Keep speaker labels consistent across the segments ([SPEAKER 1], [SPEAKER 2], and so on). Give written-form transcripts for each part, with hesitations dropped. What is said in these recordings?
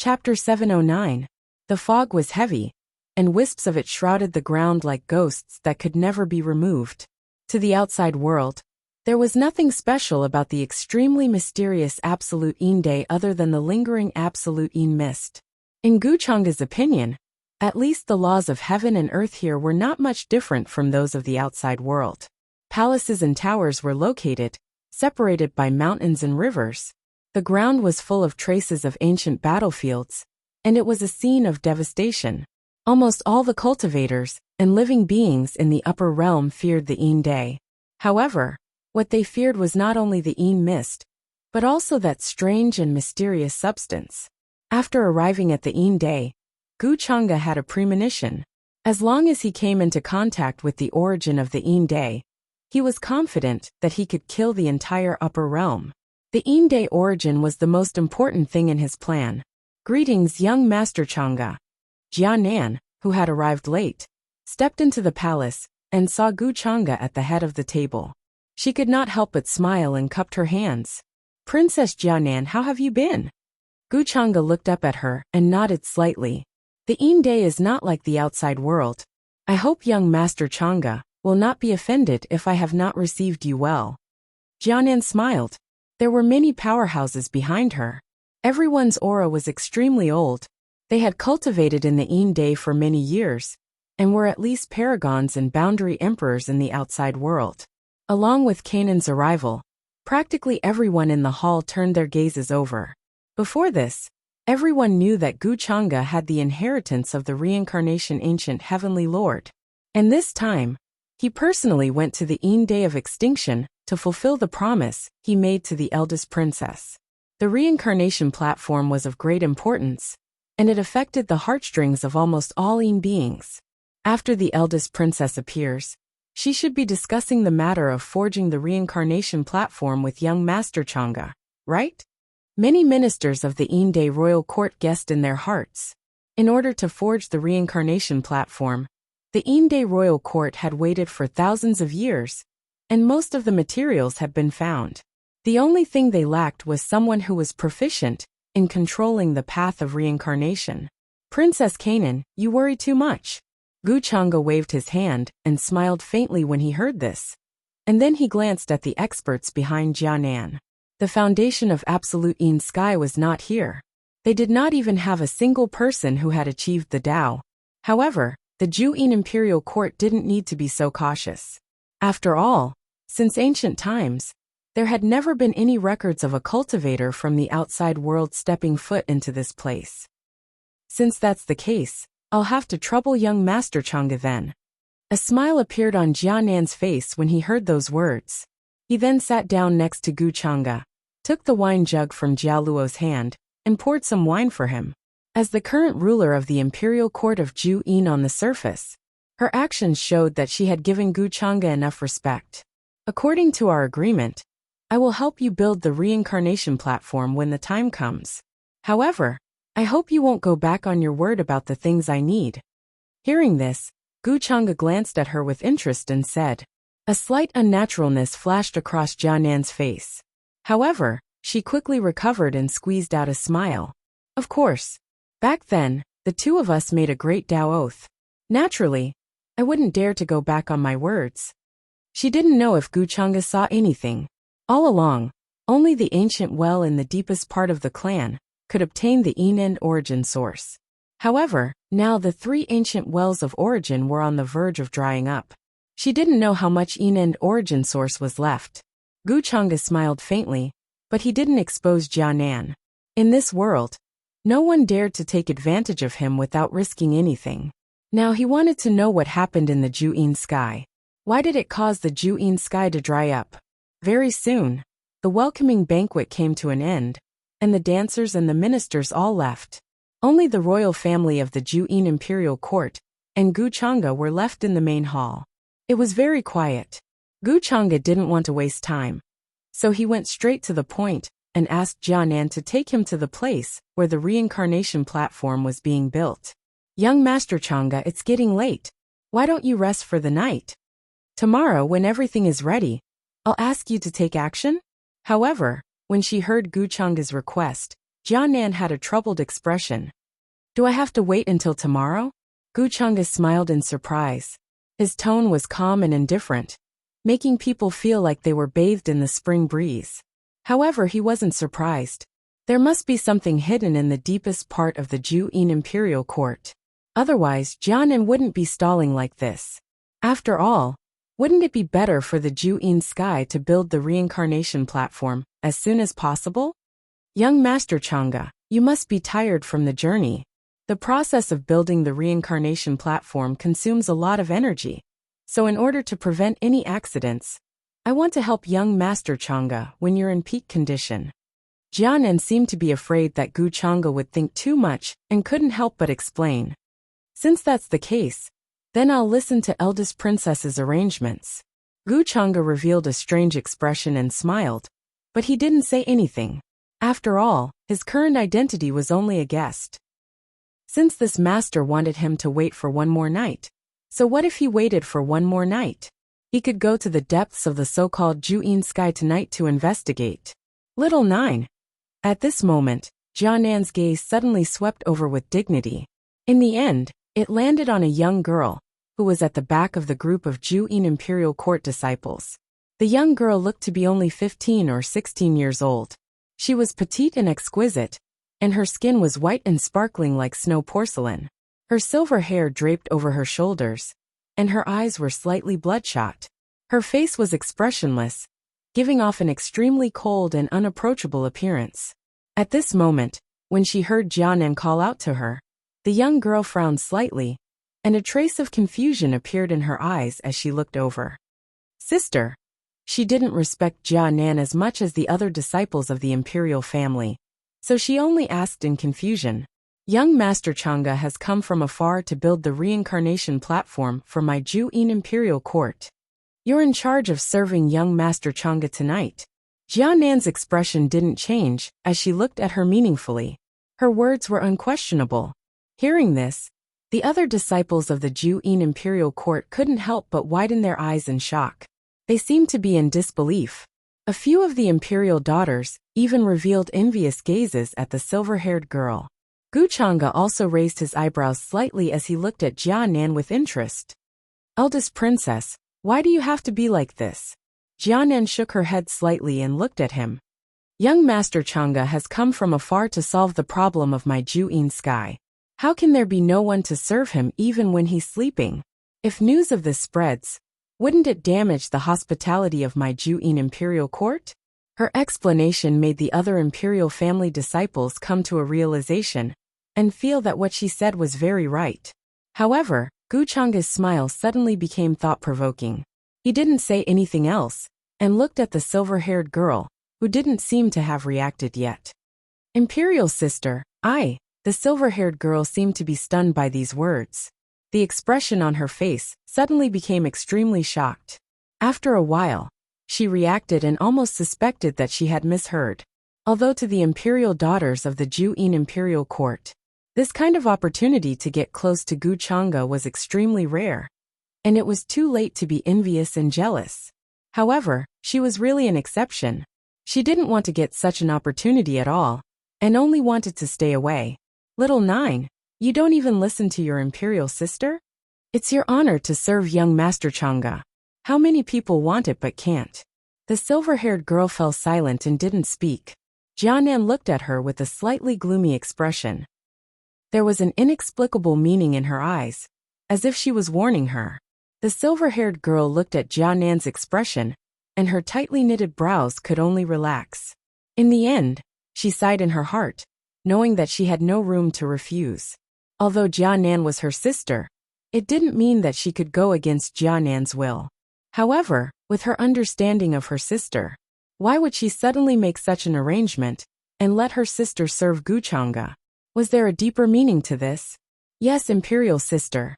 [SPEAKER 1] Chapter 709. The fog was heavy, and wisps of it shrouded the ground like ghosts that could never be removed. To the outside world, there was nothing special about the extremely mysterious Absolute Day other than the lingering Absolute mist. In Guchanga's opinion, at least the laws of heaven and earth here were not much different from those of the outside world. Palaces and towers were located, separated by mountains and rivers. The ground was full of traces of ancient battlefields, and it was a scene of devastation. Almost all the cultivators and living beings in the upper realm feared the Day. However, what they feared was not only the mist, but also that strange and mysterious substance. After arriving at the Day, Guchanga had a premonition. As long as he came into contact with the origin of the Day, he was confident that he could kill the entire upper realm. The Day origin was the most important thing in his plan. Greetings, young Master Changa. Jianan, who had arrived late, stepped into the palace and saw Guchanga at the head of the table. She could not help but smile and cupped her hands. Princess Jianan, how have you been? Guchanga looked up at her and nodded slightly. The Day is not like the outside world. I hope young Master Changa will not be offended if I have not received you well. Jianan smiled. There were many powerhouses behind her. Everyone's aura was extremely old. They had cultivated in the Day for many years, and were at least paragons and boundary emperors in the outside world. Along with Canaan's arrival, practically everyone in the hall turned their gazes over. Before this, everyone knew that Guchanga had the inheritance of the reincarnation ancient heavenly lord. And this time, he personally went to the Day of extinction to fulfill the promise he made to the eldest princess. The reincarnation platform was of great importance, and it affected the heartstrings of almost all beings. After the eldest princess appears, she should be discussing the matter of forging the reincarnation platform with young Master Changa, right? Many ministers of the Day royal court guessed in their hearts. In order to forge the reincarnation platform, the Day royal court had waited for thousands of years, and most of the materials had been found. The only thing they lacked was someone who was proficient in controlling the path of reincarnation. Princess Canaan, you worry too much. Guchanga waved his hand and smiled faintly when he heard this. And then he glanced at the experts behind Jianan. The foundation of Absolute Sky was not here. They did not even have a single person who had achieved the Tao. However, the Ju'in Imperial Court didn't need to be so cautious. After all, since ancient times, there had never been any records of a cultivator from the outside world stepping foot into this place. Since that's the case, I'll have to trouble young Master Changa then. A smile appeared on Jianan's face when he heard those words. He then sat down next to Guchanga, took the wine jug from Jialuo's hand, and poured some wine for him. As the current ruler of the Imperial Court of Ju'in on the surface, her actions showed that she had given Guchanga enough respect. According to our agreement, I will help you build the reincarnation platform when the time comes. However, I hope you won't go back on your word about the things I need. Hearing this, Guchanga glanced at her with interest and said. A slight unnaturalness flashed across Jianan's face. However, she quickly recovered and squeezed out a smile. Of course. Back then, the two of us made a great Tao oath. Naturally, I wouldn't dare to go back on my words. She didn't know if Guchanga saw anything. All along, only the ancient well in the deepest part of the clan could obtain the End origin source. However, now the three ancient wells of origin were on the verge of drying up. She didn't know how much End origin source was left. Guchanga smiled faintly, but he didn't expose Jianan. In this world, no one dared to take advantage of him without risking anything. Now he wanted to know what happened in the Ju'in sky. Why did it cause the Ju'in sky to dry up? Very soon, the welcoming banquet came to an end, and the dancers and the ministers all left. Only the royal family of the Ju'in Imperial Court and Guchanga were left in the main hall. It was very quiet. Guchanga didn't want to waste time, so he went straight to the point and asked Jianan to take him to the place where the reincarnation platform was being built. Young Master Changa, it's getting late. Why don't you rest for the night? Tomorrow, when everything is ready, I'll ask you to take action? However, when she heard Guchanga's request, Jianan had a troubled expression. Do I have to wait until tomorrow? Gu Chang'e smiled in surprise. His tone was calm and indifferent, making people feel like they were bathed in the spring breeze. However, he wasn't surprised. There must be something hidden in the deepest part of the Juyin imperial court. Otherwise, Jianan wouldn't be stalling like this. After all, wouldn't it be better for the Juyin sky to build the reincarnation platform as soon as possible? Young Master Chang'e, you must be tired from the journey. The process of building the reincarnation platform consumes a lot of energy. So in order to prevent any accidents, I want to help young Master Chang'e when you're in peak condition. Jianan seemed to be afraid that Gu Chang'e would think too much and couldn't help but explain. Since that's the case, then I'll listen to eldest princess's arrangements. Gu Chang'e revealed a strange expression and smiled, but he didn't say anything. After all, his current identity was only a guest. Since this master wanted him to wait for one more night, so what if he waited for one more night? He could go to the depths of the so-called Juyin sky tonight to investigate. Little 9. At this moment, Jianan's gaze suddenly swept over with dignity. In the end, it landed on a young girl, who was at the back of the group of Juyin imperial court disciples. The young girl looked to be only 15 or 16 years old. She was petite and exquisite, and her skin was white and sparkling like snow porcelain. Her silver hair draped over her shoulders, and her eyes were slightly bloodshot. Her face was expressionless, giving off an extremely cold and unapproachable appearance. At this moment, when she heard Jianan call out to her, the young girl frowned slightly, and a trace of confusion appeared in her eyes as she looked over. Sister. She didn't respect Jianan as much as the other disciples of the imperial family, so she only asked in confusion. Young Master Chang'e has come from afar to build the reincarnation platform for my Juyin imperial court. You're in charge of serving young Master Chang'e tonight. Jianan's expression didn't change as she looked at her meaningfully. Her words were unquestionable. Hearing this, the other disciples of the Juyin imperial court couldn't help but widen their eyes in shock. They seemed to be in disbelief. A few of the imperial daughters even revealed envious gazes at the silver-haired girl. Gu Chang'e also raised his eyebrows slightly as he looked at Jianan with interest. Eldest princess, why do you have to be like this? Jianan shook her head slightly and looked at him. Young Master Chang'e has come from afar to solve the problem of my Juyin sky. How can there be no one to serve him even when he's sleeping? If news of this spreads, wouldn't it damage the hospitality of my Juyin imperial court? Her explanation made the other imperial family disciples come to a realization and feel that what she said was very right. However, Gu Chang'e's smile suddenly became thought-provoking. He didn't say anything else, and looked at the silver-haired girl, who didn't seem to have reacted yet. Imperial sister, the silver-haired girl seemed to be stunned by these words. The expression on her face suddenly became extremely shocked. After a while, she reacted and almost suspected that she had misheard. Although to the imperial daughters of the Juyin imperial court, this kind of opportunity to get close to Gu Chang'e was extremely rare, and it was too late to be envious and jealous. However, she was really an exception. She didn't want to get such an opportunity at all, and only wanted to stay away. Little 9, you don't even listen to your imperial sister? It's your honor to serve young Master Chang'e. How many people want it but can't? The silver-haired girl fell silent and didn't speak. Jianan looked at her with a slightly gloomy expression. There was an inexplicable meaning in her eyes, as if she was warning her. The silver-haired girl looked at Jianan's expression, and her tightly knitted brows could only relax. In the end, she sighed in her heart, knowing that she had no room to refuse. Although Jianan was her sister, it didn't mean that she could go against Jianan's will. However, with her understanding of her sister, why would she suddenly make such an arrangement and let her sister serve Gu Chang'e? Was there a deeper meaning to this? Yes, imperial sister.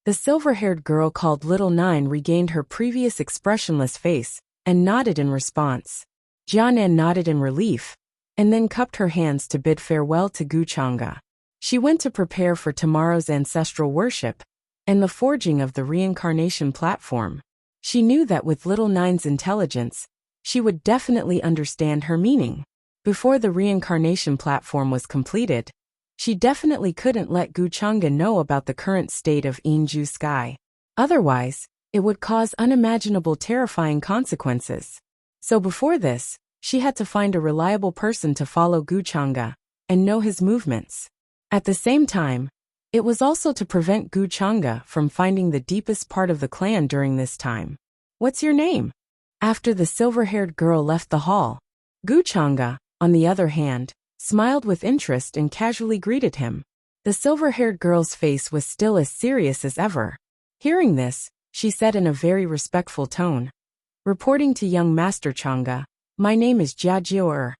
[SPEAKER 1] The silver-haired girl called Little 9 regained her previous expressionless face and nodded in response. Jianan nodded in relief, and then cupped her hands to bid farewell to Gu Chang'e. She went to prepare for tomorrow's ancestral worship and the forging of the reincarnation platform. She knew that with Little 9's intelligence, she would definitely understand her meaning. Before the reincarnation platform was completed, she definitely couldn't let Guchanga know about the current state of Inju sky. Otherwise, it would cause unimaginable terrifying consequences. So before this, she had to find a reliable person to follow Guchanga and know his movements. At the same time, it was also to prevent Guchanga from finding the deepest part of the clan during this time. "What's your name?" After the silver-haired girl left the hall, Guchanga, on the other hand, smiled with interest and casually greeted him. The silver-haired girl's face was still as serious as ever. Hearing this, she said in a very respectful tone, "Reporting to young Master Changa, my name is Jiajioer."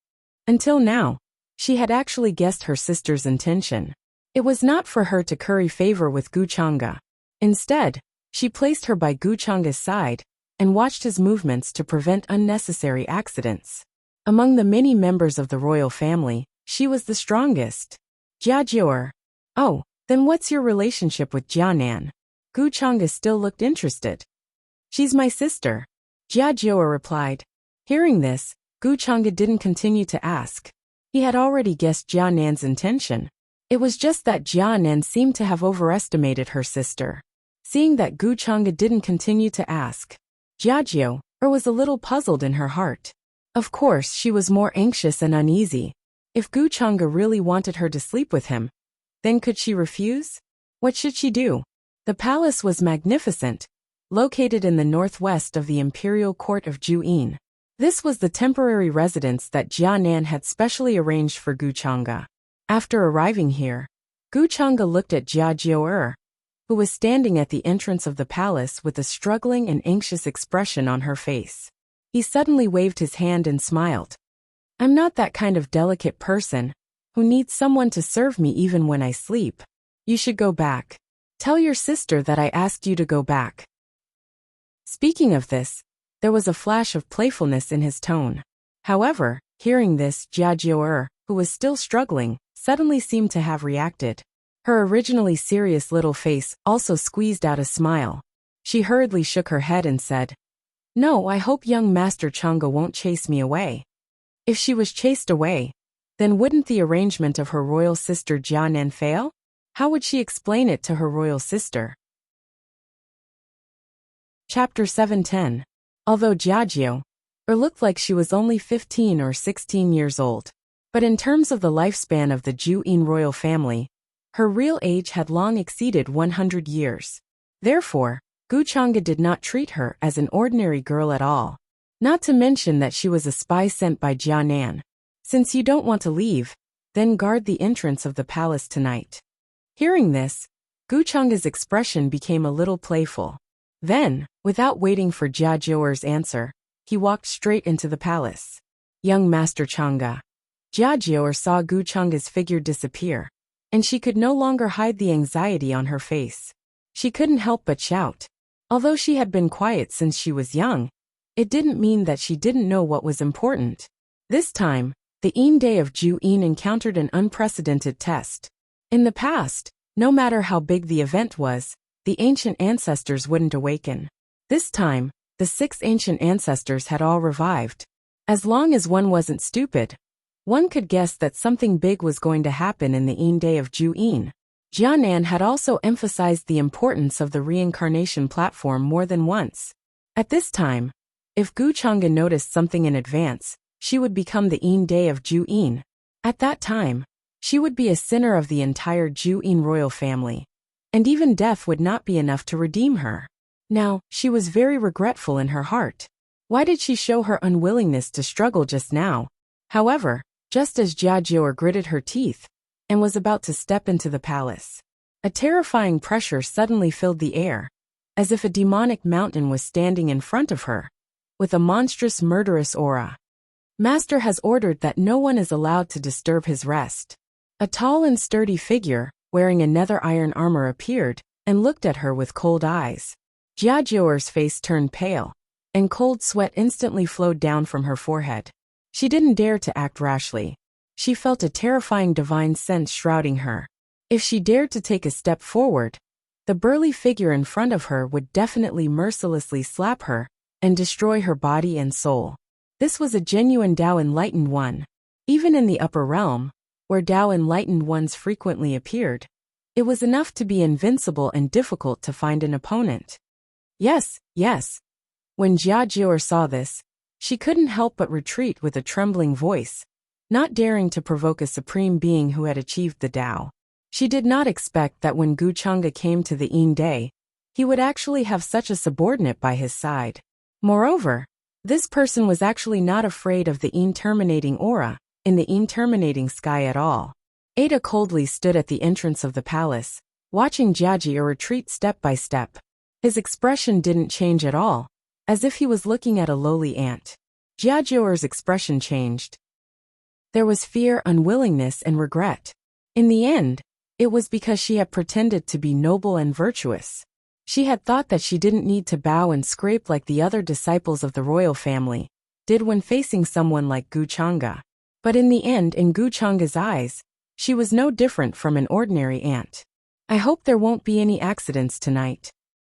[SPEAKER 1] Until now, she had actually guessed her sister's intention. It was not for her to curry favor with Guchanga. Instead, she placed her by Guchanga's side and watched his movements to prevent unnecessary accidents. Among the many members of the royal family, she was the strongest. "Jiajioer. Oh, then what's your relationship with Jianan?" Guchanga still looked interested. "She's my sister," Jiajioer replied. Hearing this, Guchanga didn't continue to ask. He had already guessed Jianan's intention. It was just that Jianan seemed to have overestimated her sister. Seeing that Guchanga didn't continue to ask, Jiajioer was a little puzzled in her heart. Of course, she was more anxious and uneasy. If Guchanga really wanted her to sleep with him, then could she refuse? What should she do? The palace was magnificent, located in the northwest of the imperial court of Juyin. This was the temporary residence that Jianan had specially arranged for Guchanga. After arriving here, Guchanga looked at Jiajioer, who was standing at the entrance of the palace with a struggling and anxious expression on her face. He suddenly waved his hand and smiled. "I'm not that kind of delicate person who needs someone to serve me even when I sleep. You should go back. Tell your sister that I asked you to go back." Speaking of this, there was a flash of playfulness in his tone. However, hearing this, Jiajioer, who was still struggling, suddenly seemed to have reacted. Her originally serious little face also squeezed out a smile. She hurriedly shook her head and said, "No, I hope young Master Changa won't chase me away." If she was chased away, then wouldn't the arrangement of her royal sister Jianan fail? How would she explain it to her royal sister? Chapter 710. Although Jiajioer looked like she was only 15 or 16 years old, but in terms of the lifespan of the Juyin royal family, her real age had long exceeded 100 years. Therefore, Guchanga did not treat her as an ordinary girl at all. Not to mention that she was a spy sent by Jianan. "Since you don't want to leave, then guard the entrance of the palace tonight." Hearing this, Guchanga's expression became a little playful. Then, without waiting for Jiajioer's answer, he walked straight into the palace. "Young Master Changa." Jiajioer saw Guchanga's figure disappear, and she could no longer hide the anxiety on her face. She couldn't help but shout. Although she had been quiet since she was young, it didn't mean that she didn't know what was important. This time, the Yin Day of Juyin encountered an unprecedented test. In the past, no matter how big the event was, the ancient ancestors wouldn't awaken. This time, the 6 ancient ancestors had all revived. As long as one wasn't stupid, one could guess that something big was going to happen in the Yin Day of Juyin. Jianan had also emphasized the importance of the reincarnation platform more than once. At this time, if Guchanga noticed something in advance, she would become the Yin Day of Juyin. At that time, she would be a sinner of the entire Juyin royal family, and even death would not be enough to redeem her. Now, she was very regretful in her heart. Why did she show her unwillingness to struggle just now? However, just as Jiajioer gritted her teeth and was about to step into the palace, a terrifying pressure suddenly filled the air, as if a demonic mountain was standing in front of her, with a monstrous murderous aura. "Master has ordered that no one is allowed to disturb his rest." A tall and sturdy figure, wearing a nether iron armor, appeared and looked at her with cold eyes. Jiajioer's face turned pale, and cold sweat instantly flowed down from her forehead. She didn't dare to act rashly. She felt a terrifying divine sense shrouding her. If she dared to take a step forward, the burly figure in front of her would definitely mercilessly slap her and destroy her body and soul. This was a genuine Tao enlightened one. Even in the upper realm, where Tao enlightened ones frequently appeared, it was enough to be invincible and difficult to find an opponent. Yes, yes. When Jia Jior saw this, she couldn't help but retreat with a trembling voice, not daring to provoke a supreme being who had achieved the Tao. She did not expect that when Gu Chang'e came to the Yin Day, he would actually have such a subordinate by his side. Moreover, this person was actually not afraid of the Yin terminating aura in the Yin terminating sky at all. Ada coldly stood at the entrance of the palace, watching Jiaji retreat step by step. His expression didn't change at all, as if he was looking at a lowly ant. Jiaji's expression changed. There was fear, unwillingness, and regret. In the end, it was because she had pretended to be noble and virtuous. She had thought that she didn't need to bow and scrape like the other disciples of the royal family did when facing someone like Gu Chang'e. But in the end, in Gu Chang'e's eyes, she was no different from an ordinary ant. I hope there won't be any accidents tonight.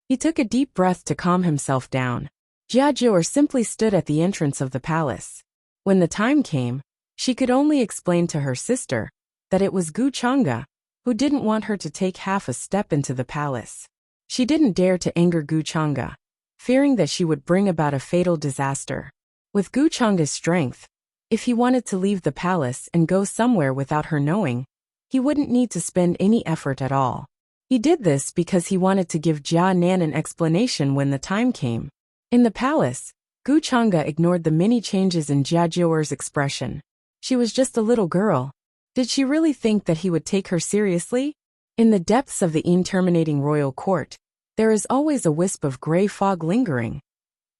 [SPEAKER 1] He took a deep breath to calm himself down. Jiajior simply stood at the entrance of the palace. When the time came, she could only explain to her sister that it was Gu Chang'e who didn't want her to take half a step into the palace. She didn't dare to anger Gu Chang'e, fearing that she would bring about a fatal disaster. With Gu Chang'e's strength, if he wanted to leave the palace and go somewhere without her knowing, he wouldn't need to spend any effort at all. He did this because he wanted to give Jia Nan an explanation when the time came. In the palace, Gu Chang'e ignored the many changes in Jia Jior's expression. She was just a little girl. Did she really think that he would take her seriously? In the depths of the Yin-terminating royal court, there is always a wisp of gray fog lingering.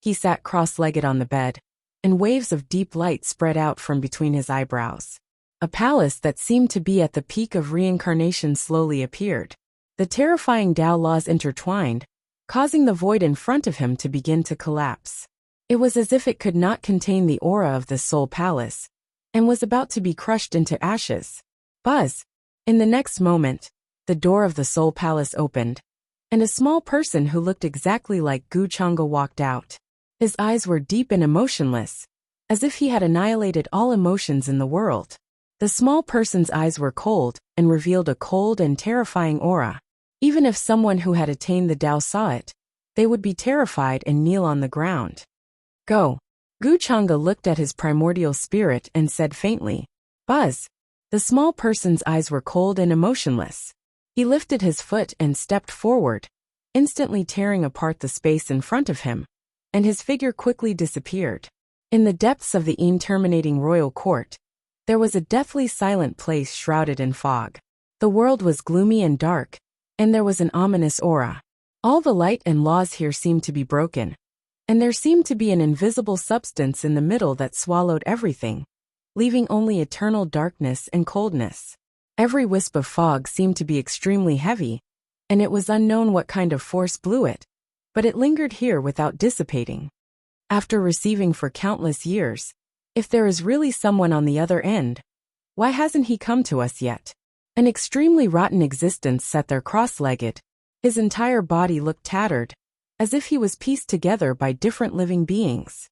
[SPEAKER 1] He sat cross-legged on the bed, and waves of deep light spread out from between his eyebrows. A palace that seemed to be at the peak of reincarnation slowly appeared. The terrifying Tao laws intertwined, causing the void in front of him to begin to collapse. It was as if it could not contain the aura of the soul palace, and was about to be crushed into ashes. Buzz! In the next moment, the door of the Soul Palace opened, and a small person who looked exactly like Gu Chang'e walked out. His eyes were deep and emotionless, as if he had annihilated all emotions in the world. The small person's eyes were cold and revealed a cold and terrifying aura. Even if someone who had attained the Tao saw it, they would be terrified and kneel on the ground. Go. Gu Chang'e looked at his primordial spirit and said faintly, Buzz. The small person's eyes were cold and emotionless. He lifted his foot and stepped forward, instantly tearing apart the space in front of him, and his figure quickly disappeared. In the depths of the Yin-terminating royal court, there was a deathly silent place shrouded in fog. The world was gloomy and dark, and there was an ominous aura. All the light and laws here seemed to be broken, and there seemed to be an invisible substance in the middle that swallowed everything, leaving only eternal darkness and coldness. Every wisp of fog seemed to be extremely heavy, and it was unknown what kind of force blew it, but it lingered here without dissipating. After receiving for countless years, if there is really someone on the other end, why hasn't he come to us yet? An extremely rotten existence sat there cross-legged. His entire body looked tattered, as if he was pieced together by different living beings.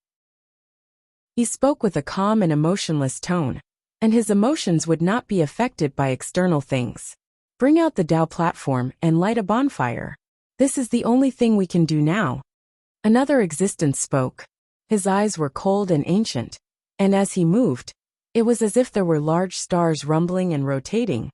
[SPEAKER 1] He spoke with a calm and emotionless tone, and his emotions would not be affected by external things. Bring out the Tao platform and light a bonfire. This is the only thing we can do now. Another existence spoke. His eyes were cold and ancient, and as he moved, it was as if there were large stars rumbling and rotating,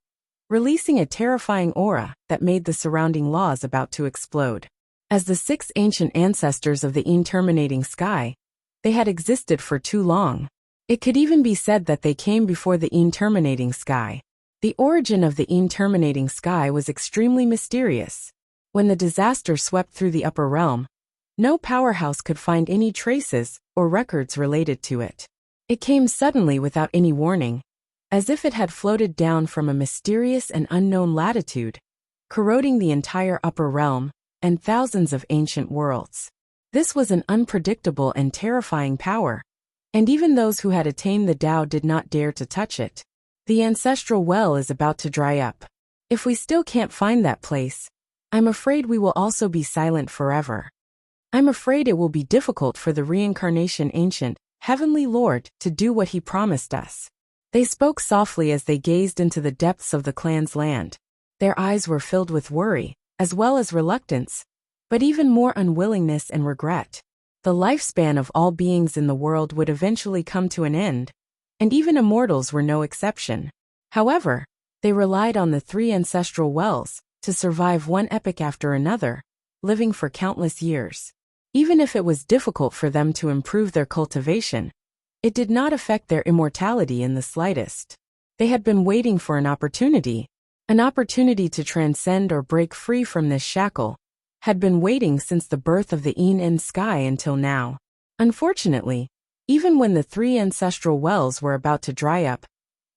[SPEAKER 1] releasing a terrifying aura that made the surrounding laws about to explode. As the 6 ancient ancestors of the Yin-terminating sky, they had existed for too long. It could even be said that they came before the Yin-terminating sky. The origin of the Yin-terminating sky was extremely mysterious. When the disaster swept through the upper realm, no powerhouse could find any traces or records related to it. It came suddenly without any warning, as if it had floated down from a mysterious and unknown latitude, corroding the entire upper realm and thousands of ancient worlds. This was an unpredictable and terrifying power, and even those who had attained the Tao did not dare to touch it. The ancestral well is about to dry up. If we still can't find that place, I'm afraid we will also be silent forever. I'm afraid it will be difficult for the reincarnation ancient, Heavenly Lord, to do what he promised us. They spoke softly as they gazed into the depths of the clan's land. Their eyes were filled with worry, as well as reluctance, but even more unwillingness and regret. The lifespan of all beings in the world would eventually come to an end, and even immortals were no exception. However, they relied on the 3 ancestral wells to survive one epoch after another, living for countless years. Even if it was difficult for them to improve their cultivation, it did not affect their immortality in the slightest. They had been waiting for an opportunity to transcend or break free from this shackle, had been waiting since the birth of the Destined sky until now. Unfortunately, even when the 3 ancestral wells were about to dry up,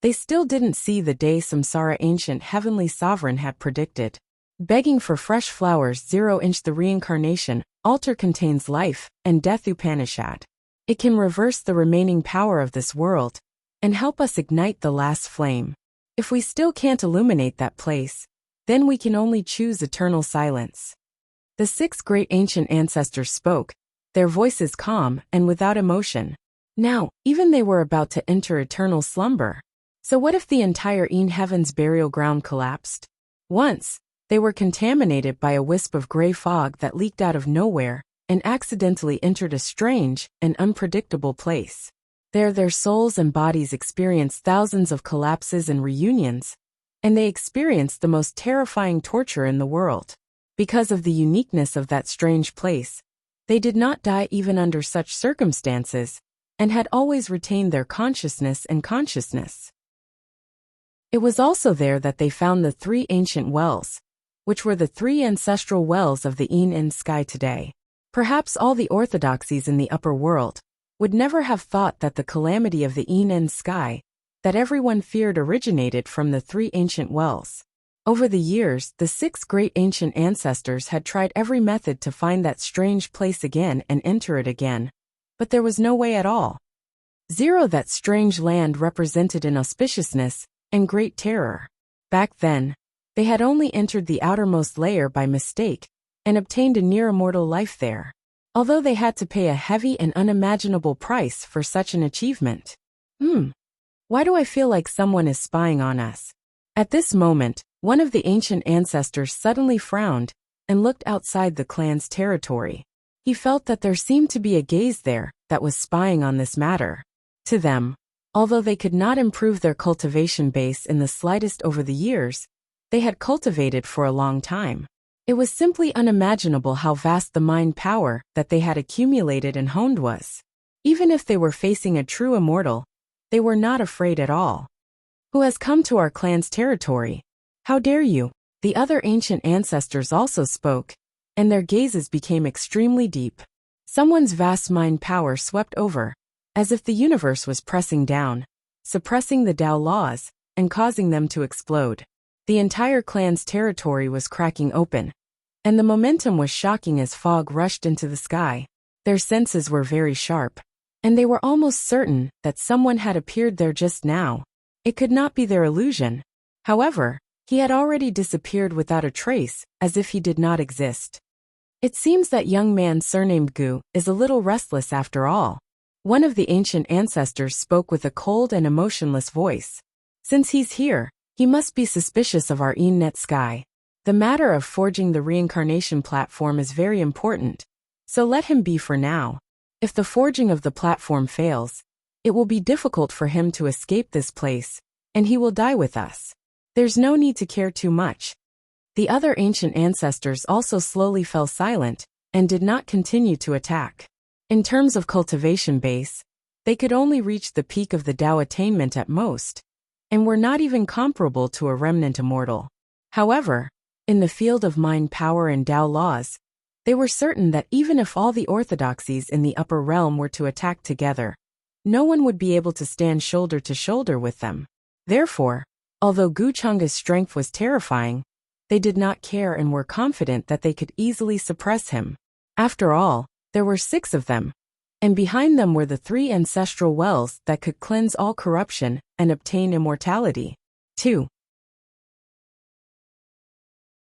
[SPEAKER 1] they still didn't see the day Samsara ancient heavenly sovereign had predicted. Begging for fresh flowers 0-inch the reincarnation altar contains life and death Upanishad. It can reverse the remaining power of this world and help us ignite the last flame. If we still can't illuminate that place, then we can only choose eternal silence. The 6 great ancient ancestors spoke, their voices calm and without emotion. Now, even they were about to enter eternal slumber. So what if the entire heaven's burial ground collapsed? Once, they were contaminated by a wisp of gray fog that leaked out of nowhere and accidentally entered a strange and unpredictable place. There their souls and bodies experienced thousands of collapses and reunions, and they experienced the most terrifying torture in the world. Because of the uniqueness of that strange place, they did not die even under such circumstances, and had always retained their consciousness and consciousness. It was also there that they found the 3 ancient wells, which were the 3 ancestral wells of the Destined sky today. Perhaps all the orthodoxies in the upper world would never have thought that the calamity of the Destined sky that everyone feared originated from the 3 ancient wells. Over the years, the 6 great ancient ancestors had tried every method to find that strange place again and enter it again, but there was no way at all. 0 That strange land represented inauspiciousness and great terror. Back then, they had only entered the outermost layer by mistake and obtained a near-immortal life there, although they had to pay a heavy and unimaginable price for such an achievement. Why do I feel like someone is spying on us? At this moment, one of the ancient ancestors suddenly frowned and looked outside the clan's territory. He felt that there seemed to be a gaze there that was spying on this matter. To them, although they could not improve their cultivation base in the slightest over the years they had cultivated for a long time, it was simply unimaginable how vast the mind power that they had accumulated and honed was. Even if they were facing a true immortal, they were not afraid at all. Who has come to our clan's territory? How dare you? The other ancient ancestors also spoke, and their gazes became extremely deep. Someone's vast mind power swept over, as if the universe was pressing down, suppressing the Tao laws, and causing them to explode. The entire clan's territory was cracking open, and the momentum was shocking as fog rushed into the sky. Their senses were very sharp, and they were almost certain that someone had appeared there just now. It could not be their illusion. However, he had already disappeared without a trace, as if he did not exist. It seems that young man surnamed Gu is a little restless after all. One of the ancient ancestors spoke with a cold and emotionless voice. Since he's here, he must be suspicious of our Destined sky. The matter of forging the reincarnation platform is very important, so let him be for now. If the forging of the platform fails, it will be difficult for him to escape this place, and he will die with us. There's no need to care too much. The other ancient ancestors also slowly fell silent and did not continue to attack. In terms of cultivation base, they could only reach the peak of the Tao attainment at most, and were not even comparable to a remnant immortal. However, in the field of mind power and Tao laws, they were certain that even if all the orthodoxies in the upper realm were to attack together, no one would be able to stand shoulder to shoulder with them. Therefore, although Guchunga's strength was terrifying, they did not care and were confident that they could easily suppress him. After all, there were 6 of them, and behind them were the 3 ancestral wells that could cleanse all corruption and obtain immortality. 2.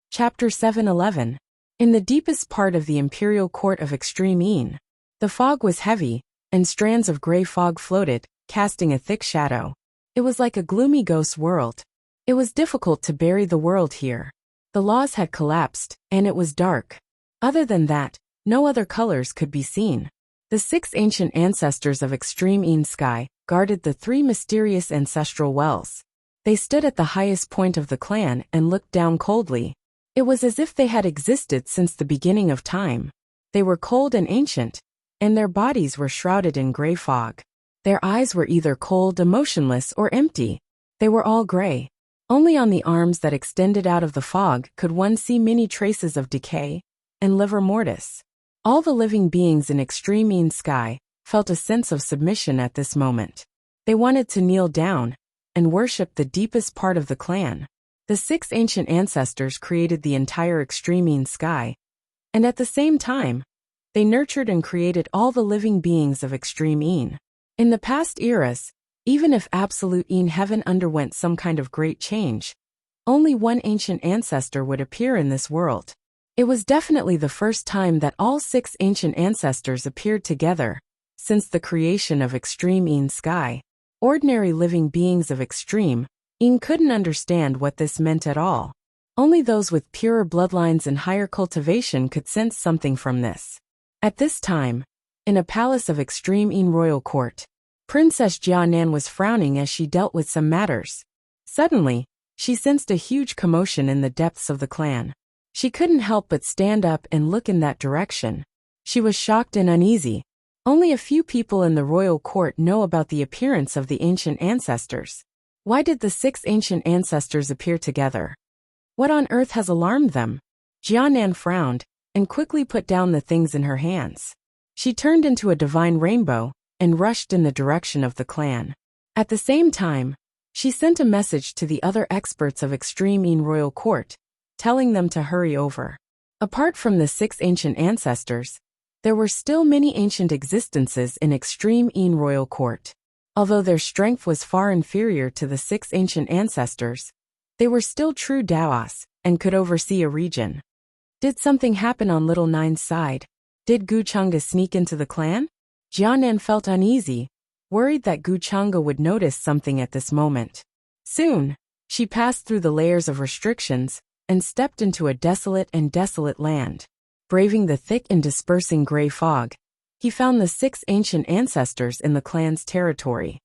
[SPEAKER 1] Chapter 7:11. In the deepest part of the imperial court of Extreme Yin, the fog was heavy, and strands of gray fog floated, casting a thick shadow. It was like a gloomy ghost world. It was difficult to bury the world here. The laws had collapsed, and it was dark. Other than that, no other colors could be seen. The 6 ancient ancestors of extreme sky guarded the 3 mysterious ancestral wells. They stood at the highest point of the clan and looked down coldly. It was as if they had existed since the beginning of time. They were cold and ancient, and their bodies were shrouded in gray fog. Their eyes were either cold, emotionless, or empty. They were all gray. Only on the arms that extended out of the fog could one see many traces of decay and livor mortis. All the living beings in extreme sky felt a sense of submission at this moment. They wanted to kneel down and worship the deepest part of the clan. The 6 ancient ancestors created the entire extreme sky, and at the same time, they nurtured and created all the living beings of extreme In the past eras, even if absolute heaven underwent some kind of great change, only one ancient ancestor would appear in this world. It was definitely the first time that all 6 ancient ancestors appeared together since the creation of extreme sky. Ordinary living beings of extreme couldn't understand what this meant at all. Only those with purer bloodlines and higher cultivation could sense something from this. At this time, in a palace of extreme royal court, Princess Jianan was frowning as she dealt with some matters. Suddenly, she sensed a huge commotion in the depths of the clan. She couldn't help but stand up and look in that direction. She was shocked and uneasy. Only a few people in the royal court know about the appearance of the ancient ancestors. Why did the 6 ancient ancestors appear together? What on earth has alarmed them? Jianan frowned and quickly put down the things in her hands. She turned into a divine rainbow and rushed in the direction of the clan. At the same time, she sent a message to the other experts of extreme royal court, telling them to hurry over. Apart from the 6 ancient ancestors, there were still many ancient existences in extreme royal court. Although their strength was far inferior to the 6 ancient ancestors, they were still true Daos and could oversee a region. Did something happen on Little Nine's side? Did Guchanga sneak into the clan? Jianan felt uneasy, worried that Guchanga would notice something at this moment. Soon, she passed through the layers of restrictions and stepped into a desolate land. Braving the thick and dispersing gray fog, he found the 6 ancient ancestors in the clan's territory.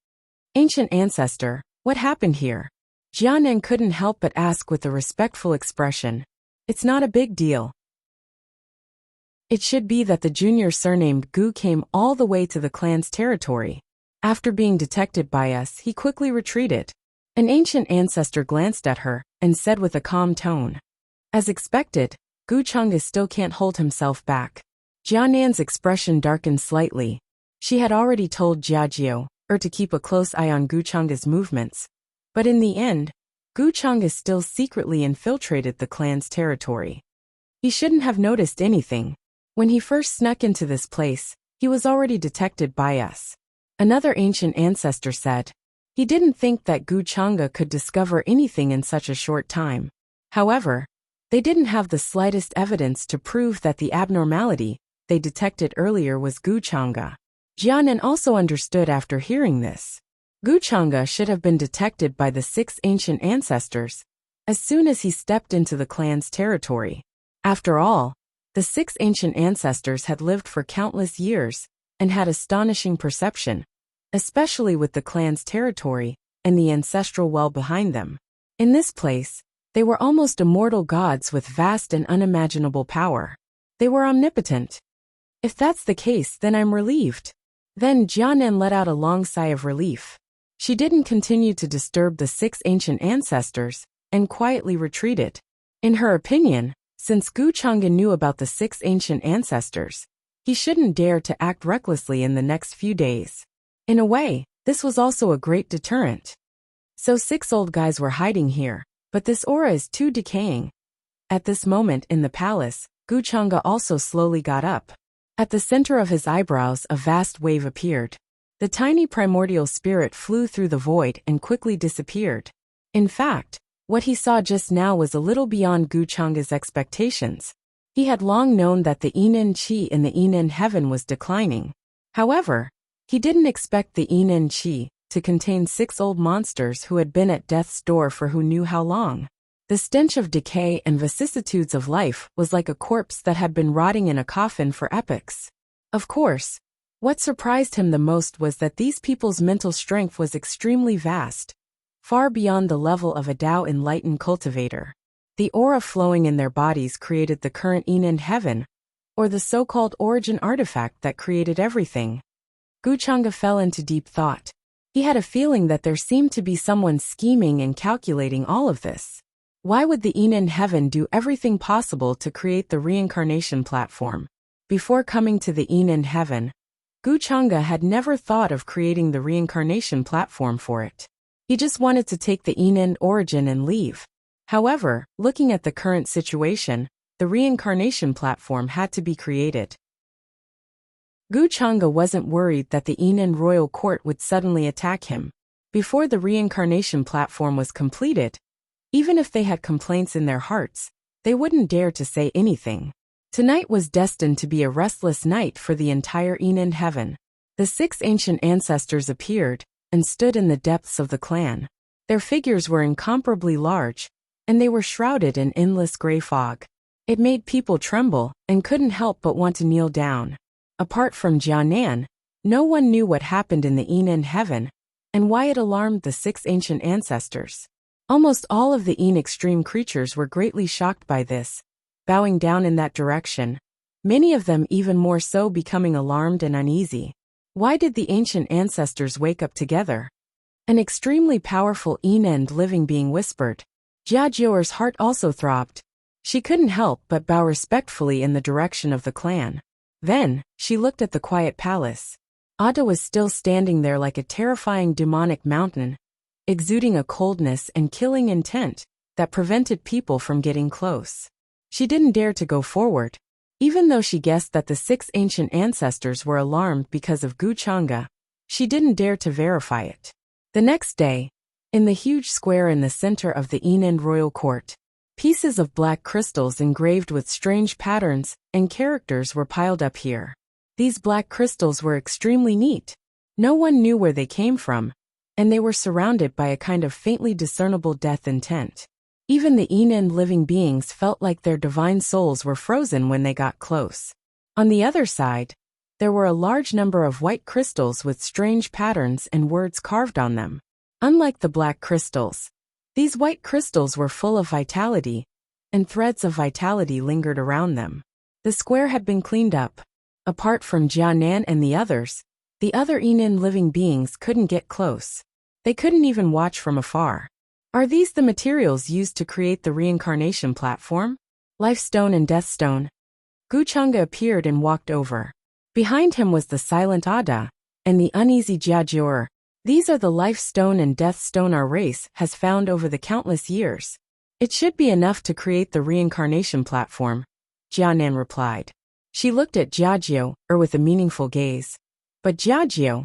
[SPEAKER 1] Ancient ancestor, what happened here? Jianan couldn't help but ask with a respectful expression. It's not a big deal. It should be that the junior surnamed Gu came all the way to the clan's territory. After being detected by us, he quickly retreated. An ancient ancestor glanced at her and said with a calm tone. As expected, Gu Chang'e still can't hold himself back. Jianan's expression darkened slightly. She had already told Jiajiu to keep a close eye on Gu Chang'e's movements. But in the end, Gu Chang'e still secretly infiltrated the clan's territory. He shouldn't have noticed anything. When he first snuck into this place, he was already detected by us. Another ancient ancestor said. He didn't think that Gu Chang'e could discover anything in such a short time. However, they didn't have the slightest evidence to prove that the abnormality they detected earlier was Gu Chang'e. Jianan also understood after hearing this. Gu Chang'e should have been detected by the 6 ancient ancestors as soon as he stepped into the clan's territory. After all, the 6 ancient ancestors had lived for countless years and had astonishing perception, especially with the clan's territory and the ancestral well behind them. In this place, they were almost immortal gods with vast and unimaginable power. They were omnipotent. If that's the case, then I'm relieved. Then Jianan let out a long sigh of relief. She didn't continue to disturb the 6 ancient ancestors and quietly retreated. In her opinion, since Gu Chang'e knew about the 6 ancient ancestors, he shouldn't dare to act recklessly in the next few days. In a way, this was also a great deterrent. So 6 old guys were hiding here, but this aura is too decaying. At this moment in the palace, Gu Chang'e also slowly got up. At the center of his eyebrows, a vast wave appeared. The tiny primordial spirit flew through the void and quickly disappeared. In fact, what he saw just now was a little beyond Gu Chang'e's expectations. He had long known that the Inen Qi in the Inen heaven was declining. However, he didn't expect the Inen Qi to contain 6 old monsters who had been at death's door for who knew how long. The stench of decay and vicissitudes of life was like a corpse that had been rotting in a coffin for epochs. Of course, what surprised him the most was that these people's mental strength was extremely vast, far beyond the level of a Tao-enlightened cultivator. The aura flowing in their bodies created the current Destined heaven, or the so-called origin artifact that created everything. Guchanga fell into deep thought. He had a feeling that there seemed to be someone scheming and calculating all of this. Why would the Destined heaven do everything possible to create the reincarnation platform? Before coming to the Destined heaven, Guchanga had never thought of creating the reincarnation platform for it. He just wanted to take the Destined origin and leave. However, looking at the current situation, the reincarnation platform had to be created. Guchanga wasn't worried that the Destined royal court would suddenly attack him. Before the reincarnation platform was completed, even if they had complaints in their hearts, they wouldn't dare to say anything. Tonight was destined to be a restless night for the entire Destined heaven. The 6 ancient ancestors appeared and stood in the depths of the clan. Their figures were incomparably large, and they were shrouded in endless gray fog. It made people tremble and couldn't help but want to kneel down. Apart from Jianan, no one knew what happened in the Destined heaven and why it alarmed the 6 ancient ancestors. Almost all of the extreme creatures were greatly shocked by this, bowing down in that direction, many of them even more so becoming alarmed and uneasy. Why did the ancient ancestors wake up together? An extremely powerful Destined living being whispered. Jiajia's heart also throbbed. She couldn't help but bow respectfully in the direction of the clan. Then, she looked at the quiet palace. Ada was still standing there like a terrifying demonic mountain, exuding a coldness and killing intent that prevented people from getting close. She didn't dare to go forward, even though she guessed that the 6 ancient ancestors were alarmed because of Guchanga. She didn't dare to verify it. The next day, in the huge square in the center of the Destined royal court, pieces of black crystals engraved with strange patterns and characters were piled up here. These black crystals were extremely neat. No one knew where they came from, and they were surrounded by a kind of faintly discernible death intent. Even the Destined living beings felt like their divine souls were frozen when they got close. On the other side, there were a large number of white crystals with strange patterns and words carved on them. Unlike the black crystals, these white crystals were full of vitality, and threads of vitality lingered around them. The square had been cleaned up. Apart from Jianan and the other Destined living beings couldn't get close. They couldn't even watch from afar. Are these the materials used to create the reincarnation platform? Life Stone and Death Stone. Guchanga appeared and walked over. Behind him was the silent Ada and the uneasy Jiajor. These are the Life Stone and Death Stone our race has found over the countless years. It should be enough to create the reincarnation platform, Jianan replied. She looked at Jiajio with a meaningful gaze. But Jiajio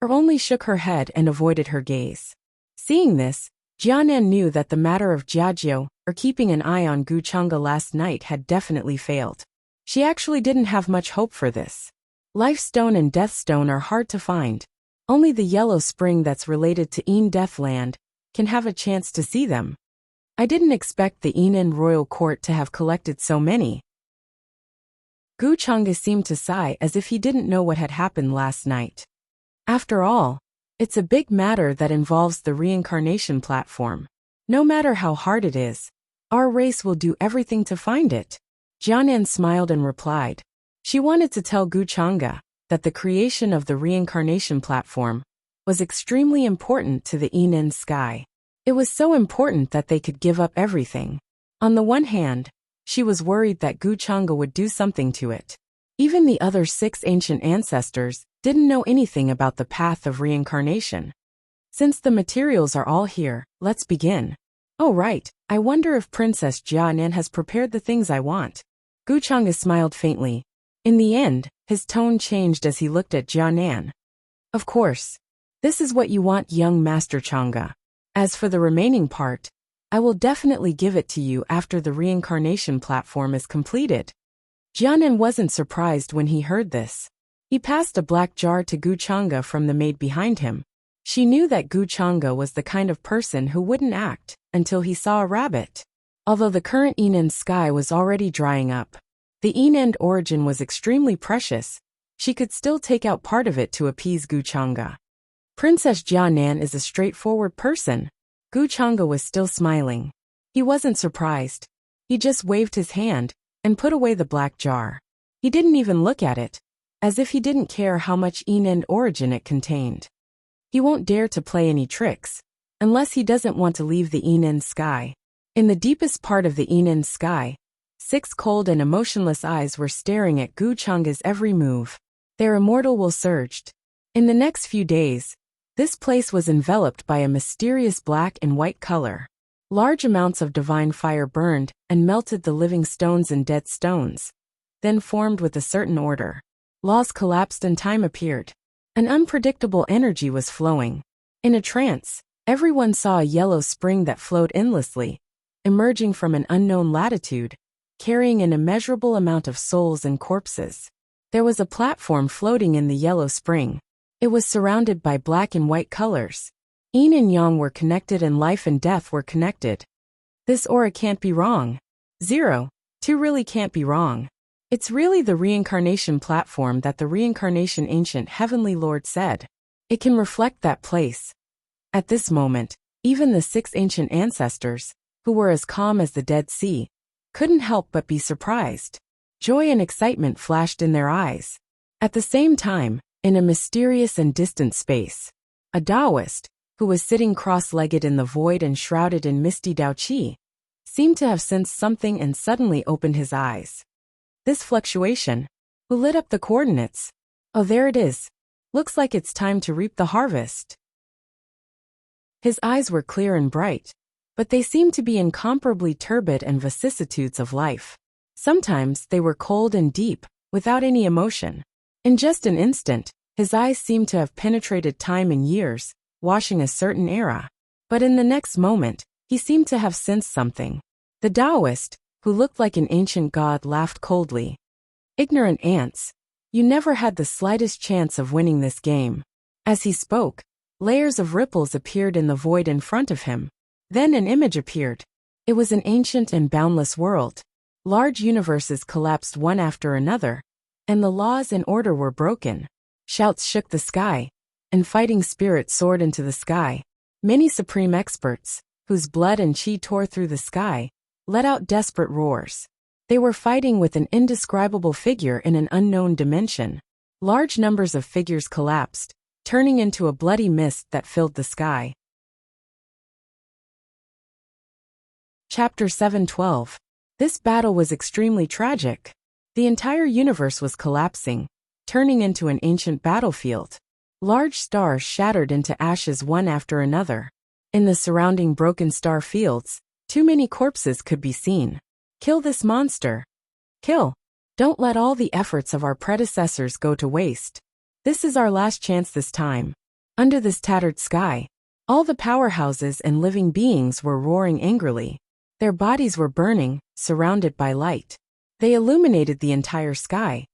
[SPEAKER 1] only shook her head and avoided her gaze. Seeing this, Jianan knew that the matter of Jiajio keeping an eye on Guchanga last night had definitely failed. She actually didn't have much hope for this. Life Stone and Death Stone are hard to find. Only the yellow spring that's related to Deathland can have a chance to see them. I didn't expect the Destined royal court to have collected so many. Guchanga seemed to sigh as if he didn't know what had happened last night. After all, it's a big matter that involves the reincarnation platform. No matter how hard it is, our race will do everything to find it. Jianan smiled and replied. She wanted to tell Guchanga that the creation of the reincarnation platform was extremely important to the Destined sky. It was so important that they could give up everything. On the one hand, she was worried that Guchanga would do something to it. Even the other 6 ancient ancestors didn't know anything about the path of reincarnation. Since the materials are all here, let's begin. Oh right, I wonder if Princess Jianan has prepared the things I want. Guchanga smiled faintly. In the end, his tone changed as he looked at Jianan. Of course. This is what you want, young Master Changa. As for the remaining part, I will definitely give it to you after the reincarnation platform is completed. Jianan wasn't surprised when he heard this. He passed a black jar to Guchanga from the maid behind him. She knew that Gu Chang'e was the kind of person who wouldn't act until he saw a rabbit. Although the current Enend sky was already drying up, the Enend origin was extremely precious. She could still take out part of it to appease Gu Chang'e. Princess Jianan is a straightforward person. Gu Chang'e was still smiling. He wasn't surprised. He just waved his hand and put away the black jar. He didn't even look at it, as if he didn't care how much Enend origin it contained. He won't dare to play any tricks, unless he doesn't want to leave the Enend sky. In the deepest part of the Enend sky, 6 cold and emotionless eyes were staring at Gu Chang'e's every move. Their immortal will surged. In the next few days, this place was enveloped by a mysterious black and white color. Large amounts of divine fire burned and melted the living stones and dead stones, then formed with a certain order. Laws collapsed and time appeared. An unpredictable energy was flowing. In a trance, everyone saw a yellow spring that flowed endlessly, emerging from an unknown latitude, carrying an immeasurable amount of souls and corpses. There was a platform floating in the yellow spring. It was surrounded by black and white colors. Yin and yang were connected and life and death were connected. This aura can't be wrong. 0, 2 really can't be wrong. It's really the reincarnation platform that the reincarnation ancient heavenly lord said. It can reflect that place. At this moment, even the 6 ancient ancestors, who were as calm as the Dead Sea, couldn't help but be surprised. Joy and excitement flashed in their eyes. At the same time, in a mysterious and distant space, a Taoist, who was sitting cross-legged in the void and shrouded in misty Dao Qi, seemed to have sensed something and suddenly opened his eyes. This fluctuation, who lit up the coordinates? Oh, there it is. Looks like it's time to reap the harvest. His eyes were clear and bright, but they seemed to be incomparably turbid and vicissitudes of life. Sometimes they were cold and deep, without any emotion. In just an instant, his eyes seemed to have penetrated time and years, washing a certain era. But in the next moment, he seemed to have sensed something. The Taoist, who looked like an ancient god, laughed coldly. Ignorant ants, you never had the slightest chance of winning this game. As he spoke, layers of ripples appeared in the void in front of him. Then an image appeared. It was an ancient and boundless world. Large universes collapsed one after another, and the laws and order were broken. Shouts shook the sky, and fighting spirits soared into the sky. Many supreme experts, whose blood and chi tore through the sky, let out desperate roars. They were fighting with an indescribable figure in an unknown dimension. Large numbers of figures collapsed, turning into a bloody mist that filled the sky. Chapter 712. This battle was extremely tragic. The entire universe was collapsing, turning into an ancient battlefield. Large stars shattered into ashes one after another. In the surrounding broken star fields, too many corpses could be seen. Kill this monster. Kill. Don't let all the efforts of our predecessors go to waste. This is our last chance this time. Under this tattered sky, all the powerhouses and living beings were roaring angrily. Their bodies were burning, surrounded by light. They illuminated the entire sky,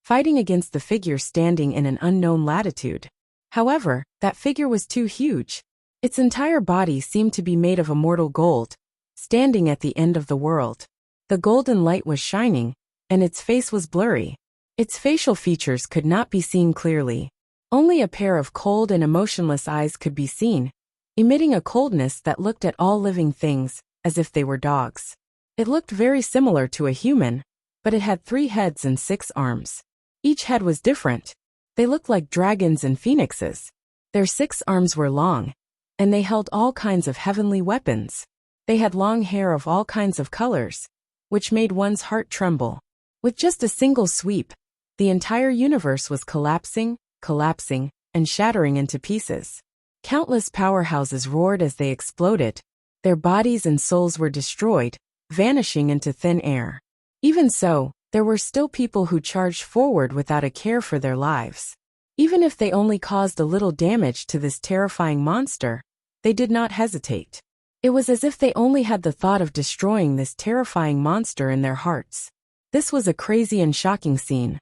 [SPEAKER 1] fighting against the figure standing in an unknown latitude. However, that figure was too huge. Its entire body seemed to be made of immortal gold, standing at the end of the world. The golden light was shining, and its face was blurry. Its facial features could not be seen clearly. Only a pair of cold and emotionless eyes could be seen, emitting a coldness that looked at all living things as if they were dogs. It looked very similar to a human, but it had 3 heads and 6 arms. Each head was different. They looked like dragons and phoenixes. Their 6 arms were long, and they held all kinds of heavenly weapons. They had long hair of all kinds of colors, which made one's heart tremble. With just a single sweep, the entire universe was collapsing, and shattering into pieces. Countless powerhouses roared as they exploded. Their bodies and souls were destroyed, vanishing into thin air. Even so, there were still people who charged forward without a care for their lives. Even if they only caused a little damage to this terrifying monster, they did not hesitate. It was as if they only had the thought of destroying this terrifying monster in their hearts. This was a crazy and shocking scene.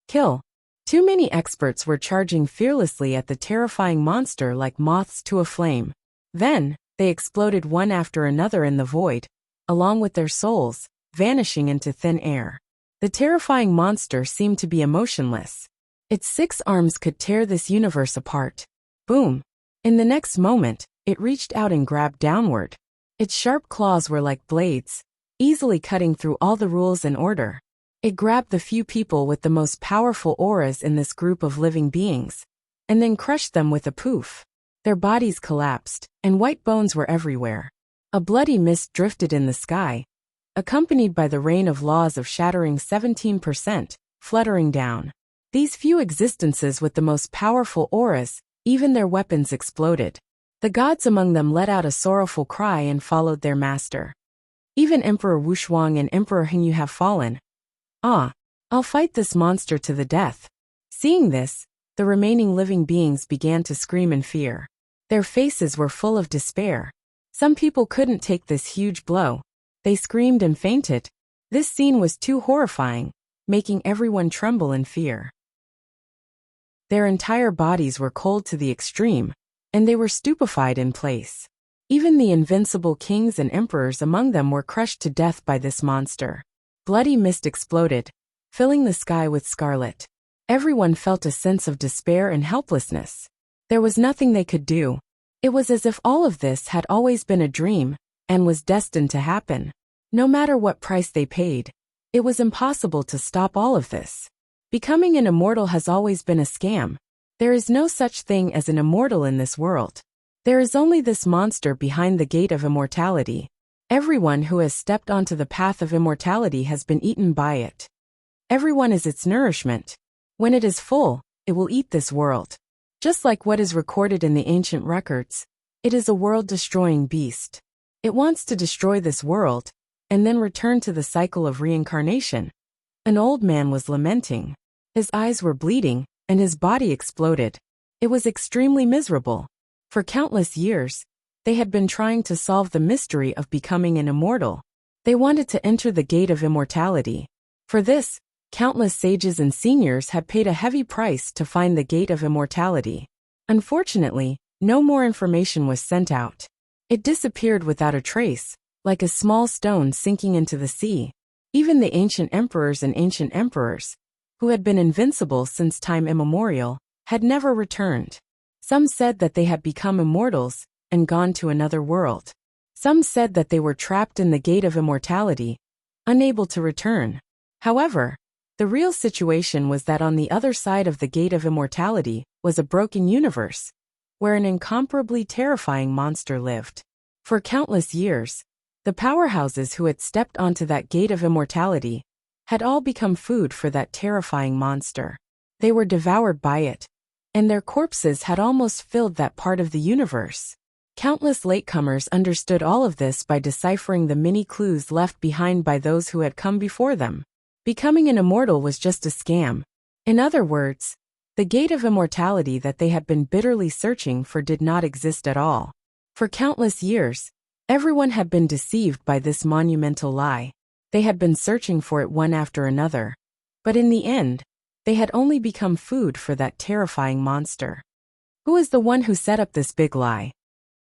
[SPEAKER 1] Kill. Too many experts were charging fearlessly at the terrifying monster like moths to a flame. Then, they exploded one after another in the void, along with their souls, vanishing into thin air. The terrifying monster seemed to be emotionless. Its 6 arms could tear this universe apart. Boom! In the next moment, it reached out and grabbed downward. Its sharp claws were like blades, easily cutting through all the rules and order. It grabbed the few people with the most powerful auras in this group of living beings, and then crushed them with a poof. Their bodies collapsed, and white bones were everywhere. A bloody mist drifted in the sky, accompanied by the rain of laws of shattering 17%, fluttering down. These few existences with the most powerful auras, even their weapons exploded. The gods among them let out a sorrowful cry and followed their master. Even Emperor Wuxia and Emperor Hingyu have fallen. Ah, I'll fight this monster to the death. Seeing this, the remaining living beings began to scream in fear. Their faces were full of despair. Some people couldn't take this huge blow. They screamed and fainted. This scene was too horrifying, making everyone tremble in fear. Their entire bodies were cold to the extreme, and they were stupefied in place. Even the invincible kings and emperors among them were crushed to death by this monster. Bloody mist exploded, filling the sky with scarlet. Everyone felt a sense of despair and helplessness. There was nothing they could do. It was as if all of this had always been a dream, and was destined to happen. No matter what price they paid, it was impossible to stop all of this. Becoming an immortal has always been a scam. There is no such thing as an immortal in this world. There is only this monster behind the gate of immortality. Everyone who has stepped onto the path of immortality has been eaten by it. Everyone is its nourishment. When it is full, it will eat this world. Just like what is recorded in the ancient records, it is a world-destroying beast. It wants to destroy this world, and then return to the cycle of reincarnation. An old man was lamenting. His eyes were bleeding, and his body exploded. It was extremely miserable. For countless years, they had been trying to solve the mystery of becoming an immortal. They wanted to enter the gate of immortality. For this, countless sages and seniors had paid a heavy price to find the gate of immortality. Unfortunately, no more information was sent out. It disappeared without a trace, like a small stone sinking into the sea. Even the ancient emperors, who had been invincible since time immemorial, had never returned. Some said that they had become immortals and gone to another world. Some said that they were trapped in the gate of immortality, unable to return. However, the real situation was that on the other side of the gate of immortality was a broken universe, where an incomparably terrifying monster lived. For countless years, the powerhouses who had stepped onto that gate of immortality had all become food for that terrifying monster. They were devoured by it, and their corpses had almost filled that part of the universe. Countless latecomers understood all of this by deciphering the many clues left behind by those who had come before them. Becoming an immortal was just a scam. In other words, the gate of immortality that they had been bitterly searching for did not exist at all. For countless years, everyone had been deceived by this monumental lie. They had been searching for it one after another. But in the end, they had only become food for that terrifying monster. Who is the one who set up this big lie?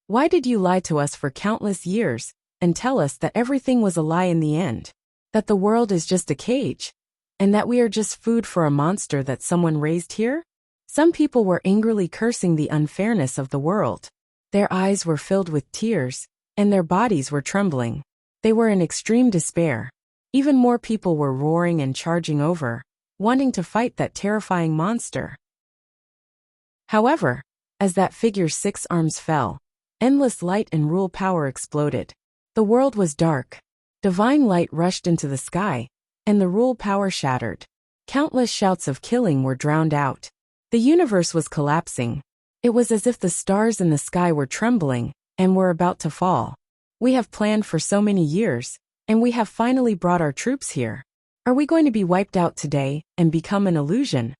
[SPEAKER 1] Why did you lie to us for countless years and tell us that everything was a lie in the end? That the world is just a cage? And that we are just food for a monster that someone raised here? Some people were angrily cursing the unfairness of the world. Their eyes were filled with tears, and their bodies were trembling. They were in extreme despair. Even more people were roaring and charging over, wanting to fight that terrifying monster. However, as that figure's 6 arms fell, endless light and rule power exploded. The world was dark. Divine light rushed into the sky, and the rule power shattered. Countless shouts of killing were drowned out. The universe was collapsing. It was as if the stars in the sky were trembling and were about to fall. We have planned for so many years, and we have finally brought our troops here. Are we going to be wiped out today and become an illusion?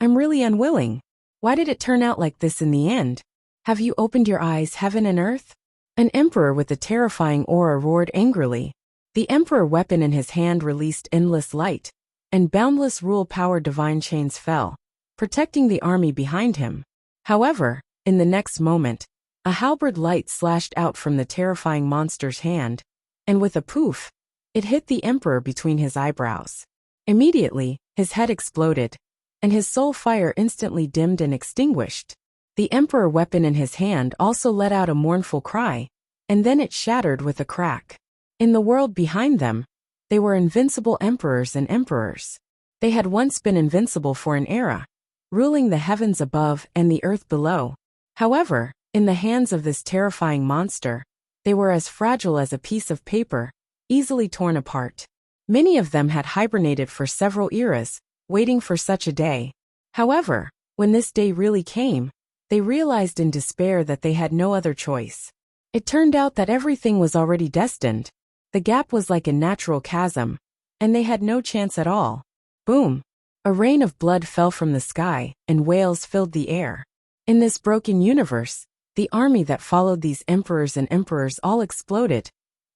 [SPEAKER 1] I'm really unwilling. Why did it turn out like this in the end? Have you opened your eyes, heaven and earth? An emperor with a terrifying aura roared angrily. The emperor weapon in his hand released endless light, and boundless rule power divine chains fell. protecting the army behind him. However, in the next moment, a halberd light slashed out from the terrifying monster's hand, and with a poof, it hit the emperor between his eyebrows. Immediately, his head exploded, and his soul fire instantly dimmed and extinguished. The emperor weapon in his hand also let out a mournful cry, and then it shattered with a crack. In the world behind them, they were invincible emperors and emperors. They had once been invincible for an era, ruling the heavens above and the earth below. However, in the hands of this terrifying monster, they were as fragile as a piece of paper, easily torn apart. Many of them had hibernated for several eras, waiting for such a day. However, when this day really came, they realized in despair that they had no other choice. It turned out that everything was already destined. The gap was like a natural chasm, and they had no chance at all. Boom! A rain of blood fell from the sky, and wails filled the air. In this broken universe, the army that followed these emperors and emperors all exploded,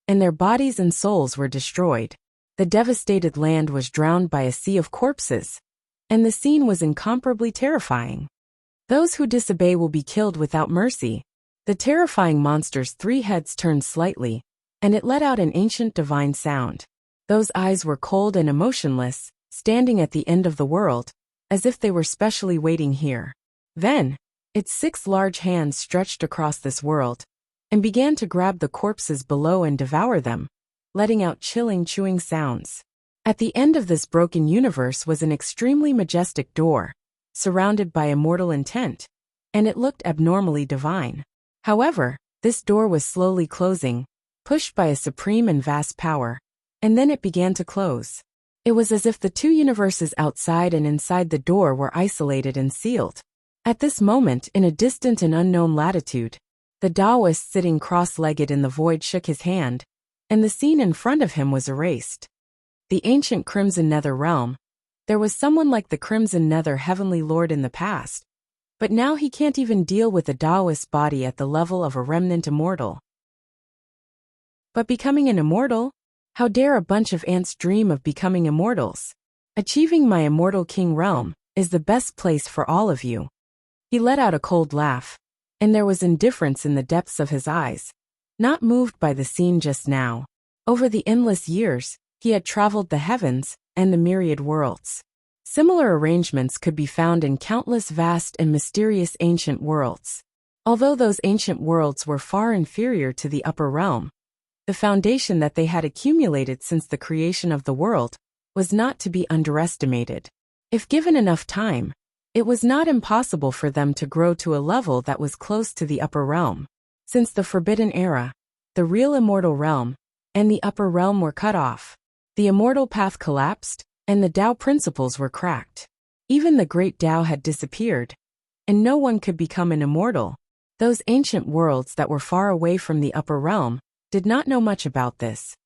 [SPEAKER 1] and their bodies and souls were destroyed. The devastated land was drowned by a sea of corpses, and the scene was incomparably terrifying. Those who disobey will be killed without mercy. The terrifying monster's 3 heads turned slightly, and it let out an ancient divine sound. Those eyes were cold and emotionless, standing at the end of the world, as if they were specially waiting here. Then, its 6 large hands stretched across this world, and began to grab the corpses below and devour them, letting out chilling chewing sounds. At the end of this broken universe was an extremely majestic door, surrounded by immortal intent, and it looked abnormally divine. However, this door was slowly closing, pushed by a supreme and vast power, and then it began to close. It was as if the 2 universes outside and inside the door were isolated and sealed. At this moment, in a distant and unknown latitude, the Taoist sitting cross-legged in the void shook his hand, and the scene in front of him was erased. The ancient Crimson Nether realm. There was someone like the Crimson Nether Heavenly Lord in the past, but now he can't even deal with a Taoist body at the level of a remnant immortal. But becoming an immortal? How dare a bunch of ants dream of becoming immortals? Achieving my immortal king realm is the best place for all of you. He let out a cold laugh, and there was indifference in the depths of his eyes, not moved by the scene just now. Over the endless years, he had traveled the heavens and the myriad worlds. Similar arrangements could be found in countless vast and mysterious ancient worlds. Although those ancient worlds were far inferior to the upper realm, the foundation that they had accumulated since the creation of the world was not to be underestimated. If given enough time, it was not impossible for them to grow to a level that was close to the upper realm. Since the Forbidden Era, the real immortal realm and the upper realm were cut off. The immortal path collapsed, and the Tao principles were cracked. Even the great Tao had disappeared, and no one could become an immortal. Those ancient worlds that were far away from the upper realm did not know much about this,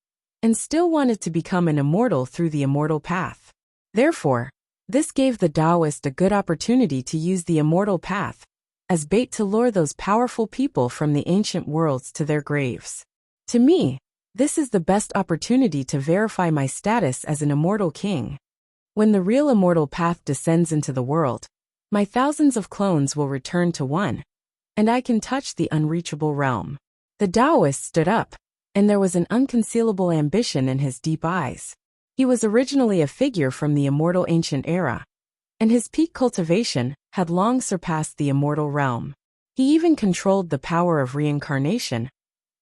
[SPEAKER 1] and still wanted to become an immortal through the immortal path. Therefore, this gave the Taoist a good opportunity to use the immortal path as bait to lure those powerful people from the ancient worlds to their graves. To me, this is the best opportunity to verify my status as an immortal king. When the real immortal path descends into the world, my thousands of clones will return to one, and I can touch the unreachable realm. The Taoist stood up, and there was an unconcealable ambition in his deep eyes. He was originally a figure from the immortal ancient era, and his peak cultivation had long surpassed the immortal realm. He even controlled the power of reincarnation,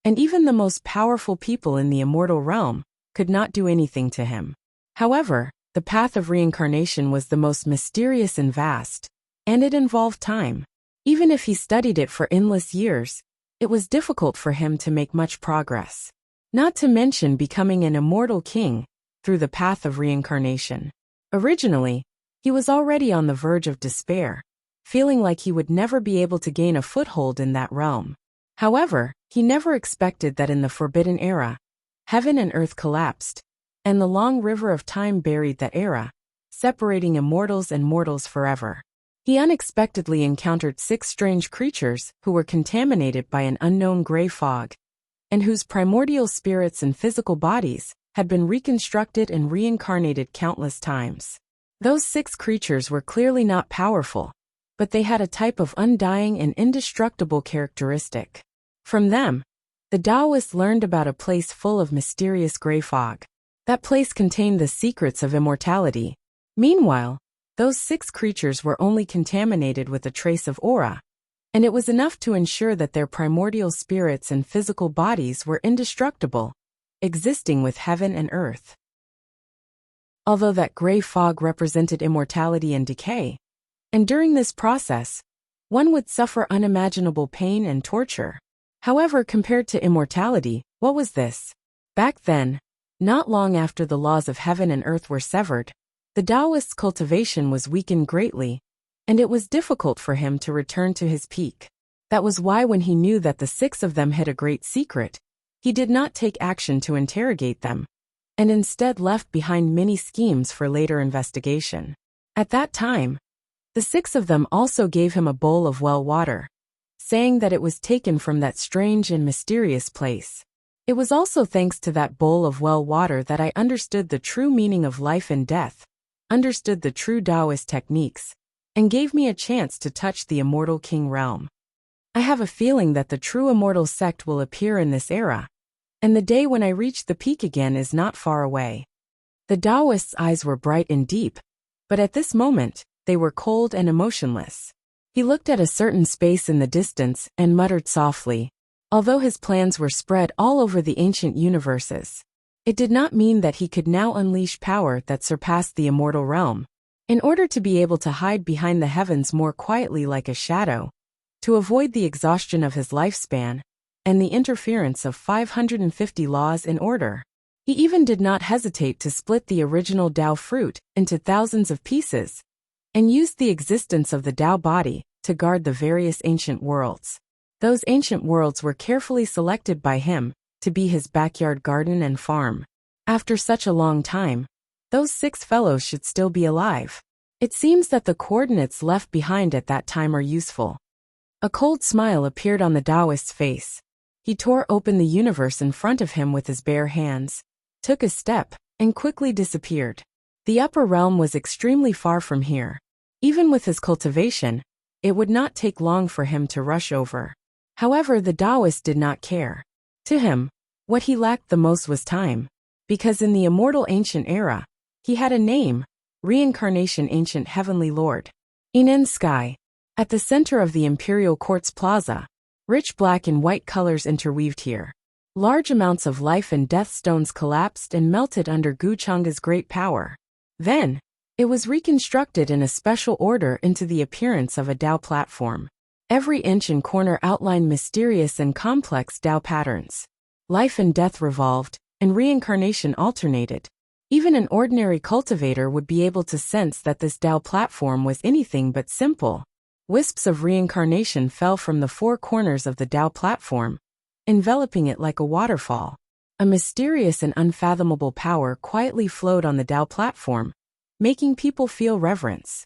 [SPEAKER 1] and even the most powerful people in the immortal realm could not do anything to him. However, the path of reincarnation was the most mysterious and vast, and it involved time. Even if he studied it for endless years, it was difficult for him to make much progress. Not to mention becoming an immortal king through the path of reincarnation. Originally, he was already on the verge of despair, feeling like he would never be able to gain a foothold in that realm. However, he never expected that in the Forbidden Era, heaven and earth collapsed, and the long river of time buried that era, separating immortals and mortals forever. He unexpectedly encountered 6 strange creatures who were contaminated by an unknown gray fog, and whose primordial spirits and physical bodies had been reconstructed and reincarnated countless times. Those 6 creatures were clearly not powerful, but they had a type of undying and indestructible characteristic. From them, the Taoists learned about a place full of mysterious gray fog. That place contained the secrets of immortality. Meanwhile, those 6 creatures were only contaminated with a trace of aura, and it was enough to ensure that their primordial spirits and physical bodies were indestructible, existing with heaven and earth. Although that gray fog represented immortality and decay, and during this process, one would suffer unimaginable pain and torture. However, compared to immortality, what was this? Back then, not long after the laws of heaven and earth were severed, the Taoist's cultivation was weakened greatly, and it was difficult for him to return to his peak. That was why when he knew that the 6 of them hid a great secret, he did not take action to interrogate them, and instead left behind many schemes for later investigation. At that time, the 6 of them also gave him a bowl of well water, saying that it was taken from that strange and mysterious place. It was also thanks to that bowl of well water that I understood the true meaning of life and death, understood the true Taoist techniques, and gave me a chance to touch the immortal king realm. I have a feeling that the true immortal sect will appear in this era, and the day when I reach the peak again is not far away. The Taoist's eyes were bright and deep, but at this moment, they were cold and emotionless. He looked at a certain space in the distance and muttered softly, although his plans were spread all over the ancient universes. It did not mean that he could now unleash power that surpassed the immortal realm. In order to be able to hide behind the heavens more quietly like a shadow, to avoid the exhaustion of his lifespan, and the interference of 550 laws in order. He even did not hesitate to split the original Tao fruit into thousands of pieces, and used the existence of the Tao body to guard the various ancient worlds. Those ancient worlds were carefully selected by him to be his backyard garden and farm. After such a long time, those 6 fellows should still be alive. It seems that the coordinates left behind at that time are useful. A cold smile appeared on the Taoist's face. He tore open the universe in front of him with his bare hands, took a step, and quickly disappeared. The upper realm was extremely far from here. Even with his cultivation, it would not take long for him to rush over. However, the Taoist did not care. To him, what he lacked the most was time, because in the immortal ancient era, he had a name, Reincarnation Ancient Heavenly Lord. In sky, at the center of the Imperial Courts Plaza, rich black and white colors interweaved here. Large amounts of life and death stones collapsed and melted under Guchanga's great power. Then, it was reconstructed in a special order into the appearance of a Tao platform. Every inch and corner outlined mysterious and complex Tao patterns. Life and death revolved, and reincarnation alternated. Even an ordinary cultivator would be able to sense that this Tao platform was anything but simple. Wisps of reincarnation fell from the 4 corners of the Tao platform, enveloping it like a waterfall. A mysterious and unfathomable power quietly flowed on the Tao platform, making people feel reverence.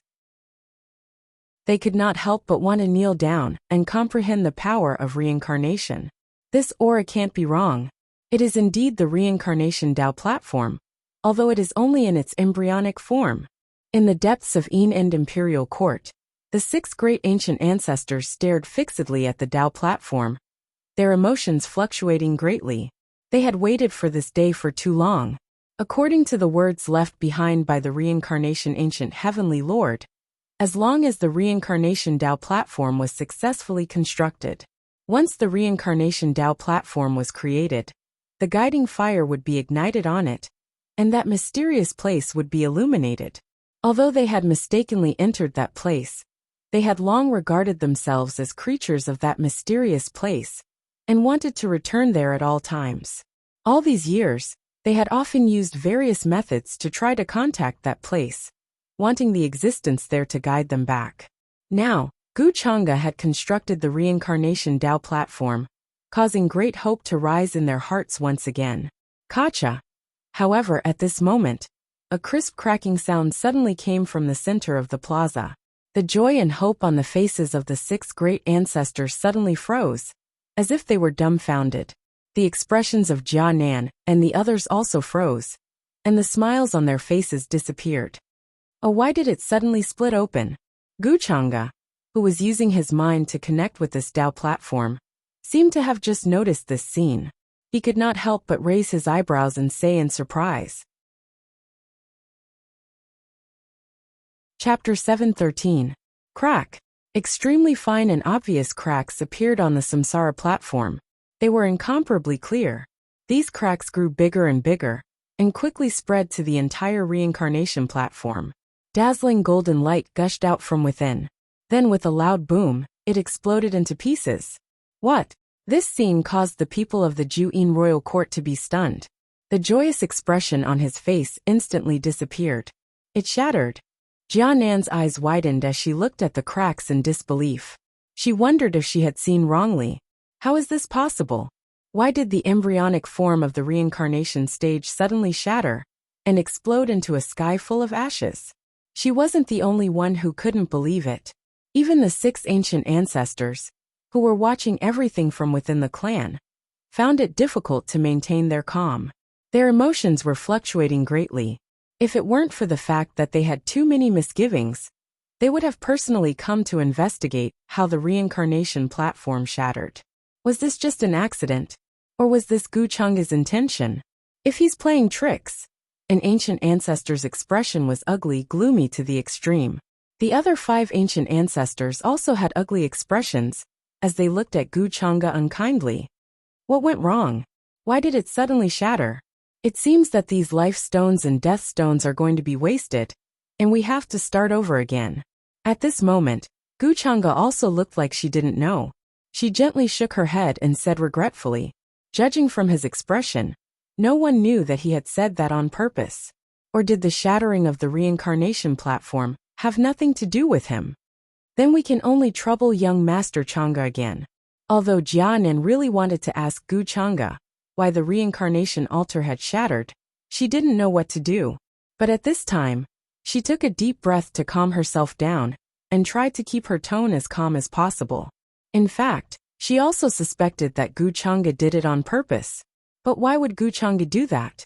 [SPEAKER 1] They could not help but want to kneel down and comprehend the power of reincarnation. This aura can't be wrong. It is indeed the reincarnation Tao platform, although it is only in its embryonic form. In the depths of End Imperial Court, the 6 great ancient ancestors stared fixedly at the Tao platform, their emotions fluctuating greatly. They had waited for this day for too long. According to the words left behind by the Reincarnation Ancient Heavenly Lord, as long as the Reincarnation Tao platform was successfully constructed. Once the Reincarnation Tao platform was created, the guiding fire would be ignited on it, and that mysterious place would be illuminated. Although they had mistakenly entered that place, they had long regarded themselves as creatures of that mysterious place, and wanted to return there at all times. All these years, they had often used various methods to try to contact that place, wanting the existence there to guide them back. Now, Guchanga had constructed the Reincarnation Tao platform, causing great hope to rise in their hearts once again. Kacha. However, at this moment, a crisp cracking sound suddenly came from the center of the plaza. The joy and hope on the faces of the 6 great ancestors suddenly froze, as if they were dumbfounded. The expressions of Jia Nan and the others also froze, and the smiles on their faces disappeared. Oh, why did it suddenly split open? Guchanga, who was using his mind to connect with this Dao platform, seemed to have just noticed this scene. He could not help but raise his eyebrows and say in surprise. Chapter 713. Crack. Extremely fine and obvious cracks appeared on the samsara platform. They were incomparably clear. These cracks grew bigger and bigger, and quickly spread to the entire reincarnation platform. Dazzling golden light gushed out from within. Then with a loud boom, it exploded into pieces. What? This scene caused the people of the Juyin royal court to be stunned. The joyous expression on his face instantly disappeared. It shattered. Jianan's eyes widened as she looked at the cracks in disbelief. She wondered if she had seen wrongly. How is this possible? Why did the embryonic form of the reincarnation stage suddenly shatter and explode into a sky full of ashes? She wasn't the only one who couldn't believe it. Even the 6 ancient ancestors, who were watching everything from within the clan, found it difficult to maintain their calm. Their emotions were fluctuating greatly. If it weren't for the fact that they had too many misgivings, they would have personally come to investigate how the reincarnation platform shattered. Was this just an accident? Or was this Guchanga's intention? If he's playing tricks? An ancient ancestor's expression was ugly, gloomy to the extreme. The other 5 ancient ancestors also had ugly expressions as they looked at Guchanga unkindly. What went wrong? Why did it suddenly shatter? It seems that these life stones and death stones are going to be wasted, and we have to start over again. At this moment, Guchanga also looked like she didn't know. She gently shook her head and said regretfully, judging from his expression, no one knew that he had said that on purpose. Or did the shattering of the reincarnation platform have nothing to do with him? Then we can only trouble young Master Changa again. Although Jianan really wanted to ask Guchanga why the reincarnation altar had shattered, she didn't know what to do. But at this time, she took a deep breath to calm herself down and tried to keep her tone as calm as possible. In fact, she also suspected that Guchanga did it on purpose. But why would Guchanga do that?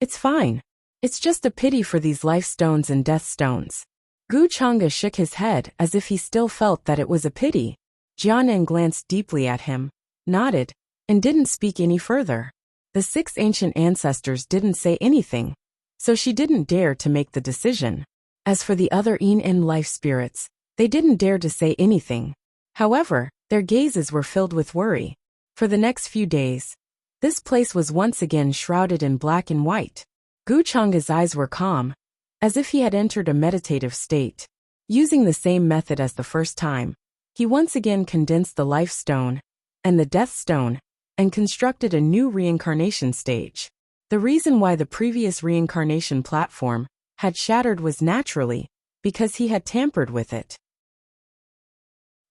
[SPEAKER 1] It's fine. It's just a pity for these life stones and death stones. Guchanga shook his head as if he still felt that it was a pity. Jianan glanced deeply at him, nodded, and didn't speak any further. The 6 ancient ancestors didn't say anything, so she didn't dare to make the decision. As for the other Yin life spirits, they didn't dare to say anything. However, their gazes were filled with worry. For the next few days, this place was once again shrouded in black and white. Guchanga's eyes were calm, as if he had entered a meditative state. Using the same method as the first time, he once again condensed the life stone and the death stone and constructed a new reincarnation stage. The reason why the previous reincarnation platform had shattered was naturally because he had tampered with it.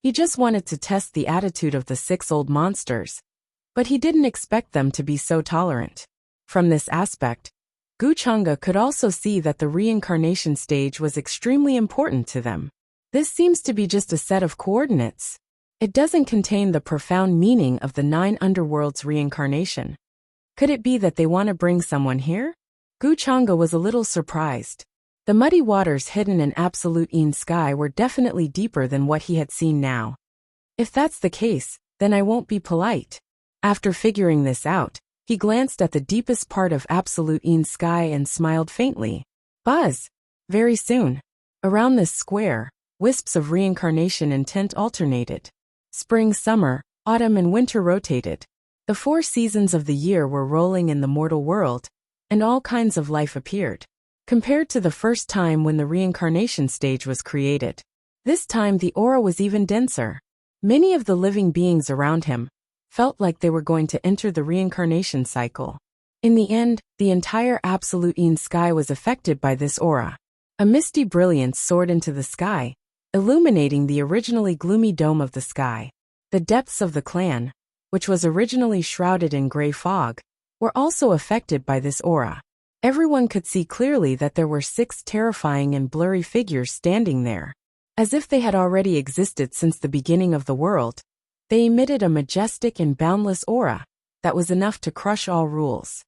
[SPEAKER 1] He just wanted to test the attitude of the 6 old monsters, but he didn't expect them to be so tolerant. From this aspect, Guchanga could also see that the reincarnation stage was extremely important to them. This seems to be just a set of coordinates. It doesn't contain the profound meaning of the 9 underworlds reincarnation. Could it be that they want to bring someone here? Guchanga was a little surprised. The muddy waters hidden in absolute Yin sky were definitely deeper than what he had seen now. If that's the case, then I won't be polite. After figuring this out, he glanced at the deepest part of absolute Yin sky and smiled faintly. Buzz! Very soon. Around this square, wisps of reincarnation intent alternated. Spring, summer, autumn and winter rotated. The 4 seasons of the year were rolling in the mortal world, and all kinds of life appeared. Compared to the first time when the reincarnation stage was created, this time the aura was even denser. Many of the living beings around him felt like they were going to enter the reincarnation cycle. In the end, the entire absolute Yin sky was affected by this aura. A misty brilliance soared into the sky, illuminating the originally gloomy dome of the sky. The depths of the clan, which was originally shrouded in gray fog, were also affected by this aura. Everyone could see clearly that there were 6 terrifying and blurry figures standing there. As if they had already existed since the beginning of the world, they emitted a majestic and boundless aura that was enough to crush all rules.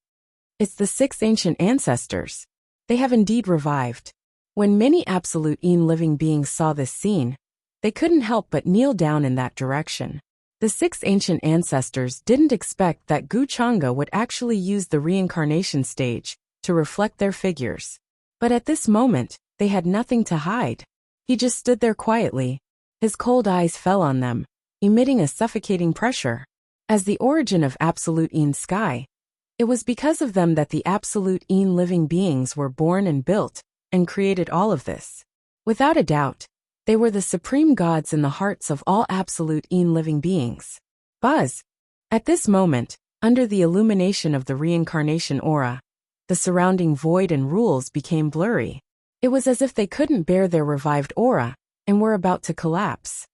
[SPEAKER 1] It's the 6 ancient ancestors. They have indeed revived. When many absolute living beings saw this scene, they couldn't help but kneel down in that direction. The 6 ancient ancestors didn't expect that Wuxia would actually use the reincarnation stage to reflect their figures. But at this moment, they had nothing to hide. He just stood there quietly. His cold eyes fell on them, emitting a suffocating pressure. As the origin of absolute sky, it was because of them that the absolute living beings were born and built and created all of this. Without a doubt, they were the supreme gods in the hearts of all absolute living beings. Buzz. At this moment, under the illumination of the reincarnation aura, the surrounding void and rules became blurry. It was as if they couldn't bear their revived aura and were about to collapse.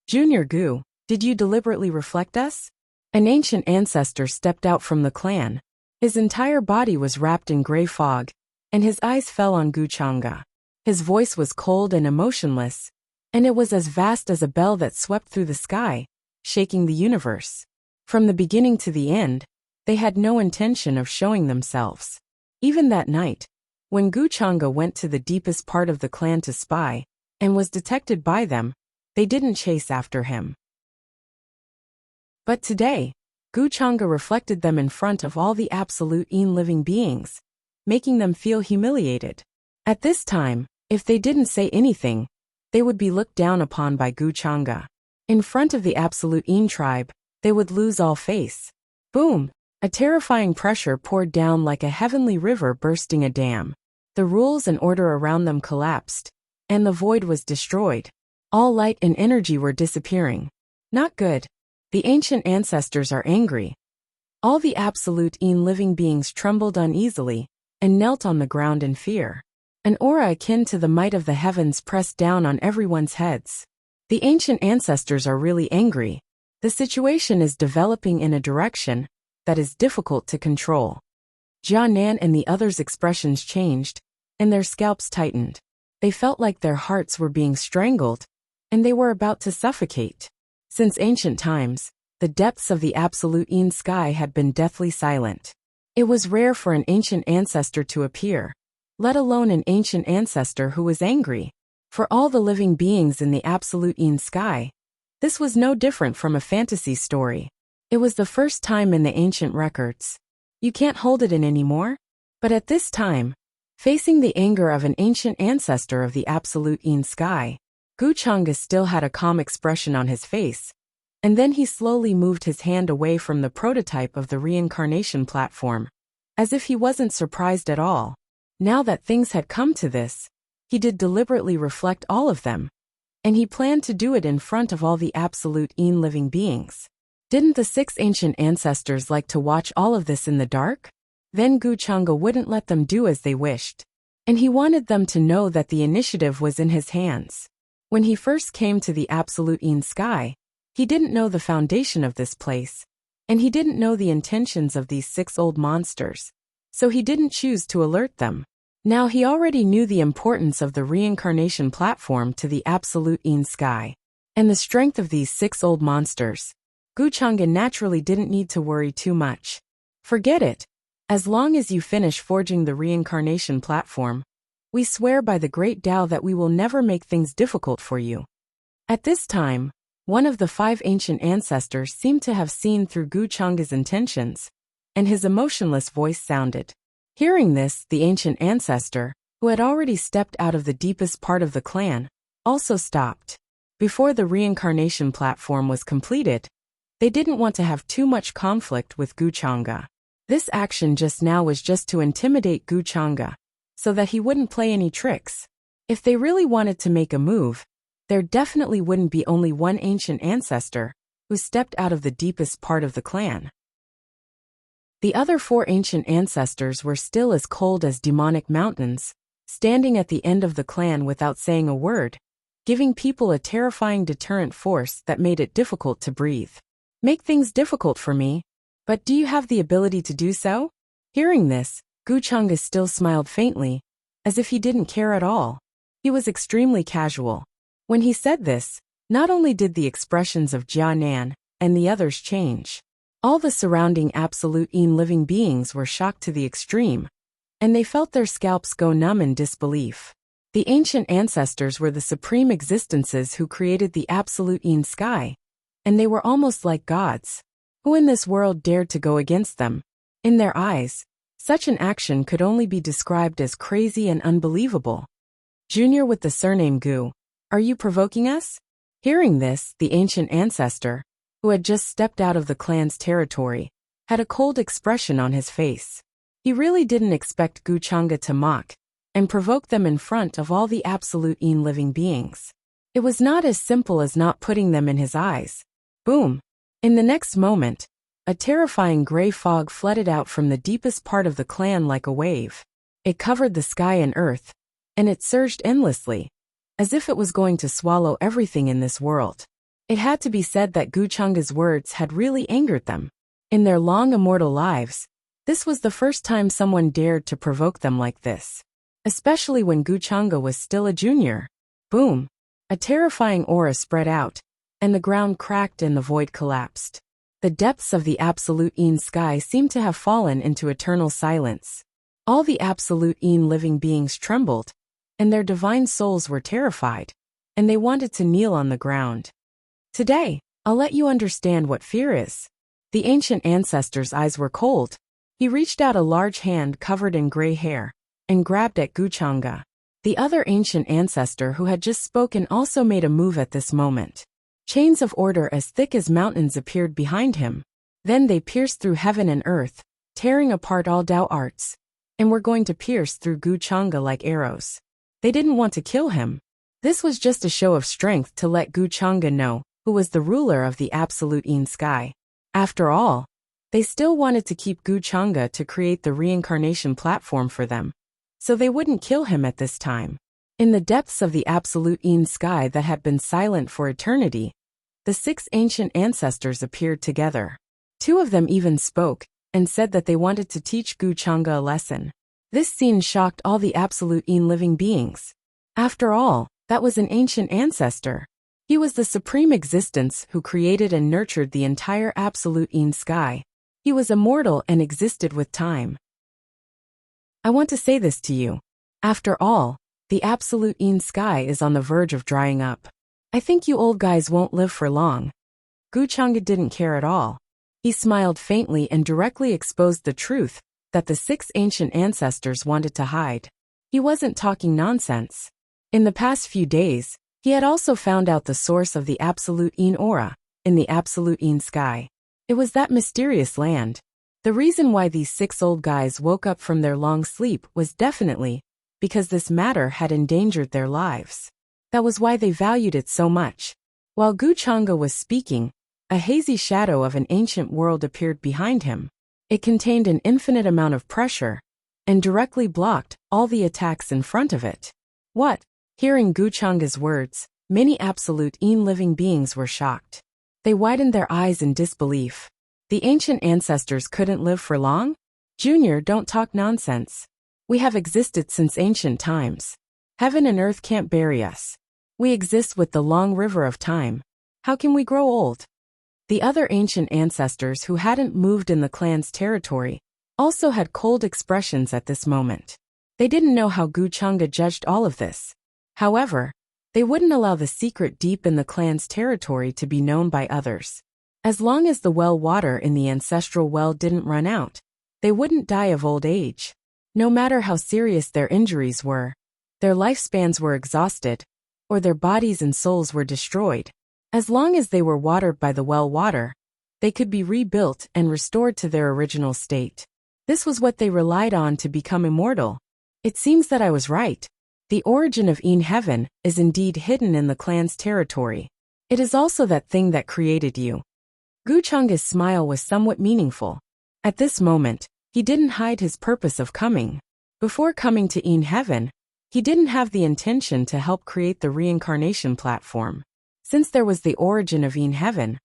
[SPEAKER 1] Junior Gu, did you deliberately reflect us? An ancient ancestor stepped out from the clan. His entire body was wrapped in gray fog, and his eyes fell on Wuxia. His voice was cold and emotionless, and it was as vast as a bell that swept through the sky, shaking the universe. From the beginning to the end, they had no intention of showing themselves. Even that night, when Wuxia went to the deepest part of the clan to spy, and was detected by them, they didn't chase after him. But today, Wuxia reflected them in front of all the absolute living beings, making them feel humiliated. At this time, if they didn't say anything, they would be looked down upon by Wuxia. In front of the absolute tribe, they would lose all face. Boom! A terrifying pressure poured down like a heavenly river bursting a dam. The rules and order around them collapsed, and the void was destroyed. All light and energy were disappearing. Not good. The ancient ancestors are angry. All the absolute living beings trembled uneasily and knelt on the ground in fear. An aura akin to the might of the heavens pressed down on everyone's heads. The ancient ancestors are really angry. The situation is developing in a direction that is difficult to control. Jia Nan and the others' expressions changed, and their scalps tightened. They felt like their hearts were being strangled, and they were about to suffocate. Since ancient times, the depths of the absolute sky had been deathly silent. It was rare for an ancient ancestor to appear, let alone an ancient ancestor who was angry. For all the living beings in the absolute sky, this was no different from a fantasy story. It was the first time in the ancient records. You can't hold it in anymore? But at this time, facing the anger of an ancient ancestor of the absolute sky, Wuxia still had a calm expression on his face, and then he slowly moved his hand away from the prototype of the reincarnation platform, as if he wasn't surprised at all. Now that things had come to this, he did deliberately reflect all of them, and he planned to do it in front of all the absolute living beings. Didn't the 6 ancient ancestors like to watch all of this in the dark? Then Wuxia wouldn't let them do as they wished, and he wanted them to know that the initiative was in his hands. When he first came to the absolute sky, he didn't know the foundation of this place, and he didn't know the intentions of these 6 old monsters, so he didn't choose to alert them. Now he already knew the importance of the reincarnation platform to the absolute sky, and the strength of these 6 old monsters. Wuxia naturally didn't need to worry too much. Forget it. As long as you finish forging the reincarnation platform, we swear by the great Tao that we will never make things difficult for you. At this time, one of the 5 ancient ancestors seemed to have seen through Wuxia's intentions, and his emotionless voice sounded. Hearing this, the ancient ancestor, who had already stepped out of the deepest part of the clan, also stopped. Before the reincarnation platform was completed, they didn't want to have too much conflict with Wuxia. This action just now was just to intimidate Wuxia, so that he wouldn't play any tricks. If they really wanted to make a move, there definitely wouldn't be only one ancient ancestor who stepped out of the deepest part of the clan. The other 4 ancient ancestors were still as cold as demonic mountains, standing at the end of the clan without saying a word, giving people a terrifying deterrent force that made it difficult to breathe. Make things difficult for me, but do you have the ability to do so? Hearing this, Wuxia still smiled faintly, as if he didn't care at all. He was extremely casual. When he said this, not only did the expressions of Jia Nan and the others change, all the surrounding absolute living beings were shocked to the extreme, and they felt their scalps go numb in disbelief. The ancient ancestors were the supreme existences who created the absolute sky, and they were almost like gods. Who in this world dared to go against them? In their eyes, such an action could only be described as crazy and unbelievable. Junior with the surname Gu, are you provoking us? Hearing this, the ancient ancestor, who had just stepped out of the clan's territory, had a cold expression on his face. He really didn't expect Gu Chang'e to mock and provoke them in front of all the absolute living beings. It was not as simple as not putting them in his eyes. Boom! In the next moment, a terrifying gray fog flooded out from the deepest part of the clan like a wave. It covered the sky and earth, and it surged endlessly, as if it was going to swallow everything in this world. It had to be said that Gu Chang'e's words had really angered them. In their long immortal lives, this was the first time someone dared to provoke them like this. Especially when Gu Chang'e was still a junior. Boom! A terrifying aura spread out, and the ground cracked and the void collapsed. The depths of the absolute sky seemed to have fallen into eternal silence. All the absolute living beings trembled, and their divine souls were terrified, and they wanted to kneel on the ground. Today, I'll let you understand what fear is. The ancient ancestor's eyes were cold. He reached out a large hand covered in gray hair, and grabbed at Gu Chang'e. The other ancient ancestor who had just spoken also made a move at this moment. Chains of order as thick as mountains appeared behind him. Then they pierced through heaven and earth, tearing apart all Dao arts, and were going to pierce through Gu Chang'e like arrows. They didn't want to kill him. This was just a show of strength to let Gu Chang'e know who was the ruler of the absolute sky. After all, they still wanted to keep Gu Chang'e to create the reincarnation platform for them, so they wouldn't kill him at this time. In the depths of the absolute sky that had been silent for eternity, the 6 ancient ancestors appeared together. 2 of them even spoke, and said that they wanted to teach Gu Chang'e a lesson. This scene shocked all the absolute living beings. After all, that was an ancient ancestor. He was the supreme existence who created and nurtured the entire absolute sky. He was immortal and existed with time. I want to say this to you. After all, the absolute sky is on the verge of drying up. I think you old guys won't live for long. Gu Chang'e didn't care at all. He smiled faintly and directly exposed the truth that the 6 ancient ancestors wanted to hide. He wasn't talking nonsense. In the past few days, he had also found out the source of the absolute aura in the absolute sky. It was that mysterious land. The reason why these 6 old guys woke up from their long sleep was definitely because this matter had endangered their lives. That was why they valued it so much. While Gu Chang'e was speaking, a hazy shadow of an ancient world appeared behind him. It contained an infinite amount of pressure, and directly blocked all the attacks in front of it. What? Hearing Gu Chang'e's words, many absolute living beings were shocked. They widened their eyes in disbelief. The ancient ancestors couldn't live for long? Junior, don't talk nonsense. We have existed since ancient times. Heaven and earth can't bury us. We exist with the long river of time. How can we grow old? The other ancient ancestors who hadn't moved in the clan's territory also had cold expressions at this moment. They didn't know how Gu Chang'e judged all of this. However, they wouldn't allow the secret deep in the clan's territory to be known by others. As long as the well water in the ancestral well didn't run out, they wouldn't die of old age. No matter how serious their injuries were, their lifespans were exhausted, or their bodies and souls were destroyed. As long as they were watered by the well water, they could be rebuilt and restored to their original state. This was what they relied on to become immortal. It seems that I was right. The origin of heaven is indeed hidden in the clan's territory. It is also that thing that created you. Gu Chang'e's smile was somewhat meaningful. At this moment, he didn't hide his purpose of coming. Before coming to heaven, he didn't have the intention to help create the reincarnation platform. Since there was the origin of heaven,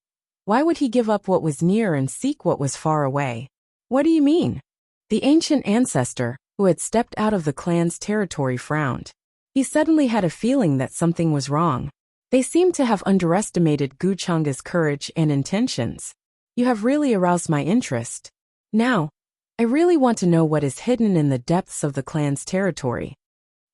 [SPEAKER 1] why would he give up what was near and seek what was far away? What do you mean? The ancient ancestor, who had stepped out of the clan's territory, frowned. He suddenly had a feeling that something was wrong. They seemed to have underestimated Gu Chang'e's courage and intentions. You have really aroused my interest. Now, I really want to know what is hidden in the depths of the clan's territory.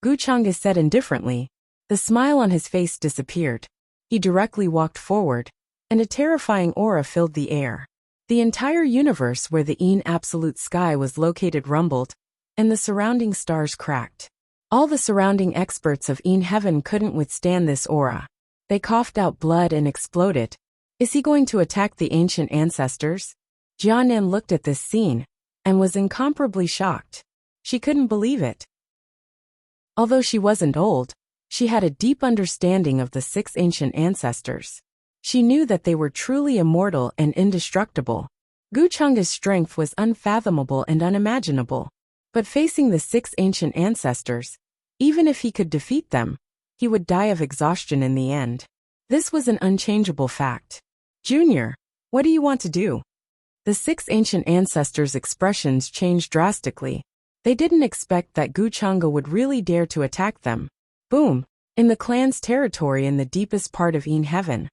[SPEAKER 1] Guchanga said indifferently. The smile on his face disappeared. He directly walked forward, and a terrifying aura filled the air. The entire universe where the absolute sky was located rumbled, and the surrounding stars cracked. All the surrounding experts of heaven couldn't withstand this aura. They coughed out blood and exploded. Is he going to attack the ancient ancestors? Jianan looked at this scene, and was incomparably shocked. She couldn't believe it. Although she wasn't old, she had a deep understanding of the 6 ancient ancestors. She knew that they were truly immortal and indestructible. Guchanga's strength was unfathomable and unimaginable. But facing the 6 ancient ancestors, even if he could defeat them, he would die of exhaustion in the end. This was an unchangeable fact. Junior, what do you want to do? The 6 ancient ancestors' expressions changed drastically. They didn't expect that Guchanga would really dare to attack them. Boom! In the clan's territory in the deepest part of heaven,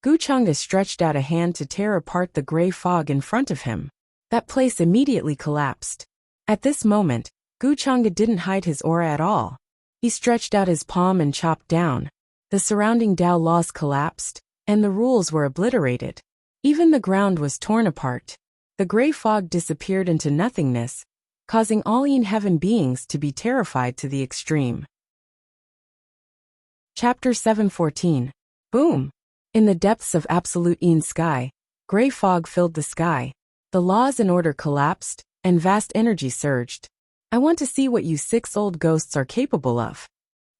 [SPEAKER 1] Guchanga stretched out a hand to tear apart the gray fog in front of him. That place immediately collapsed. At this moment, Guchanga didn't hide his aura at all. He stretched out his palm and chopped down. The surrounding Tao laws collapsed, and the rules were obliterated. Even the ground was torn apart. The gray fog disappeared into nothingness, causing all heaven beings to be terrified to the extreme. Chapter 714. Boom! In the depths of absolute sky, gray fog filled the sky. The laws and order collapsed, and vast energy surged. I want to see what you 6 old ghosts are capable of.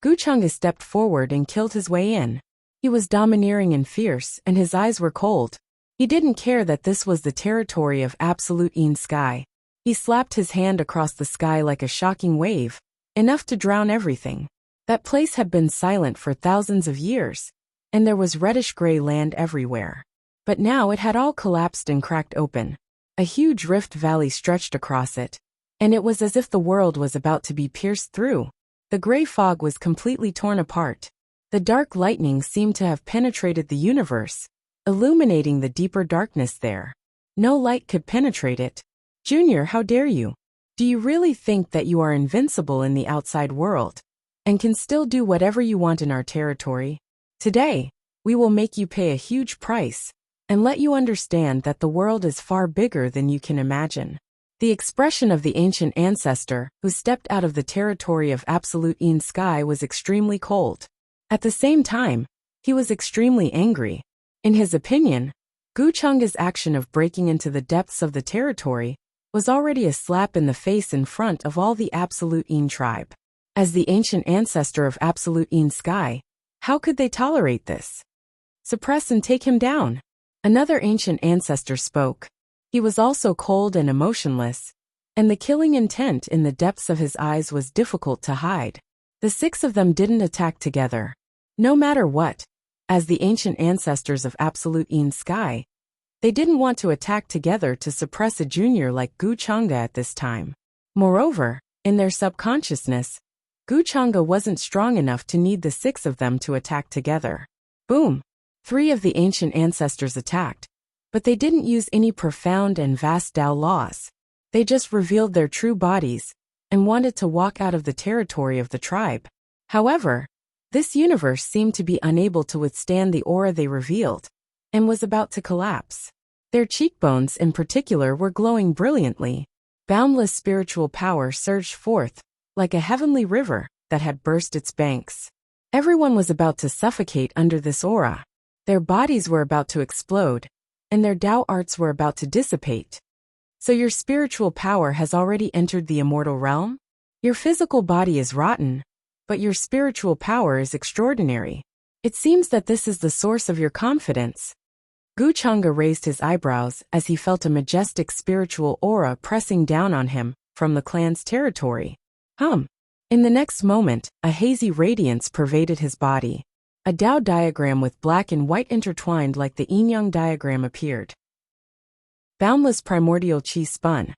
[SPEAKER 1] Guchanga stepped forward and killed his way in. He was domineering and fierce, and his eyes were cold. He didn't care that this was the territory of absolute sky. He slapped his hand across the sky like a shocking wave, enough to drown everything. That place had been silent for thousands of years, and there was reddish-gray land everywhere. But now it had all collapsed and cracked open. A huge rift valley stretched across it, and it was as if the world was about to be pierced through. The gray fog was completely torn apart. The dark lightning seemed to have penetrated the universe, illuminating the deeper darkness there. No light could penetrate it. Junior, how dare you? Do you really think that you are invincible in the outside world, and can still do whatever you want in our territory? Today, we will make you pay a huge price, and let you understand that the world is far bigger than you can imagine. The expression of the ancient ancestor, who stepped out of the territory of absolute sky, was extremely cold. At the same time, he was extremely angry. In his opinion, Guchanga's action of breaking into the depths of the territory was already a slap in the face in front of all the absolute tribe. As the ancient ancestor of absolute sky, how could they tolerate this? Suppress and take him down. Another ancient ancestor spoke. He was also cold and emotionless, and the killing intent in the depths of his eyes was difficult to hide. The 6 of them didn't attack together. No matter what, as the ancient ancestors of absolute sky, they didn't want to attack together to suppress a junior like Guchanga at this time. Moreover, in their subconsciousness, Guchanga wasn't strong enough to need the 6 of them to attack together. Boom! 3 of the ancient ancestors attacked, but they didn't use any profound and vast Tao laws. They just revealed their true bodies, and wanted to walk out of the territory of the tribe. However, this universe seemed to be unable to withstand the aura they revealed, and was about to collapse. Their cheekbones in particular were glowing brilliantly. Boundless spiritual power surged forth, like a heavenly river that had burst its banks. Everyone was about to suffocate under this aura. Their bodies were about to explode, and their Tao arts were about to dissipate. So your spiritual power has already entered the immortal realm? Your physical body is rotten, but your spiritual power is extraordinary. It seems that this is the source of your confidence. Guchanga raised his eyebrows as he felt a majestic spiritual aura pressing down on him from the clan's territory. In the next moment, a hazy radiance pervaded his body. A Tao diagram with black and white intertwined like the yin-yang diagram appeared. Boundless primordial chi spun,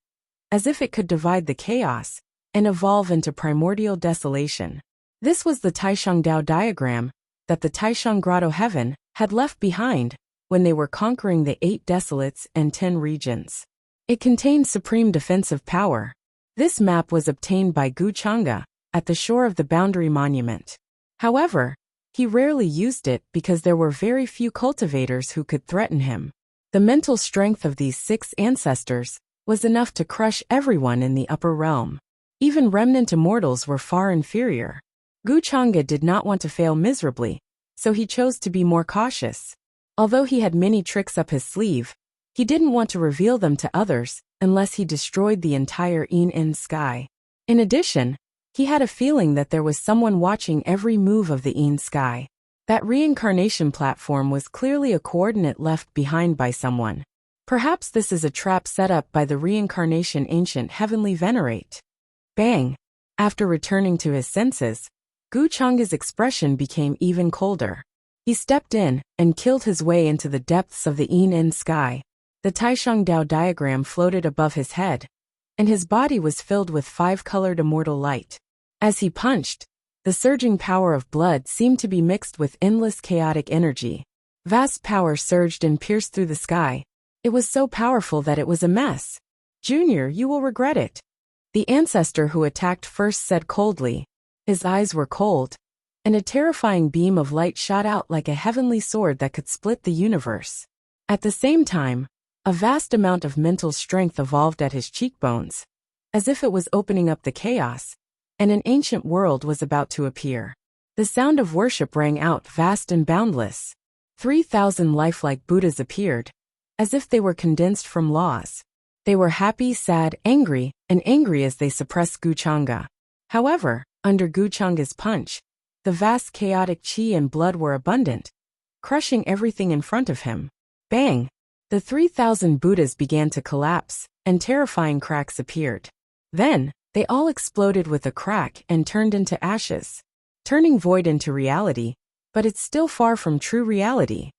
[SPEAKER 1] as if it could divide the chaos and evolve into primordial desolation. This was the Taishang Tao diagram that the Taishang Grotto Heaven had left behind when they were conquering the 8 desolates and 10 regions. It contained supreme defensive power. This map was obtained by Guchanga at the shore of the boundary monument. However, he rarely used it because there were very few cultivators who could threaten him. The mental strength of these 6 ancestors was enough to crush everyone in the upper realm. Even remnant immortals were far inferior. Wuxia did not want to fail miserably, so he chose to be more cautious. Although he had many tricks up his sleeve, he didn't want to reveal them to others unless he destroyed the entire Yin sky. In addition, he had a feeling that there was someone watching every move of the Yin sky. That reincarnation platform was clearly a coordinate left behind by someone. Perhaps this is a trap set up by the reincarnation ancient heavenly venerate. Bang! After returning to his senses, Wuxia's expression became even colder. He stepped in and killed his way into the depths of the Yin sky. The Taishang Dao diagram floated above his head, and his body was filled with 5-colored immortal light. As he punched, the surging power of blood seemed to be mixed with endless chaotic energy. Vast power surged and pierced through the sky. It was so powerful that it was a mess. "Junior, you will regret it," the ancestor who attacked first said coldly. His eyes were cold, and a terrifying beam of light shot out like a heavenly sword that could split the universe. At the same time, a vast amount of mental strength evolved at his cheekbones, as if it was opening up the chaos, and an ancient world was about to appear. The sound of worship rang out vast and boundless. 3,000 lifelike Buddhas appeared, as if they were condensed from laws. They were happy, sad, angry, and angry as they suppressed Wuxia. However, under Wuxia's punch, the vast chaotic qi and blood were abundant, crushing everything in front of him. Bang! The 3,000 Buddhas began to collapse, and terrifying cracks appeared. Then, they all exploded with a crack and turned into ashes, turning void into reality, but it's still far from true reality.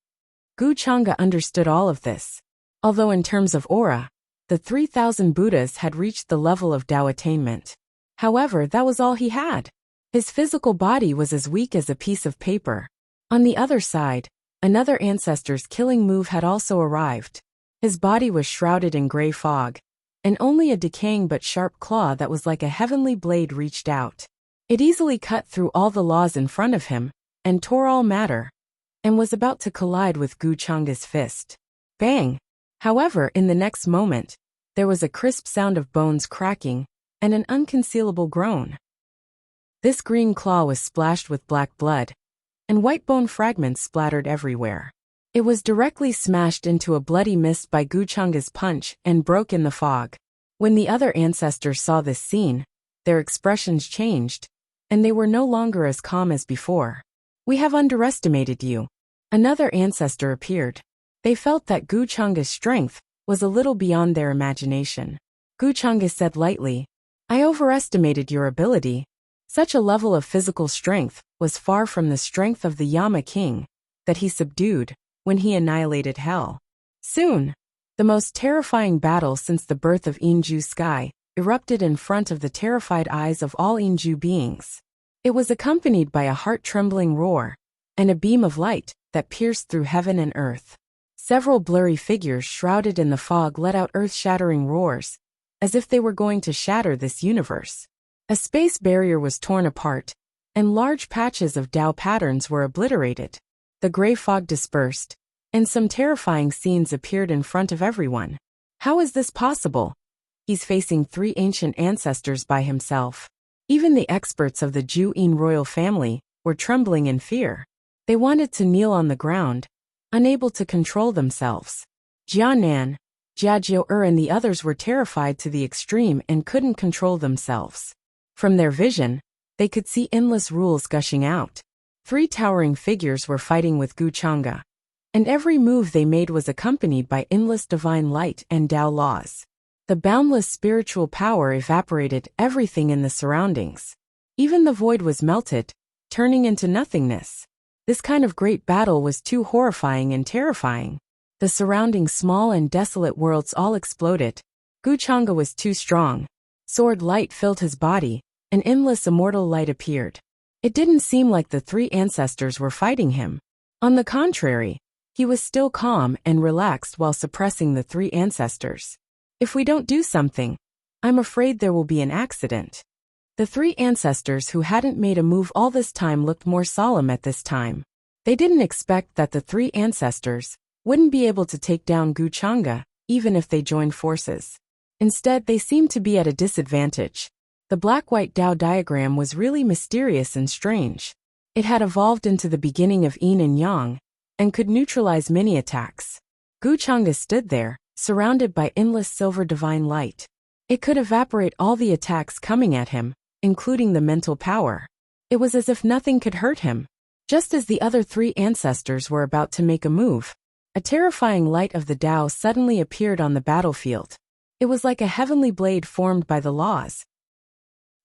[SPEAKER 1] Wuxia understood all of this. Although in terms of aura, the 3,000 Buddhas had reached the level of Tao attainment. However, that was all he had. His physical body was as weak as a piece of paper. On the other side, another ancestor's killing move had also arrived. His body was shrouded in gray fog, and only a decaying but sharp claw that was like a heavenly blade reached out. It easily cut through all the laws in front of him, and tore all matter, and was about to collide with Wuxia's fist. Bang! However, in the next moment, there was a crisp sound of bones cracking, and an unconcealable groan. This green claw was splashed with black blood, and white bone fragments splattered everywhere. It was directly smashed into a bloody mist by Wuxia's punch and broke in the fog. When the other ancestors saw this scene, their expressions changed, and they were no longer as calm as before. "We have underestimated you." Another ancestor appeared. They felt that Wuxia's strength was a little beyond their imagination. Wuxia said lightly, "I overestimated your ability." Such a level of physical strength was far from the strength of the Yama king that he subdued when he annihilated hell. Soon, the most terrifying battle since the birth of Yinju sky erupted in front of the terrified eyes of all Yinju beings. It was accompanied by a heart-trembling roar and a beam of light that pierced through heaven and earth. Several blurry figures shrouded in the fog let out earth-shattering roars, as if they were going to shatter this universe. A space barrier was torn apart, and large patches of Tao patterns were obliterated. The gray fog dispersed, and some terrifying scenes appeared in front of everyone. How is this possible? He's facing 3 ancient ancestors by himself. Even the experts of the Zhu Yin royal family were trembling in fear. They wanted to kneel on the ground, unable to control themselves. Jianan, Jiajiu and the others were terrified to the extreme and couldn't control themselves. From their vision, they could see endless rules gushing out. 3 towering figures were fighting with Wuxia, and every move they made was accompanied by endless divine light and Tao laws. The boundless spiritual power evaporated everything in the surroundings. Even the void was melted, turning into nothingness. This kind of great battle was too horrifying and terrifying. The surrounding small and desolate worlds all exploded. Wuxia was too strong. Sword light filled his body, and endless immortal light appeared. It didn't seem like the 3 ancestors were fighting him. On the contrary, he was still calm and relaxed while suppressing the 3 ancestors. "If we don't do something, I'm afraid there will be an accident." The three ancestors who hadn't made a move all this time looked more solemn at this time. They didn't expect that the three ancestors wouldn't be able to take down Wuxia, even if they joined forces. Instead, they seemed to be at a disadvantage. The black-white Dao diagram was really mysterious and strange. It had evolved into the beginning of yin and yang, and could neutralize many attacks. Wuxia stood there, surrounded by endless silver divine light. It could evaporate all the attacks coming at him, including the mental power. It was as if nothing could hurt him. Just as the other three ancestors were about to make a move, a terrifying light of the Tao suddenly appeared on the battlefield. It was like a heavenly blade formed by the laws.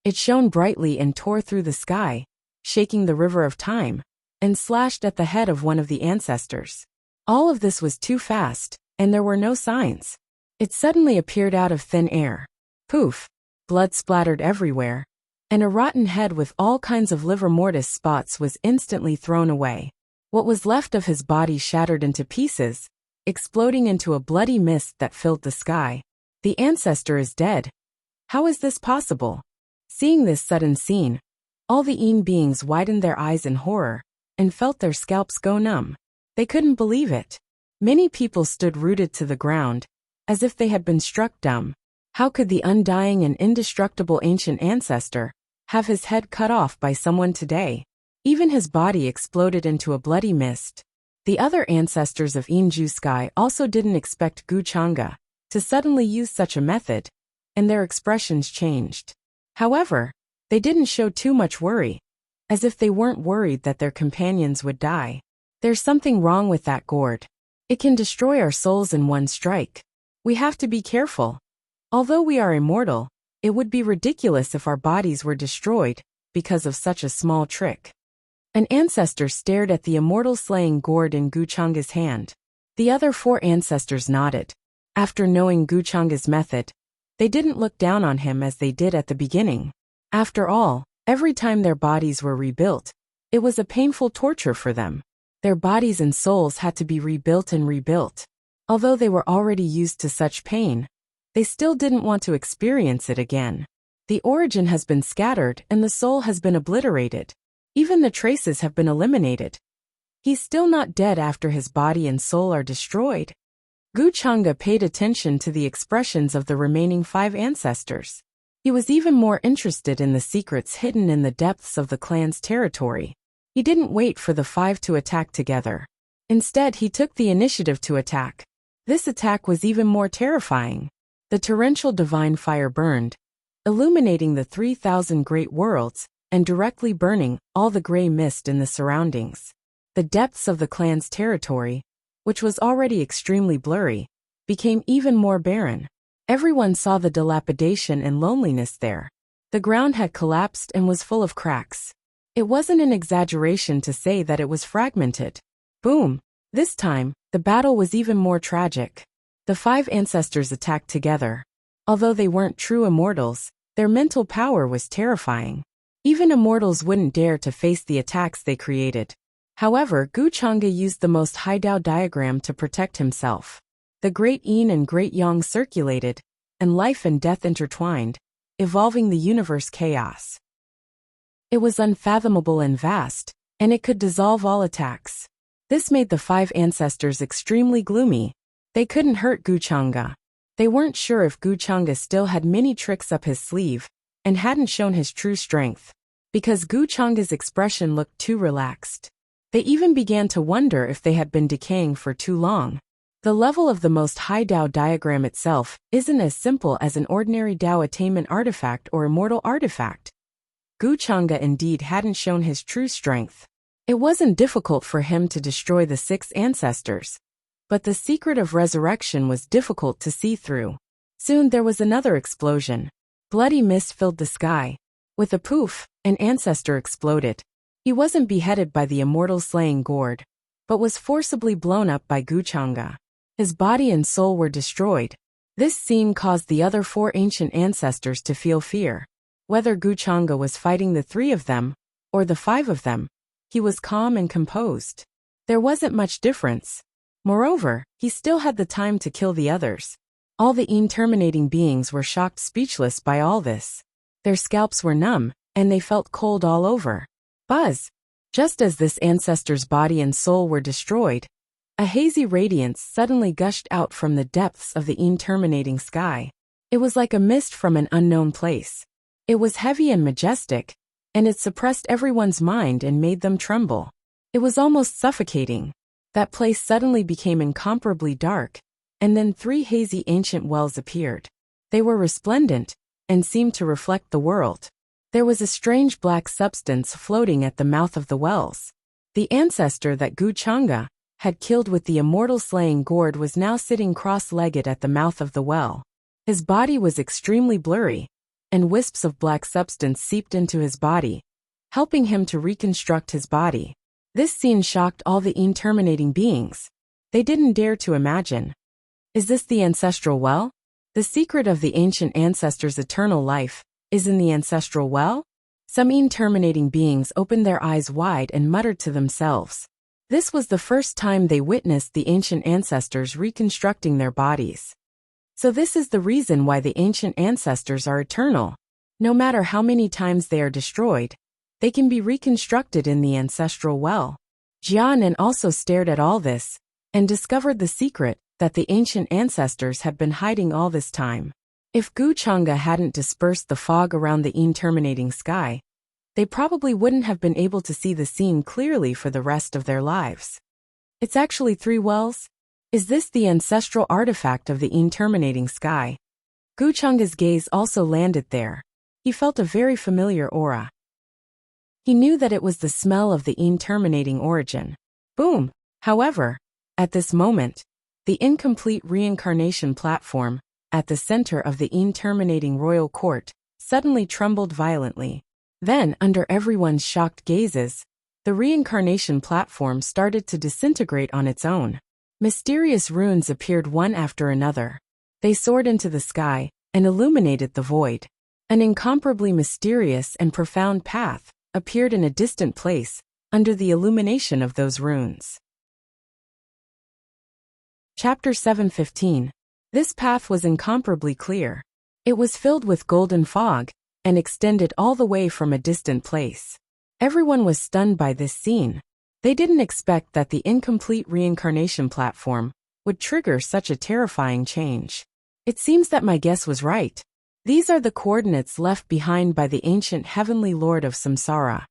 [SPEAKER 1] It shone brightly and tore through the sky, shaking the river of time, and slashed at the head of one of the ancestors. All of this was too fast, and there were no signs. It suddenly appeared out of thin air. Poof! Blood splattered everywhere, and a rotten head with all kinds of livor mortis spots was instantly thrown away. What was left of his body shattered into pieces, exploding into a bloody mist that filled the sky. The ancestor is dead. How is this possible? Seeing this sudden scene, all the Yin beings widened their eyes in horror, and felt their scalps go numb. They couldn't believe it. Many people stood rooted to the ground, as if they had been struck dumb. How could the undying and indestructible ancient ancestor have his head cut off by someone today? Even his body exploded into a bloody mist. The other ancestors of Inju Sky also didn't expect Wuxia to suddenly use such a method, and their expressions changed. However, they didn't show too much worry, as if they weren't worried that their companions would die. There's something wrong with that gourd. It can destroy our souls in one strike. We have to be careful. Although we are immortal, it would be ridiculous if our bodies were destroyed because of such a small trick. An ancestor stared at the immortal slaying gourd in Wuxia's hand. The other four ancestors nodded. After knowing Wuxia's method, they didn't look down on him as they did at the beginning. After all, every time their bodies were rebuilt, it was a painful torture for them. Their bodies and souls had to be rebuilt and rebuilt. Although they were already used to such pain, they still didn't want to experience it again. The origin has been scattered and the soul has been obliterated. Even the traces have been eliminated. He's still not dead after his body and soul are destroyed. Wuxia paid attention to the expressions of the remaining five ancestors. He was even more interested in the secrets hidden in the depths of the clan's territory. He didn't wait for the five to attack together. Instead, he took the initiative to attack. This attack was even more terrifying. The torrential divine fire burned, illuminating the 3,000 great worlds, and directly burning all the gray mist in the surroundings. The depths of the clan's territory, which was already extremely blurry, became even more barren. Everyone saw the dilapidation and loneliness there. The ground had collapsed and was full of cracks. It wasn't an exaggeration to say that it was fragmented. Boom! This time, the battle was even more tragic. The five ancestors attacked together. Although they weren't true immortals, their mental power was terrifying. Even immortals wouldn't dare to face the attacks they created. However, Wuxia used the most high Dao diagram to protect himself. The great yin and great yang circulated, and life and death intertwined, evolving the universe chaos. It was unfathomable and vast, and it could dissolve all attacks. This made the five ancestors extremely gloomy. They couldn't hurt Wuxia. They weren't sure if Wuxia still had many tricks up his sleeve, and hadn't shown his true strength. Because Wuxia's expression looked too relaxed. They even began to wonder if they had been decaying for too long. The level of the most high Dao diagram itself isn't as simple as an ordinary Dao attainment artifact or immortal artifact. Wuxia indeed hadn't shown his true strength. It wasn't difficult for him to destroy the six ancestors, but the secret of resurrection was difficult to see through. Soon there was another explosion. Bloody mist filled the sky. With a poof, an ancestor exploded. He wasn't beheaded by the immortal slaying gourd, but was forcibly blown up by Wuxia. His body and soul were destroyed. This scene caused the other four ancient ancestors to feel fear. Whether Wuxia was fighting the three of them, or the five of them, he was calm and composed. There wasn't much difference. Moreover, he still had the time to kill the others. All the Yin terminating beings were shocked speechless by all this. Their scalps were numb, and they felt cold all over. Buzz! Just as this ancestor's body and soul were destroyed, a hazy radiance suddenly gushed out from the depths of the interminating sky. It was like a mist from an unknown place. It was heavy and majestic, and it suppressed everyone's mind and made them tremble. It was almost suffocating. That place suddenly became incomparably dark, and then 3 hazy ancient wells appeared. They were resplendent, and seemed to reflect the world. There was a strange black substance floating at the mouth of the wells. The ancestor that Wuxia had killed with the immortal slaying gourd was now sitting cross-legged at the mouth of the well. His body was extremely blurry, and wisps of black substance seeped into his body, helping him to reconstruct his body. This scene shocked all the interminating beings. They didn't dare to imagine. Is this the ancestral well? The secret of the ancient ancestors' eternal life is in the ancestral well? Some interminating beings opened their eyes wide and muttered to themselves. This was the first time they witnessed the ancient ancestors reconstructing their bodies. So this is the reason why the ancient ancestors are eternal. No matter how many times they are destroyed, they can be reconstructed in the ancestral well. Jianan also stared at all this, and discovered the secret that the ancient ancestors had been hiding all this time. If Wuxia hadn't dispersed the fog around the interminating sky, they probably wouldn't have been able to see the scene clearly for the rest of their lives. It's actually 3 wells? Is this the ancestral artifact of the interminating sky? Wuxia's gaze also landed there. He felt a very familiar aura. He knew that it was the smell of the interminating origin. Boom! However, at this moment, the incomplete reincarnation platform, at the center of the interminating royal court, suddenly trembled violently. Then, under everyone's shocked gazes, the reincarnation platform started to disintegrate on its own. Mysterious runes appeared one after another. They soared into the sky and illuminated the void. An incomparably mysterious and profound path appeared in a distant place under the illumination of those runes. Chapter 7:15. This path was incomparably clear. It was filled with golden fog, and extended all the way from a distant place. Everyone was stunned by this scene. They didn't expect that the incomplete reincarnation platform would trigger such a terrifying change. It seems that my guess was right. These are the coordinates left behind by the ancient heavenly lord of samsara.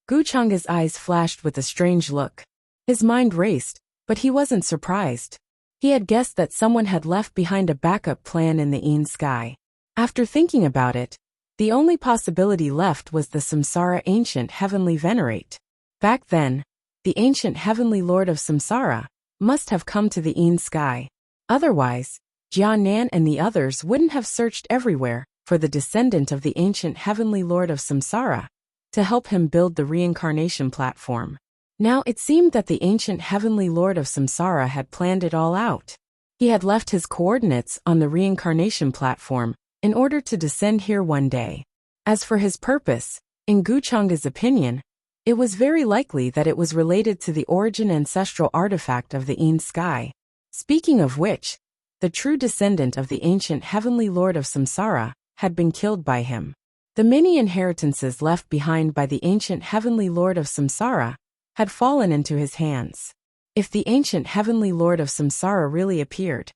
[SPEAKER 1] Wuxia's eyes flashed with a strange look. His mind raced, but he wasn't surprised. He had guessed that someone had left behind a backup plan in the Ain sky. After thinking about it, the only possibility left was the samsara ancient heavenly venerate. Back then, the ancient heavenly lord of samsara must have come to the Ain sky. Otherwise, Jianan and the others wouldn't have searched everywhere for the descendant of the ancient heavenly lord of samsara to help him build the reincarnation platform. Now it seemed that the ancient heavenly lord of samsara had planned it all out. He had left his coordinates on the reincarnation platform in order to descend here one day. As for his purpose, in Wuxia's opinion, it was very likely that it was related to the origin ancestral artifact of the Ain sky. Speaking of which, the true descendant of the ancient heavenly lord of samsara had been killed by him. The many inheritances left behind by the ancient heavenly lord of samsara had fallen into his hands. If the ancient heavenly lord of samsara really appeared,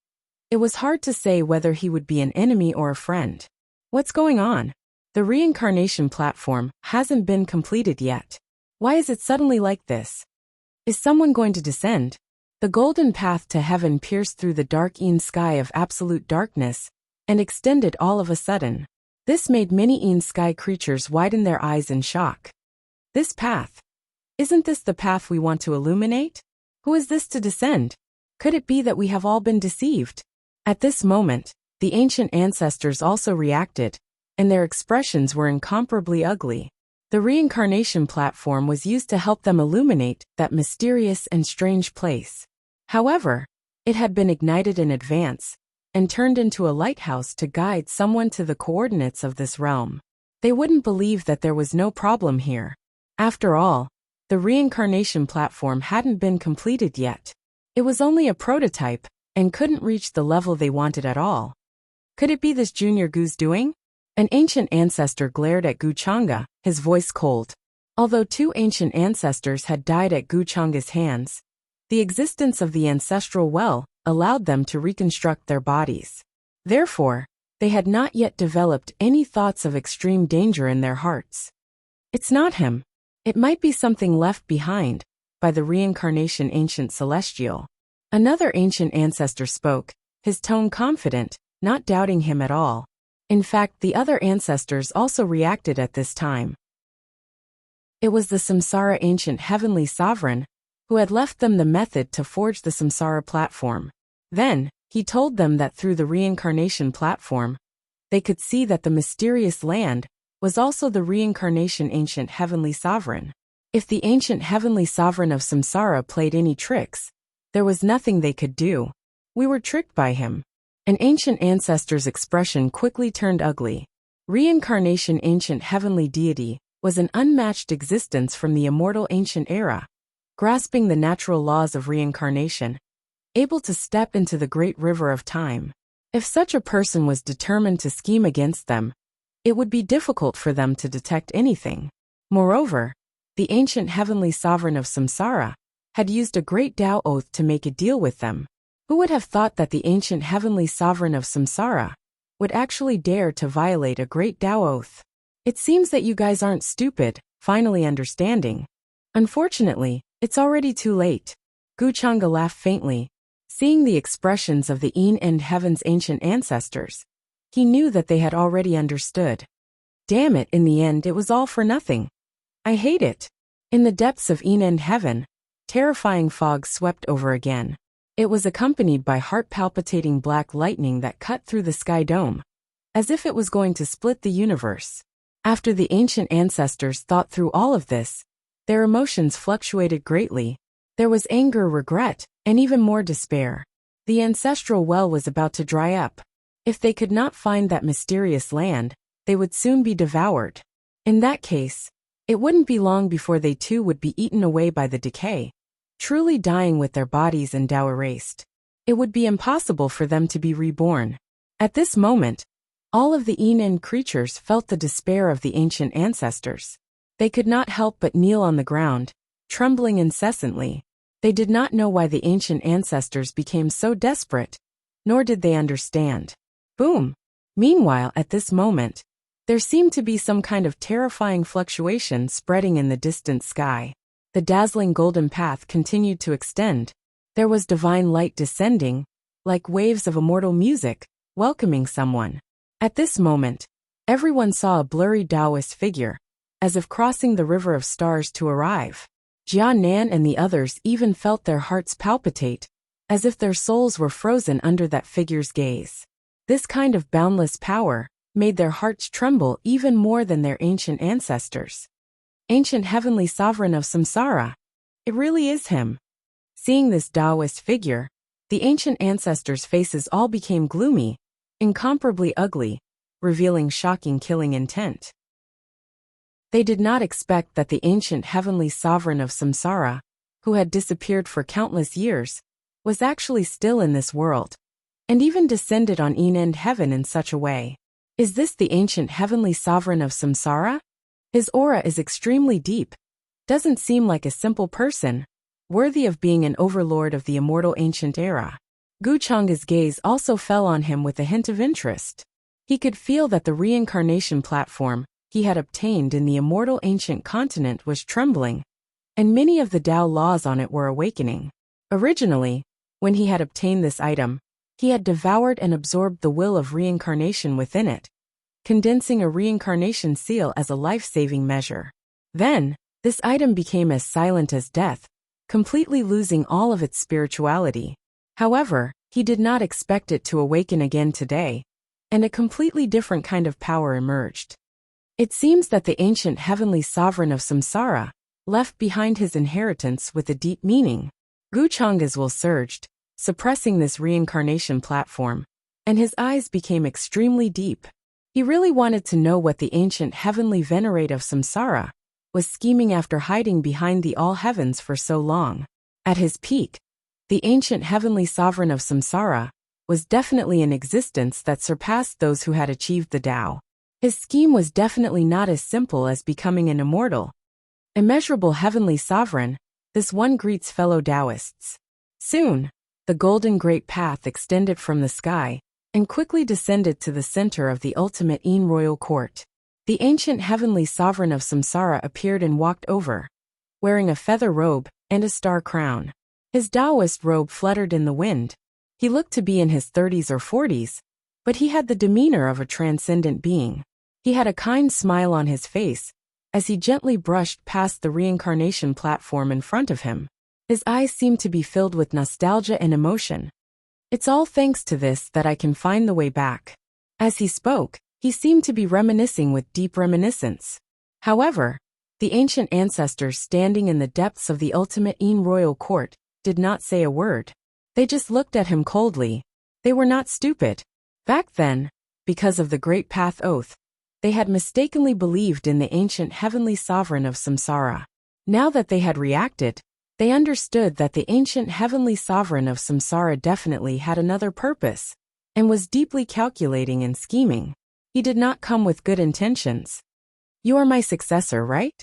[SPEAKER 1] it was hard to say whether he would be an enemy or a friend. What's going on? The reincarnation platform hasn't been completed yet. Why is it suddenly like this? Is someone going to descend? The golden path to heaven pierced through the dark Ain sky of absolute darkness and extended all of a sudden. This made many Ain sky creatures widen their eyes in shock. This path? Isn't this the path we want to illuminate? Who is this to descend? Could it be that we have all been deceived? At this moment, the ancient ancestors also reacted, and their expressions were incomparably ugly. The reincarnation platform was used to help them illuminate that mysterious and strange place. However, it had been ignited in advance and turned into a lighthouse to guide someone to the coordinates of this realm. They wouldn't believe that there was no problem here. After all, the reincarnation platform hadn't been completed yet. It was only a prototype and couldn't reach the level they wanted at all. Could it be this Junior Gu's doing? An ancient ancestor glared at Guchanga, his voice cold. Although two ancient ancestors had died at Guchanga's hands, the existence of the ancestral well allowed them to reconstruct their bodies. Therefore, they had not yet developed any thoughts of extreme danger in their hearts. It's not him. It might be something left behind by the reincarnation ancient celestial. Another ancient ancestor spoke, his tone confident, not doubting him at all. In fact, the other ancestors also reacted at this time. It was the Samsara ancient heavenly sovereign who had left them the method to forge the Samsara platform. Then, he told them that through the reincarnation platform, they could see that the mysterious land was also the reincarnation ancient heavenly sovereign. If the ancient heavenly sovereign of Samsara played any tricks, there was nothing they could do. We were tricked by him. An ancient ancestor's expression quickly turned ugly. Reincarnation ancient heavenly deity was an unmatched existence from the immortal ancient era, grasping the natural laws of reincarnation, able to step into the great river of time. If such a person was determined to scheme against them, it would be difficult for them to detect anything. Moreover, the ancient heavenly sovereign of Samsara had used a great Tao oath to make a deal with them. Who would have thought that the ancient heavenly sovereign of Samsara would actually dare to violate a great Tao oath? It seems that you guys aren't stupid, finally understanding. Unfortunately, it's already too late. Guchanga laughed faintly. Seeing the expressions of the Een and Heaven's ancient ancestors, he knew that they had already understood. Damn it, in the end it was all for nothing. I hate it. In the depths of Een and Heaven, terrifying fog swept over again. It was accompanied by heart-palpitating black lightning that cut through the sky dome, as if it was going to split the universe. After the ancient ancestors thought through all of this, their emotions fluctuated greatly. There was anger, regret, and even more despair. The ancestral well was about to dry up. If they could not find that mysterious land, they would soon be devoured. In that case, it wouldn't be long before they too would be eaten away by the decay, truly dying with their bodies and Tao erased. It would be impossible for them to be reborn. At this moment, all of the Een creatures felt the despair of the ancient ancestors. They could not help but kneel on the ground, trembling incessantly. They did not know why the ancient ancestors became so desperate, nor did they understand. Boom! Meanwhile, at this moment, there seemed to be some kind of terrifying fluctuation spreading in the distant sky. The dazzling golden path continued to extend. There was divine light descending, like waves of immortal music, welcoming someone. At this moment, everyone saw a blurry Taoist figure, as if crossing the river of stars to arrive. Jia Nan and the others even felt their hearts palpitate, as if their souls were frozen under that figure's gaze. This kind of boundless power made their hearts tremble even more than their ancient ancestors. Ancient heavenly sovereign of Samsara. It really is him. Seeing this Taoist figure, the ancient ancestors' faces all became gloomy, incomparably ugly, revealing shocking killing intent. They did not expect that the ancient heavenly sovereign of Samsara, who had disappeared for countless years, was actually still in this world, and even descended on Een and Heaven in such a way. Is this the ancient heavenly sovereign of Samsara? His aura is extremely deep, doesn't seem like a simple person, worthy of being an overlord of the immortal ancient era. Guchanga's gaze also fell on him with a hint of interest. He could feel that the reincarnation platform he had obtained in the immortal ancient continent was trembling, and many of the Tao laws on it were awakening. Originally, when he had obtained this item, he had devoured and absorbed the will of reincarnation within it, condensing a reincarnation seal as a life-saving measure. Then, this item became as silent as death, completely losing all of its spirituality. However, he did not expect it to awaken again today, and a completely different kind of power emerged. It seems that the ancient heavenly sovereign of Samsara left behind his inheritance with a deep meaning. Guchanga's will surged, suppressing this reincarnation platform, and his eyes became extremely deep. He really wanted to know what the ancient heavenly venerate of Samsara was scheming after hiding behind the all heavens for so long. At his peak, the ancient heavenly sovereign of Samsara was definitely an existence that surpassed those who had achieved the Tao. His scheme was definitely not as simple as becoming an immortal. Immeasurable heavenly sovereign, this one greets fellow Taoists. Soon, the golden great path extended from the sky and quickly descended to the center of the ultimate royal court. The ancient heavenly sovereign of Samsara appeared and walked over, wearing a feather robe and a star crown. His Taoist robe fluttered in the wind. He looked to be in his 30s or 40s, but he had the demeanor of a transcendent being. He had a kind smile on his face as he gently brushed past the reincarnation platform in front of him. His eyes seemed to be filled with nostalgia and emotion. It's all thanks to this that I can find the way back. As he spoke, he seemed to be reminiscing with deep reminiscence. However, the ancient ancestors standing in the depths of the ultimate royal court did not say a word. They just looked at him coldly. They were not stupid. Back then, because of the Great Path Oath, they had mistakenly believed in the ancient heavenly sovereign of Samsara. Now that they had reacted, they understood that the ancient heavenly sovereign of Samsara definitely had another purpose, and was deeply calculating and scheming. He did not come with good intentions. You are my successor, right?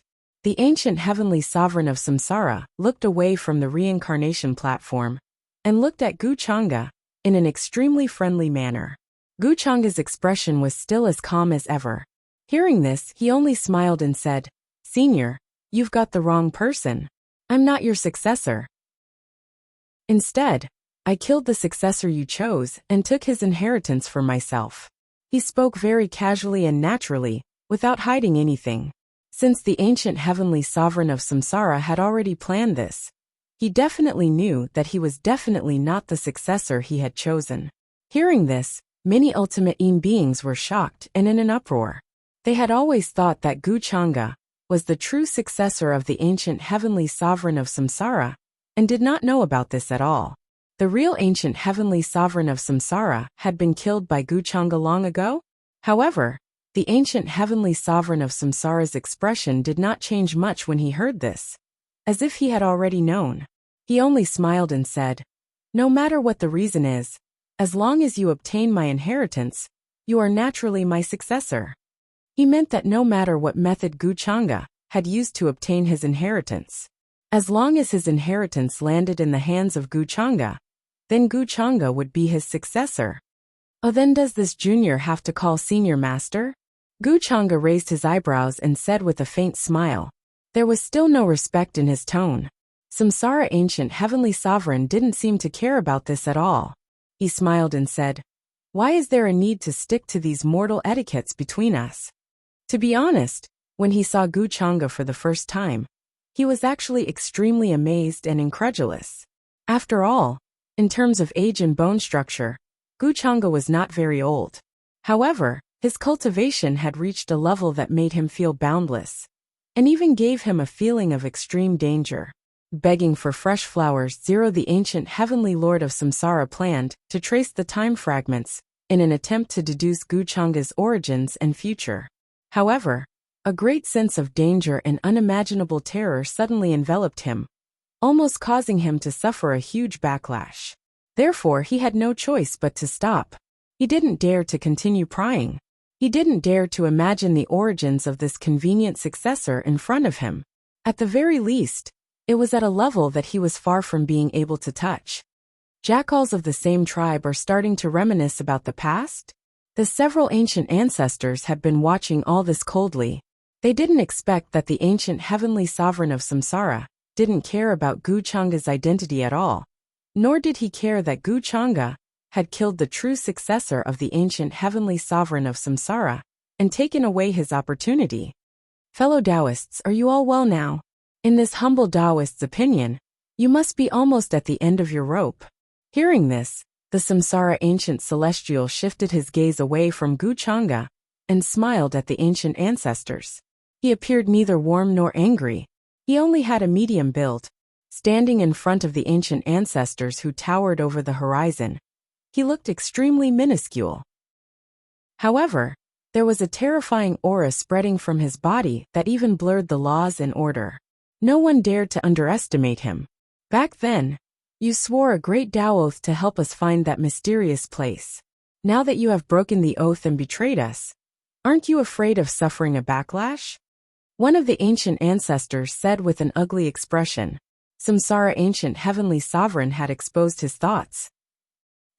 [SPEAKER 1] The ancient heavenly sovereign of Samsara looked away from the reincarnation platform and looked at Gu Changa in an extremely friendly manner. Gu Changa's expression was still as calm as ever. Hearing this, he only smiled and said, "Senior, you've got the wrong person. I'm not your successor. Instead, I killed the successor you chose and took his inheritance for myself." He spoke very casually and naturally, without hiding anything. Since the ancient heavenly sovereign of Samsara had already planned this, he definitely knew that he was definitely not the successor he had chosen. Hearing this, many ultimate beings were shocked and in an uproar. They had always thought that Gu Changa was the true successor of the ancient heavenly sovereign of Samsara, and did not know about this at all. The real ancient heavenly sovereign of Samsara had been killed by Gu Changa long ago. However, the ancient heavenly sovereign of Samsara's expression did not change much when he heard this. As if he had already known. He only smiled and said, "No matter what the reason is, as long as you obtain my inheritance, you are naturally my successor." He meant that no matter what method Gu Changa had used to obtain his inheritance, as long as his inheritance landed in the hands of Gu Changa, then Gu Changa would be his successor. "Oh, then does this junior have to call senior master?" Gu Changa raised his eyebrows and said with a faint smile. There was still no respect in his tone. Samsara ancient heavenly sovereign didn't seem to care about this at all. He smiled and said, "Why is there a need to stick to these mortal etiquettes between us?" To be honest, when he saw Gu Changa for the first time, he was actually extremely amazed and incredulous. After all, in terms of age and bone structure, Gu Changa was not very old. However, his cultivation had reached a level that made him feel boundless, and even gave him a feeling of extreme danger. Begging for fresh flowers, the ancient heavenly lord of Samsara planned to trace the time fragments in an attempt to deduce Gu Changa's origins and future. However, a great sense of danger and unimaginable terror suddenly enveloped him, almost causing him to suffer a huge backlash. Therefore, he had no choice but to stop. He didn't dare to continue prying. He didn't dare to imagine the origins of this convenient successor in front of him. At the very least, it was at a level that he was far from being able to touch. Jackals of the same tribe are starting to reminisce about the past? The several ancient ancestors had been watching all this coldly. They didn't expect that the ancient heavenly sovereign of Samsara didn't care about Gu Changa's identity at all, nor did he care that Gu Changa had killed the true successor of the ancient heavenly sovereign of Samsara and taken away his opportunity. Fellow Taoists, are you all well now? In this humble Taoist's opinion, you must be almost at the end of your rope. Hearing this, the Samsara ancient celestial shifted his gaze away from Gu Changa and smiled at the ancient ancestors. He appeared neither warm nor angry. He only had a medium build. Standing in front of the ancient ancestors who towered over the horizon, he looked extremely minuscule. However, there was a terrifying aura spreading from his body that even blurred the laws and order. No one dared to underestimate him. Back then, you swore a great Tao oath to help us find that mysterious place. Now that you have broken the oath and betrayed us, Aren't you afraid of suffering a backlash? One of the ancient ancestors said with an ugly expression. Samsara ancient heavenly sovereign had exposed his thoughts.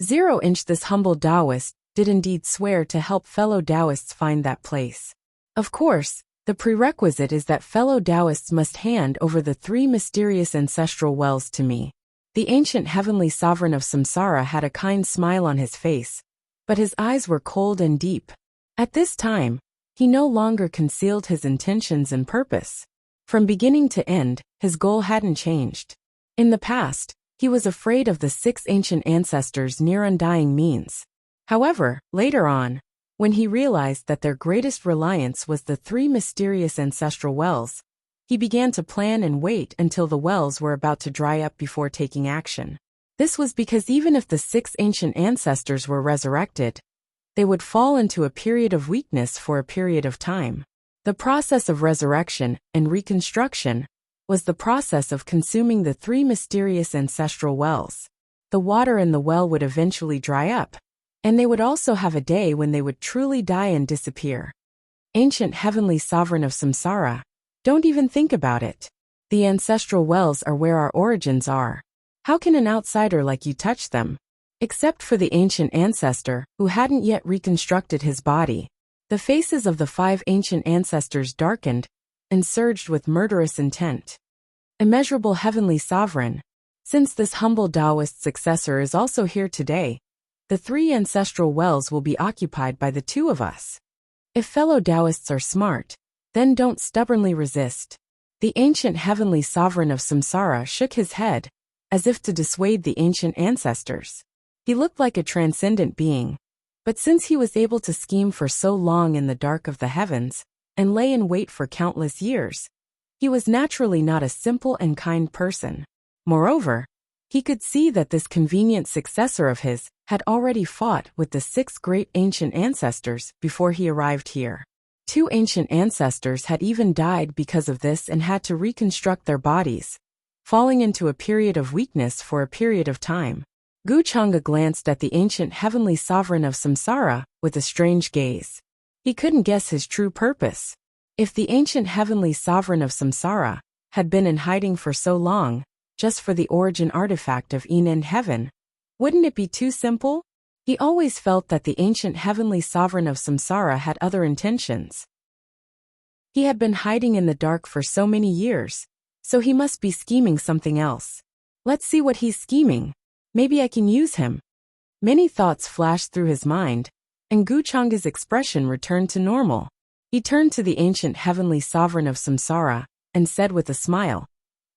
[SPEAKER 1] 0-inch This humble Taoist did indeed swear to help fellow Taoists find that place. Of course, the prerequisite is that fellow Taoists must hand over the 3 mysterious ancestral wells to me. The ancient heavenly sovereign of Samsara had a kind smile on his face, but his eyes were cold and deep. At this time, he no longer concealed his intentions and purpose. From beginning to end, his goal hadn't changed. In the past, he was afraid of the 6 ancient ancestors' near undying means. However, later on, when he realized that their greatest reliance was the 3 mysterious ancestral wells, he began to plan and wait until the wells were about to dry up before taking action. This was because even if the 6 ancient ancestors were resurrected, they would fall into a period of weakness for a period of time. The process of resurrection and reconstruction was the process of consuming the 3 mysterious ancestral wells. The water in the well would eventually dry up, and they would also have a day when they would truly die and disappear. Ancient heavenly sovereign of Samsara, don't even think about it. The ancestral wells are where our origins are. How can an outsider like you touch them? Except for the ancient ancestor, who hadn't yet reconstructed his body. The faces of the 5 ancient ancestors darkened and surged with murderous intent. Immeasurable heavenly sovereign, since this humble Taoist successor is also here today, the 3 ancestral wells will be occupied by the 2 of us. If fellow Taoists are smart, then don't stubbornly resist. The ancient heavenly sovereign of Samsara shook his head, as if to dissuade the ancient ancestors. He looked like a transcendent being, but since he was able to scheme for so long in the dark of the heavens, and lay in wait for countless years, he was naturally not a simple and kind person. Moreover, he could see that this convenient successor of his had already fought with the 6 great ancient ancestors before he arrived here. 2 ancient ancestors had even died because of this and had to reconstruct their bodies, falling into a period of weakness for a period of time. Guchanga glanced at the ancient heavenly sovereign of Samsara with a strange gaze. He couldn't guess his true purpose. If the ancient heavenly sovereign of Samsara had been in hiding for so long, just for the origin artifact of Yin heaven, wouldn't it be too simple? He always felt that the ancient heavenly sovereign of Samsara had other intentions. He had been hiding in the dark for so many years, so he must be scheming something else. Let's see what he's scheming. Maybe I can use him. Many thoughts flashed through his mind, and Guchanga's expression returned to normal. He turned to the ancient heavenly sovereign of Samsara and said with a smile,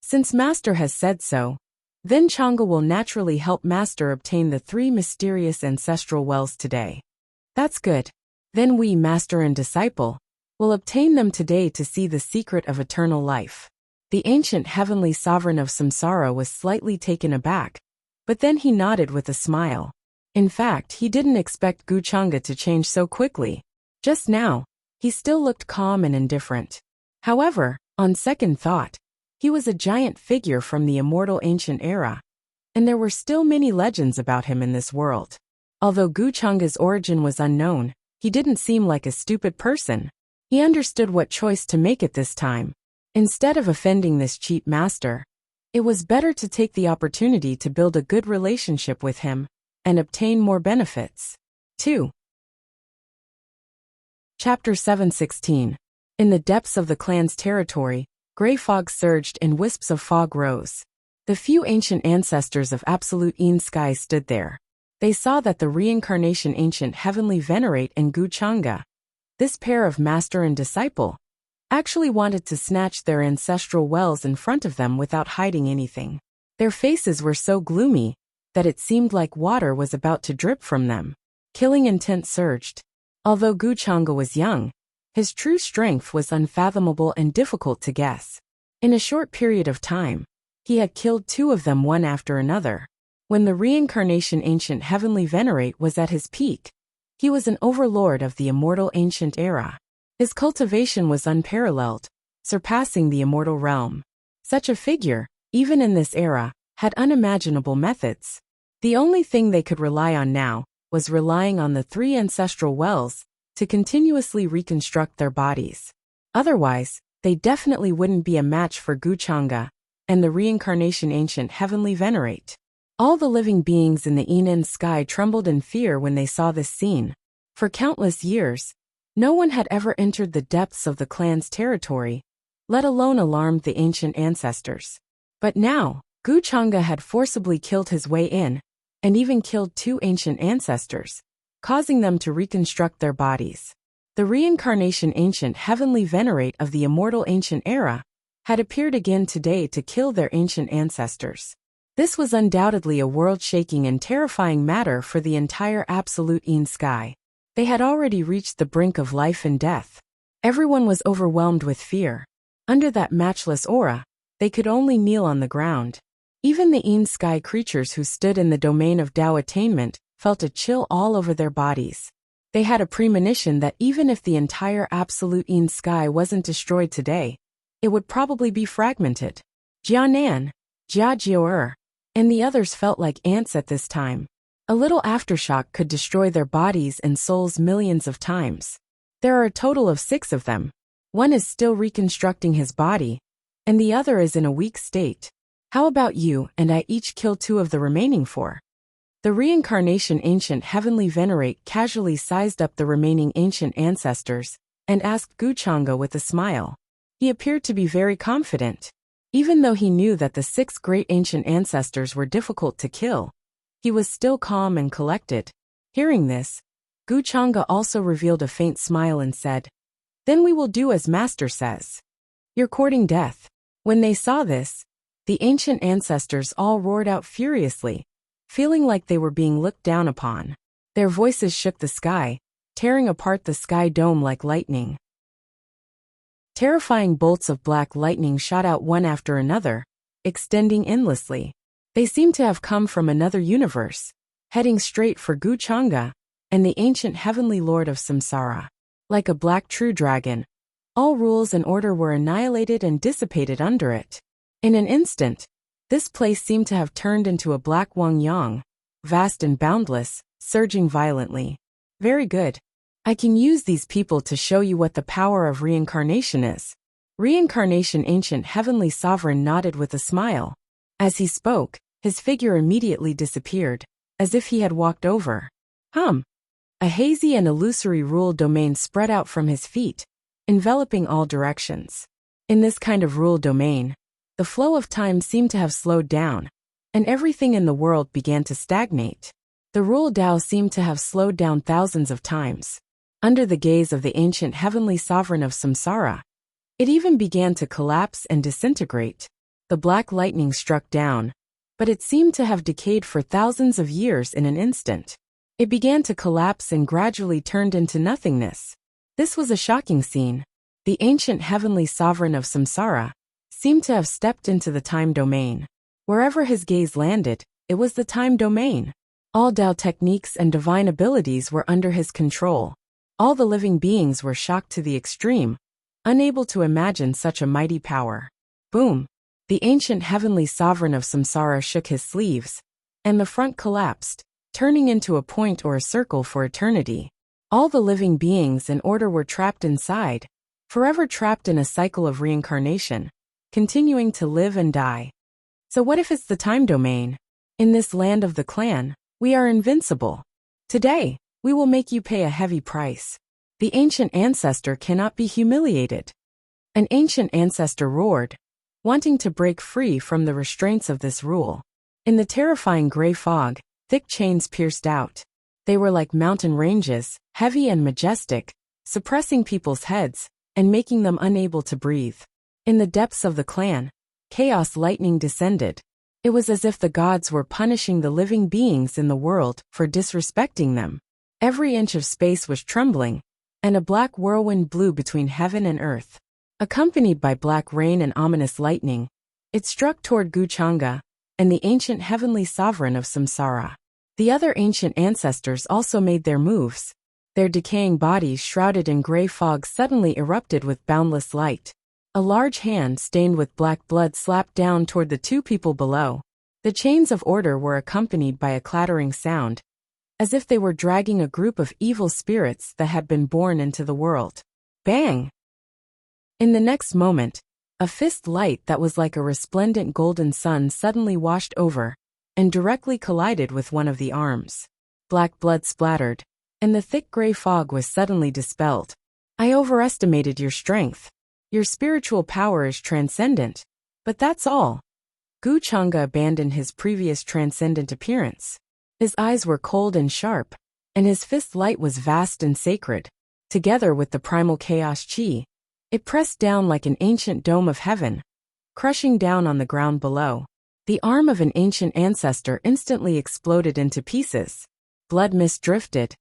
[SPEAKER 1] "Since Master has said so, then Changa will naturally help Master obtain the 3 mysterious ancestral wells today." "That's good. Then we, Master and disciple, will obtain them today to see the secret of eternal life." The ancient heavenly sovereign of Samsara was slightly taken aback, but then he nodded with a smile. In fact, he didn't expect Guchanga to change so quickly. Just now, he still looked calm and indifferent. However, on second thought, he was a giant figure from the immortal ancient era, and there were still many legends about him in this world. Although Guchanga's origin was unknown, he didn't seem like a stupid person. He understood what choice to make at this time. Instead of offending this cheap master, it was better to take the opportunity to build a good relationship with him and obtain more benefits. 2. Chapter 7:16. In the depths of the clan's territory, gray fog surged and wisps of fog rose. The few ancient ancestors of absolute Yin sky stood there. They saw that the reincarnation ancient heavenly venerate and Guchanga, this pair of master and disciple, actually wanted to snatch their ancestral wells in front of them without hiding anything. Their faces were so gloomy that it seemed like water was about to drip from them. Killing intent surged. Although Guchanga was young, his true strength was unfathomable and difficult to guess. In a short period of time, he had killed 2 of them one after another. When the reincarnation ancient heavenly venerate was at his peak, he was an overlord of the immortal ancient era. His cultivation was unparalleled, surpassing the immortal realm. Such a figure, even in this era, had unimaginable methods. The only thing they could rely on now was relying on the 3 ancestral wells, to continuously reconstruct their bodies. Otherwise, they definitely wouldn't be a match for Guchanga and the reincarnation ancient heavenly venerate. All the living beings in the Enan sky trembled in fear when they saw this scene. For countless years, no one had ever entered the depths of the clan's territory, let alone alarmed the ancient ancestors. But now, Guchanga had forcibly killed his way in, and even killed 2 ancient ancestors, causing them to reconstruct their bodies. The reincarnation ancient heavenly venerate of the immortal ancient era had appeared again today to kill their ancient ancestors. This was undoubtedly a world-shaking and terrifying matter for the entire absolute Ean sky. They had already reached the brink of life and death. Everyone was overwhelmed with fear. Under that matchless aura, they could only kneel on the ground. Even the Ean sky creatures who stood in the domain of Tao attainment felt a chill all over their bodies. They had a premonition that even if the entire absolute Ean sky wasn't destroyed today, it would probably be fragmented. Jianan, Jia Jiaoer, and the others felt like ants at this time. A little aftershock could destroy their bodies and souls millions of times. There are a total of 6 of them. One is still reconstructing his body, and the other is in a weak state. How about you and I each kill 2 of the remaining 4? The reincarnation ancient heavenly venerate casually sized up the remaining ancient ancestors and asked Guchanga with a smile. He appeared to be very confident. Even though he knew that the 6 great ancient ancestors were difficult to kill, he was still calm and collected. Hearing this, Guchanga also revealed a faint smile and said, "Then we will do as Master says. You're courting death." When they saw this, the ancient ancestors all roared out furiously, feeling like they were being looked down upon. Their voices shook the sky, tearing apart the sky dome like lightning. Terrifying bolts of black lightning shot out one after another, extending endlessly. They seemed to have come from another universe, heading straight for Guchanga and the ancient heavenly lord of Samsara. Like a black true dragon, all rules and order were annihilated and dissipated under it. In an instant, this place seemed to have turned into a black Wangyang, vast and boundless, surging violently. Very good. I can use these people to show you what the power of reincarnation is. Reincarnation ancient heavenly sovereign nodded with a smile. As he spoke, his figure immediately disappeared, as if he had walked over. A hazy and illusory rule domain spread out from his feet, enveloping all directions. In this kind of rule domain, the flow of time seemed to have slowed down, and everything in the world began to stagnate. The rule Tao seemed to have slowed down thousands of times. Under the gaze of the ancient heavenly sovereign of Samsara, it even began to collapse and disintegrate. The black lightning struck down, but it seemed to have decayed for thousands of years in an instant. It began to collapse and gradually turned into nothingness. This was a shocking scene. The ancient heavenly sovereign of Samsara seemed to have stepped into the time domain. Wherever his gaze landed, it was the time domain. All Tao techniques and divine abilities were under his control. All the living beings were shocked to the extreme, unable to imagine such a mighty power. Boom! The ancient heavenly sovereign of Samsara shook his sleeves, and the front collapsed, turning into a point or a circle for eternity. All the living beings in order were trapped inside, forever trapped in a cycle of reincarnation, continuing to live and die. So what if it's the time domain? In this land of the clan, we are invincible. Today, we will make you pay a heavy price. The ancient ancestor cannot be humiliated. An ancient ancestor roared, wanting to break free from the restraints of this rule. In the terrifying gray fog, thick chains pierced out. They were like mountain ranges, heavy and majestic, suppressing people's heads and making them unable to breathe. In the depths of the clan, chaos lightning descended. It was as if the gods were punishing the living beings in the world for disrespecting them. Every inch of space was trembling, and a black whirlwind blew between heaven and earth. Accompanied by black rain and ominous lightning, it struck toward Guchanga and the ancient heavenly sovereign of Samsara. The other ancient ancestors also made their moves. Their decaying bodies shrouded in gray fog suddenly erupted with boundless light. A large hand stained with black blood slapped down toward the 2 people below. The chains of order were accompanied by a clattering sound, as if they were dragging a group of evil spirits that had been born into the world. Bang! In the next moment, a fist light that was like a resplendent golden sun suddenly washed over and directly collided with one of the arms. Black blood splattered, and the thick gray fog was suddenly dispelled. I overestimated your strength. Your spiritual power is transcendent, but that's all. Wuxia abandoned his previous transcendent appearance. His eyes were cold and sharp, and his fist light was vast and sacred. Together with the primal chaos chi, it pressed down like an ancient dome of heaven, crushing down on the ground below. The arm of an ancient ancestor instantly exploded into pieces. Blood mist drifted,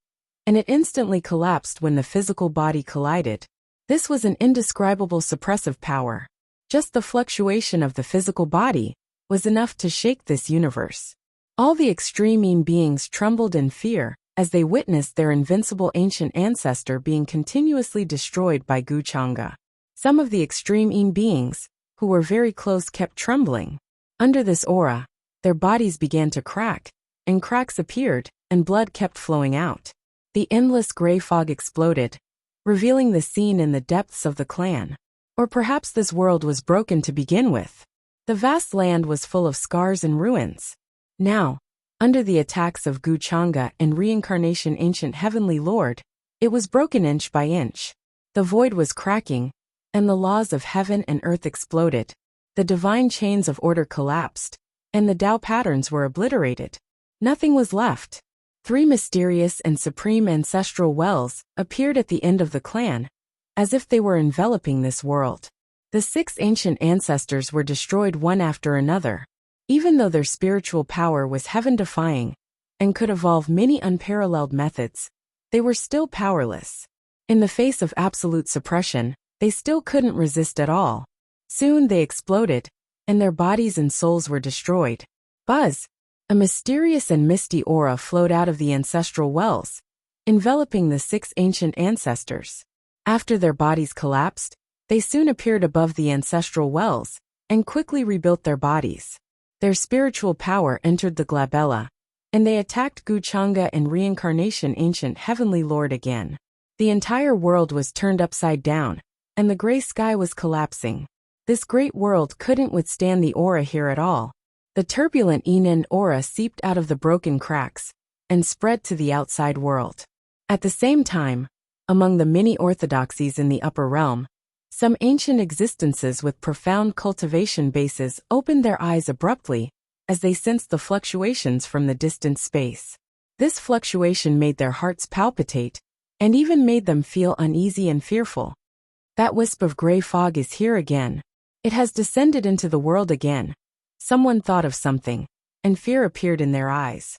[SPEAKER 1] and it instantly collapsed when the physical body collided. This was an indescribable suppressive power. Just the fluctuation of the physical body was enough to shake this universe. All the extreme beings trembled in fear as they witnessed their invincible ancient ancestor being continuously destroyed by Wuxia. Some of the extreme beings, who were very close, kept trembling. Under this aura, their bodies began to crack, and cracks appeared, and blood kept flowing out. The endless gray fog exploded, revealing the scene in the depths of the clan. Or perhaps this world was broken to begin with. The vast land was full of scars and ruins. Now, under the attacks of Wuxia and reincarnation ancient heavenly lord, it was broken inch by inch. The void was cracking, and the laws of heaven and earth exploded. The divine chains of order collapsed, and the Tao patterns were obliterated. Nothing was left. 3 mysterious and supreme ancestral wells appeared at the end of the clan, as if they were enveloping this world. The 6 ancient ancestors were destroyed one after another. Even though their spiritual power was heaven-defying and could evolve many unparalleled methods, they were still powerless. In the face of absolute suppression, they still couldn't resist at all. Soon they exploded, and their bodies and souls were destroyed. Buzz! A mysterious and misty aura flowed out of the ancestral wells, enveloping the 6 ancient ancestors. After their bodies collapsed, they soon appeared above the ancestral wells and quickly rebuilt their bodies. Their spiritual power entered the glabella, and they attacked Wuxia and reincarnation ancient heavenly lord again. The entire world was turned upside down, and the gray sky was collapsing. This great world couldn't withstand the aura here at all. The turbulent Enend aura seeped out of the broken cracks and spread to the outside world. At the same time, among the many orthodoxies in the upper realm, some ancient existences with profound cultivation bases opened their eyes abruptly as they sensed the fluctuations from the distant space. This fluctuation made their hearts palpitate and even made them feel uneasy and fearful. That wisp of gray fog is here again. It has descended into the world again. Someone thought of something, and fear appeared in their eyes.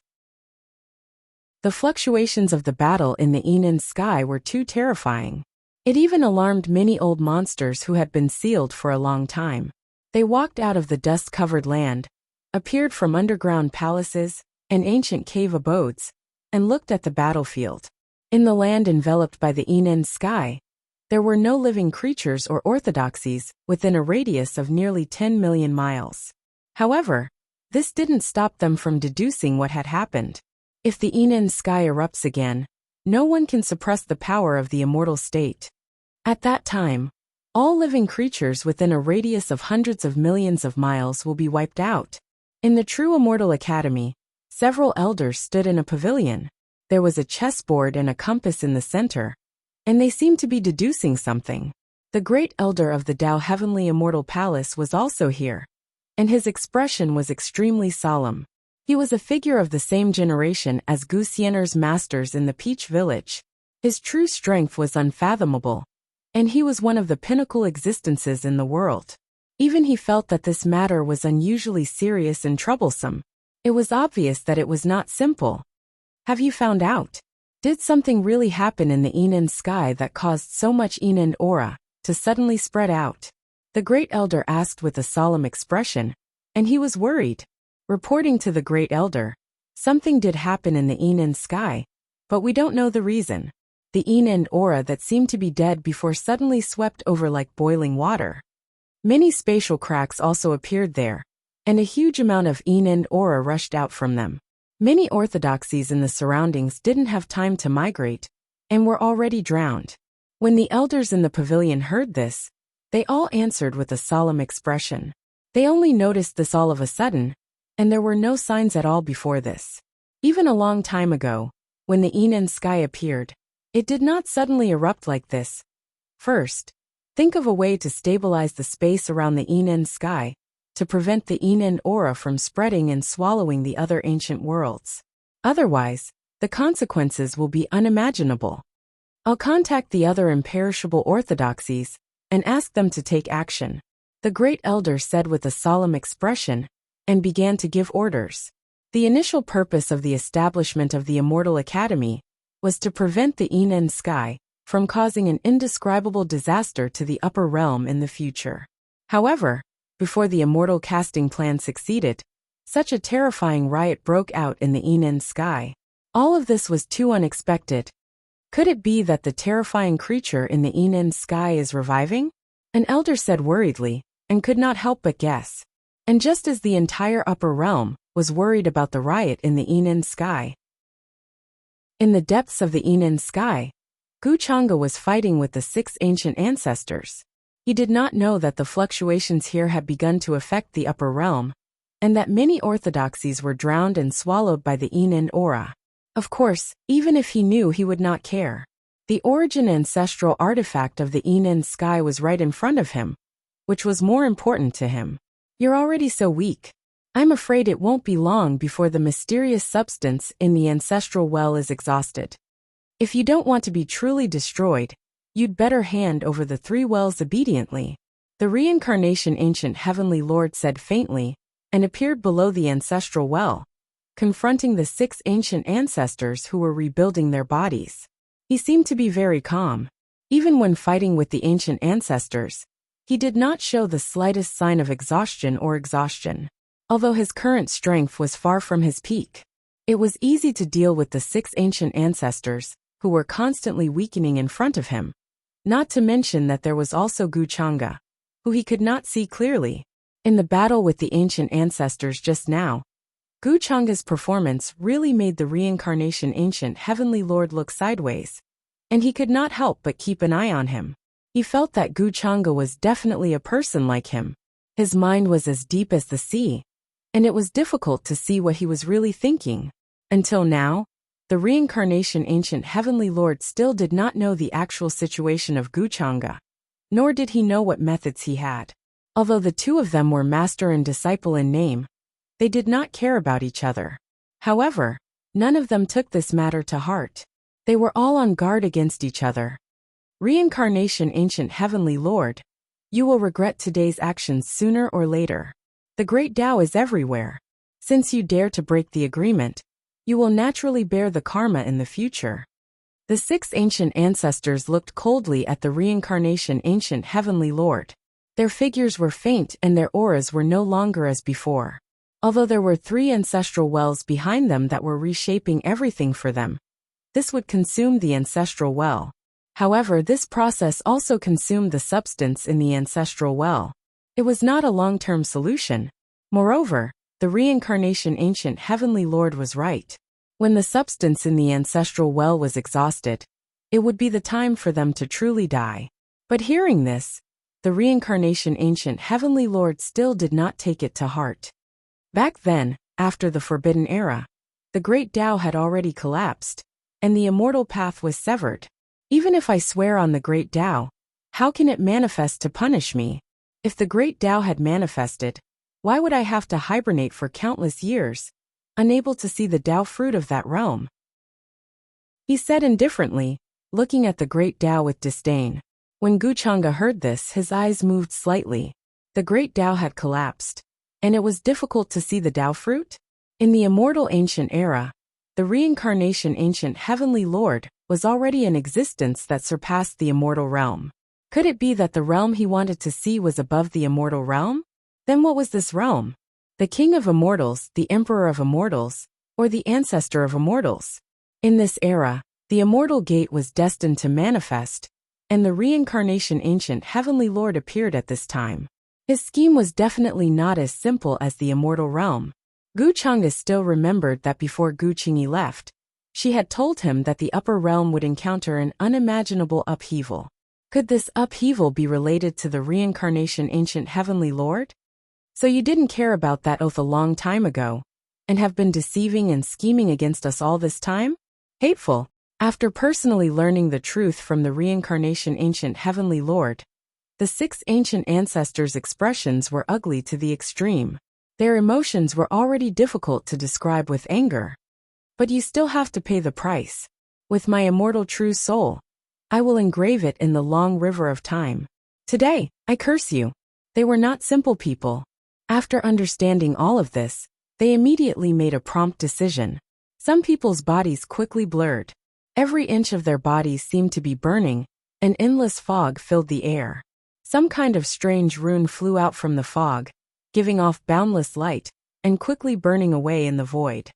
[SPEAKER 1] The fluctuations of the battle in the Enend sky were too terrifying. It even alarmed many old monsters who had been sealed for a long time. They walked out of the dust-covered land, appeared from underground palaces and ancient cave abodes, and looked at the battlefield. In the land enveloped by the Enend sky, there were no living creatures or orthodoxies within a radius of nearly 10 million miles. However, this didn't stop them from deducing what had happened. If the Enend sky erupts again, no one can suppress the power of the immortal state. At that time, all living creatures within a radius of hundreds of millions of miles will be wiped out. In the True Immortal Academy, several elders stood in a pavilion. There was a chessboard and a compass in the center, and they seemed to be deducing something. The great elder of the Tao Heavenly Immortal Palace was also here, and his expression was extremely solemn. He was a figure of the same generation as Wuxia's masters in the Peach Village. His true strength was unfathomable, and he was one of the pinnacle existences in the world. Even he felt that this matter was unusually serious and troublesome. It was obvious that it was not simple. Have you found out? Did something really happen in the Enend sky that caused so much Enend aura to suddenly spread out? The great elder asked with a solemn expression, and he was worried. Reporting to the great elder, something did happen in the Enend sky, but we don't know the reason. The Enend aura that seemed to be dead before suddenly swept over like boiling water. Many spatial cracks also appeared there, and a huge amount of Enend aura rushed out from them. Many orthodoxies in the surroundings didn't have time to migrate and were already drowned. When the elders in the pavilion heard this, they all answered with a solemn expression. They only noticed this all of a sudden, and there were no signs at all before this. Even a long time ago, when the Enan sky appeared, it did not suddenly erupt like this. First, think of a way to stabilize the space around the Enan sky, to prevent the Enan aura from spreading and swallowing the other ancient worlds. Otherwise, the consequences will be unimaginable. I'll contact the other imperishable orthodoxies and ask them to take action, the great elder said with a solemn expression, and began to give orders. The initial purpose of the establishment of the Immortal Academy was to prevent the Enan sky from causing an indescribable disaster to the upper realm in the future. However, before the Immortal casting plan succeeded, such a terrifying riot broke out in the Enan sky. All of this was too unexpected. Could it be that the terrifying creature in the Enan sky is reviving? An elder said worriedly, and could not help but guess. And just as the entire upper realm was worried about the riot in the Enan sky. In the depths of the Enan sky, Wuxia was fighting with the 6 ancient ancestors. He did not know that the fluctuations here had begun to affect the upper realm, and that many orthodoxies were drowned and swallowed by the Enan aura. Of course, even if he knew, he would not care. The origin ancestral artifact of the Enan sky was right in front of him, which was more important to him. You're already so weak. I'm afraid it won't be long before the mysterious substance in the ancestral well is exhausted. If you don't want to be truly destroyed, you'd better hand over the 3 wells obediently. The reincarnation ancient heavenly lord said faintly, and appeared below the ancestral well, confronting the 6 ancient ancestors who were rebuilding their bodies. He seemed to be very calm. Even when fighting with the ancient ancestors, he did not show the slightest sign of exhaustion. Although his current strength was far from his peak, it was easy to deal with the 6 ancient ancestors, who were constantly weakening in front of him. Not to mention that there was also Wuxia, who he could not see clearly. In the battle with the ancient ancestors just now, Wuxia's performance really made the reincarnation ancient heavenly lord look sideways, and he could not help but keep an eye on him. He felt that Wuxia was definitely a person like him. His mind was as deep as the sea, and it was difficult to see what he was really thinking. Until now, the reincarnation ancient heavenly lord still did not know the actual situation of Wuxia, nor did he know what methods he had. Although the 2 of them were master and disciple in name, they did not care about each other. However, none of them took this matter to heart. They were all on guard against each other. Reincarnation ancient heavenly lord, you will regret today's actions sooner or later. The great Tao is everywhere. Since you dare to break the agreement, you will naturally bear the karma in the future. The 6 ancient ancestors looked coldly at the reincarnation ancient heavenly lord. Their figures were faint and their auras were no longer as before. Although there were 3 ancestral wells behind them that were reshaping everything for them, this would consume the ancestral well. However, this process also consumed the substance in the ancestral well. It was not a long-term solution. Moreover, the reincarnation ancient heavenly lord was right. When the substance in the ancestral well was exhausted, it would be the time for them to truly die. But hearing this, the reincarnation ancient heavenly lord still did not take it to heart. Back then, after the Forbidden Era, the great Tao had already collapsed, and the immortal path was severed. Even if I swear on the great Tao, how can it manifest to punish me? If the great Tao had manifested, why would I have to hibernate for countless years, unable to see the Tao fruit of that realm? He said indifferently, looking at the great Tao with disdain. When Wuxia heard this, his eyes moved slightly. The great Tao had collapsed, and it was difficult to see the Tao fruit? In the immortal ancient era, the reincarnation ancient heavenly lord was already in existence that surpassed the immortal realm. Could it be that the realm he wanted to see was above the immortal realm? Then what was this realm? The king of immortals, the emperor of immortals, or the ancestor of immortals? In this era, the immortal gate was destined to manifest, and the reincarnation ancient heavenly lord appeared at this time. His scheme was definitely not as simple as the immortal realm. Gu Chang'e still remembered that before Gu Qingyi left, she had told him that the upper realm would encounter an unimaginable upheaval. Could this upheaval be related to the reincarnation ancient heavenly lord? So you didn't care about that oath a long time ago, and have been deceiving and scheming against us all this time? Hateful. After personally learning the truth from the reincarnation ancient heavenly lord, the 6 ancient ancestors' expressions were ugly to the extreme. Their emotions were already difficult to describe with anger. But you still have to pay the price. With my immortal true soul, I will engrave it in the long river of time. Today, I curse you. They were not simple people. After understanding all of this, they immediately made a prompt decision. Some people's bodies quickly blurred. Every inch of their bodies seemed to be burning. An endless fog filled the air. Some kind of strange rune flew out from the fog, giving off boundless light, and quickly burning away in the void.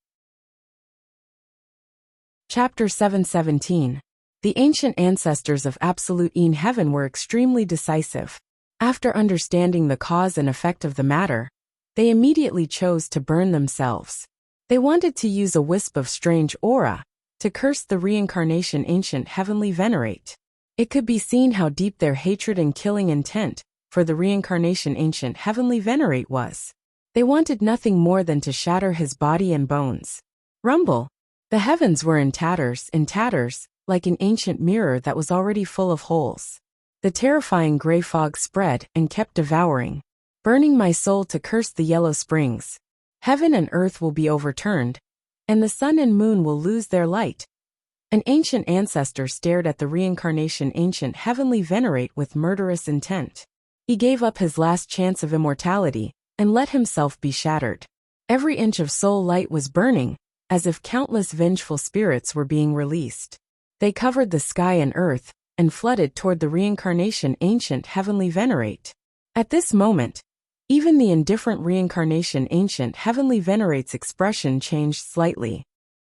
[SPEAKER 1] Chapter 717. The ancient ancestors of Absolute Een Heaven were extremely decisive. After understanding the cause and effect of the matter, they immediately chose to burn themselves. They wanted to use a wisp of strange aura to curse the reincarnation ancient heavenly venerate. It could be seen how deep their hatred and killing intent for the reincarnation ancient heavenly venerate was. They wanted nothing more than to shatter his body and bones. Rumble. The heavens were in tatters, like an ancient mirror that was already full of holes. The terrifying gray fog spread and kept devouring, burning my soul to curse the yellow springs. Heaven and earth will be overturned, and the sun and moon will lose their light. An ancient ancestor stared at the reincarnation ancient heavenly venerate with murderous intent. He gave up his last chance of immortality and let himself be shattered. Every inch of soul light was burning, as if countless vengeful spirits were being released. They covered the sky and earth and flooded toward the reincarnation ancient heavenly venerate. At this moment, even the indifferent reincarnation ancient heavenly venerate's expression changed slightly.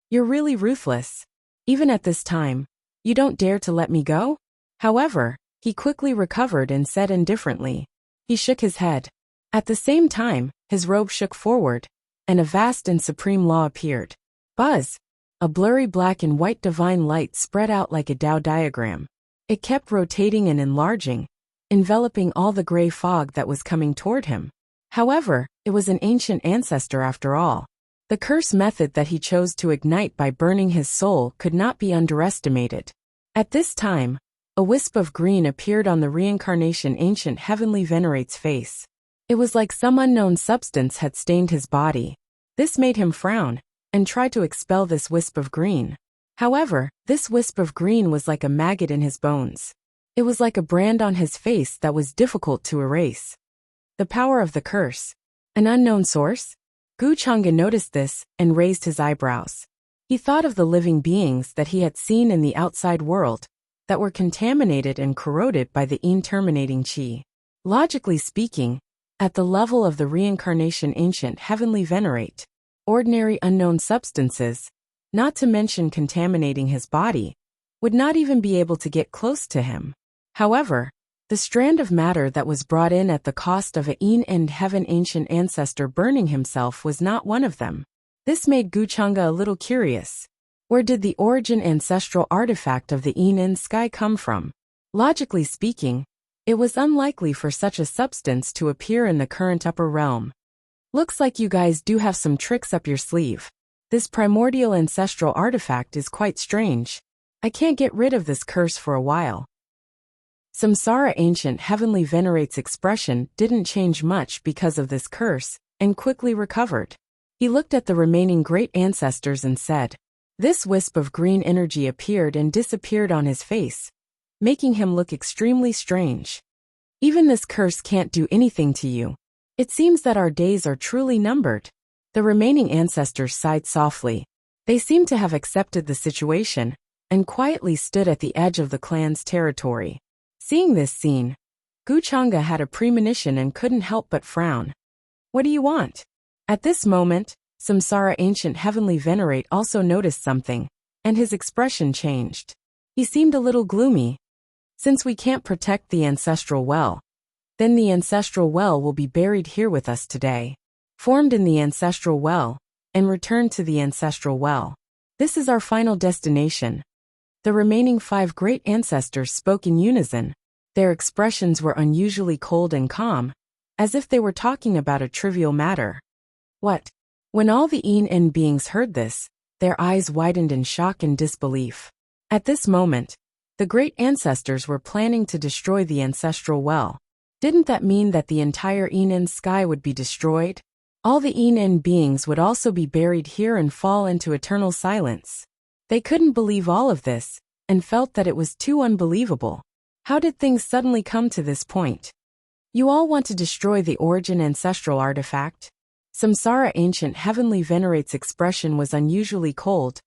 [SPEAKER 1] You're really ruthless. Even at this time, you don't dare to let me go? However, he quickly recovered and said indifferently. He shook his head. At the same time, his robe shook forward, and a vast and supreme law appeared. Buzz! A blurry black and white divine light spread out like a Tao diagram. It kept rotating and enlarging, enveloping all the gray fog that was coming toward him. However, it was an ancient ancestor after all. The curse method that he chose to ignite by burning his soul could not be underestimated. At this time, a wisp of green appeared on the reincarnation ancient heavenly venerate's face. It was like some unknown substance had stained his body. This made him frown and try to expel this wisp of green. However, this wisp of green was like a maggot in his bones. It was like a brand on his face that was difficult to erase. The power of the curse. An unknown source? Gu Chang'e noticed this and raised his eyebrows. He thought of the living beings that he had seen in the outside world that were contaminated and corroded by the Een-terminating qi. Logically speaking, at the level of the reincarnation ancient heavenly venerate, ordinary unknown substances, not to mention contaminating his body, would not even be able to get close to him. However, the strand of matter that was brought in at the cost of a Een and heaven ancient ancestor burning himself was not one of them. This made Gu Chang'e a little curious. Where did the origin ancestral artifact of the Een and sky come from? Logically speaking, it was unlikely for such a substance to appear in the current upper realm. Looks like you guys do have some tricks up your sleeve. This primordial ancestral artifact is quite strange. I can't get rid of this curse for a while. Samsara ancient heavenly venerate's expression didn't change much because of this curse, and quickly recovered. He looked at the remaining great ancestors and said, this wisp of green energy appeared and disappeared on his face, making him look extremely strange. Even this curse can't do anything to you. It seems that our days are truly numbered. The remaining ancestors sighed softly. They seemed to have accepted the situation, and quietly stood at the edge of the clan's territory. Seeing this scene, Gu Chang'e had a premonition and couldn't help but frown. What do you want? At this moment, Samsara ancient heavenly venerate also noticed something, and his expression changed. He seemed a little gloomy. Since we can't protect the ancestral well, then the ancestral well will be buried here with us today. formed in the ancestral well, and returned to the ancestral well. This is our final destination. The remaining 5 great ancestors spoke in unison. Their expressions were unusually cold and calm, as if they were talking about a trivial matter. What? When all the En beings heard this, their eyes widened in shock and disbelief. At this moment, the great ancestors were planning to destroy the ancestral well. Didn't that mean that the entire En sky would be destroyed? All the En beings would also be buried here and fall into eternal silence. They couldn't believe all of this, and felt that it was too unbelievable. How did things suddenly come to this point? You all want to destroy the origin ancestral artifact? Samsara Ancient Heavenly Venerate's expression was unusually cold,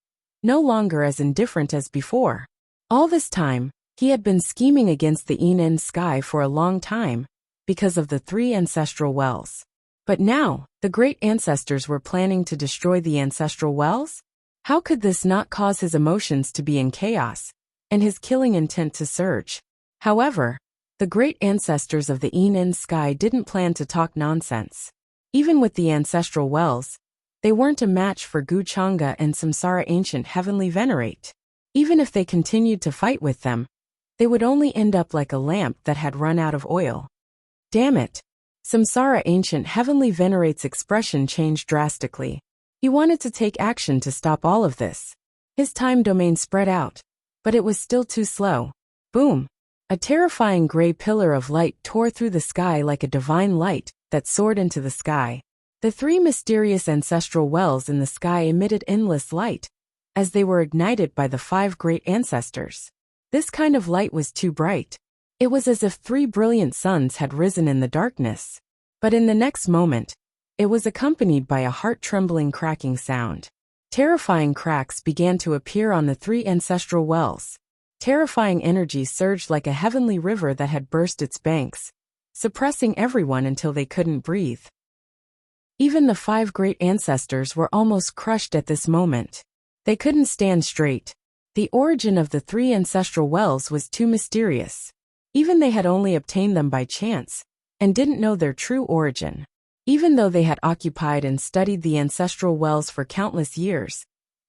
[SPEAKER 1] no longer as indifferent as before. All this time, he had been scheming against the En sky for a long time, because of the 3 ancestral wells. But now, the great ancestors were planning to destroy the ancestral wells? How could this not cause his emotions to be in chaos, and his killing intent to surge? However, the great ancestors of the En sky didn't plan to talk nonsense. Even with the ancestral wells, they weren't a match for Guchanga and Samsara Ancient Heavenly Venerate. Even if they continued to fight with them, they would only end up like a lamp that had run out of oil. Damn it! Samsara Ancient Heavenly Venerate's expression changed drastically. He wanted to take action to stop all of this. His time domain spread out, but it was still too slow. Boom! A terrifying gray pillar of light tore through the sky like a divine light that soared into the sky. The 3 mysterious ancestral wells in the sky emitted endless light, as they were ignited by the 5 great ancestors. This kind of light was too bright. It was as if 3 brilliant suns had risen in the darkness. But in the next moment, it was accompanied by a heart-trembling cracking sound. Terrifying cracks began to appear on the 3 ancestral wells. Terrifying energy surged like a heavenly river that had burst its banks, suppressing everyone until they couldn't breathe. Even the 5 great ancestors were almost crushed at this moment. They couldn't stand straight. The origin of the 3 ancestral wells was too mysterious. Even they had only obtained them by chance, and didn't know their true origin. Even though they had occupied and studied the ancestral wells for countless years,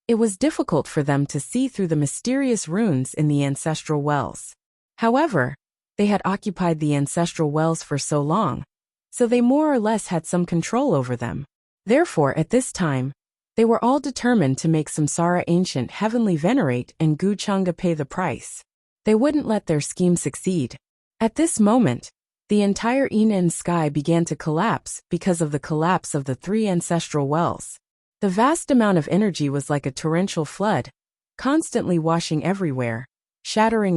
[SPEAKER 1] it was difficult for them to see through the mysterious runes in the ancestral wells. However, they had occupied the ancestral wells for so long, so they more or less had some control over them. Therefore, at this time, they were all determined to make Samsara Ancient Heavenly Venerate and Guchanga pay the price. They wouldn't let their scheme succeed. At this moment, the entire En sky began to collapse because of the collapse of the 3 ancestral wells. The vast amount of energy was like a torrential flood, constantly washing everywhere, shattering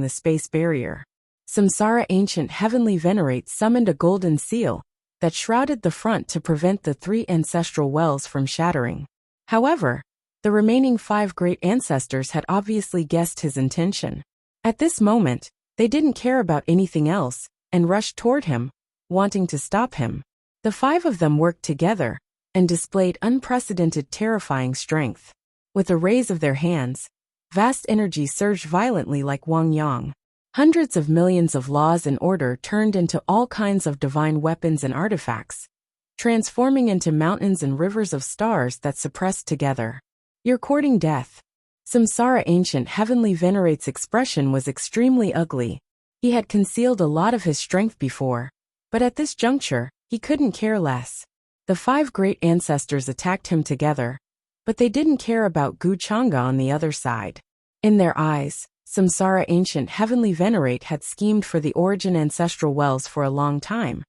[SPEAKER 1] the space barrier. Samsara Ancient Heavenly Venerate summoned a golden seal that shrouded the front to prevent the 3 ancestral wells from shattering. However, the remaining 5 great ancestors had obviously guessed his intention. At this moment, they didn't care about anything else, and rushed toward him, wanting to stop him. The 5 of them worked together, and displayed unprecedented terrifying strength. With a raise of their hands, vast energy surged violently like Wang Yang. Hundreds of millions of laws and order turned into all kinds of divine weapons and artifacts, transforming into mountains and rivers of stars that suppressed together. You're courting death. Samsara Ancient Heavenly Venerate's expression was extremely ugly. He had concealed a lot of his strength before, but at this juncture, he couldn't care less. The 5 great ancestors attacked him together, but they didn't care about Guchanga on the other side. In their eyes, Samsara Ancient Heavenly Venerate had schemed for the origin ancestral wells for a long time,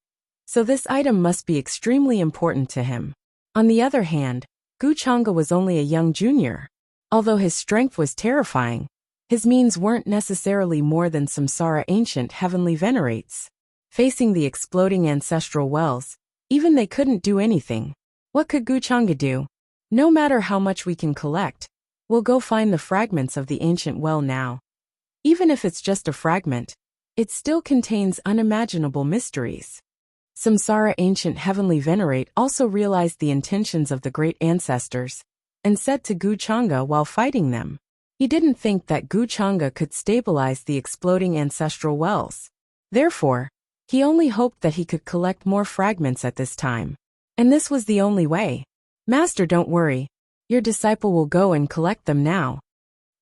[SPEAKER 1] so this item must be extremely important to him. On the other hand, Guchanga was only a young junior. Although his strength was terrifying, his means weren't necessarily more than Samsara Ancient Heavenly Venerate's. Facing the exploding ancestral wells, even they couldn't do anything. What could Guchanga do? No matter how much we can collect, we'll go find the fragments of the ancient well now. Even if it's just a fragment, it still contains unimaginable mysteries. Samsara Ancient Heavenly Venerate also realized the intentions of the great ancestors, and said to Guchanga while fighting them. He didn't think that Guchanga could stabilize the exploding ancestral wells. Therefore, he only hoped that he could collect more fragments at this time. And this was the only way. Master, don't worry. Your disciple will go and collect them now.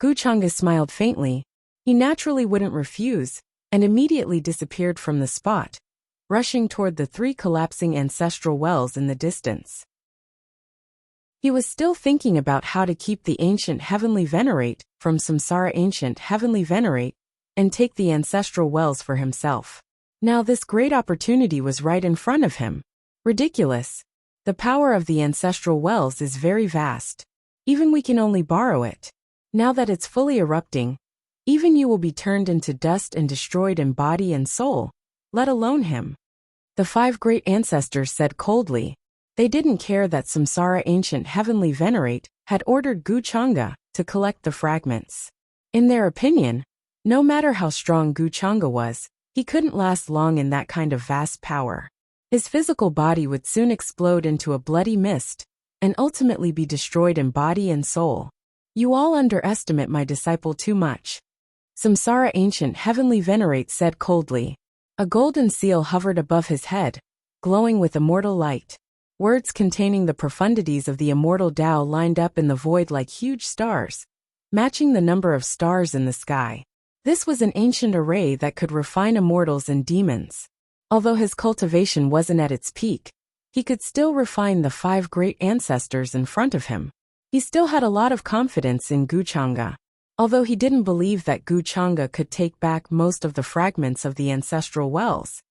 [SPEAKER 1] Guchanga smiled faintly. He naturally wouldn't refuse, and immediately disappeared from the spot, rushing toward the 3 collapsing ancestral wells in the distance. He was still thinking about how to keep the ancient heavenly venerate from Samsara ancient heavenly venerate and take the ancestral wells for himself. Now this great opportunity was right in front of him. Ridiculous. The power of the ancestral wells is very vast. Even we can only borrow it. Now that it's fully erupting, even you will be turned into dust and destroyed in body and soul, let alone him. The 5 great ancestors said coldly. They didn't care that Samsara ancient heavenly venerate had ordered Guchanga to collect the fragments. In their opinion, no matter how strong Guchanga was, he couldn't last long in that kind of vast power. His physical body would soon explode into a bloody mist and ultimately be destroyed in body and soul. You all underestimate my disciple too much. Samsara ancient heavenly venerate said coldly. A golden seal hovered above his head, glowing with immortal light. Words containing the profundities of the immortal Tao lined up in the void like huge stars, matching the number of stars in the sky. This was an ancient array that could refine immortals and demons. Although his cultivation wasn't at its peak, he could still refine the 5 great ancestors in front of him. He still had a lot of confidence in Guchanga. Although he didn't believe that Guchanga could take back most of the fragments of the ancestral wells,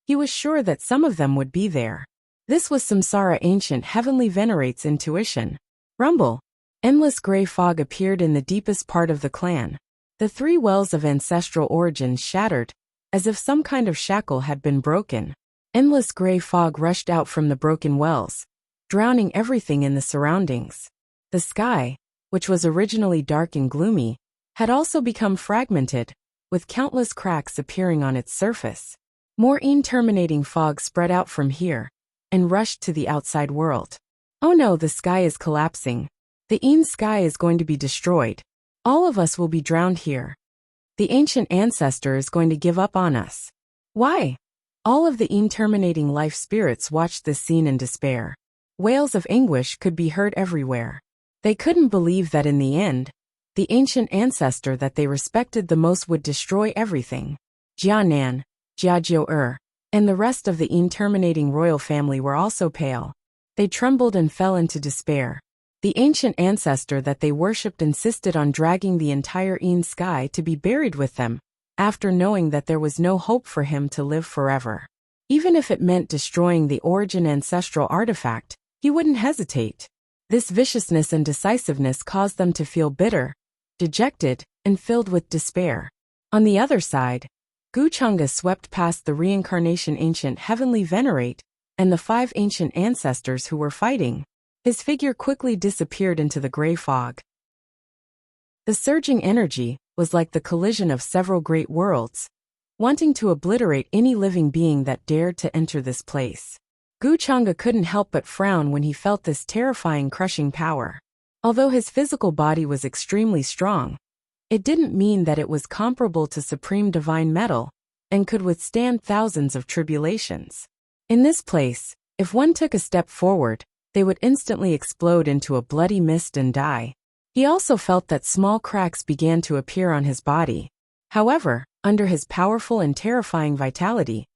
[SPEAKER 1] he was sure that some of them would be there. This was Samsara ancient heavenly venerate's intuition. Rumble. Endless gray fog appeared in the deepest part of the clan. The 3 wells of ancestral origins shattered, as if some kind of shackle had been broken. Endless gray fog rushed out from the broken wells, drowning everything in the surroundings. The sky, which was originally dark and gloomy, had also become fragmented, with countless cracks appearing on its surface. More interminating fog spread out from here and rushed to the outside world. Oh no, the sky is collapsing. The sky is going to be destroyed. All of us will be drowned here. The ancient ancestor is going to give up on us. Why? All of the interminating life spirits watched this scene in despair. Wails of anguish could be heard everywhere. They couldn't believe that in the end, the ancient ancestor that they respected the most would destroy everything. Jianan, Jiajiu and the rest of the interminating royal family were also pale. They trembled and fell into despair. The ancient ancestor that they worshipped insisted on dragging the entire sky to be buried with them, after knowing that there was no hope for him to live forever. Even if it meant destroying the origin ancestral artifact, he wouldn't hesitate. This viciousness and decisiveness caused them to feel bitter, dejected, and filled with despair. On the other side, Guchanga swept past the reincarnation ancient heavenly venerate and the 5 ancient ancestors who were fighting. His figure quickly disappeared into the gray fog. The surging energy was like the collision of several great worlds, wanting to obliterate any living being that dared to enter this place. Guchanga couldn't help but frown when he felt this terrifying crushing power. Although his physical body was extremely strong, it didn't mean that it was comparable to supreme divine metal and could withstand thousands of tribulations. In this place, if one took a step forward, they would instantly explode into a bloody mist and die. He also felt that small cracks began to appear on his body. However, under his powerful and terrifying vitality,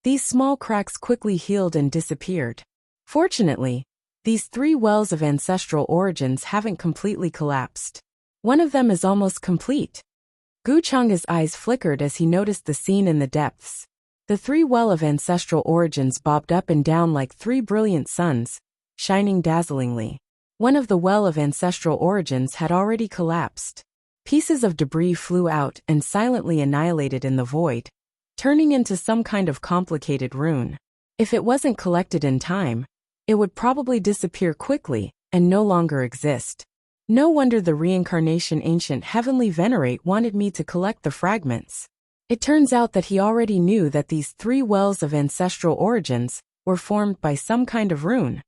[SPEAKER 1] these small cracks quickly healed and disappeared. Fortunately, these 3 wells of ancestral origins haven't completely collapsed. One of them is almost complete. Guchanga's eyes flickered as he noticed the scene in the depths. The 3 well of ancestral origins bobbed up and down like 3 brilliant suns, shining dazzlingly. One of the well of ancestral origins had already collapsed. Pieces of debris flew out and silently annihilated in the void, turning into some kind of complicated rune. If it wasn't collected in time, it would probably disappear quickly and no longer exist. No wonder the reincarnation ancient heavenly venerate wanted me to collect the fragments. It turns out that he already knew that these 3 wells of ancestral origins were formed by some kind of rune.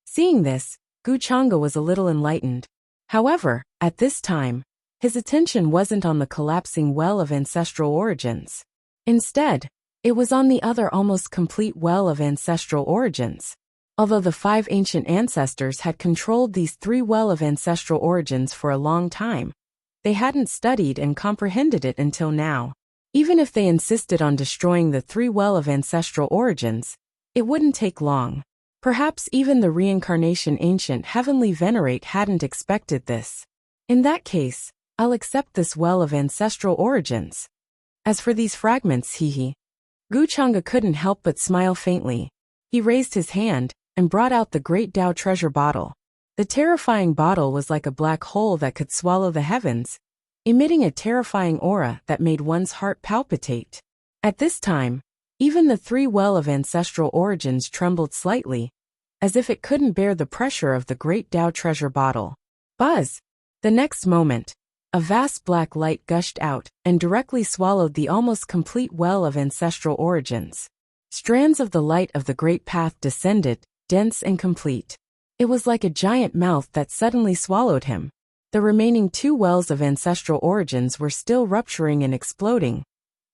[SPEAKER 1] Seeing this, Guchanga was a little enlightened. However, at this time, his attention wasn't on the collapsing well of ancestral origins. Instead, it was on the other almost complete well of ancestral origins. Although the 5 ancient ancestors had controlled these 3 well of ancestral origins for a long time, they hadn't studied and comprehended it until now. Even if they insisted on destroying the 3 well of ancestral origins, it wouldn't take long. Perhaps even the reincarnation ancient heavenly venerate hadn't expected this. In that case, I'll accept this well of ancestral origins. As for these fragments, Guchanga couldn't help but smile faintly. He raised his hand and brought out the great Tao treasure bottle. The terrifying bottle was like a black hole that could swallow the heavens, emitting a terrifying aura that made one's heart palpitate. At this time, even the 3 well of ancestral origins trembled slightly, as if it couldn't bear the pressure of the great Tao treasure bottle. Buzz! The next moment, a vast black light gushed out and directly swallowed the almost complete well of ancestral origins. Strands of the light of the great path descended, dense and complete. It was like a giant mouth that suddenly swallowed him. The remaining 2 wells of ancestral origins were still rupturing and exploding,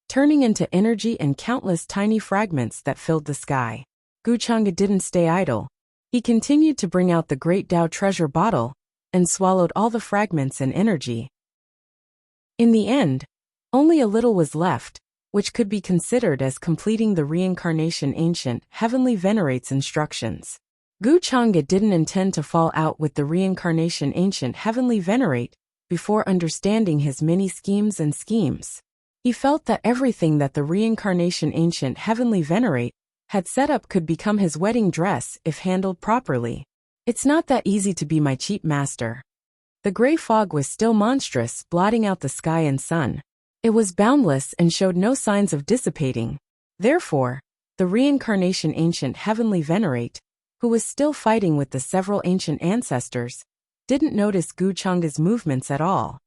[SPEAKER 1] turning into energy and countless tiny fragments that filled the sky. Guchanga didn't stay idle. He continued to bring out the great Tao treasure bottle and swallowed all the fragments and energy. In the end, only a little was left, which could be considered as completing the reincarnation ancient heavenly venerate's instructions. Guchanga didn't intend to fall out with the reincarnation ancient heavenly venerate before understanding his many schemes. He felt that everything that the reincarnation ancient heavenly venerate had set up could become his wedding dress if handled properly. It's not that easy to be my cheap master. The gray fog was still monstrous, blotting out the sky and sun. It was boundless and showed no signs of dissipating. Therefore, the reincarnation ancient heavenly venerate, who was still fighting with the several ancient ancestors, didn't notice Guchanga's movements at all.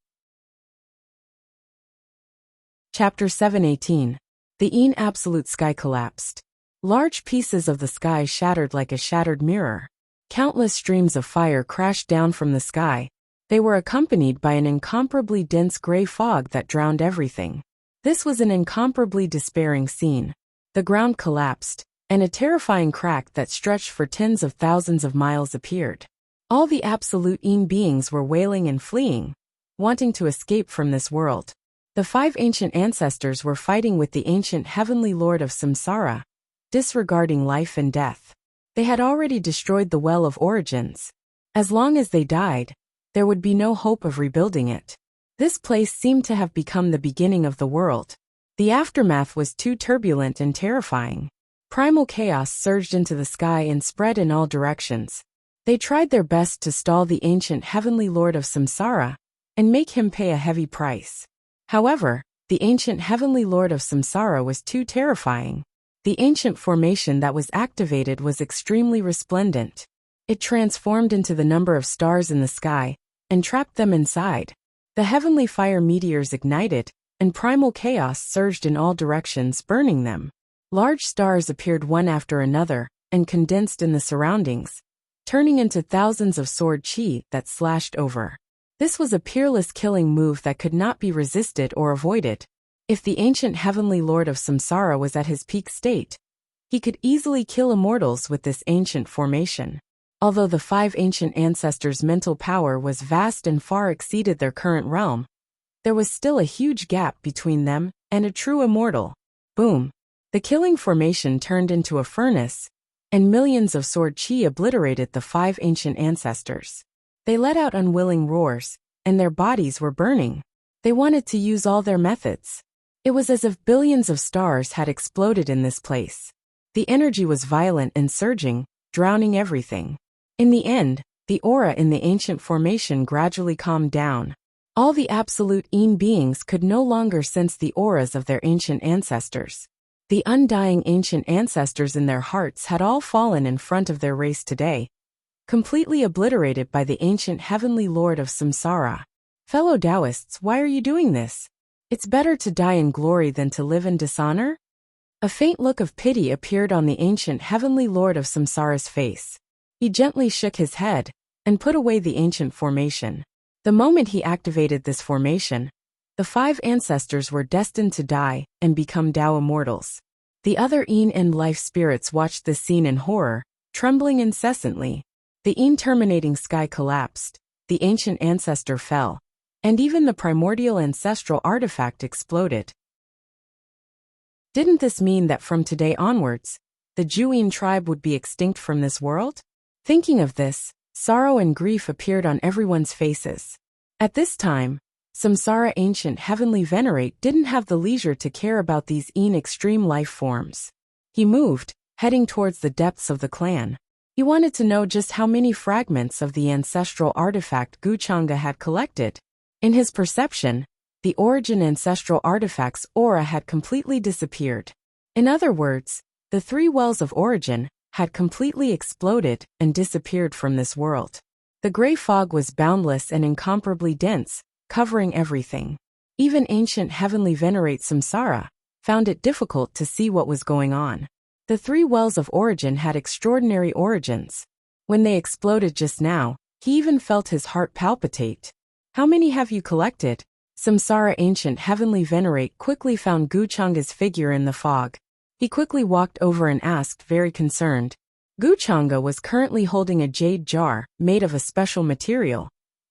[SPEAKER 1] Chapter 7:18. The absolute sky collapsed. Large pieces of the sky shattered like a shattered mirror. Countless streams of fire crashed down from the sky. They were accompanied by an incomparably dense gray fog that drowned everything. This was an incomparably despairing scene. The ground collapsed, and a terrifying crack that stretched for tens of thousands of miles appeared. All the absolute beings were wailing and fleeing, wanting to escape from this world. The 5 ancient ancestors were fighting with the ancient heavenly lord of samsara, disregarding life and death. They had already destroyed the well of origins. As long as they died, there would be no hope of rebuilding it. This place seemed to have become the beginning of the world. The aftermath was too turbulent and terrifying. Primal chaos surged into the sky and spread in all directions. They tried their best to stall the ancient heavenly lord of samsara and make him pay a heavy price. However, the ancient heavenly lord of samsara was too terrifying. The ancient formation that was activated was extremely resplendent. It transformed into the number of stars in the sky and trapped them inside. The heavenly fire meteors ignited, and primal chaos surged in all directions, burning them. Large stars appeared one after another and condensed in the surroundings, turning into thousands of sword chi that slashed over. This was a peerless killing move that could not be resisted or avoided. If the ancient heavenly lord of samsara was at his peak state, he could easily kill immortals with this ancient formation. Although the 5 ancient ancestors' mental power was vast and far exceeded their current realm, there was still a huge gap between them and a true immortal. Boom! The killing formation turned into a furnace, and millions of sword chi obliterated the 5 ancient ancestors. They let out unwilling roars, and their bodies were burning. They wanted to use all their methods. It was as if billions of stars had exploded in this place. The energy was violent and surging, drowning everything. In the end, the aura in the ancient formation gradually calmed down. All the absolute beings could no longer sense the auras of their ancient ancestors. The undying ancient ancestors in their hearts had all fallen in front of their race today, completely obliterated by the ancient heavenly lord of samsara. Fellow Taoists, why are you doing this? It's better to die in glory than to live in dishonor? A faint look of pity appeared on the ancient heavenly lord of samsara's face. He gently shook his head and put away the ancient formation. The moment he activated this formation, the 5 ancestors were destined to die and become Tao immortals. The other end life spirits watched this scene in horror, trembling incessantly. The terminating sky collapsed, the ancient ancestor fell, and even the primordial ancestral artifact exploded. Didn't this mean that from today onwards, the Juin tribe would be extinct from this world? Thinking of this, sorrow and grief appeared on everyone's faces. At this time, Samsara ancient heavenly venerate didn't have the leisure to care about these extreme life forms. He moved, heading towards the depths of the clan. He wanted to know just how many fragments of the ancestral artifact Guchanga had collected. In his perception, the origin ancestral artifact's aura had completely disappeared. In other words, the three wells of origin had completely exploded and disappeared from this world. The gray fog was boundless and incomparably dense, covering everything. Even ancient heavenly venerate Samsara found it difficult to see what was going on. The three wells of origin had extraordinary origins. When they exploded just now, he even felt his heart palpitate. How many have you collected? Samsara ancient heavenly venerate quickly found Guchanga's figure in the fog. He quickly walked over and asked, very concerned. Guchanga was currently holding a jade jar made of a special material,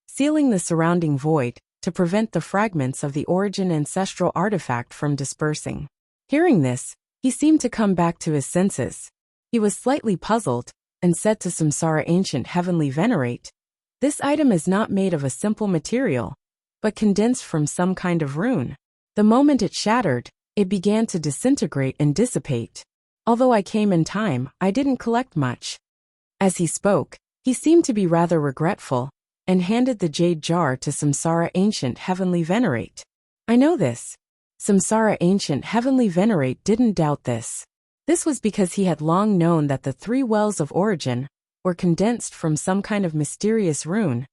[SPEAKER 1] sealing the surrounding void to prevent the fragments of the origin ancestral artifact from dispersing. Hearing this, he seemed to come back to his senses. He was slightly puzzled and said to Samsara ancient heavenly venerate, "This item is not made of a simple material, but condensed from some kind of rune. The moment it shattered, it began to disintegrate and dissipate. Although I came in time, I didn't collect much." As he spoke, he seemed to be rather regretful, and handed the jade jar to Samsara ancient heavenly venerate. "I know this." Samsara ancient heavenly venerate didn't doubt this. This was because he had long known that the three wells of origin were condensed from some kind of mysterious rune,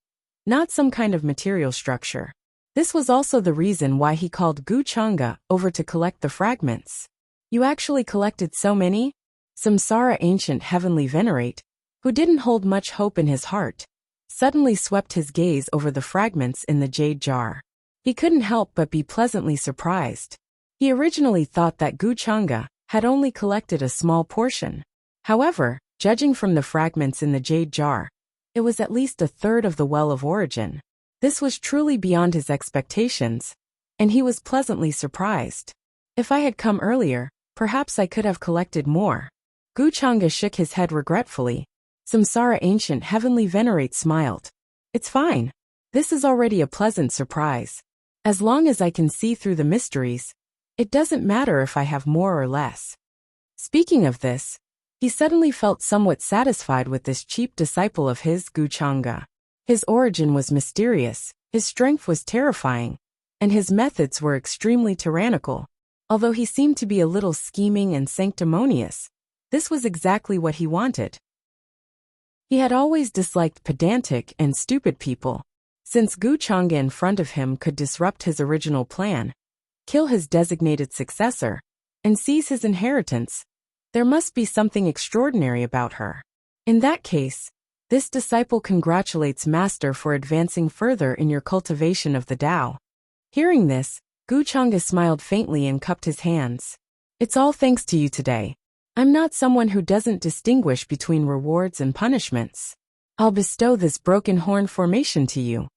[SPEAKER 1] not some kind of material structure. This was also the reason why he called Guchanga over to collect the fragments. "You actually collected so many?" Samsara ancient heavenly venerate, who didn't hold much hope in his heart, suddenly swept his gaze over the fragments in the jade jar. He couldn't help but be pleasantly surprised. He originally thought that Guchanga had only collected a small portion. However, judging from the fragments in the jade jar, it was at least a third of the well of origin. This was truly beyond his expectations, and he was pleasantly surprised. "If I had come earlier, perhaps I could have collected more." Guchanga shook his head regretfully. Samsara ancient heavenly venerate smiled. "It's fine. This is already a pleasant surprise. As long as I can see through the mysteries, it doesn't matter if I have more or less." Speaking of this, he suddenly felt somewhat satisfied with this cheap disciple of his, Guchanga. His origin was mysterious, his strength was terrifying, and his methods were extremely tyrannical. Although he seemed to be a little scheming and sanctimonious, this was exactly what he wanted. He had always disliked pedantic and stupid people. Since Guchanga in front of him could disrupt his original plan, kill his designated successor, and seize his inheritance, there must be something extraordinary about her. In that case, this disciple congratulates Master for advancing further in your cultivation of the Tao. Hearing this, Guchanga smiled faintly and cupped his hands. "It's all thanks to you today. I'm not someone who doesn't distinguish between rewards and punishments. I'll bestow this broken horn formation to you.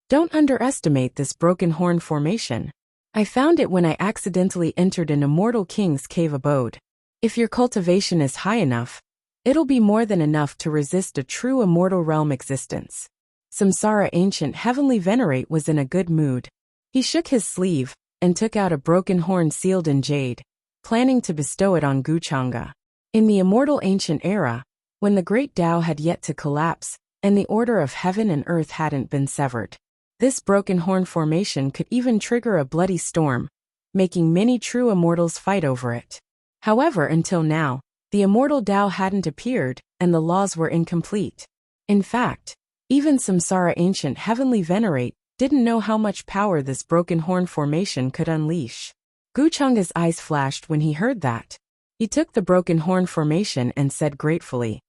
[SPEAKER 1] Don't underestimate this broken horn formation. I found it when I accidentally entered an immortal king's cave abode. If your cultivation is high enough, it'll be more than enough to resist a true immortal realm existence." Samsara ancient heavenly venerate was in a good mood. He shook his sleeve and took out a broken horn sealed in jade, planning to bestow it on Guchanga. In the immortal ancient era, when the great Tao had yet to collapse and the order of heaven and earth hadn't been severed, this broken horn formation could even trigger a bloody storm, making many true immortals fight over it. However, until now, the immortal Tao hadn't appeared, and the laws were incomplete. In fact, even Samsara ancient heavenly venerate didn't know how much power this broken horn formation could unleash. Guchanga's eyes flashed when he heard that. He took the broken horn formation and said gratefully,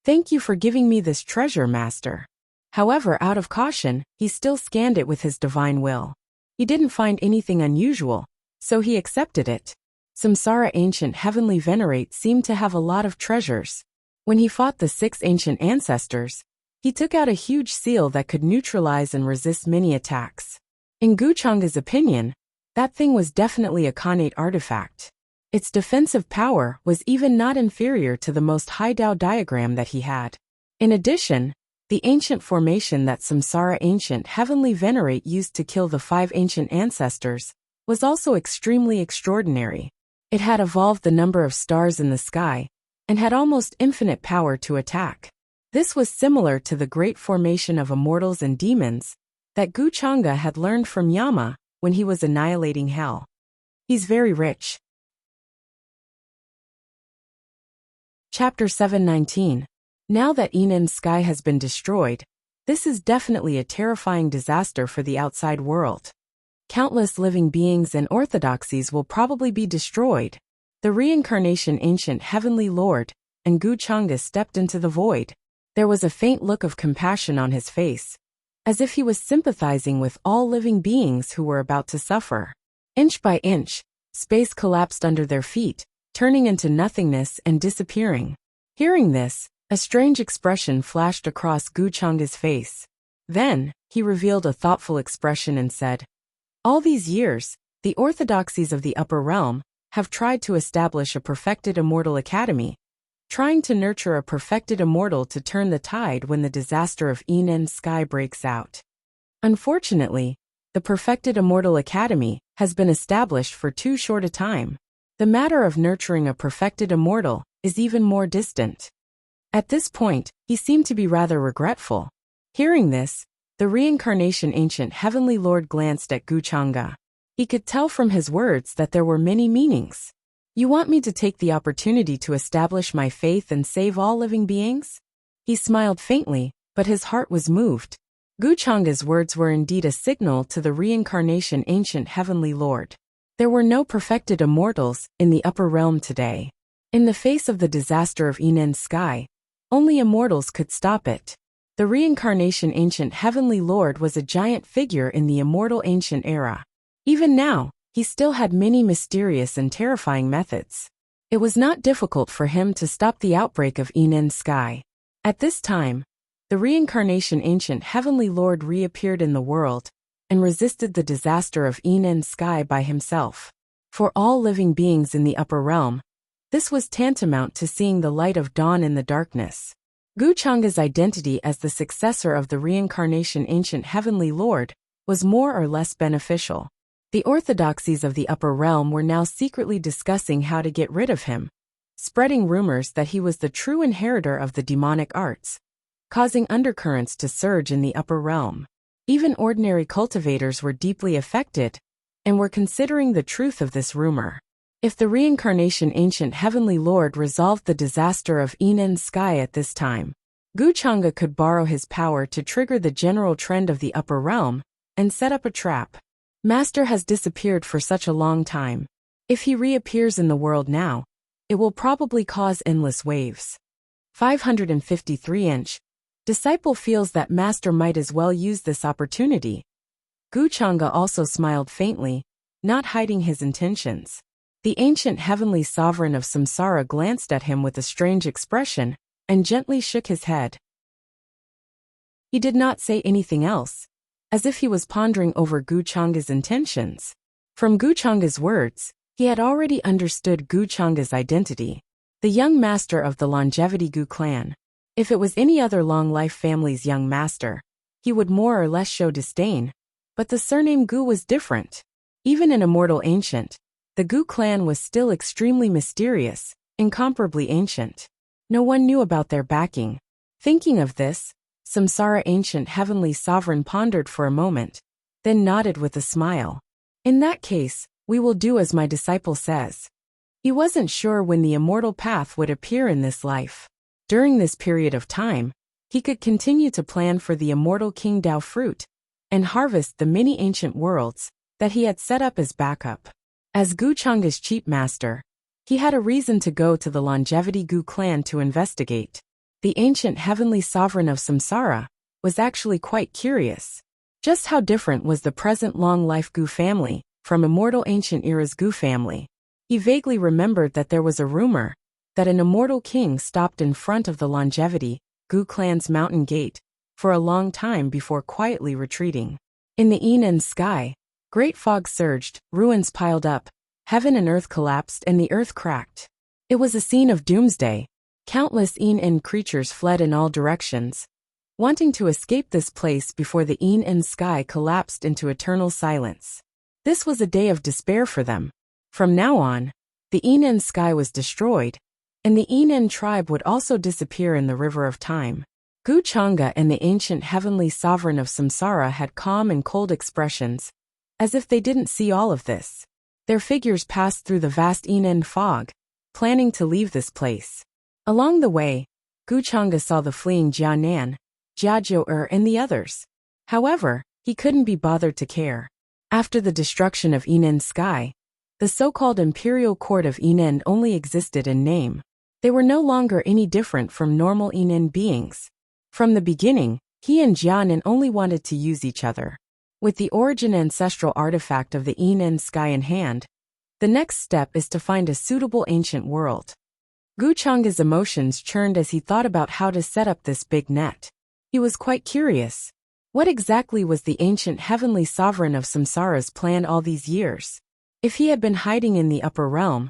[SPEAKER 1] "Thank you for giving me this treasure, Master." However, out of caution, he still scanned it with his divine will. He didn't find anything unusual, so he accepted it. Samsara ancient heavenly venerate seemed to have a lot of treasures. When he fought the 6 ancient ancestors, he took out a huge seal that could neutralize and resist many attacks. In Gu Changge's opinion, that thing was definitely a Khanate artifact. Its defensive power was even not inferior to the most high Dao diagram that he had. In addition, the ancient formation that Samsara ancient heavenly venerate used to kill the 5 ancient ancestors was also extremely extraordinary. It had evolved the number of stars in the sky and had almost infinite power to attack. This was similar to the great formation of immortals and demons that Gu Changge had learned from Yama when he was annihilating hell. He's very rich. Chapter 719. Now that Enen's sky has been destroyed, this is definitely a terrifying disaster for the outside world. Countless living beings and orthodoxies will probably be destroyed. The reincarnation ancient heavenly lord and Gu Changge stepped into the void. There was a faint look of compassion on his face, as if he was sympathizing with all living beings who were about to suffer. Inch by inch, space collapsed under their feet, turning into nothingness and disappearing. Hearing this, a strange expression flashed across Gu Changge's face. Then, he revealed a thoughtful expression and said, "All these years, the orthodoxies of the upper realm have tried to establish a perfected immortal academy, trying to nurture a perfected immortal to turn the tide when the disaster of Enen's sky breaks out. Unfortunately, the perfected immortal academy has been established for too short a time. The matter of nurturing a perfected immortal is even more distant." At this point, he seemed to be rather regretful. Hearing this, the reincarnation ancient heavenly lord glanced at Gu Changge. He could tell from his words that there were many meanings. "You want me to take the opportunity to establish my faith and save all living beings?" He smiled faintly, but his heart was moved. Gu Changge's words were indeed a signal to the reincarnation ancient heavenly lord. There were no perfected immortals in the upper realm today. In the face of the disaster of Enen's sky, only immortals could stop it. The reincarnation ancient heavenly lord was a giant figure in the immortal ancient era. Even now, he still had many mysterious and terrifying methods. It was not difficult for him to stop the outbreak of Enen's sky. At this time, the reincarnation ancient heavenly lord reappeared in the world and resisted the disaster of Enen's sky by himself. For all living beings in the upper realm, this was tantamount to seeing the light of dawn in the darkness. Gu Changge's identity as the successor of the reincarnation ancient heavenly lord was more or less beneficial. The orthodoxies of the upper realm were now secretly discussing how to get rid of him, spreading rumors that he was the true inheritor of the demonic arts, causing undercurrents to surge in the upper realm. Even ordinary cultivators were deeply affected and were considering the truth of this rumor. If the reincarnation ancient heavenly lord resolved the disaster of Enen's sky at this time, Gu Changge could borrow his power to trigger the general trend of the upper realm and set up a trap. Master has disappeared for such a long time. If he reappears in the world now, it will probably cause endless waves. 553-inch. Disciple feels that Master might as well use this opportunity. Gu Changge also smiled faintly, not hiding his intentions. The ancient heavenly sovereign of Samsara glanced at him with a strange expression and gently shook his head. He did not say anything else, as if he was pondering over Gu Changge's intentions. From Gu Changge's words, he had already understood Gu Changge's identity, the young master of the longevity Gu clan. If it was any other long life family's young master, he would more or less show disdain, but the surname Gu was different. Even an immortal ancient, the Gu clan was still extremely mysterious, incomparably ancient. No one knew about their backing. Thinking of this, Samsara ancient heavenly sovereign pondered for a moment, then nodded with a smile. "In that case, we will do as my disciple says." He wasn't sure when the immortal path would appear in this life. During this period of time, he could continue to plan for the immortal King Dao fruit and harvest the many ancient worlds that he had set up as backup. As Gu Changge's chief master, he had a reason to go to the longevity Gu clan to investigate. The ancient heavenly sovereign of Samsara was actually quite curious. Just how different was the present long-life Gu family from immortal ancient era's Gu family? He vaguely remembered that there was a rumor that an immortal king stopped in front of the longevity Gu clan's mountain gate for a long time before quietly retreating. In the Inen sky, great fog surged, ruins piled up, heaven and earth collapsed and the earth cracked. It was a scene of doomsday. Countless Inen creatures fled in all directions, wanting to escape this place before the Inen sky collapsed into eternal silence. This was a day of despair for them. From now on, the Inen sky was destroyed, and the Inen tribe would also disappear in the river of time. Gu Changa and the ancient heavenly sovereign of Samsara had calm and cold expressions, as if they didn't see all of this. Their figures passed through the vast Inen fog, planning to leave this place. Along the way, Gu Changa saw the fleeing Jianan, Jiazhou and the others. However, he couldn't be bothered to care. After the destruction of Inen sky, the so-called imperial court of Inen only existed in name. They were no longer any different from normal Inen beings. From the beginning, he and Jianan only wanted to use each other. With the origin ancestral artifact of the Inen sky in hand, the next step is to find a suitable ancient world. Gu Changa's emotions churned as he thought about how to set up this big net. He was quite curious. What exactly was the ancient heavenly sovereign of Samsara's plan all these years? If he had been hiding in the upper realm,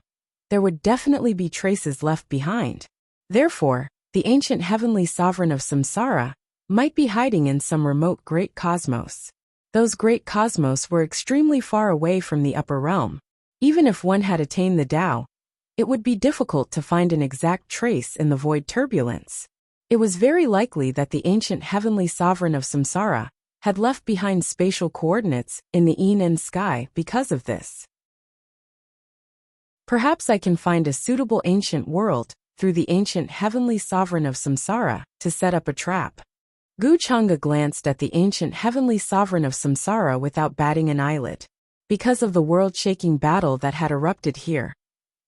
[SPEAKER 1] there would definitely be traces left behind. Therefore, the ancient heavenly sovereign of Samsara might be hiding in some remote great cosmos. Those great cosmos were extremely far away from the upper realm. Even if one had attained the Tao, it would be difficult to find an exact trace in the void turbulence. It was very likely that the ancient heavenly sovereign of Samsara had left behind spatial coordinates in the Inen sky because of this. Perhaps I can find a suitable ancient world through the ancient heavenly sovereign of Samsara to set up a trap. Gu Changa glanced at the ancient heavenly sovereign of Samsara without batting an eyelid. Because of the world-shaking battle that had erupted here,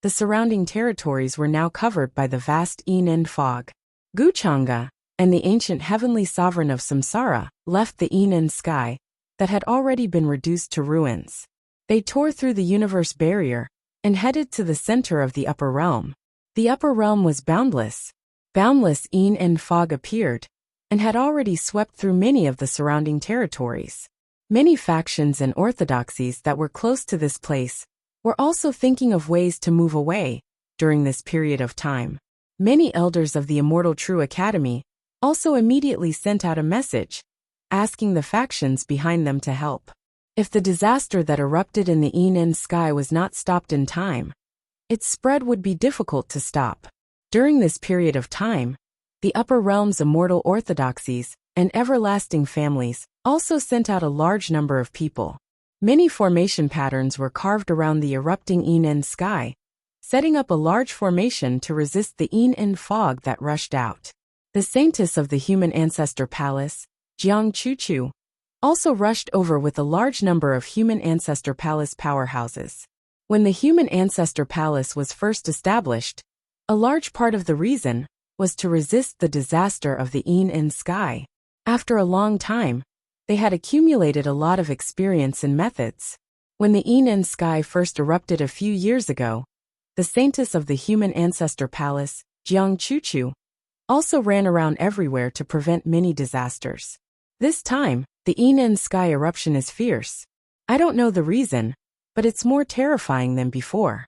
[SPEAKER 1] the surrounding territories were now covered by the vast Inen fog. Gu Changa and the ancient heavenly sovereign of Samsara left the Inen sky that had already been reduced to ruins. They tore through the universe barrier and headed to the center of the upper realm. The upper realm was boundless. Boundless Inen fog appeared and had already swept through many of the surrounding territories. Many factions and orthodoxies that were close to this place were also thinking of ways to move away during this period of time. Many elders of the Immortal True Academy also immediately sent out a message, asking the factions behind them to help. If the disaster that erupted in the Inen sky was not stopped in time, its spread would be difficult to stop. During this period of time, the upper realm's immortal orthodoxies and everlasting families also sent out a large number of people. Many formation patterns were carved around the erupting Inen sky, setting up a large formation to resist the Inen fog that rushed out. The saintess of the human ancestor palace, Jiang Chuchu, also rushed over with a large number of human ancestor palace powerhouses. When the human ancestor palace was first established, a large part of the reason was to resist the disaster of the Inen sky. After a long time, they had accumulated a lot of experience and methods. When the Inen sky first erupted a few years ago, the saintess of the human ancestor palace, Jiang Chuchu, also ran around everywhere to prevent many disasters. This time, the Inen sky eruption is fierce. I don't know the reason, but it's more terrifying than before.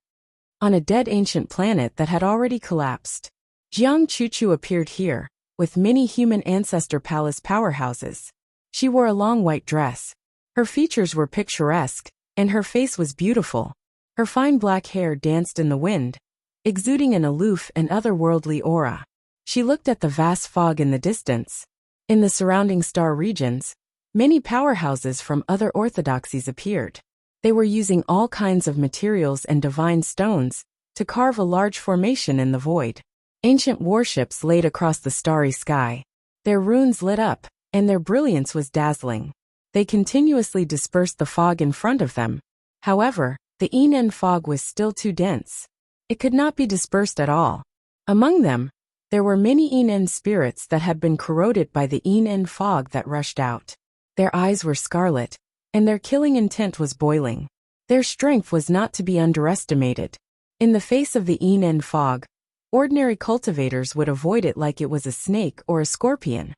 [SPEAKER 1] On a dead ancient planet that had already collapsed, Jiang Chuchu appeared here, with many human ancestor palace powerhouses. She wore a long white dress. Her features were picturesque, and her face was beautiful. Her fine black hair danced in the wind, exuding an aloof and otherworldly aura. She looked at the vast fog in the distance. In the surrounding star regions, many powerhouses from other orthodoxies appeared. They were using all kinds of materials and divine stones to carve a large formation in the void. Ancient warships laid across the starry sky. Their runes lit up, and their brilliance was dazzling. They continuously dispersed the fog in front of them. However, the Inen fog was still too dense. It could not be dispersed at all. Among them, there were many Inen spirits that had been corroded by the Inen fog that rushed out. Their eyes were scarlet, and their killing intent was boiling. Their strength was not to be underestimated. In the face of the Inen fog, Ordinary cultivators would avoid it like it was a snake or a scorpion.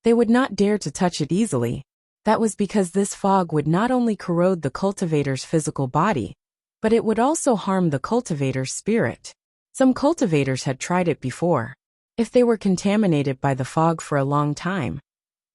[SPEAKER 1] They would not dare to touch it easily. That was because this fog would not only corrode the cultivator's physical body, but it would also harm the cultivator's spirit. Some cultivators had tried it before. If they were contaminated by the fog for a long time,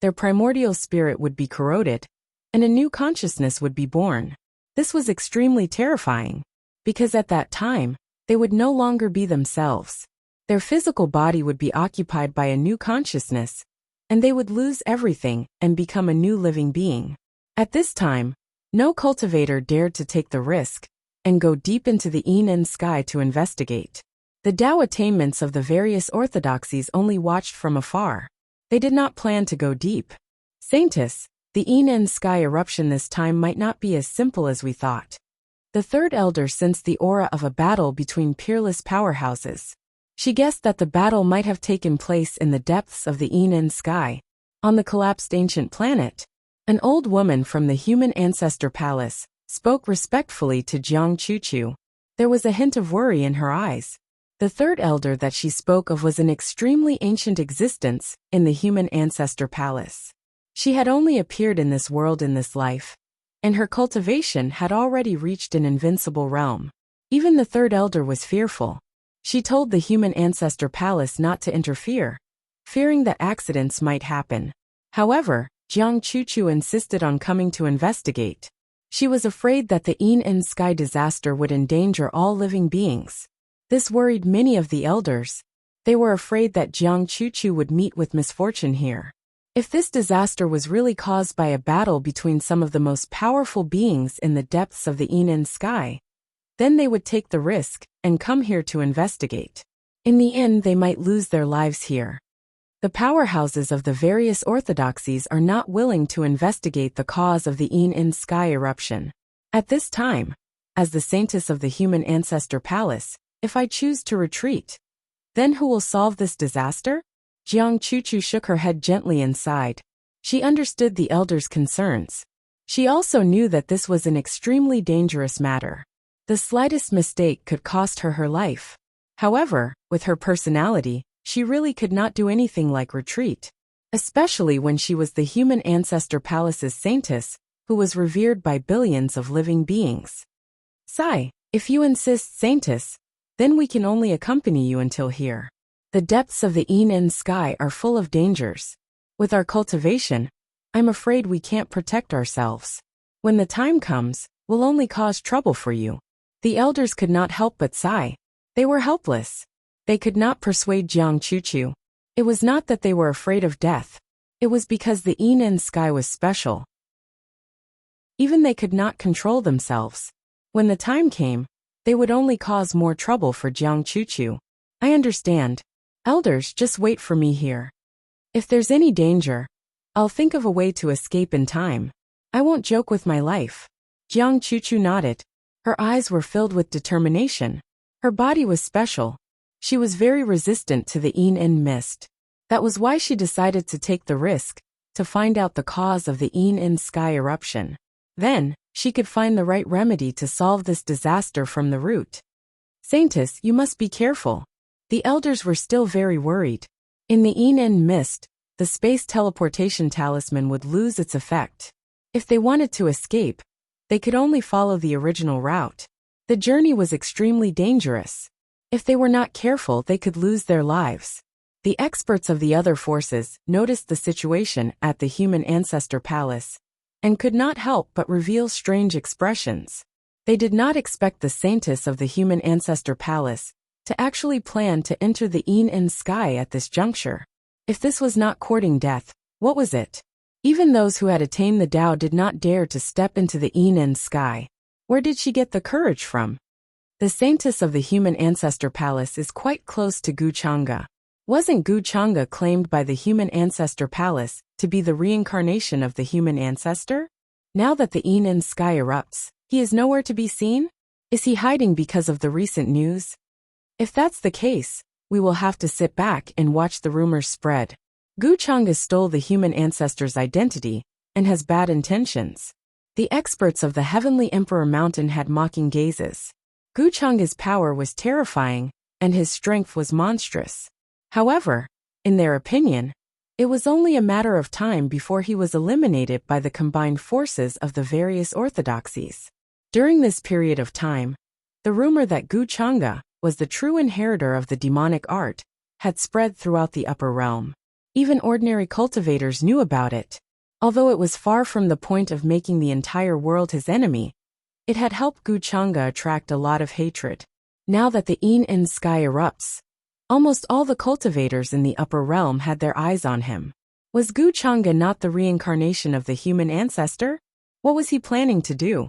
[SPEAKER 1] their primordial spirit would be corroded, and a new consciousness would be born. This was extremely terrifying, because at that time, they would no longer be themselves. Their physical body would be occupied by a new consciousness, and they would lose everything and become a new living being. At this time, no cultivator dared to take the risk and go deep into the Yin sky to investigate. The Tao attainments of the various orthodoxies only watched from afar. They did not plan to go deep. Saintess, the Yin sky eruption this time might not be as simple as we thought. The third elder sensed the aura of a battle between peerless powerhouses. She guessed that the battle might have taken place in the depths of the Yin sky. On the collapsed ancient planet, an old woman from the human ancestor palace spoke respectfully to Jiang Chuchu. There was a hint of worry in her eyes. The third elder that she spoke of was an extremely ancient existence in the human ancestor palace. She had only appeared in this world in this life, and her cultivation had already reached an invincible realm. Even the third elder was fearful. She told the human ancestor palace not to interfere, fearing that accidents might happen. However, Jiang Chuchu insisted on coming to investigate. She was afraid that the Yin sky disaster would endanger all living beings. This worried many of the elders. They were afraid that Jiang Chuchu would meet with misfortune here. If this disaster was really caused by a battle between some of the most powerful beings in the depths of the Yin sky, then they would take the risk and come here to investigate. In the end, they might lose their lives here. The powerhouses of the various orthodoxies are not willing to investigate the cause of the Yin sky eruption. At this time, as the saintess of the human ancestor palace, if I choose to retreat, then who will solve this disaster? Jiang Chuchu shook her head gently and sighed. She understood the elder's concerns. She also knew that this was an extremely dangerous matter. The slightest mistake could cost her her life. However, with her personality, she really could not do anything like retreat, especially when she was the human ancestor palace's saintess, who was revered by billions of living beings. Sigh, if you insist, saintess, then we can only accompany you until here. The depths of the Yin sky are full of dangers. With our cultivation, I'm afraid we can't protect ourselves. When the time comes, we'll only cause trouble for you. The elders could not help but sigh. They were helpless. They could not persuade Jiang Chuchu. It was not that they were afraid of death. It was because the Yin sky was special. Even they could not control themselves. When the time came, they would only cause more trouble for Jiang Chuchu. I understand. Elders, just wait for me here. If there's any danger, I'll think of a way to escape in time. I won't joke with my life. Jiang Chuchu nodded. Her eyes were filled with determination. Her body was special. She was very resistant to the Yin mist. That was why she decided to take the risk, to find out the cause of the Yin sky eruption. Then, she could find the right remedy to solve this disaster from the root. Saintess, you must be careful. The elders were still very worried. In the Yin mist, the space teleportation talisman would lose its effect. If they wanted to escape, they could only follow the original route. The journey was extremely dangerous. If they were not careful, they could lose their lives. The experts of the other forces noticed the situation at the human ancestor palace and could not help but reveal strange expressions. They did not expect the saintess of the human ancestor palace to actually plan to enter the Yin sky at this juncture. If this was not courting death, what was it? Even those who had attained the Tao did not dare to step into the Yin sky. Where did she get the courage from? The saintess of the human ancestor palace is quite close to Guchanga. Wasn't Guchanga claimed by the human ancestor palace to be the reincarnation of the human ancestor? Now that the Yin sky erupts, he is nowhere to be seen? Is he hiding because of the recent news? If that's the case, we will have to sit back and watch the rumors spread. Guchanga stole the human ancestor's identity and has bad intentions. The experts of the Heavenly Emperor Mountain had mocking gazes. Guchanga's power was terrifying, and his strength was monstrous. However, in their opinion, it was only a matter of time before he was eliminated by the combined forces of the various orthodoxies. During this period of time, the rumor that Gu Chang'e was the true inheritor of the demonic art had spread throughout the upper realm. Even ordinary cultivators knew about it. Although it was far from the point of making the entire world his enemy, it had helped Gu Chang'e attract a lot of hatred. Now that the Yin sky erupts, almost all the cultivators in the upper realm had their eyes on him. Was Gu Chang'e not the reincarnation of the human ancestor? What was he planning to do?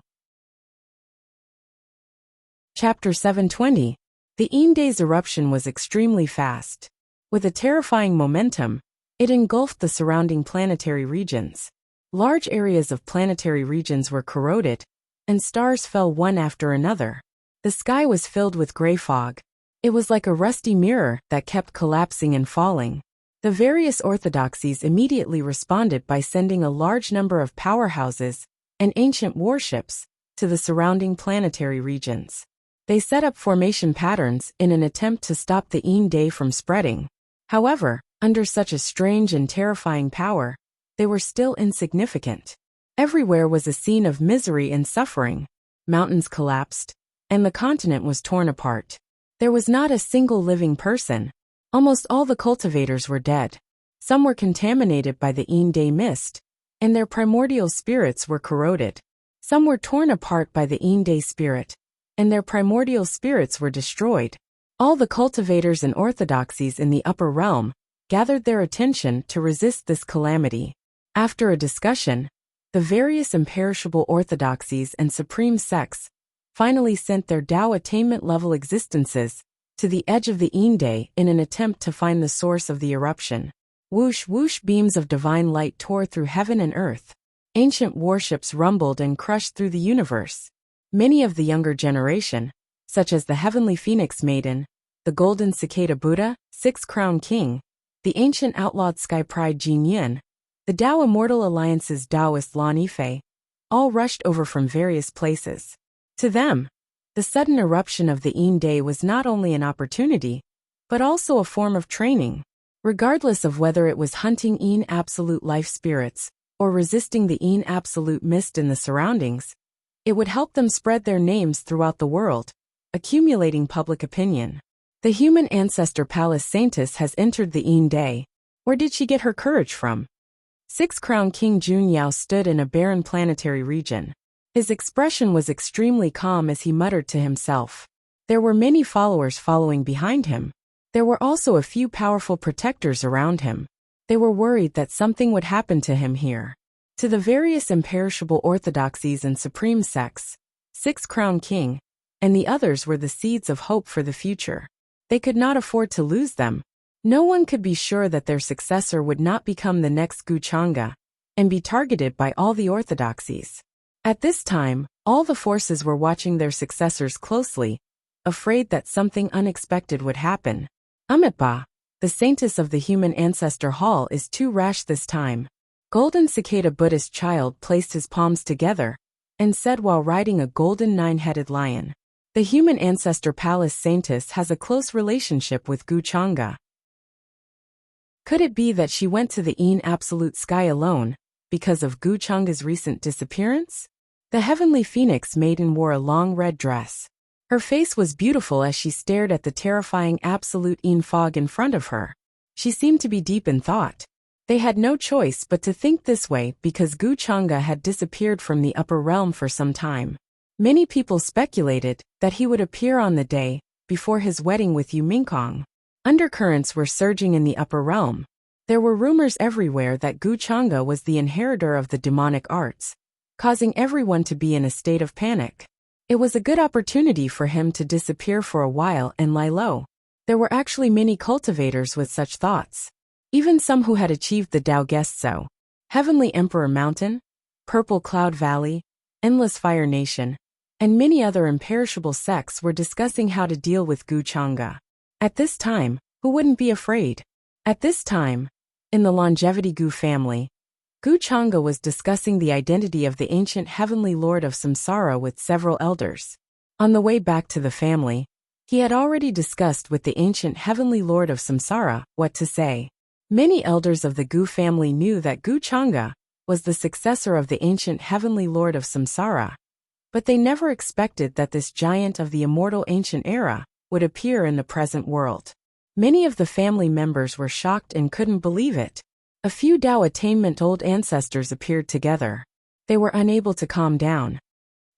[SPEAKER 1] Chapter 720. The Yin day's eruption was extremely fast. With a terrifying momentum, it engulfed the surrounding planetary regions. Large areas of planetary regions were corroded, and stars fell one after another. The sky was filled with gray fog. It was like a rusty mirror that kept collapsing and falling. The various orthodoxies immediately responded by sending a large number of powerhouses and ancient warships to the surrounding planetary regions. They set up formation patterns in an attempt to stop the Yin day from spreading. However, under such a strange and terrifying power, they were still insignificant. Everywhere was a scene of misery and suffering. Mountains collapsed, and the continent was torn apart. There was not a single living person. Almost all the cultivators were dead. Some were contaminated by the Yin day mist, and their primordial spirits were corroded. Some were torn apart by the Yin day spirit, and their primordial spirits were destroyed. All the cultivators and orthodoxies in the upper realm gathered their attention to resist this calamity. After a discussion, the various imperishable orthodoxies and supreme sects finally sent their Tao attainment level existences to the edge of the Yin day in an attempt to find the source of the eruption. Whoosh whoosh, beams of divine light tore through heaven and earth. Ancient warships rumbled and crushed through the universe. Many of the younger generation, such as the Heavenly Phoenix Maiden, the Golden Cicada Buddha, Six-Crown King, the ancient outlawed Sky Pride Jin Yin, the Tao Immortal Alliance's Taoist Lan Yifei, all rushed over from various places. To them, the sudden eruption of the Yin day was not only an opportunity, but also a form of training. Regardless of whether it was hunting Yin absolute life spirits or resisting the Yin absolute mist in the surroundings, it would help them spread their names throughout the world, accumulating public opinion. The human ancestor Palace Saintess has entered the Yin day. Where did she get her courage from? Six-Crown King Jun Yao stood in a barren planetary region. His expression was extremely calm as he muttered to himself. There were many followers following behind him. There were also a few powerful protectors around him. They were worried that something would happen to him here. To the various imperishable orthodoxies and supreme sects, Six-Crown King and the others were the seeds of hope for the future. They could not afford to lose them. No one could be sure that their successor would not become the next Gu Chang'e and be targeted by all the orthodoxies. At this time, all the forces were watching their successors closely, afraid that something unexpected would happen. Amitabha, the saintess of the human ancestor hall, is too rash this time. Golden Cicada Buddhist child placed his palms together and said while riding a golden nine-headed lion. The human ancestor Palace Saintess has a close relationship with Gu Chang'e. Could it be that she went to the Yin absolute sky alone because of Gu Chang'e's recent disappearance? The Heavenly Phoenix Maiden wore a long red dress. Her face was beautiful as she stared at the terrifying absolute Yin fog in front of her. She seemed to be deep in thought. They had no choice but to think this way because Gu Chang'e had disappeared from the upper realm for some time. Many people speculated that he would appear on the day before his wedding with Yu Mingkong. Undercurrents were surging in the upper realm. There were rumors everywhere that Gu Chang'e was the inheritor of the demonic arts, causing everyone to be in a state of panic. It was a good opportunity for him to disappear for a while and lie low. There were actually many cultivators with such thoughts. Even some who had achieved the Tao guessed so. Heavenly Emperor Mountain, Purple Cloud Valley, Endless Fire Nation, and many other imperishable sects were discussing how to deal with Gu Chang'e. At this time, who wouldn't be afraid? At this time, in the Longevity Gu family, Gu Chang'e was discussing the identity of the ancient heavenly lord of samsara with several elders. On the way back to the family, He had already discussed with the ancient heavenly lord of Samsara what to say. Many elders of the Gu family knew that Gu Changa was the successor of the ancient heavenly lord of Samsara, but they never expected that this giant of the immortal ancient era would appear in the present world. Many of the family members were shocked and couldn't believe it. A few Dao attainment old ancestors appeared together. They were unable to calm down.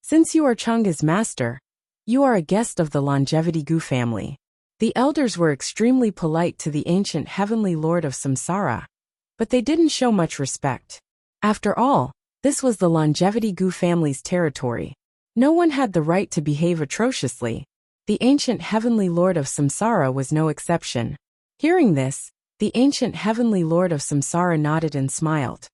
[SPEAKER 1] Since you are Changa's master, you are a guest of the Longevity Gu family. The elders were extremely polite to the ancient heavenly lord of Samsara, but they didn't show much respect. After all, this was the Longevity Gu family's territory. No one had the right to behave atrociously. The ancient heavenly lord of Samsara was no exception. Hearing this, the ancient heavenly lord of Samsara nodded and smiled.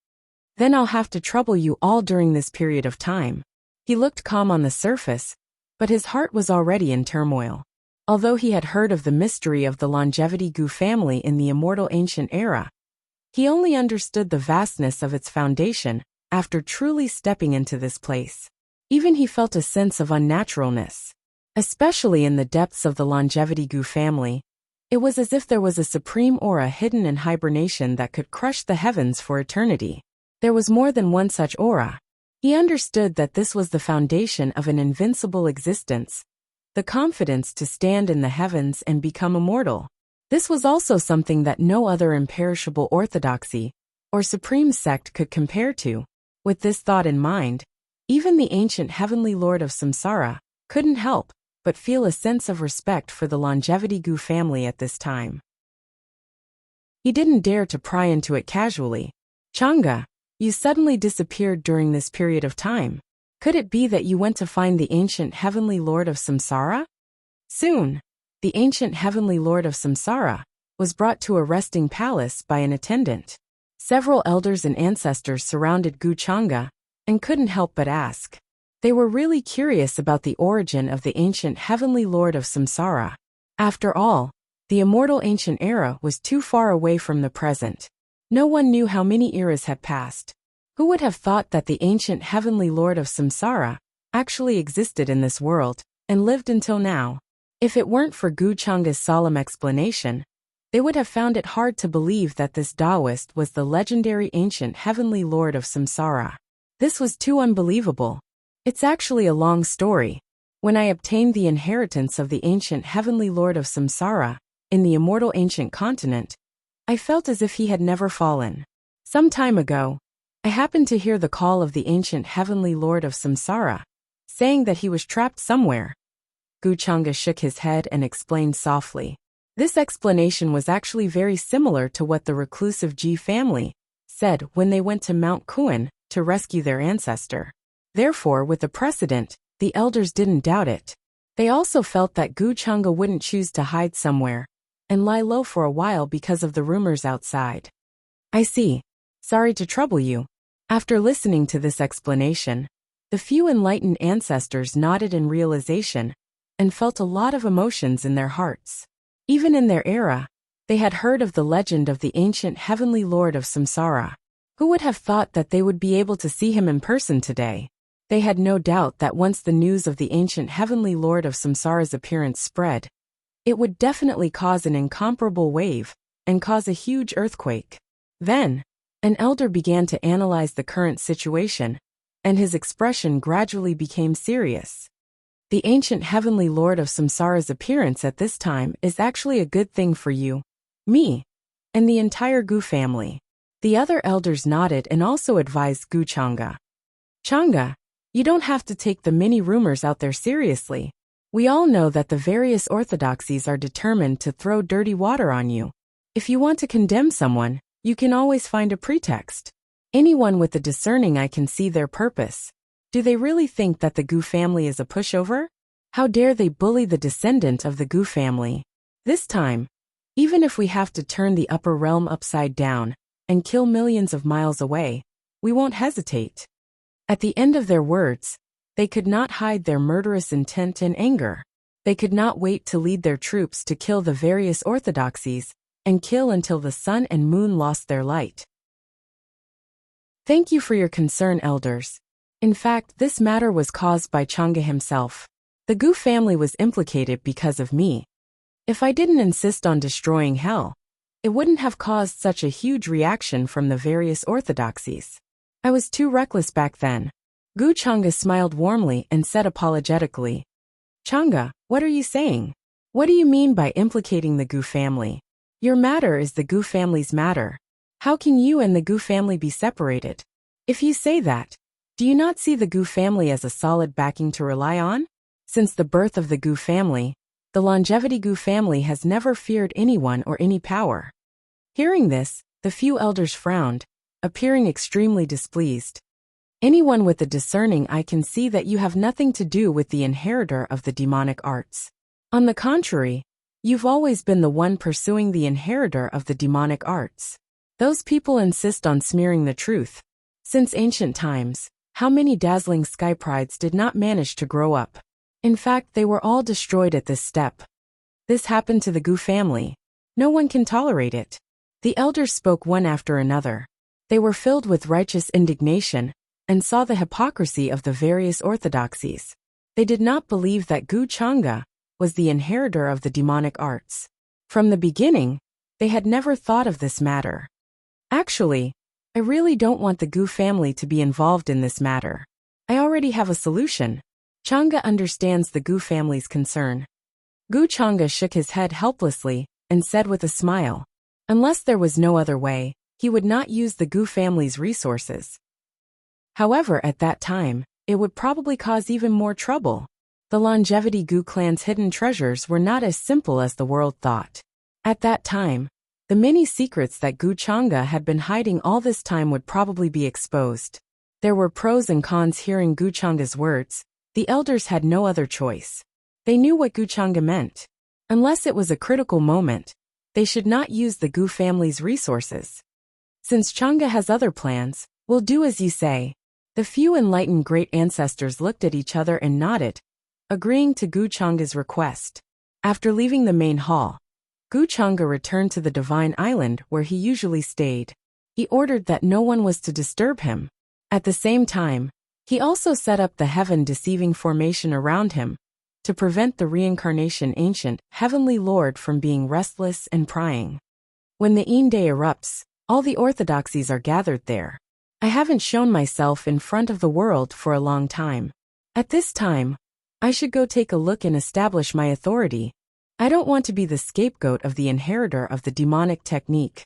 [SPEAKER 1] Then I'll have to trouble you all during this period of time. He looked calm on the surface, but his heart was already in turmoil. Although he had heard of the mystery of the Longevity Gu family in the immortal ancient era, he only understood the vastness of its foundation after truly stepping into this place. Even he felt a sense of unnaturalness. Especially in the depths of the Longevity Gu family, it was as if there was a supreme aura hidden in hibernation that could crush the heavens for eternity. There was more than one such aura. He understood that this was the foundation of an invincible existence, the confidence to stand in the heavens and become immortal. This was also something that no other imperishable orthodoxy or supreme sect could compare to. With this thought in mind, even the ancient heavenly lord of Samsara couldn't help but feel a sense of respect for the Longevity Gu family at this time. He didn't dare to pry into it casually. Changa, you suddenly disappeared during this period of time. Could it be that you went to find the ancient heavenly lord of Samsara? Soon, the ancient heavenly lord of Samsara was brought to a resting palace by an attendant. Several elders and ancestors surrounded Gu Changa and couldn't help but ask. They were really curious about the origin of the ancient heavenly lord of Samsara. After all, the immortal ancient era was too far away from the present. No one knew how many eras had passed. Who would have thought that the ancient heavenly lord of Samsara actually existed in this world and lived until now? If it weren't for Gu Changa's solemn explanation, they would have found it hard to believe that this Taoist was the legendary ancient heavenly lord of Samsara. This was too unbelievable. It's actually a long story. When I obtained the inheritance of the ancient heavenly lord of Samsara in the immortal ancient continent, I felt as if he had never fallen. Some time ago, I happened to hear the call of the ancient heavenly lord of Samsara, saying that he was trapped somewhere. Gu Changa shook his head and explained softly. This explanation was actually very similar to what the reclusive Ji family said when they went to Mount Kuan to rescue their ancestor. Therefore, with the precedent, the elders didn't doubt it. They also felt that Gu Changa wouldn't choose to hide somewhere and lie low for a while because of the rumors outside. I see. Sorry to trouble you. After listening to this explanation, the few enlightened ancestors nodded in realization and felt a lot of emotions in their hearts. Even in their era, they had heard of the legend of the ancient heavenly lord of Samsara. Who would have thought that they would be able to see him in person today? They had no doubt that once the news of the ancient heavenly lord of Samsara's appearance spread, it would definitely cause an incomparable wave and cause a huge earthquake. Then, an elder began to analyze the current situation, and his expression gradually became serious. The ancient heavenly lord of Samsara's appearance at this time is actually a good thing for you, me, and the entire Gu family. The other elders nodded and also advised Gu Changa. Changa, you don't have to take the many rumors out there seriously. We all know that the various orthodoxies are determined to throw dirty water on you. If you want to condemn someone, you can always find a pretext. Anyone with a discerning eye can see their purpose. Do they really think that the Gu family is a pushover? How dare they bully the descendant of the Gu family? This time, even if we have to turn the upper realm upside down and kill millions of miles away, we won't hesitate. At the end of their words, they could not hide their murderous intent and anger. They could not wait to lead their troops to kill the various orthodoxies and kill until the sun and moon lost their light. Thank you for your concern, elders. In fact, this matter was caused by Changa himself. The Gu family was implicated because of me. If I didn't insist on destroying hell, it wouldn't have caused such a huge reaction from the various orthodoxies. I was too reckless back then. Gu Chang'e smiled warmly and said apologetically, Chang'e, what are you saying? What do you mean by implicating the Gu family? Your matter is the Gu family's matter. How can you and the Gu family be separated? If you say that, do you not see the Gu family as a solid backing to rely on? Since the birth of the Gu family, the longevity Gu family has never feared anyone or any power. Hearing this, the few elders frowned, appearing extremely displeased. Anyone with a discerning eye can see that you have nothing to do with the inheritor of the demonic arts. On the contrary, you've always been the one pursuing the inheritor of the demonic arts. Those people insist on smearing the truth. Since ancient times, how many dazzling sky prides did not manage to grow up? In fact, they were all destroyed at this step. This happened to the Gu family. No one can tolerate it. The elders spoke one after another. They were filled with righteous indignation and saw the hypocrisy of the various orthodoxies. They did not believe that Gu Chang'e was the inheritor of the demonic arts. From the beginning, they had never thought of this matter. Actually, I really don't want the Gu family to be involved in this matter. I already have a solution. Chang'e understands the Gu family's concern. Gu Chang'e shook his head helplessly and said with a smile, unless there was no other way, he would not use the Gu family's resources. However, at that time, it would probably cause even more trouble. The longevity Gu clan's hidden treasures were not as simple as the world thought. At that time, the many secrets that Gu Chang'e had been hiding all this time would probably be exposed. There were pros and cons hearing Gu Chang'e's words. The elders had no other choice. They knew what Gu Chang'e meant. Unless it was a critical moment, they should not use the Gu family's resources. Since Chang'e has other plans, we'll do as you say. The few enlightened great ancestors looked at each other and nodded, agreeing to Gu Chang'e's request. After leaving the main hall, Gu Chang'e returned to the Divine Island where he usually stayed. He ordered that no one was to disturb him. At the same time, he also set up the heaven-deceiving formation around him to prevent the reincarnation ancient heavenly lord from being restless and prying. When the Ein Day erupts, all the orthodoxies are gathered there. I haven't shown myself in front of the world for a long time. At this time, I should go take a look and establish my authority. I don't want to be the scapegoat of the inheritor of the demonic technique.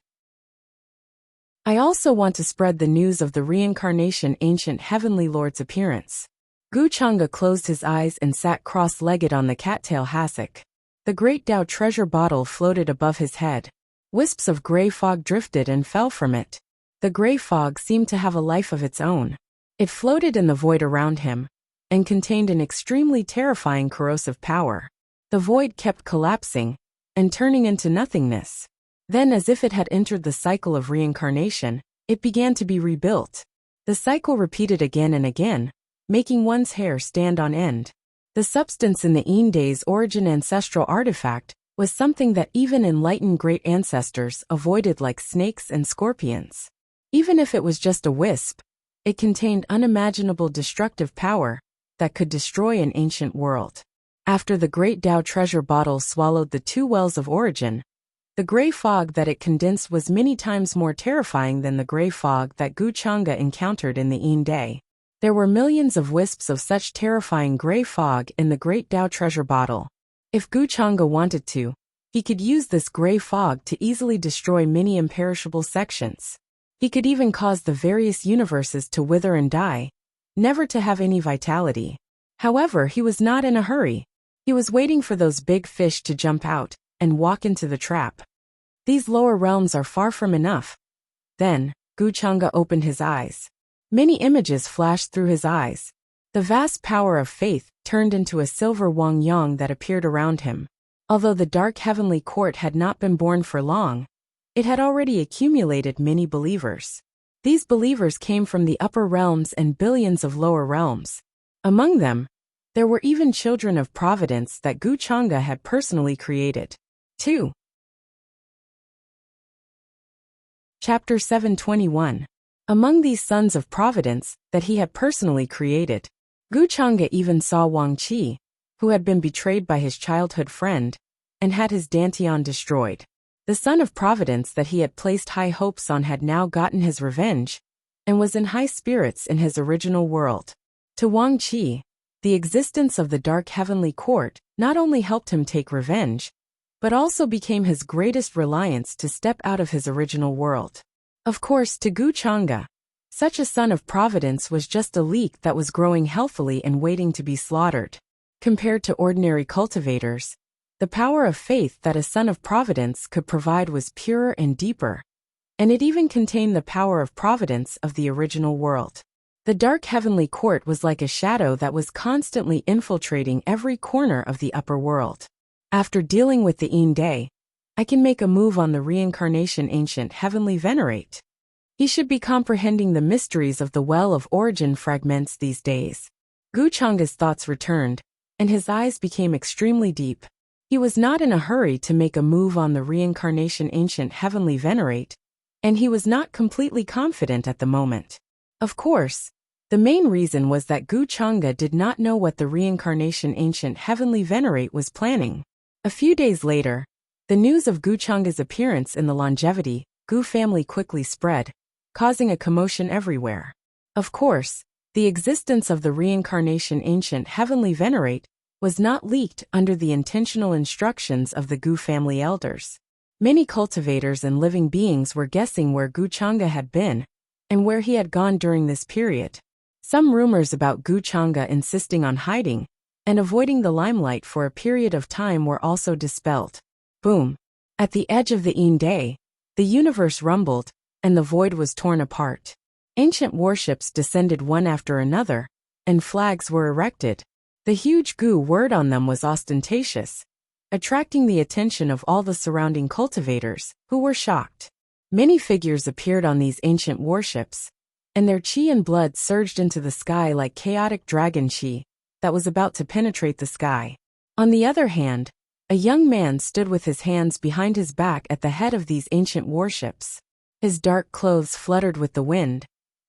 [SPEAKER 1] I also want to spread the news of the reincarnation ancient heavenly lord's appearance. Gu Chang'e closed his eyes and sat cross-legged on the cattail hassock. The great Tao treasure bottle floated above his head. Wisps of gray fog drifted and fell from it. The gray fog seemed to have a life of its own. It floated in the void around him and contained an extremely terrifying corrosive power. The void kept collapsing and turning into nothingness. Then, as if it had entered the cycle of reincarnation, it began to be rebuilt. The cycle repeated again and again, making one's hair stand on end. The substance in the Ein Day's origin ancestral artifact was something that even enlightened great ancestors avoided like snakes and scorpions. Even if it was just a wisp, it contained unimaginable destructive power that could destroy an ancient world. After the great Tao treasure bottle swallowed the two wells of origin, the gray fog that it condensed was many times more terrifying than the gray fog that Gu Chang'e encountered in the Ein Day. There were millions of wisps of such terrifying gray fog in the great Tao treasure bottle. If Gu Chang'e wanted to, he could use this gray fog to easily destroy many imperishable sections. He could even cause the various universes to wither and die, never to have any vitality. However, he was not in a hurry. He was waiting for those big fish to jump out and walk into the trap. These lower realms are far from enough. Then, Gu Chang'e opened his eyes. Many images flashed through his eyes. The vast power of faith turned into a silver Wang Yang that appeared around him. Although the dark heavenly court had not been born for long, it had already accumulated many believers. These believers came from the upper realms and billions of lower realms. Among them, there were even children of providence that Gu Chang'e had personally created. 2. Chapter 721. Among these sons of providence that he had personally created, Gu Chang'e even saw Wang Qi, who had been betrayed by his childhood friend and had his Dantian destroyed. The son of Providence that he had placed high hopes on had now gotten his revenge and was in high spirits in his original world. To Wang Qi, the existence of the dark heavenly court not only helped him take revenge, but also became his greatest reliance to step out of his original world. Of course, to Gu Chang'e, such a son of Providence was just a leek that was growing healthily and waiting to be slaughtered. Compared to ordinary cultivators, the power of faith that a son of Providence could provide was purer and deeper, and it even contained the power of Providence of the original world. The dark heavenly court was like a shadow that was constantly infiltrating every corner of the upper world. After dealing with the Yin Day, I can make a move on the reincarnation ancient heavenly venerate. He should be comprehending the mysteries of the well of origin fragments these days. Gu Chang'e's thoughts returned, and his eyes became extremely deep. He was not in a hurry to make a move on the reincarnation ancient heavenly venerate, and he was not completely confident at the moment. Of course, the main reason was that Gu Chang'e did not know what the reincarnation ancient heavenly venerate was planning. A few days later, the news of Gu Chang'e's appearance in the longevity Gu family quickly spread, causing a commotion everywhere. Of course, the existence of the reincarnation ancient heavenly venerate was not leaked under the intentional instructions of the Gu family elders. Many cultivators and living beings were guessing where Gu Chang'e had been and where he had gone during this period. Some rumors about Gu Chang'e insisting on hiding and avoiding the limelight for a period of time were also dispelled. Boom! At the edge of the Yin Day, the universe rumbled, and the void was torn apart. Ancient warships descended one after another, and flags were erected. The huge Gu word on them was ostentatious, attracting the attention of all the surrounding cultivators, who were shocked. Many figures appeared on these ancient warships, and their qi and blood surged into the sky like chaotic dragon qi that was about to penetrate the sky. On the other hand, a young man stood with his hands behind his back at the head of these ancient warships. His dark clothes fluttered with the wind,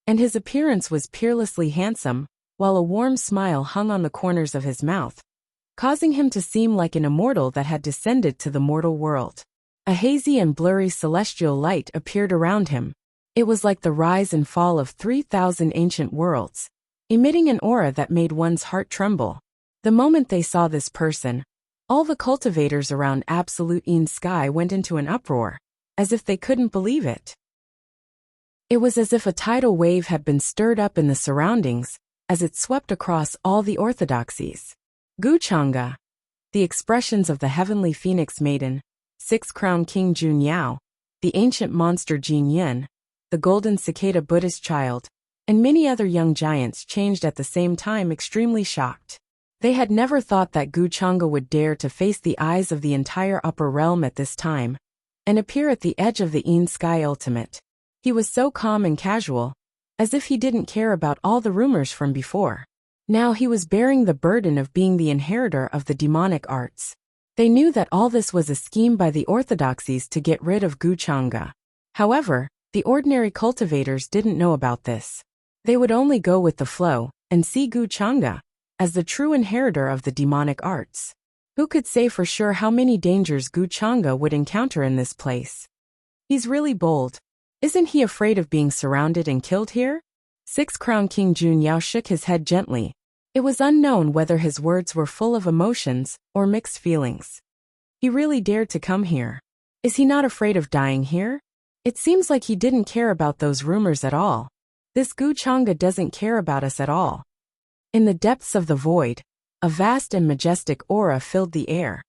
[SPEAKER 1] and his appearance was peerlessly handsome, while a warm smile hung on the corners of his mouth, causing him to seem like an immortal that had descended to the mortal world. A hazy and blurry celestial light appeared around him. It was like the rise and fall of 3,000 ancient worlds, emitting an aura that made one's heart tremble. The moment they saw this person, all the cultivators around Absolute Yin Sky went into an uproar, as if they couldn't believe it. It was as if a tidal wave had been stirred up in the surroundings, as it swept across all the orthodoxies. Gu Chang'e, the expressions of the heavenly phoenix maiden, six-crowned King Jun Yao, the ancient monster Jin Yin, the golden cicada Buddhist child, and many other young giants changed at the same time, extremely shocked. They had never thought that Gu Chang'e would dare to face the eyes of the entire upper realm at this time, and appear at the edge of the Yin Sky Ultimate. He was so calm and casual, as if he didn't care about all the rumors from before. Now he was bearing the burden of being the inheritor of the demonic arts. They knew that all this was a scheme by the orthodoxies to get rid of Gu Chang'e. However, the ordinary cultivators didn't know about this. They would only go with the flow and see Gu Chang'e as the true inheritor of the demonic arts. Who could say for sure how many dangers Gu Chang'e would encounter in this place? He's really bold. Isn't he afraid of being surrounded and killed here? Six-crowned King Jun Yao shook his head gently. It was unknown whether his words were full of emotions or mixed feelings. He really dared to come here. Is he not afraid of dying here? It seems like he didn't care about those rumors at all. This Gu Chang'e doesn't care about us at all. In the depths of the void, a vast and majestic aura filled the air,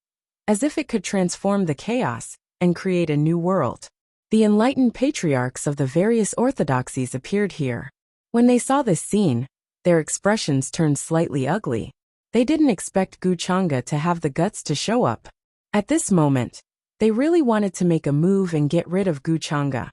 [SPEAKER 1] as if it could transform the chaos and create a new world. The enlightened patriarchs of the various orthodoxies appeared here. When they saw this scene, their expressions turned slightly ugly. They didn't expect Gu Chang'e to have the guts to show up. At this moment, they really wanted to make a move and get rid of Gu Chang'e,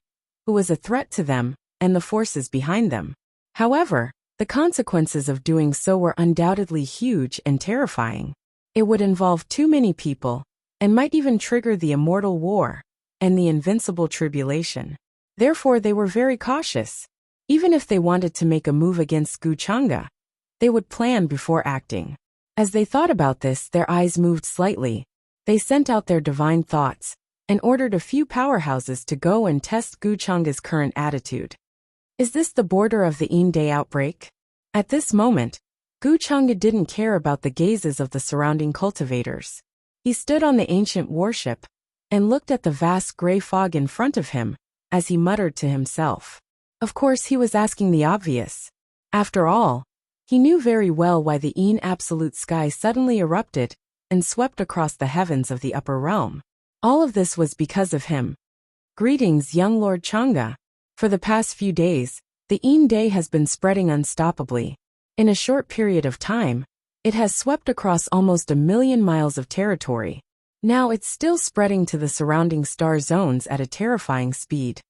[SPEAKER 1] who was a threat to them and the forces behind them. However, the consequences of doing so were undoubtedly huge and terrifying. It would involve too many people, and might even trigger the immortal war and the invincible tribulation. Therefore, they were very cautious. Even if they wanted to make a move against Gu Chang'e, they would plan before acting. As they thought about this, their eyes moved slightly. They sent out their divine thoughts and ordered a few powerhouses to go and test Guchanga's current attitude. Is this the border of the Day outbreak? At this moment, Guchanga didn't care about the gazes of the surrounding cultivators. He stood on the ancient warship and looked at the vast gray fog in front of him as he muttered to himself. Of course, he was asking the obvious. After all, he knew very well why the absolute sky suddenly erupted and swept across the heavens of the upper realm. All of this was because of him. Greetings, young Lord Changa. For the past few days, the Day has been spreading unstoppably. In a short period of time, it has swept across almost 1,000,000 miles of territory. Now it's still spreading to the surrounding star zones at a terrifying speed.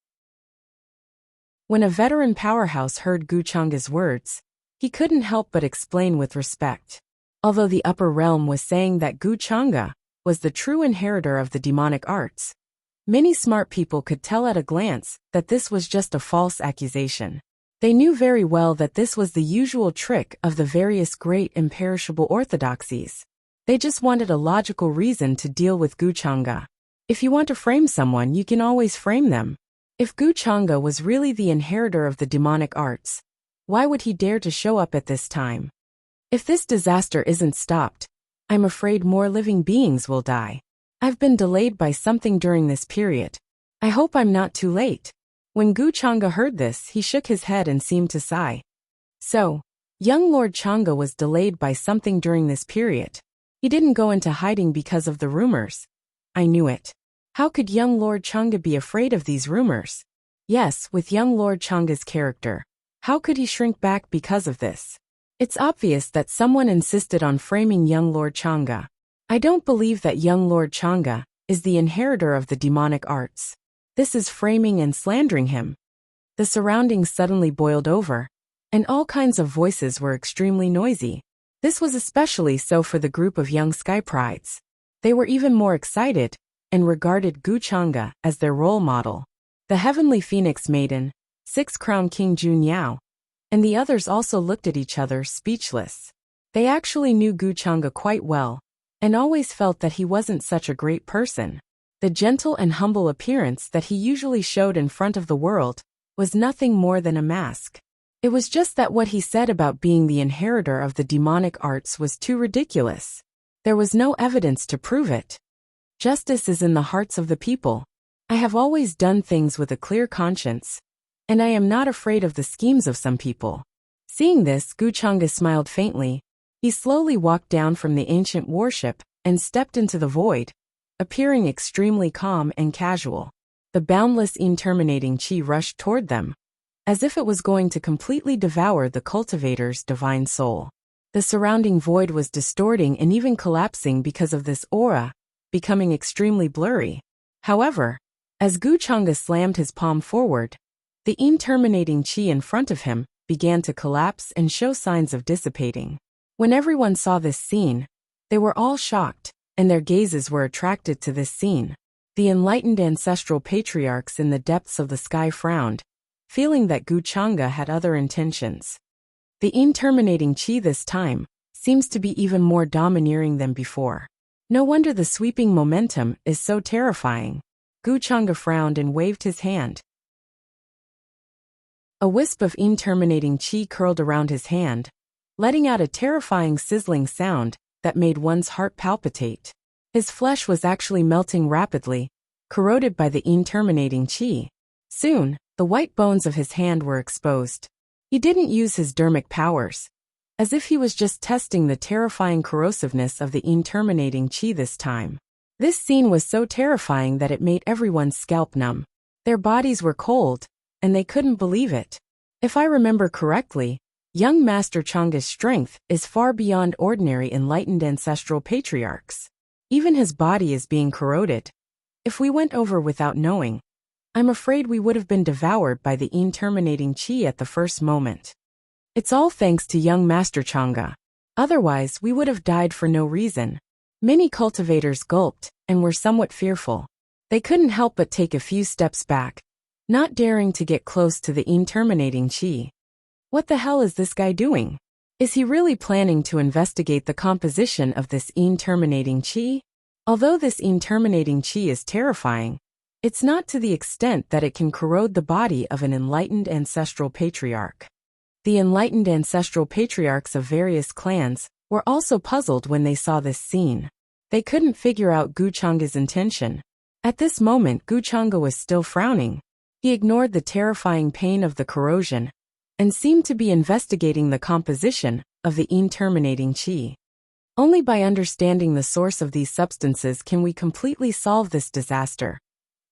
[SPEAKER 1] When a veteran powerhouse heard Guchanga's words, he couldn't help but explain with respect. Although the upper realm was saying that Guchanga was the true inheritor of the demonic arts, many smart people could tell at a glance that this was just a false accusation. They knew very well that this was the usual trick of the various great imperishable orthodoxies. They just wanted a logical reason to deal with Guchanga. If you want to frame someone, you can always frame them. If Guchanga was really the inheritor of the demonic arts, why would he dare to show up at this time? If this disaster isn't stopped, I'm afraid more living beings will die. I've been delayed by something during this period. I hope I'm not too late. When Guchanga heard this, he shook his head and seemed to sigh. So, young Lord Changa was delayed by something during this period. He didn't go into hiding because of the rumors. I knew it. How could young Lord Changa be afraid of these rumors? Yes, with young Lord Changa's character, how could he shrink back because of this? It's obvious that someone insisted on framing young Lord Changa. I don't believe that young Lord Changa is the inheritor of the demonic arts. This is framing and slandering him. The surroundings suddenly boiled over, and all kinds of voices were extremely noisy. This was especially so for the group of young Sky Prides. They were even more excited and regarded Guchanga as their role model. The Heavenly Phoenix Maiden, Six Crown King Jun Yao, and the others also looked at each other speechless. They actually knew Guchanga quite well, and always felt that he wasn't such a great person. The gentle and humble appearance that he usually showed in front of the world was nothing more than a mask. It was just that what he said about being the inheritor of the demonic arts was too ridiculous. There was no evidence to prove it. Justice is in the hearts of the people. I have always done things with a clear conscience, and I am not afraid of the schemes of some people. Seeing this, Guchanga smiled faintly. He slowly walked down from the ancient warship and stepped into the void, appearing extremely calm and casual. The boundless interminating chi rushed toward them, as if it was going to completely devour the cultivator's divine soul. The surrounding void was distorting and even collapsing because of this aura, becoming extremely blurry. However, as Guchanga slammed his palm forward, the interminating chi in front of him began to collapse and show signs of dissipating. When everyone saw this scene, they were all shocked, and their gazes were attracted to this scene. The enlightened ancestral patriarchs in the depths of the sky frowned, feeling that Guchanga had other intentions. The interminating chi this time seems to be even more domineering than before. No wonder the sweeping momentum is so terrifying. Guchanga frowned and waved his hand. A wisp of interminating chi curled around his hand, letting out a terrifying sizzling sound that made one's heart palpitate. His flesh was actually melting rapidly, corroded by the interminating chi. Soon, the white bones of his hand were exposed. He didn't use his dermic powers, as if he was just testing the terrifying corrosiveness of the interminating chi this time. This scene was so terrifying that it made everyone's scalp numb. Their bodies were cold, and they couldn't believe it. If I remember correctly, young Master Changa's strength is far beyond ordinary enlightened ancestral patriarchs. Even his body is being corroded. If we went over without knowing, I'm afraid we would have been devoured by the interminating chi at the first moment. It's all thanks to young Master Changa. Otherwise, we would have died for no reason. Many cultivators gulped and were somewhat fearful. They couldn't help but take a few steps back, not daring to get close to the interminating chi. What the hell is this guy doing? Is he really planning to investigate the composition of this terminating qi? Although this terminating qi is terrifying, it's not to the extent that it can corrode the body of an enlightened ancestral patriarch. The enlightened ancestral patriarchs of various clans were also puzzled when they saw this scene. They couldn't figure out Guchanga's intention. At this moment, Guchanga was still frowning. He ignored the terrifying pain of the corrosion and seemed to be investigating the composition of the terminating qi. Only by understanding the source of these substances can we completely solve this disaster,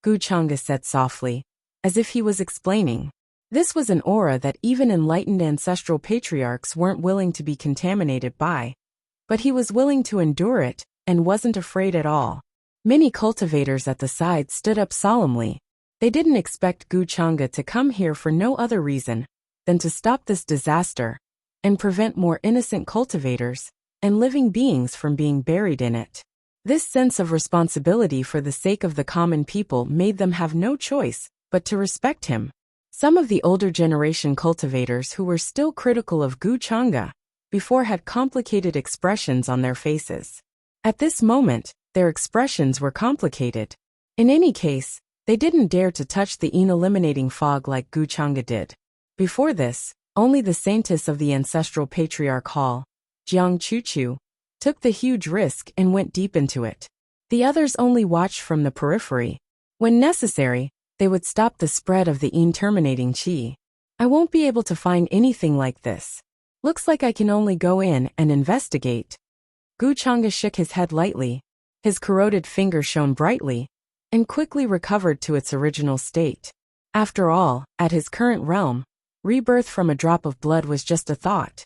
[SPEAKER 1] Guchanga said softly, as if he was explaining. This was an aura that even enlightened ancestral patriarchs weren't willing to be contaminated by. But he was willing to endure it and wasn't afraid at all. Many cultivators at the side stood up solemnly. They didn't expect Guchanga to come here for no other reason than to stop this disaster and prevent more innocent cultivators and living beings from being buried in it. This sense of responsibility for the sake of the common people made them have no choice but to respect him. Some of the older generation cultivators who were still critical of Guchanga before had complicated expressions on their faces. At this moment, their expressions were complicated. In any case, they didn't dare to touch the eliminating fog like Guchanga did. Before this, only the saintess of the ancestral patriarch hall, Jiang Chuchu, took the huge risk and went deep into it. The others only watched from the periphery. When necessary, they would stop the spread of the terminating qi. I won't be able to find anything like this. Looks like I can only go in and investigate. Guchanga shook his head lightly. His corroded finger shone brightly and quickly recovered to its original state. After all, at his current realm, rebirth from a drop of blood was just a thought.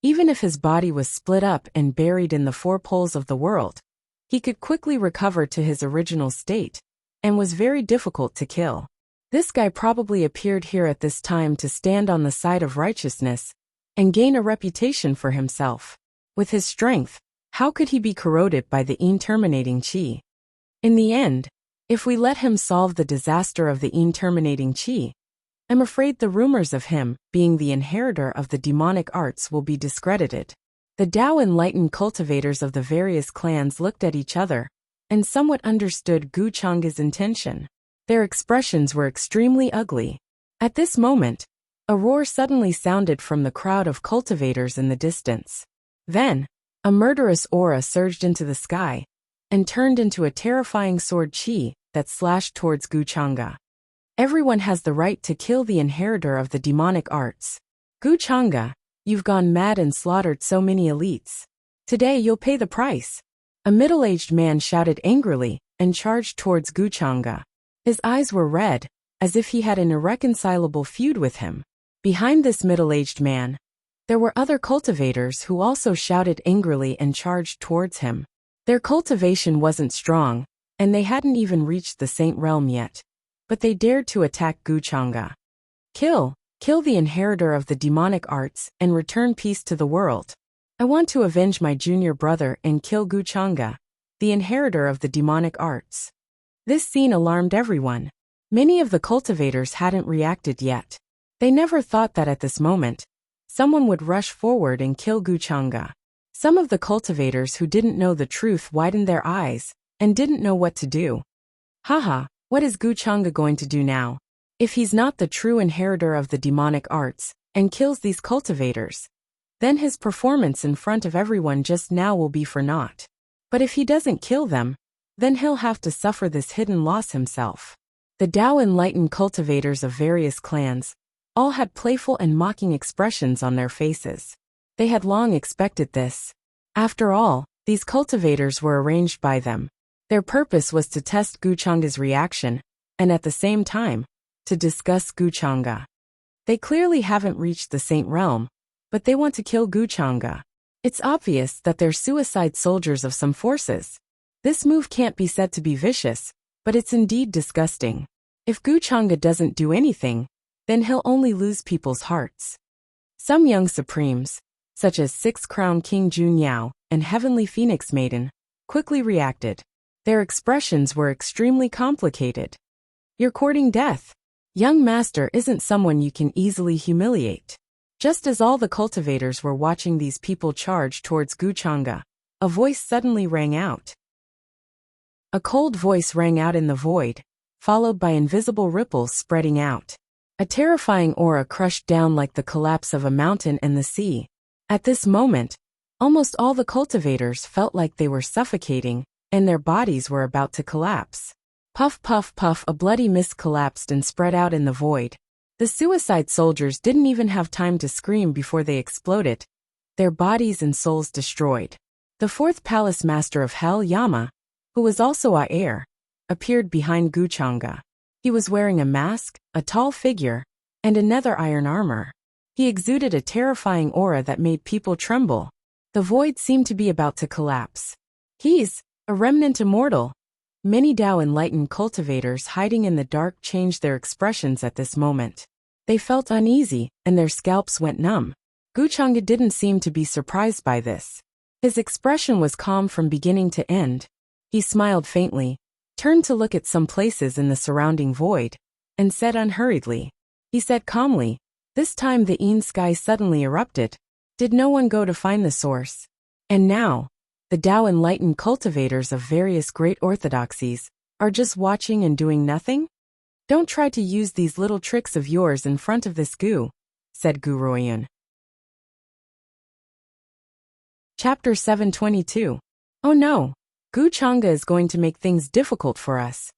[SPEAKER 1] Even if his body was split up and buried in the four poles of the world, he could quickly recover to his original state and was very difficult to kill. This guy probably appeared here at this time to stand on the side of righteousness and gain a reputation for himself. With his strength, how could he be corroded by the terminating qi? In the end, if we let him solve the disaster of the terminating qi, I'm afraid the rumors of him being the inheritor of the demonic arts will be discredited. The Tao enlightened cultivators of the various clans looked at each other and somewhat understood Guchanga's intention. Their expressions were extremely ugly. At this moment, a roar suddenly sounded from the crowd of cultivators in the distance. Then, a murderous aura surged into the sky and turned into a terrifying sword qi that slashed towards Guchanga. Everyone has the right to kill the inheritor of the demonic arts. Guchanga, you've gone mad and slaughtered so many elites. Today you'll pay the price. A middle-aged man shouted angrily and charged towards Guchanga. His eyes were red, as if he had an irreconcilable feud with him. Behind this middle-aged man, there were other cultivators who also shouted angrily and charged towards him. Their cultivation wasn't strong, and they hadn't even reached the Saint Realm yet. But they dared to attack Guchanga. Kill the inheritor of the demonic arts and return peace to the world. I want to avenge my junior brother and kill Guchanga, the inheritor of the demonic arts. This scene alarmed everyone. Many of the cultivators hadn't reacted yet. They never thought that at this moment, someone would rush forward and kill Guchanga. Some of the cultivators who didn't know the truth widened their eyes and didn't know what to do. Haha. What is Guchanga going to do now? If he's not the true inheritor of the demonic arts and kills these cultivators, then his performance in front of everyone just now will be for naught. But if he doesn't kill them, then he'll have to suffer this hidden loss himself. The Tao enlightened cultivators of various clans all had playful and mocking expressions on their faces. They had long expected this. After all, these cultivators were arranged by them. Their purpose was to test Guchanga's reaction, and at the same time, to discuss Guchanga. They clearly haven't reached the Saint Realm, but they want to kill Guchanga. It's obvious that they're suicide soldiers of some forces. This move can't be said to be vicious, but it's indeed disgusting. If Guchanga doesn't do anything, then he'll only lose people's hearts. Some young supremes, such as Six Crown King Jun Yao and Heavenly Phoenix Maiden, quickly reacted. Their expressions were extremely complicated. You're courting death. Young master isn't someone you can easily humiliate. Just as all the cultivators were watching these people charge towards Guchanga, a voice suddenly rang out. A cold voice rang out in the void, followed by invisible ripples spreading out. A terrifying aura crushed down like the collapse of a mountain and the sea. At this moment, almost all the cultivators felt like they were suffocating, and their bodies were about to collapse. Puff, puff, puff, a bloody mist collapsed and spread out in the void. The suicide soldiers didn't even have time to scream before they exploded, their bodies and souls destroyed. The fourth palace master of Hell, Yama, who was also a heir, appeared behind Guchanga. He was wearing a mask, a tall figure, and a nether iron armor. He exuded a terrifying aura that made people tremble. The void seemed to be about to collapse. He's a remnant immortal. Many Dao enlightened cultivators hiding in the dark changed their expressions at this moment. They felt uneasy, and their scalps went numb. Guchanga didn't seem to be surprised by this. His expression was calm from beginning to end. He smiled faintly, turned to look at some places in the surrounding void, and said unhurriedly. He said calmly, "This time the Een sky suddenly erupted. Did no one go to find the source? And now, the Dao enlightened cultivators of various great orthodoxies are just watching and doing nothing? Don't try to use these little tricks of yours in front of this Gu," said Gu Ruoyun. Chapter 722. Oh no, Guchanga is going to make things difficult for us.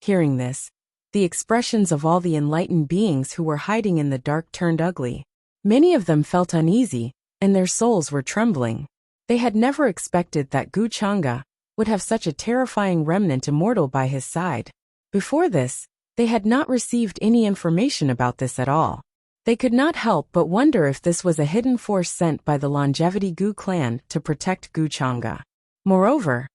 [SPEAKER 1] Hearing this, the expressions of all the enlightened beings who were hiding in the dark turned ugly. Many of them felt uneasy, and their souls were trembling. They had never expected that Guchanga would have such a terrifying remnant immortal by his side. Before this, they had not received any information about this at all. They could not help but wonder if this was a hidden force sent by the Longevity Gu clan to protect Guchanga. Moreover,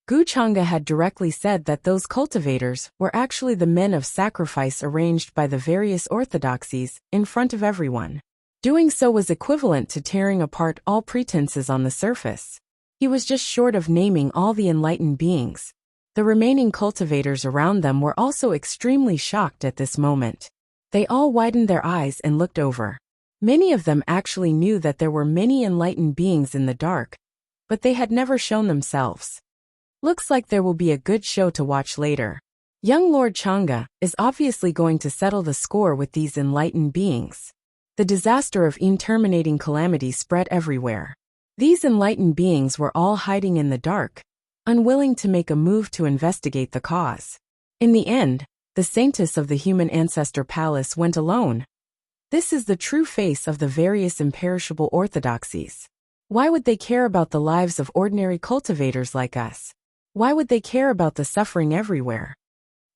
[SPEAKER 1] Guchanga had directly said that those cultivators were actually the men of sacrifice arranged by the various orthodoxies in front of everyone. Doing so was equivalent to tearing apart all pretenses on the surface. He was just short of naming all the enlightened beings. The remaining cultivators around them were also extremely shocked at this moment. They all widened their eyes and looked over. Many of them actually knew that there were many enlightened beings in the dark, but they had never shown themselves. Looks like there will be a good show to watch later. Young Lord Changa is obviously going to settle the score with these enlightened beings. The disaster of interminating calamity spread everywhere. These enlightened beings were all hiding in the dark, unwilling to make a move to investigate the cause. In the end, the saintess of the human ancestor palace went alone. This is the true face of the various imperishable orthodoxies. Why would they care about the lives of ordinary cultivators like us? Why would they care about the suffering everywhere?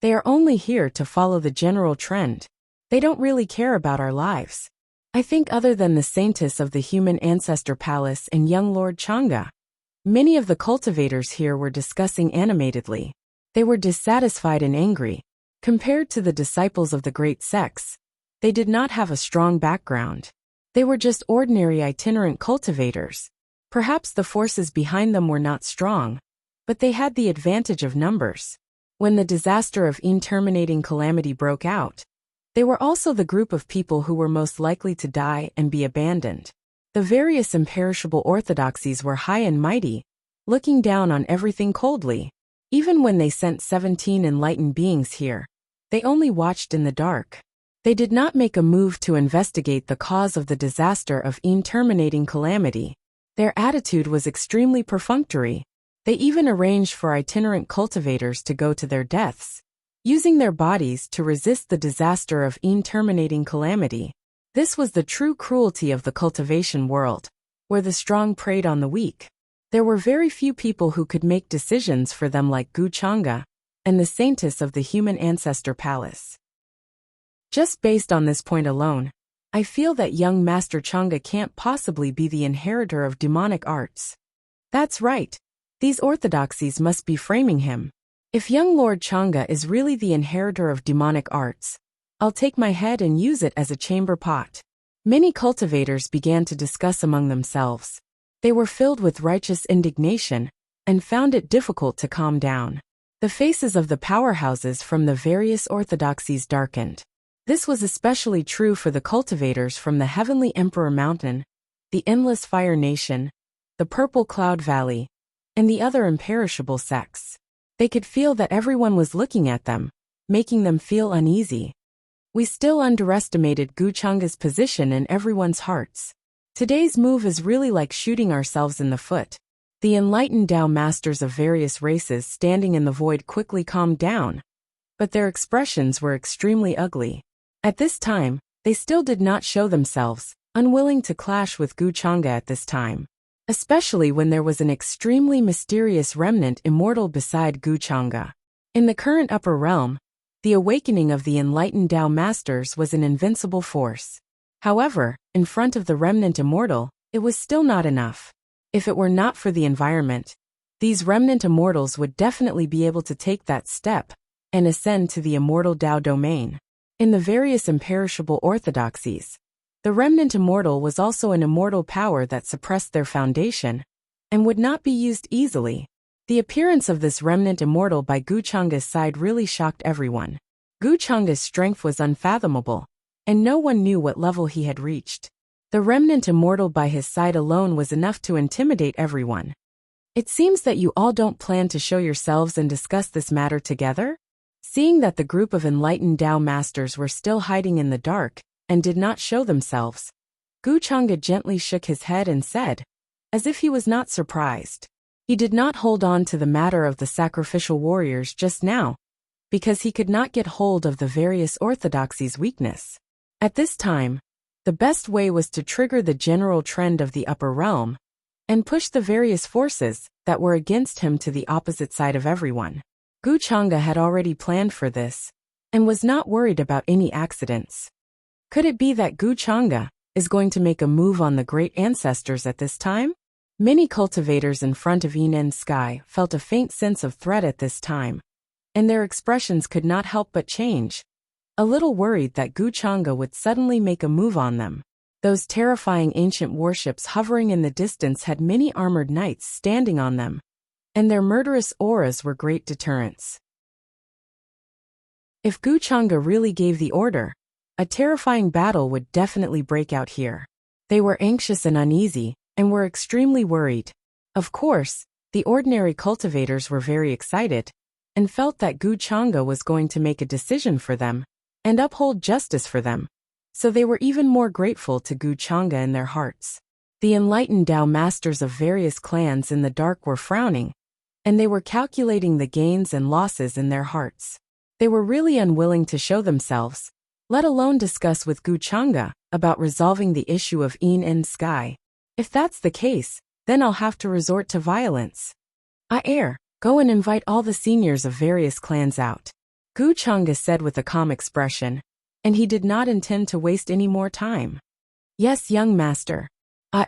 [SPEAKER 1] They are only here to follow the general trend. They don't really care about our lives. I think other than the saintess of the human ancestor palace and young Lord Changa, many of the cultivators here were discussing animatedly. They were dissatisfied and angry. Compared to the disciples of the great sects, they did not have a strong background. They were just ordinary itinerant cultivators. Perhaps the forces behind them were not strong, but they had the advantage of numbers. When the disaster of interminating calamity broke out, they were also the group of people who were most likely to die and be abandoned. The various imperishable orthodoxies were high and mighty, looking down on everything coldly. Even when they sent 17 enlightened beings here, they only watched in the dark. They did not make a move to investigate the cause of the disaster of interminating calamity. Their attitude was extremely perfunctory. They even arranged for itinerant cultivators to go to their deaths, using their bodies to resist the disaster of interminating calamity. This was the true cruelty of the cultivation world, where the strong preyed on the weak. There were very few people who could make decisions for them like Guchanga and the saintess of the human ancestor palace. Just based on this point alone, I feel that young Master Changa can't possibly be the inheritor of demonic arts. That's right. These orthodoxies must be framing him. If young Lord Changa is really the inheritor of demonic arts, I'll take my head and use it as a chamber pot. Many cultivators began to discuss among themselves. They were filled with righteous indignation and found it difficult to calm down. The faces of the powerhouses from the various orthodoxies darkened. This was especially true for the cultivators from the Heavenly Emperor Mountain, the Endless Fire Nation, the Purple Cloud Valley, and the other imperishable sects. They could feel that everyone was looking at them, making them feel uneasy. We still underestimated Guchanga's position in everyone's hearts. Today's move is really like shooting ourselves in the foot. The enlightened Tao masters of various races standing in the void quickly calmed down, but their expressions were extremely ugly. At this time, they still did not show themselves, unwilling to clash with Guchanga at this time, especially when there was an extremely mysterious remnant immortal beside Guchanga. In the current upper realm, the awakening of the enlightened Tao masters was an invincible force. However, in front of the remnant immortal, it was still not enough. If it were not for the environment, these remnant immortals would definitely be able to take that step and ascend to the immortal Tao domain. In the various imperishable orthodoxies, the remnant immortal was also an immortal power that suppressed their foundation and would not be used easily. The appearance of this remnant immortal by Guchanga's side really shocked everyone. Guchanga's strength was unfathomable, and no one knew what level he had reached. The remnant immortal by his side alone was enough to intimidate everyone. It seems that you all don't plan to show yourselves and discuss this matter together? Seeing that the group of enlightened Tao masters were still hiding in the dark and did not show themselves, Guchanga gently shook his head and said, as if he was not surprised. He did not hold on to the matter of the sacrificial warriors just now, because he could not get hold of the various orthodoxies' weakness. At this time, the best way was to trigger the general trend of the upper realm and push the various forces that were against him to the opposite side of everyone. Guchanga had already planned for this and was not worried about any accidents. Could it be that Guchanga is going to make a move on the great ancestors at this time? Many cultivators in front of Inen Sky felt a faint sense of threat at this time, and their expressions could not help but change, a little worried that Guchanga would suddenly make a move on them. Those terrifying ancient warships hovering in the distance had many armored knights standing on them, and their murderous auras were great deterrents. If Guchanga really gave the order, a terrifying battle would definitely break out here. They were anxious and uneasy, and were extremely worried. Of course, the ordinary cultivators were very excited, and felt that Guchanga was going to make a decision for them, and uphold justice for them, so they were even more grateful to Guchanga in their hearts. The enlightened Tao masters of various clans in the dark were frowning, and they were calculating the gains and losses in their hearts. They were really unwilling to show themselves, let alone discuss with Guchanga about resolving the issue of Inen Sky. If that's the case, then I'll have to resort to violence. Go and invite all the seniors of various clans out, Guchanga said with a calm expression, and he did not intend to waste any more time. Yes, young master.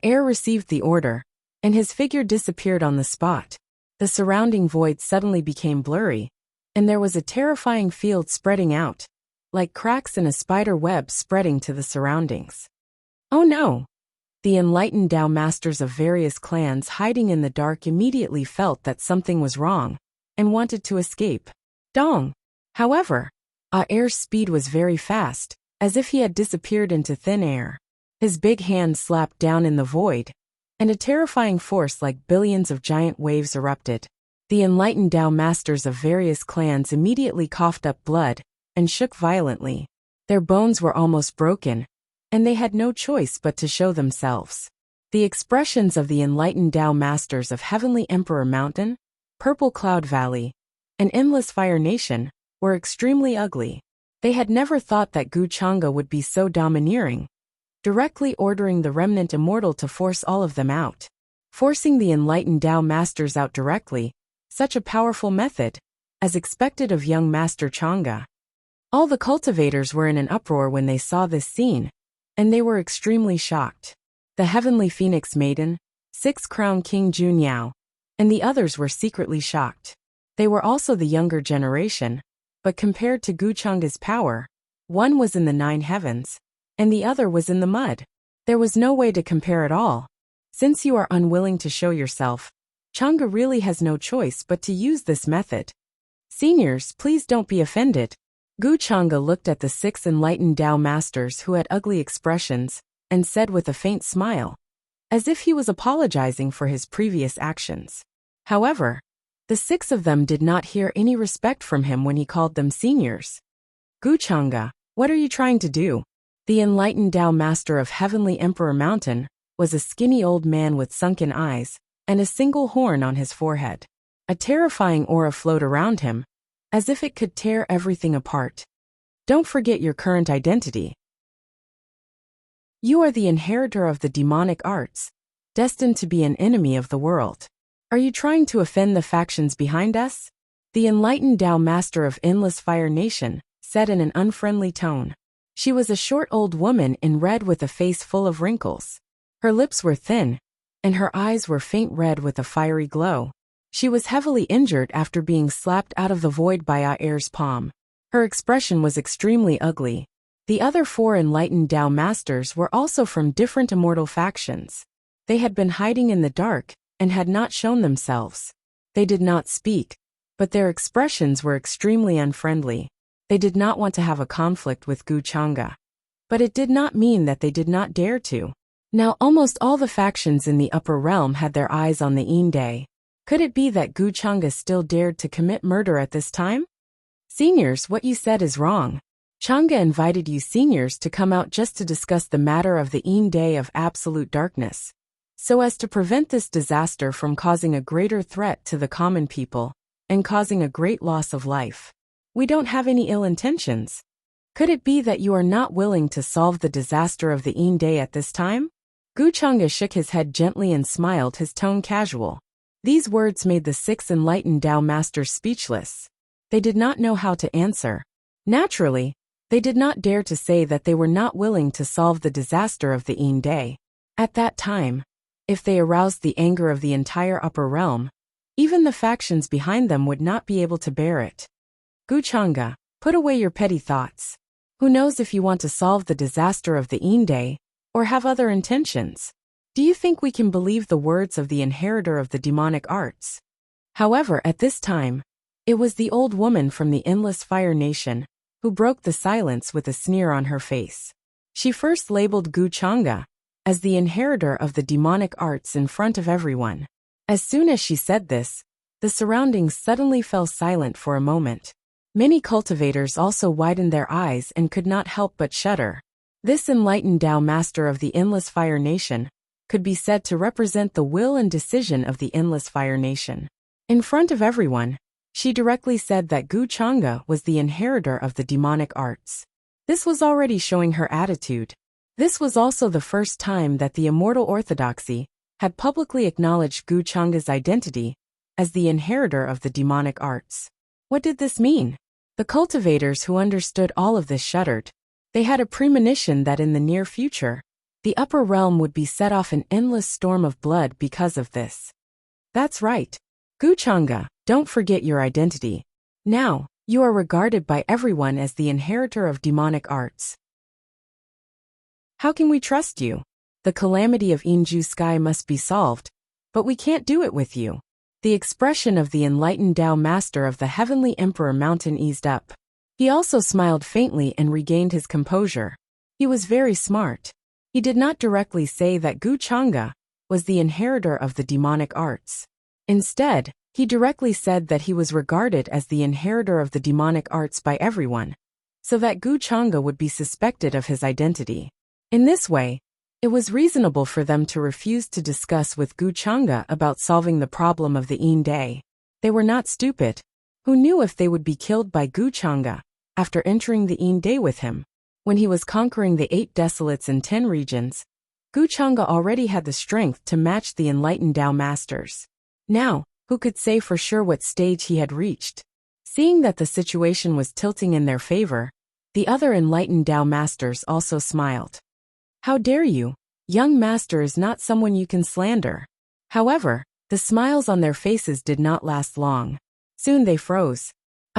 [SPEAKER 1] Aer received the order, and his figure disappeared on the spot. The surrounding void suddenly became blurry, and there was a terrifying field spreading out, like cracks in a spider web spreading to the surroundings. Oh no! The enlightened Tao masters of various clans hiding in the dark immediately felt that something was wrong, and wanted to escape. Dong! However, Aer's speed was very fast, as if he had disappeared into thin air. His big hand slapped down in the void, and a terrifying force like billions of giant waves erupted. The enlightened Tao masters of various clans immediately coughed up blood, and shook violently. Their bones were almost broken, and they had no choice but to show themselves. The expressions of the enlightened Tao masters of Heavenly Emperor Mountain, Purple Cloud Valley, and Endless Fire Nation were extremely ugly. They had never thought that Guchanga would be so domineering, directly ordering the remnant immortal to force all of them out. Forcing the enlightened Tao masters out directly, such a powerful method, as expected of young Master Changa. All the cultivators were in an uproar when they saw this scene, and they were extremely shocked. The Heavenly Phoenix Maiden, Six-Crown King Junyao, and the others were secretly shocked. They were also the younger generation, but compared to Guchanga's power, one was in the 9 heavens, and the other was in the mud. There was no way to compare at all. Since you are unwilling to show yourself, Changa really has no choice but to use this method. Seniors, please don't be offended. Gu Chang'e looked at the 6 enlightened Tao masters who had ugly expressions, and said with a faint smile, as if he was apologizing for his previous actions. However, the 6 of them did not hear any respect from him when he called them seniors. Gu Chang'e, what are you trying to do? The enlightened Tao master of Heavenly Emperor Mountain was a skinny old man with sunken eyes and a single horn on his forehead. A terrifying aura flowed around him, as if it could tear everything apart. Don't forget your current identity. You are the inheritor of the demonic arts, destined to be an enemy of the world. Are you trying to offend the factions behind us? The enlightened Tao master of Endless Fire Nation said in an unfriendly tone. She was a short old woman in red with a face full of wrinkles. Her lips were thin, and her eyes were faint red with a fiery glow. She was heavily injured after being slapped out of the void by Air's palm. Her expression was extremely ugly. The other 4 enlightened Tao masters were also from different immortal factions. They had been hiding in the dark and had not shown themselves. They did not speak, but their expressions were extremely unfriendly. They did not want to have a conflict with Gu Chang'e. But it did not mean that they did not dare to. Now almost all the factions in the upper realm had their eyes on the Inde. Could it be that Gu Chang'e still dared to commit murder at this time? Seniors, what you said is wrong. Chang'e invited you seniors to come out just to discuss the matter of the Inde of absolute darkness, so as to prevent this disaster from causing a greater threat to the common people and causing a great loss of life. We don't have any ill intentions. Could it be that you are not willing to solve the disaster of the Inde at this time? Gu Chang'e shook his head gently and smiled, his tone casual. These words made the 6 enlightened Tao masters speechless. They did not know how to answer. Naturally, they did not dare to say that they were not willing to solve the disaster of the Inde. At that time, if they aroused the anger of the entire upper realm, even the factions behind them would not be able to bear it. Gu Chang'e, put away your petty thoughts. Who knows if you want to solve the disaster of the Inde, or have other intentions? Do you think we can believe the words of the inheritor of the demonic arts? However, at this time, it was the old woman from the Endless Fire Nation who broke the silence with a sneer on her face. She first labeled Gu Chang'e as the inheritor of the demonic arts in front of everyone. As soon as she said this, the surroundings suddenly fell silent for a moment. Many cultivators also widened their eyes and could not help but shudder. This enlightened Tao master of the Endless Fire Nation could be said to represent the will and decision of the Endless Fire Nation. In front of everyone, she directly said that Gu Chang'e was the inheritor of the demonic arts. This was already showing her attitude. This was also the first time that the Immortal Orthodoxy had publicly acknowledged Gu Chang'e's identity as the inheritor of the demonic arts. What did this mean? The cultivators who understood all of this shuddered. They had a premonition that in the near future, the upper realm would be set off an endless storm of blood because of this. That's right. Gu Chang'e, don't forget your identity. Now, you are regarded by everyone as the inheritor of demonic arts. How can we trust you? The calamity of Inju Sky must be solved, but we can't do it with you. The expression of the enlightened Tao master of the Heavenly Emperor Mountain eased up. He also smiled faintly and regained his composure. He was very smart. He did not directly say that Gu Chang'e was the inheritor of the demonic arts. Instead, he directly said that he was regarded as the inheritor of the demonic arts by everyone, so that Gu Chang'e would be suspected of his identity. In this way, it was reasonable for them to refuse to discuss with Gu Chang'e about solving the problem of the Inde. They were not stupid. Who knew if they would be killed by Gu Chang'e after entering the Inde with him? When he was conquering the 8 desolates in 10 regions, Gu Chang'e already had the strength to match the enlightened Tao masters. Now, who could say for sure what stage he had reached? Seeing that the situation was tilting in their favor, the other enlightened Tao masters also smiled. How dare you? Young master is not someone you can slander. However, the smiles on their faces did not last long. Soon they froze.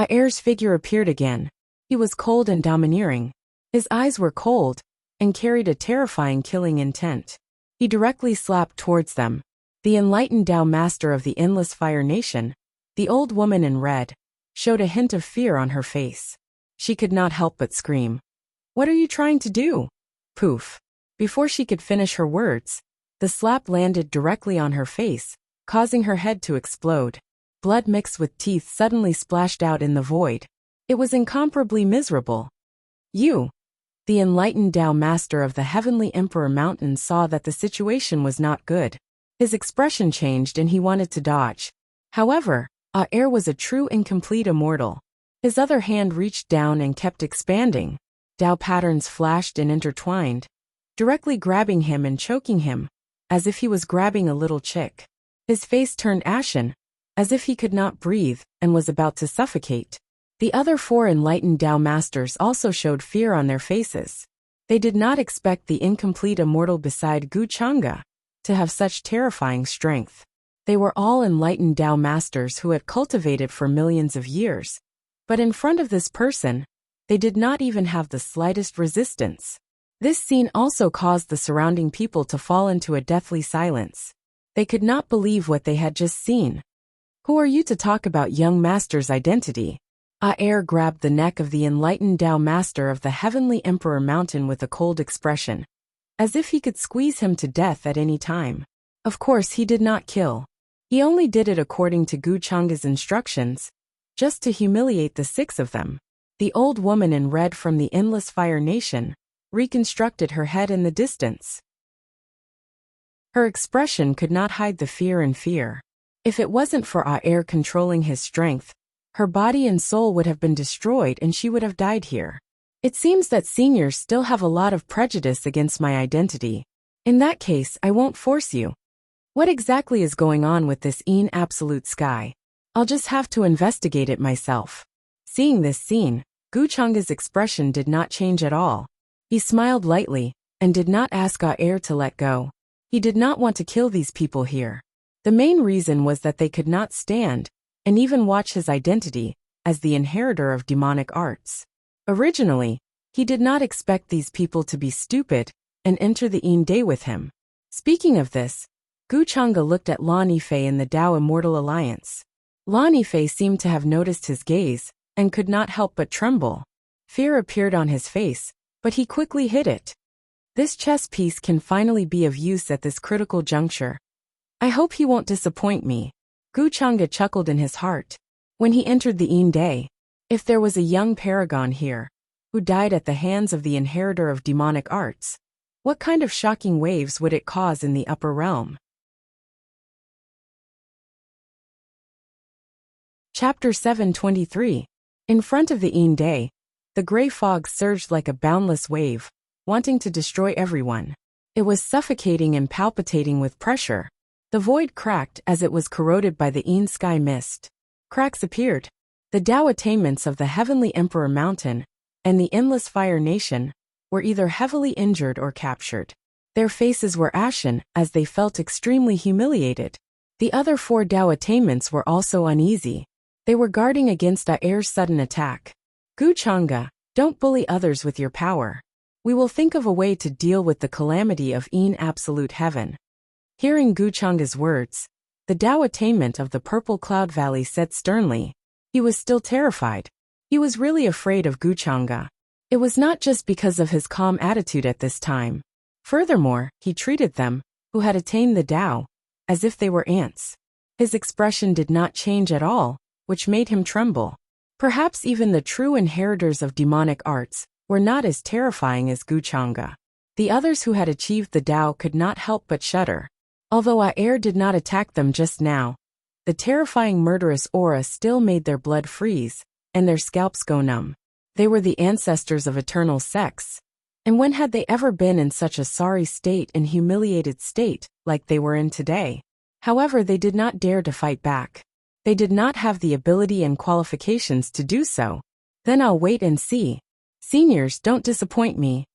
[SPEAKER 1] Air's figure appeared again. He was cold and domineering. His eyes were cold and carried a terrifying killing intent. He directly slapped towards them. The enlightened Tao master of the Endless Fire Nation, the old woman in red, showed a hint of fear on her face. She could not help but scream. What are you trying to do? Poof. Before she could finish her words, the slap landed directly on her face, causing her head to explode. Blood mixed with teeth suddenly splashed out in the void. It was incomparably miserable. You, the enlightened Tao master of the Heavenly Emperor Mountain, saw that the situation was not good. His expression changed and he wanted to dodge. However, Aer was a true and complete immortal. His other hand reached down and kept expanding. Tao patterns flashed and intertwined, directly grabbing him and choking him, as if he was grabbing a little chick. His face turned ashen, as if he could not breathe and was about to suffocate. The other 4 enlightened Tao masters also showed fear on their faces. They did not expect the incomplete immortal beside Gu Chang'e to have such terrifying strength. They were all enlightened Tao masters who had cultivated for millions of years, but in front of this person, they did not even have the slightest resistance. This scene also caused the surrounding people to fall into a deathly silence. They could not believe what they had just seen. Who are you to talk about young master's identity? Aer grabbed the neck of the enlightened Tao master of the Heavenly Emperor Mountain with a cold expression, as if he could squeeze him to death at any time. Of course he did not kill. He only did it according to Gu Chang'e's instructions, just to humiliate the 6 of them. The old woman in red from the Endless Fire Nation reconstructed her head in the distance. Her expression could not hide the fear and fear. If it wasn't for Aer controlling his strength, her body and soul would have been destroyed and she would have died here. It seems that seniors still have a lot of prejudice against my identity. In that case, I won't force you. What exactly is going on with this absolute sky? I'll just have to investigate it myself. Seeing this scene, Gu Chang'e's expression did not change at all. He smiled lightly and did not ask Aer to let go. He did not want to kill these people here. The main reason was that they could not stand and even watch his identity as the inheritor of demonic arts. Originally, he did not expect these people to be stupid and enter the Day with him. Speaking of this, Gu Chang'e looked at Lan Yifei in the Tao Immortal Alliance. Lan Yifei seemed to have noticed his gaze and could not help but tremble. Fear appeared on his face, but he quickly hid it. This chess piece can finally be of use at this critical juncture. I hope he won't disappoint me. Gu Chang'e chuckled in his heart. When he entered the Day, if there was a young paragon here, who died at the hands of the inheritor of demonic arts, what kind of shocking waves would it cause in the upper realm? Chapter 723. In front of the Day, the gray fog surged like a boundless wave, wanting to destroy everyone. It was suffocating and palpitating with pressure. The void cracked as it was corroded by the sky mist. Cracks appeared. The Tao attainments of the Heavenly Emperor Mountain and the Endless Fire Nation were either heavily injured or captured. Their faces were ashen as they felt extremely humiliated. The other 4 Tao attainments were also uneasy. They were guarding against Aer's sudden attack. Gu Chang'e, don't bully others with your power. We will think of a way to deal with the calamity of absolute heaven. Hearing Gu Chang'e's words, the Tao attainment of the Purple Cloud Valley said sternly. He was still terrified. He was really afraid of Gu Chang'e. It was not just because of his calm attitude at this time. Furthermore, he treated them, who had attained the Tao, as if they were ants. His expression did not change at all, which made him tremble. Perhaps even the true inheritors of demonic arts were not as terrifying as Gu Chang'e. The others who had achieved the Tao could not help but shudder. Although Aer did not attack them just now, the terrifying murderous aura still made their blood freeze, and their scalps go numb. They were the ancestors of eternal sex. And when had they ever been in such a sorry state and humiliated state, like they were in today? However, they did not dare to fight back. They did not have the ability and qualifications to do so. Then I'll wait and see. Seniors, don't disappoint me.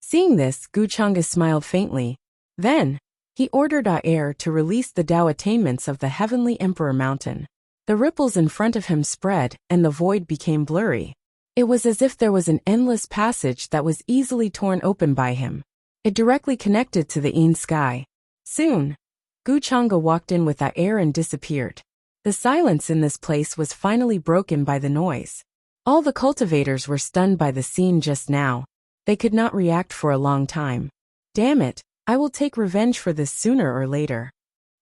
[SPEAKER 1] Seeing this, Gu Chang'e smiled faintly. Then, he ordered Aer to release the Tao attainments of the Heavenly Emperor Mountain. The ripples in front of him spread, and the void became blurry. It was as if there was an endless passage that was easily torn open by him. It directly connected to the sky. Soon, Gu Chang'e walked in with Aer and disappeared. The silence in this place was finally broken by the noise. All the cultivators were stunned by the scene just now. They could not react for a long time. Damn it, I will take revenge for this sooner or later.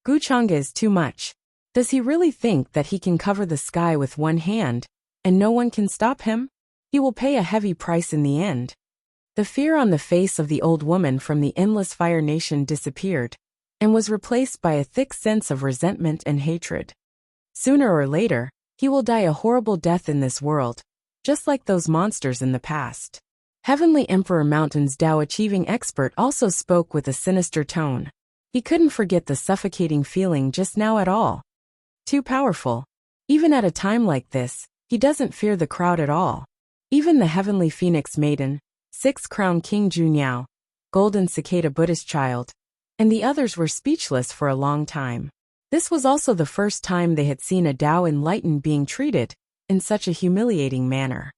[SPEAKER 1] Guchanga is too much. Does he really think that he can cover the sky with one hand, and no one can stop him? He will pay a heavy price in the end. The fear on the face of the old woman from the endless Fire Nation disappeared, and was replaced by a thick sense of resentment and hatred. Sooner or later, he will die a horrible death in this world, just like those monsters in the past. Heavenly Emperor Mountain's Tao-achieving expert also spoke with a sinister tone. He couldn't forget the suffocating feeling just now at all. Too powerful. Even at a time like this, he doesn't fear the crowd at all. Even the Heavenly Phoenix Maiden, Six-Crown King Junyao, Golden Cicada Buddhist Child, and the others were speechless for a long time. This was also the first time they had seen a Tao enlightened being treated in such a humiliating manner.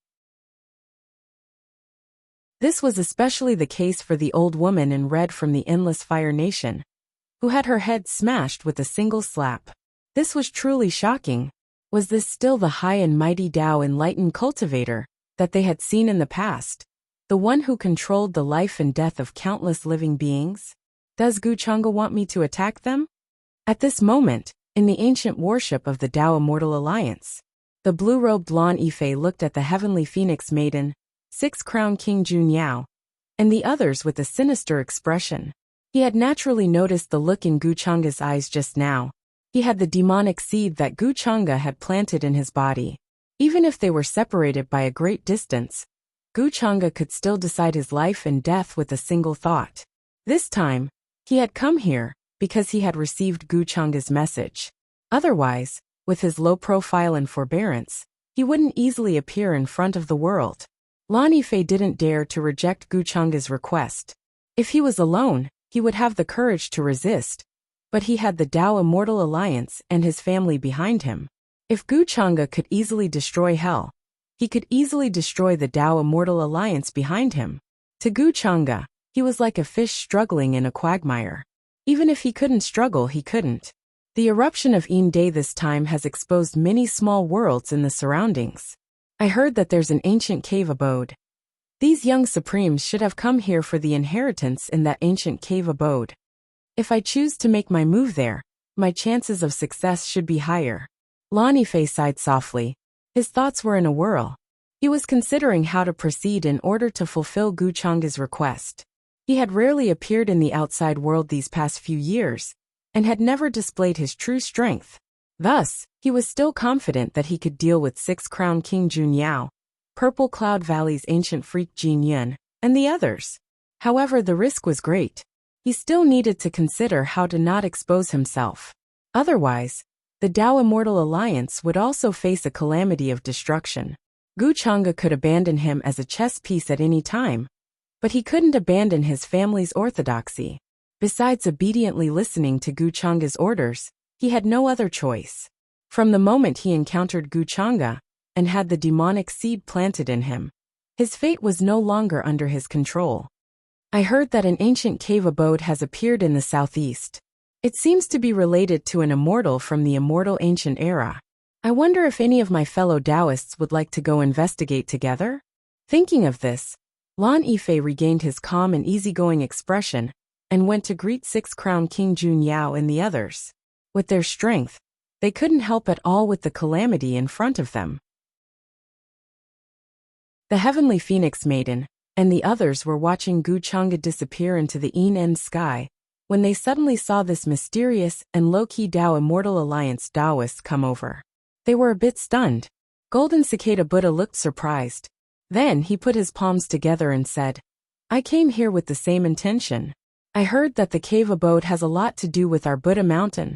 [SPEAKER 1] This was especially the case for the old woman in red from the Endless Fire Nation, who had her head smashed with a single slap. This was truly shocking. Was this still the high and mighty Tao enlightened cultivator that they had seen in the past? The one who controlled the life and death of countless living beings? Does Guchanga want me to attack them? At this moment, in the ancient worship of the Tao Immortal Alliance, the blue-robed Lan Yifei looked at the Heavenly Phoenix Maiden, Six-Crown King Junyao, and the others with a sinister expression. He had naturally noticed the look in Guchanga's eyes just now. He had the demonic seed that Guchanga had planted in his body. Even if they were separated by a great distance, Guchanga could still decide his life and death with a single thought. This time, he had come here because he had received Guchanga's message. Otherwise, with his low profile and forbearance, he wouldn't easily appear in front of the world. Lan Yifei didn't dare to reject Guchanga's request. If he was alone, he would have the courage to resist, but he had the Tao Immortal Alliance and his family behind him. If Guchanga could easily destroy hell, he could easily destroy the Tao Immortal Alliance behind him. To Guchanga, he was like a fish struggling in a quagmire. Even if he couldn't struggle, he couldn't. The eruption of Een Day this time has exposed many small worlds in the surroundings. I heard that there's an ancient cave abode. These young supremes should have come here for the inheritance in that ancient cave abode. If I choose to make my move there, my chances of success should be higher. Lan Yifei sighed softly. His thoughts were in a whirl. He was considering how to proceed in order to fulfill Guchanga's request. He had rarely appeared in the outside world these past few years, and had never displayed his true strength. Thus, he was still confident that he could deal with Six-Crown King Junyao, Purple Cloud Valley's ancient freak Jin Yun, and the others. However, the risk was great. He still needed to consider how to not expose himself. Otherwise, the Tao Immortal Alliance would also face a calamity of destruction. Guchanga could abandon him as a chess piece at any time, but he couldn't abandon his family's orthodoxy. Besides obediently listening to Guchanga's orders, he had no other choice. From the moment he encountered Guchanga and had the demonic seed planted in him, his fate was no longer under his control. I heard that an ancient cave abode has appeared in the southeast. It seems to be related to an immortal from the immortal ancient era. I wonder if any of my fellow Taoists would like to go investigate together? Thinking of this, Lan Yifei regained his calm and easygoing expression and went to greet Six-Crown King Junyao and the others. With their strength, they couldn't help at all with the calamity in front of them. The Heavenly Phoenix Maiden and the others were watching Guchanga disappear into the Een sky when they suddenly saw this mysterious and low-key Tao Immortal Alliance Taoist come over. They were a bit stunned. Golden Cicada Buddha looked surprised. Then he put his palms together and said, "I came here with the same intention. I heard that the cave abode has a lot to do with our Buddha mountain.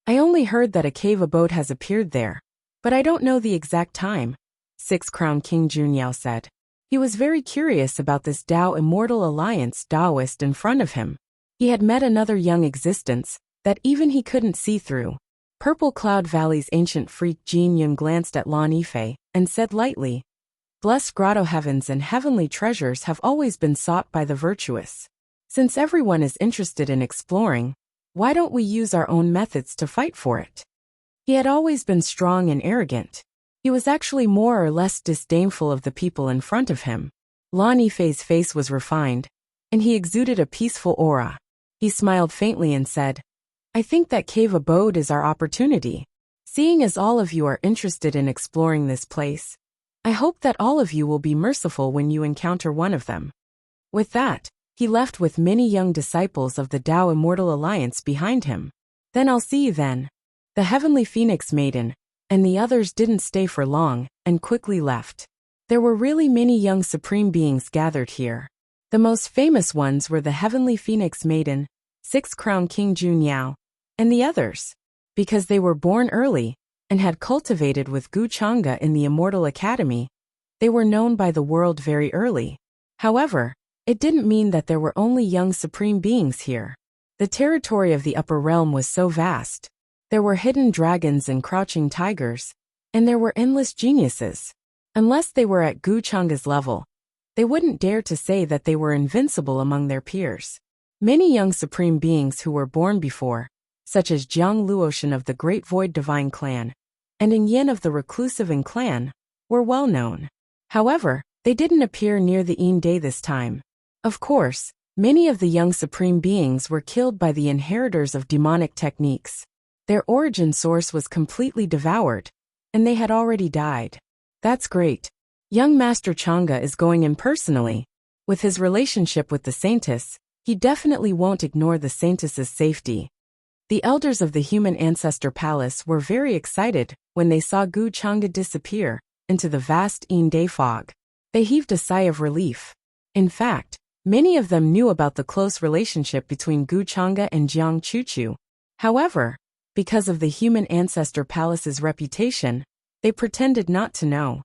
[SPEAKER 1] I only heard that a cave abode has appeared there, but I don't know the exact time," Six-Crown King Junyao said. He was very curious about this Tao Immortal Alliance Taoist in front of him. He had met another young existence that even he couldn't see through. Purple Cloud Valley's ancient freak Jin Yun glanced at Lan Yifei and said lightly, "Blessed grotto heavens and heavenly treasures have always been sought by the virtuous. Since everyone is interested in exploring, why don't we use our own methods to fight for it?" He had always been strong and arrogant. He was actually more or less disdainful of the people in front of him. Lan Yifei's face was refined, and he exuded a peaceful aura. He smiled faintly and said, "I think that cave abode is our opportunity. Seeing as all of you are interested in exploring this place, I hope that all of you will be merciful when you encounter one of them." With that, he left with many young disciples of the Tao Immortal Alliance behind him. "Then I'll see you then." The Heavenly Phoenix Maiden and the others didn't stay for long and quickly left. There were really many young supreme beings gathered here. The most famous ones were the Heavenly Phoenix Maiden, Six Crown King Junyao, and the others. Because they were born early and had cultivated with Gu Chang'e in the Immortal Academy, they were known by the world very early. However, it didn't mean that there were only young supreme beings here. The territory of the upper realm was so vast. There were hidden dragons and crouching tigers, and there were endless geniuses. Unless they were at Gu Chang'e's level, they wouldn't dare to say that they were invincible among their peers. Many young supreme beings who were born before, such as Jiang Luotian of the Great Void Divine Clan, and Ing Yin of the Reclusive Ing Clan, were well known. However, they didn't appear near the Yin Day this time. Of course, many of the young supreme beings were killed by the inheritors of demonic techniques. Their origin source was completely devoured, and they had already died. That's great. Young Master Chang'e is going in personally. With his relationship with the Saintess, he definitely won't ignore the Saintess's safety. The elders of the Human Ancestor Palace were very excited when they saw Gu Chang'e disappear into the vast Yin Day fog. They heaved a sigh of relief. In fact, many of them knew about the close relationship between Gu Chang'e and Jiang Chuchu. However, because of the Human Ancestor Palace's reputation, they pretended not to know.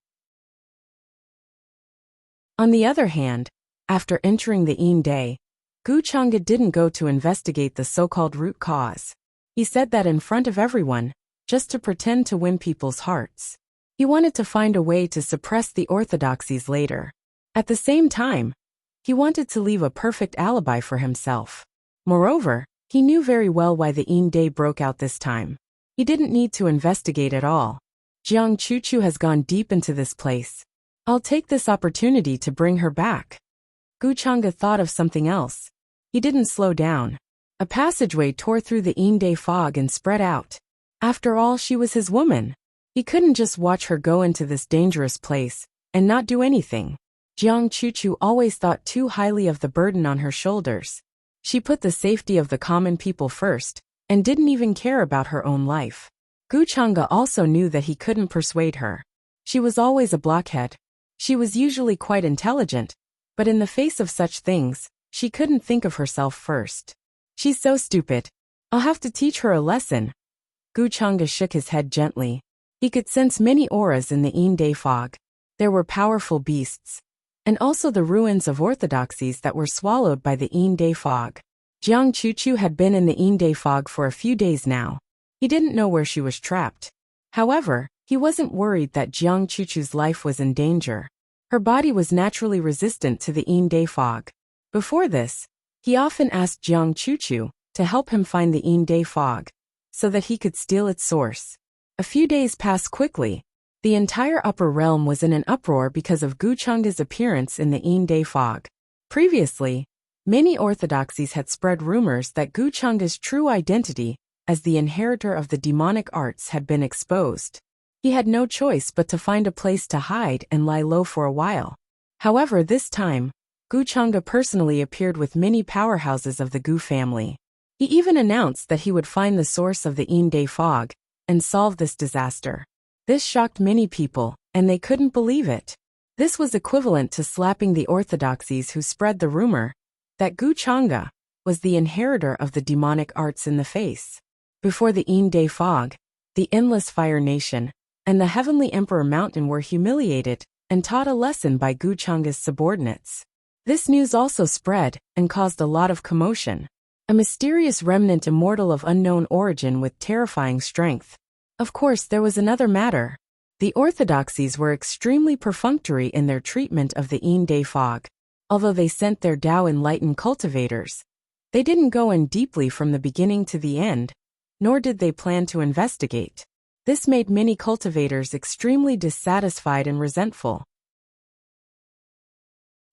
[SPEAKER 1] On the other hand, after entering the Yin Day, Gu Chang'e didn't go to investigate the so-called root cause. He said that in front of everyone, just to pretend to win people's hearts. He wanted to find a way to suppress the orthodoxies later. At the same time, he wanted to leave a perfect alibi for himself. Moreover, he knew very well why the Yin Day broke out this time. He didn't need to investigate at all. Jiang Chuchu has gone deep into this place. I'll take this opportunity to bring her back. Gu Chang'e thought of something else. He didn't slow down. A passageway tore through the Yin Day fog and spread out. After all, she was his woman. He couldn't just watch her go into this dangerous place and not do anything. Jiang Chuchu always thought too highly of the burden on her shoulders. She put the safety of the common people first, and didn't even care about her own life. Gu Chang'e also knew that he couldn't persuade her. She was always a blockhead. She was usually quite intelligent, but in the face of such things, she couldn't think of herself first. She's so stupid. I'll have to teach her a lesson. Gu Chang'e shook his head gently. He could sense many auras in the Yin Day fog. There were powerful beasts, and also the ruins of orthodoxies that were swallowed by the Yin Day fog. Jiang Chuchu had been in the Yin Day fog for a few days now. He didn't know where she was trapped. However, he wasn't worried that Jiang Chuchu's life was in danger. Her body was naturally resistant to the Yin Day fog. Before this, he often asked Jiang Chuchu to help him find the Yin Day fog, so that he could steal its source. A few days passed quickly. The entire upper realm was in an uproar because of Gu Chang'e's appearance in the Yin Day fog. Previously, many orthodoxies had spread rumors that Gu Chang'e's true identity as the inheritor of the demonic arts had been exposed. He had no choice but to find a place to hide and lie low for a while. However, this time, Gu Chang'e personally appeared with many powerhouses of the Gu family. He even announced that he would find the source of the Yin Day fog and solve this disaster. This shocked many people, and they couldn't believe it. This was equivalent to slapping the orthodoxies who spread the rumor that Gu Chang'e was the inheritor of the demonic arts in the face. Before the Yin Day fog, the Endless Fire Nation and the Heavenly Emperor Mountain were humiliated and taught a lesson by Gu Chang'e's subordinates. This news also spread and caused a lot of commotion. A mysterious remnant immortal of unknown origin with terrifying strength. Of course, there was another matter. The orthodoxies were extremely perfunctory in their treatment of the Yin Day fog. Although they sent their Tao enlightened cultivators, they didn't go in deeply from the beginning to the end, nor did they plan to investigate. This made many cultivators extremely dissatisfied and resentful.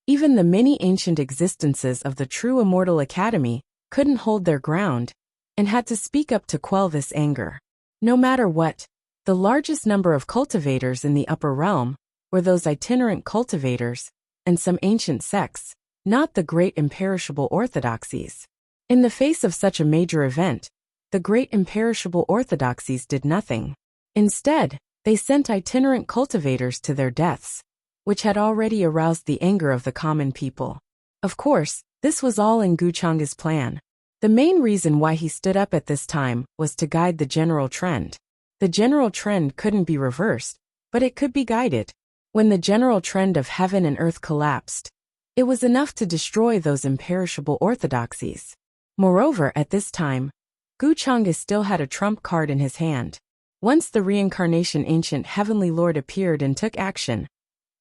[SPEAKER 1] Even the many ancient existences of the true Immortal Academy couldn't hold their ground, and had to speak up to quell this anger. No matter what, the largest number of cultivators in the upper realm were those itinerant cultivators, and some ancient sects, not the great imperishable orthodoxies. In the face of such a major event, the great imperishable orthodoxies did nothing. Instead, they sent itinerant cultivators to their deaths, which had already aroused the anger of the common people. Of course, this was all in Guchanga's plan. The main reason why he stood up at this time was to guide the general trend. The general trend couldn't be reversed, but it could be guided. When the general trend of heaven and earth collapsed, it was enough to destroy those imperishable orthodoxies. Moreover, at this time, Guchanga still had a trump card in his hand. Once the reincarnation ancient heavenly lord appeared and took action,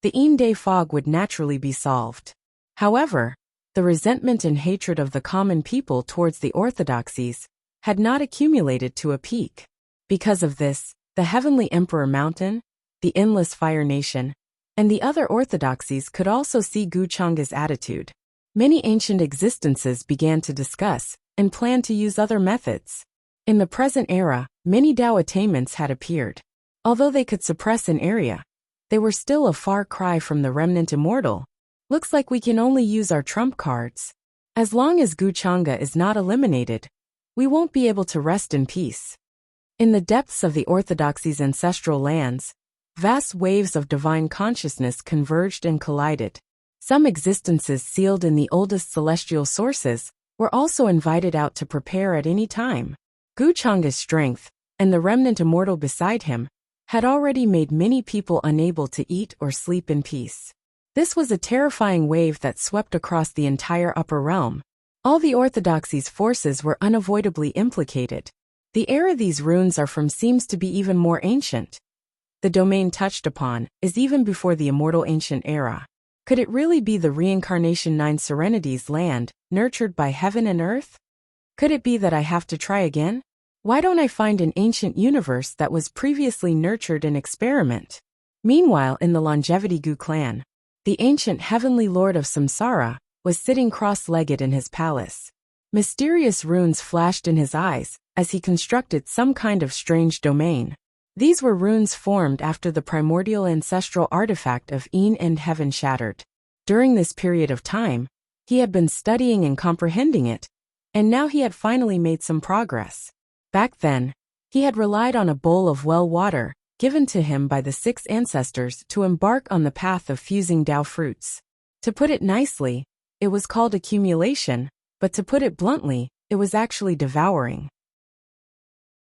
[SPEAKER 1] the Inde fog would naturally be solved. However, the resentment and hatred of the common people towards the orthodoxies had not accumulated to a peak. Because of this, the Heavenly Emperor Mountain, the Endless Fire Nation, and the other orthodoxies could also see Guchanga's attitude. Many ancient existences began to discuss and plan to use other methods. In the present era, many Dao attainments had appeared. Although they could suppress an area, they were still a far cry from the remnant immortal. Looks like we can only use our trump cards. As long as Guchanga is not eliminated, we won't be able to rest in peace. In the depths of the orthodoxy's ancestral lands, vast waves of divine consciousness converged and collided. Some existences sealed in the oldest celestial sources were also invited out to prepare at any time. Guchanga's strength, and the remnant immortal beside him, had already made many people unable to eat or sleep in peace. This was a terrifying wave that swept across the entire upper realm. All the orthodoxy's forces were unavoidably implicated. The era these runes are from seems to be even more ancient. The domain touched upon is even before the immortal ancient era. Could it really be the reincarnation 9 serenities land, nurtured by heaven and earth? Could it be that I have to try again? Why don't I find an ancient universe that was previously nurtured and experiment? Meanwhile, in the Longevity Gu clan, the ancient heavenly lord of Samsara was sitting cross-legged in his palace. Mysterious runes flashed in his eyes as he constructed some kind of strange domain. These were runes formed after the primordial ancestral artifact of Een and Heaven shattered. During this period of time, he had been studying and comprehending it, and now he had finally made some progress. Back then, he had relied on a bowl of well water, given to him by the 6 ancestors to embark on the path of fusing Dao fruits. To put it nicely, it was called accumulation, but to put it bluntly, it was actually devouring.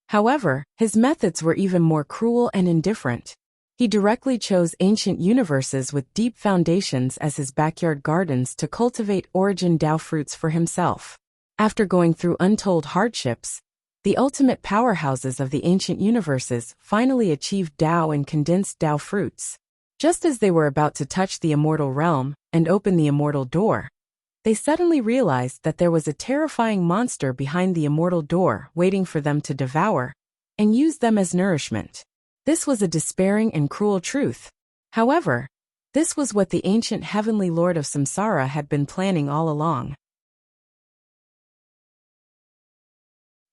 [SPEAKER 1] However, his methods were even more cruel and indifferent. He directly chose ancient universes with deep foundations as his backyard gardens to cultivate origin Dao fruits for himself. After going through untold hardships, the ultimate powerhouses of the ancient universes finally achieved Dao and condensed Dao fruits. Just as they were about to touch the immortal realm and open the immortal door, they suddenly realized that there was a terrifying monster behind the immortal door waiting for them to devour and use them as nourishment. This was a despairing and cruel truth. However, this was what the ancient heavenly lord of Samsara had been planning all along.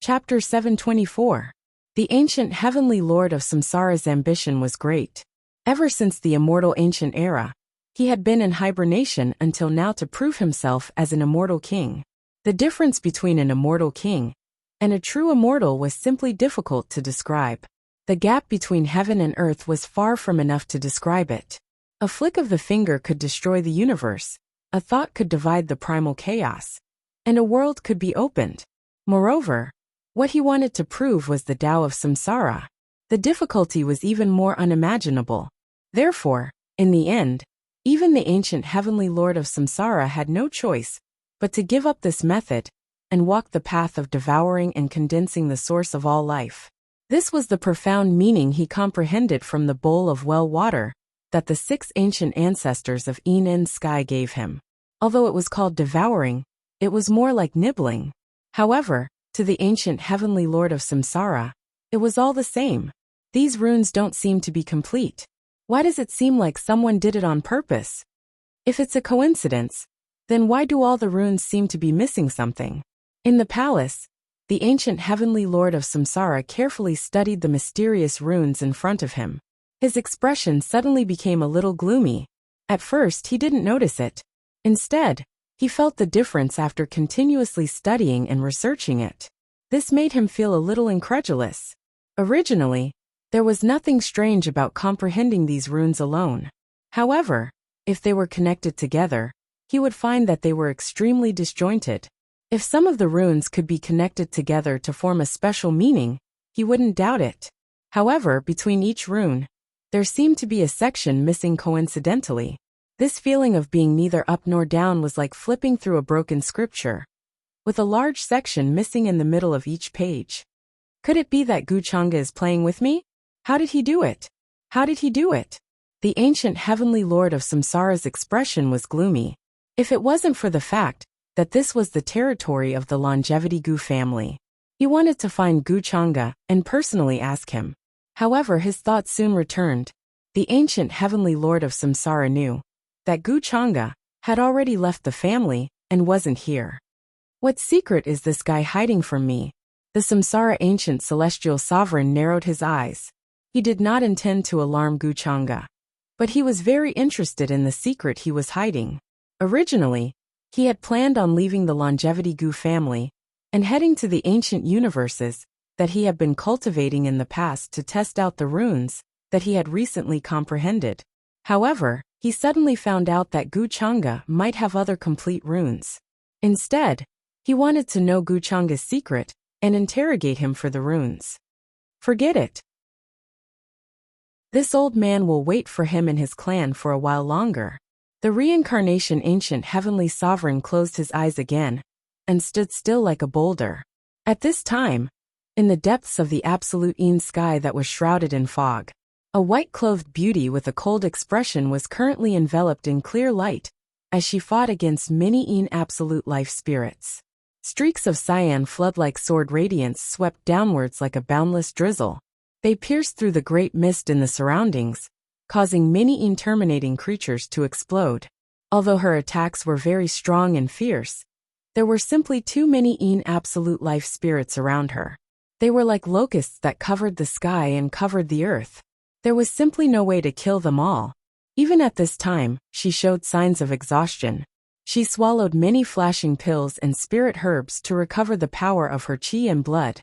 [SPEAKER 1] Chapter 724. The ancient heavenly lord of Samsara's ambition was great. Ever since the immortal ancient era, he had been in hibernation until now to prove himself as an immortal king. The difference between an immortal king and a true immortal was simply difficult to describe. The gap between heaven and earth was far from enough to describe it. A flick of the finger could destroy the universe, a thought could divide the primal chaos, and a world could be opened. Moreover, what he wanted to prove was the Tao of Samsara. The difficulty was even more unimaginable. Therefore, in the end, even the ancient heavenly lord of Samsara had no choice but to give up this method and walk the path of devouring and condensing the source of all life. This was the profound meaning he comprehended from the bowl of well water that the 6 ancient ancestors of Een and Sky gave him. Although it was called devouring, it was more like nibbling. However, to the ancient heavenly lord of Samsara, it was all the same. These runes don't seem to be complete. Why does it seem like someone did it on purpose? If it's a coincidence, then why do all the runes seem to be missing something? In the palace, the ancient heavenly lord of Samsara carefully studied the mysterious runes in front of him. His expression suddenly became a little gloomy. At first, he didn't notice it. Instead, he felt the difference after continuously studying and researching it. This made him feel a little incredulous. Originally, there was nothing strange about comprehending these runes alone. However, if they were connected together, he would find that they were extremely disjointed. If some of the runes could be connected together to form a special meaning, he wouldn't doubt it. However, between each rune, there seemed to be a section missing coincidentally. This feeling of being neither up nor down was like flipping through a broken scripture, with a large section missing in the middle of each page. Could it be that Wuxia is playing with me? How did he do it? How did he do it? The ancient heavenly lord of Samsara's expression was gloomy. If it wasn't for the fact that this was the territory of the Longevity Gu family, he wanted to find Wuxia and personally ask him. However, his thoughts soon returned. The ancient heavenly lord of Samsara knew that Wuxia had already left the family and wasn't here. What secret is this guy hiding from me? The Samsara ancient celestial sovereign narrowed his eyes. He did not intend to alarm Wuxia, but he was very interested in the secret he was hiding. Originally, he had planned on leaving the Longevity Gu family and heading to the ancient universes that he had been cultivating in the past to test out the runes that he had recently comprehended. However, he suddenly found out that Wuxia might have other complete runes. Instead, he wanted to know Wuxia's secret and interrogate him for the runes. Forget it. This old man will wait for him and his clan for a while longer. The reincarnation ancient heavenly sovereign closed his eyes again and stood still like a boulder. At this time, in the depths of the absolute sky that was shrouded in fog, a white-clothed beauty with a cold expression was currently enveloped in clear light as she fought against many absolute life spirits. Streaks of cyan flood-like sword radiance swept downwards like a boundless drizzle. They pierced through the great mist in the surroundings, causing many terminating creatures to explode. Although her attacks were very strong and fierce, there were simply too many absolute life spirits around her. They were like locusts that covered the sky and covered the earth. There was simply no way to kill them all. Even at this time, she showed signs of exhaustion. She swallowed many flashing pills and spirit herbs to recover the power of her chi and blood.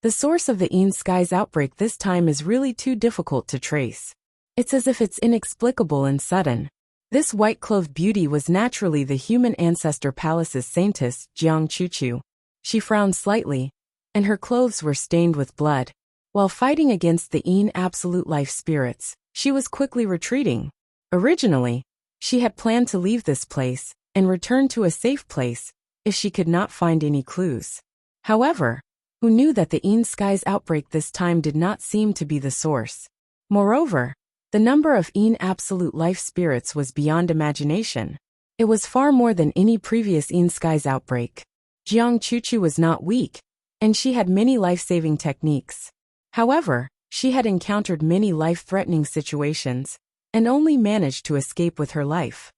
[SPEAKER 1] The source of the sky's outbreak this time is really too difficult to trace. It's as if it's inexplicable and sudden. This white-clothed beauty was naturally the human ancestor palace's saintess, Jiang Chuchu. She frowned slightly, and her clothes were stained with blood. While fighting against the absolute life spirits, she was quickly retreating. Originally, she had planned to leave this place and return to a safe place if she could not find any clues. However, who knew that the sky's outbreak this time did not seem to be the source? Moreover, the number of absolute life spirits was beyond imagination. It was far more than any previous sky's outbreak. Jiang Chuchu was not weak, and she had many life-saving techniques. However, she had encountered many life-threatening situations and only managed to escape with her life.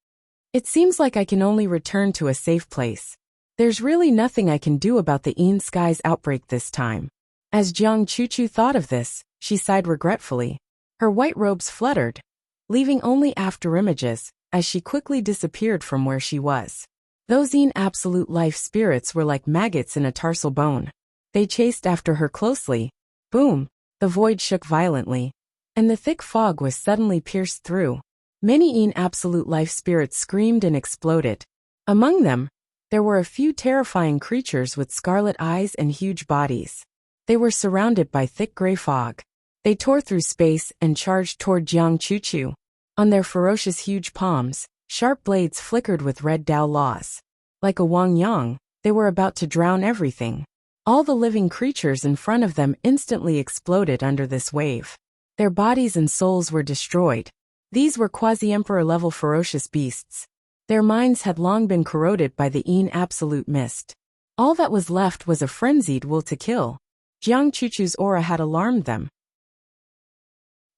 [SPEAKER 1] It seems like I can only return to a safe place. There's really nothing I can do about the sky's outbreak this time. As Jiang Chuchu thought of this, she sighed regretfully. Her white robes fluttered, leaving only afterimages as she quickly disappeared from where she was. Those absolute life spirits were like maggots in a tarsal bone. They chased after her closely. Boom! The void shook violently, and the thick fog was suddenly pierced through. Many absolute life spirits screamed and exploded. Among them, there were a few terrifying creatures with scarlet eyes and huge bodies. They were surrounded by thick gray fog. They tore through space and charged toward Jiang Chuchu. On their ferocious huge palms, sharp blades flickered with red Dao laws. Like a Wang Yang, they were about to drown everything. All the living creatures in front of them instantly exploded under this wave. Their bodies and souls were destroyed. These were quasi-emperor level ferocious beasts. Their minds had long been corroded by the absolute mist. All that was left was a frenzied will to kill. Jiang Chuchu's aura had alarmed them.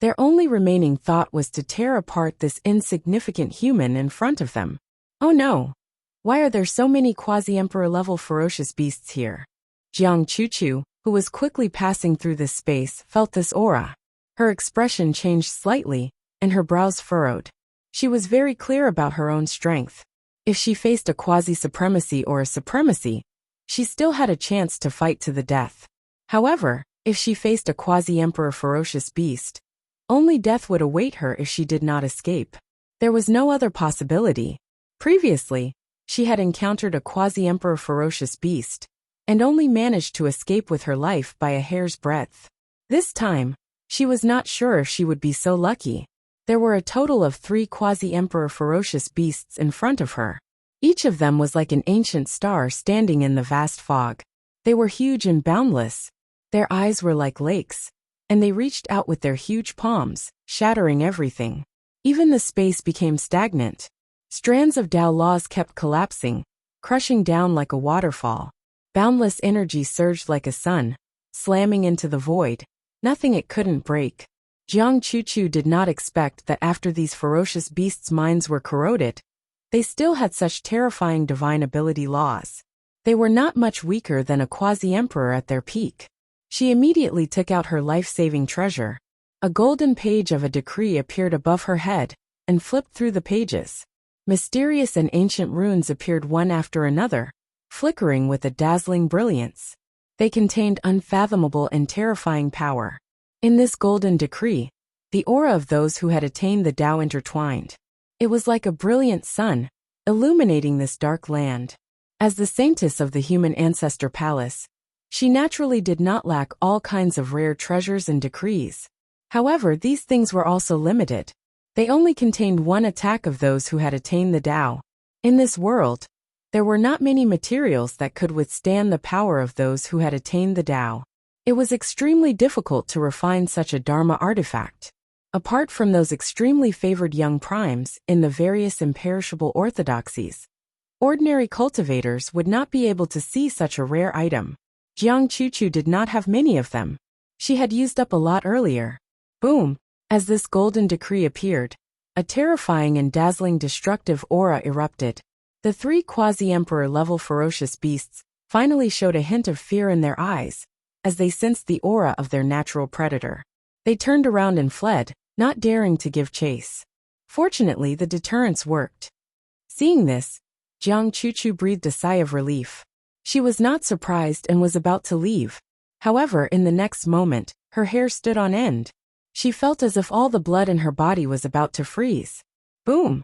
[SPEAKER 1] Their only remaining thought was to tear apart this insignificant human in front of them. Oh no! Why are there so many quasi-emperor-level ferocious beasts here? Jiang Chuchu, who was quickly passing through this space, felt this aura. Her expression changed slightly, and her brows furrowed. She was very clear about her own strength. If she faced a quasi-supremacy or a supremacy, she still had a chance to fight to the death. However, if she faced a quasi-emperor ferocious beast, only death would await her if she did not escape. There was no other possibility. Previously, she had encountered a quasi-emperor ferocious beast, and only managed to escape with her life by a hair's breadth. This time, she was not sure if she would be so lucky. There were a total of 3 quasi-emperor ferocious beasts in front of her. Each of them was like an ancient star standing in the vast fog. They were huge and boundless. Their eyes were like lakes, and they reached out with their huge palms, shattering everything. Even the space became stagnant. Strands of Tao laws kept collapsing, crushing down like a waterfall. Boundless energy surged like a sun, slamming into the void. Nothing it couldn't break. Jiang Chuchu did not expect that after these ferocious beasts' minds were corroded, they still had such terrifying divine ability laws. They were not much weaker than a quasi-emperor at their peak. She immediately took out her life-saving treasure. A golden page of a decree appeared above her head, and flipped through the pages. Mysterious and ancient runes appeared one after another, flickering with a dazzling brilliance. They contained unfathomable and terrifying power. In this golden decree, the aura of those who had attained the Tao intertwined. It was like a brilliant sun, illuminating this dark land. As the saintess of the human ancestor palace, she naturally did not lack all kinds of rare treasures and decrees. However, these things were also limited. They only contained one attack of those who had attained the Tao. In this world, there were not many materials that could withstand the power of those who had attained the Tao. It was extremely difficult to refine such a Dharma artifact. Apart from those extremely favored young primes in the various imperishable orthodoxies, ordinary cultivators would not be able to see such a rare item. Jiang Chuchu did not have many of them. She had used up a lot earlier. Boom! As this golden decree appeared, a terrifying and dazzling destructive aura erupted. The 3 quasi-emperor-level ferocious beasts finally showed a hint of fear in their eyes, as they sensed the aura of their natural predator. They turned around and fled, not daring to give chase. Fortunately, the deterrence worked. Seeing this, Jiang Chuchu breathed a sigh of relief. She was not surprised and was about to leave. However, in the next moment, her hair stood on end. She felt as if all the blood in her body was about to freeze. Boom!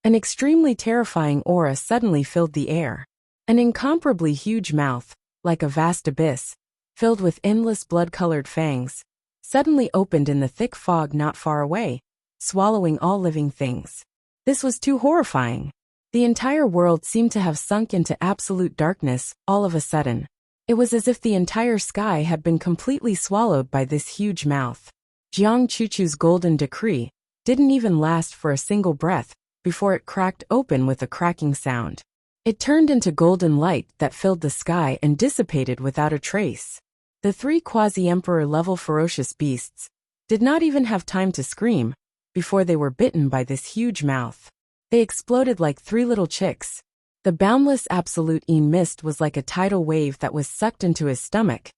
[SPEAKER 1] An extremely terrifying aura suddenly filled the air. An incomparably huge mouth, like a vast abyss, filled with endless blood-colored fangs, suddenly opened in the thick fog not far away, swallowing all living things. This was too horrifying. The entire world seemed to have sunk into absolute darkness all of a sudden. It was as if the entire sky had been completely swallowed by this huge mouth. Jiang Chuchu's golden decree didn't even last for a single breath before it cracked open with a cracking sound. It turned into golden light that filled the sky and dissipated without a trace. The 3 quasi-emperor-level ferocious beasts did not even have time to scream before they were bitten by this huge mouth. They exploded like 3 little chicks. The boundless absolute mist was like a tidal wave that was sucked into his stomach,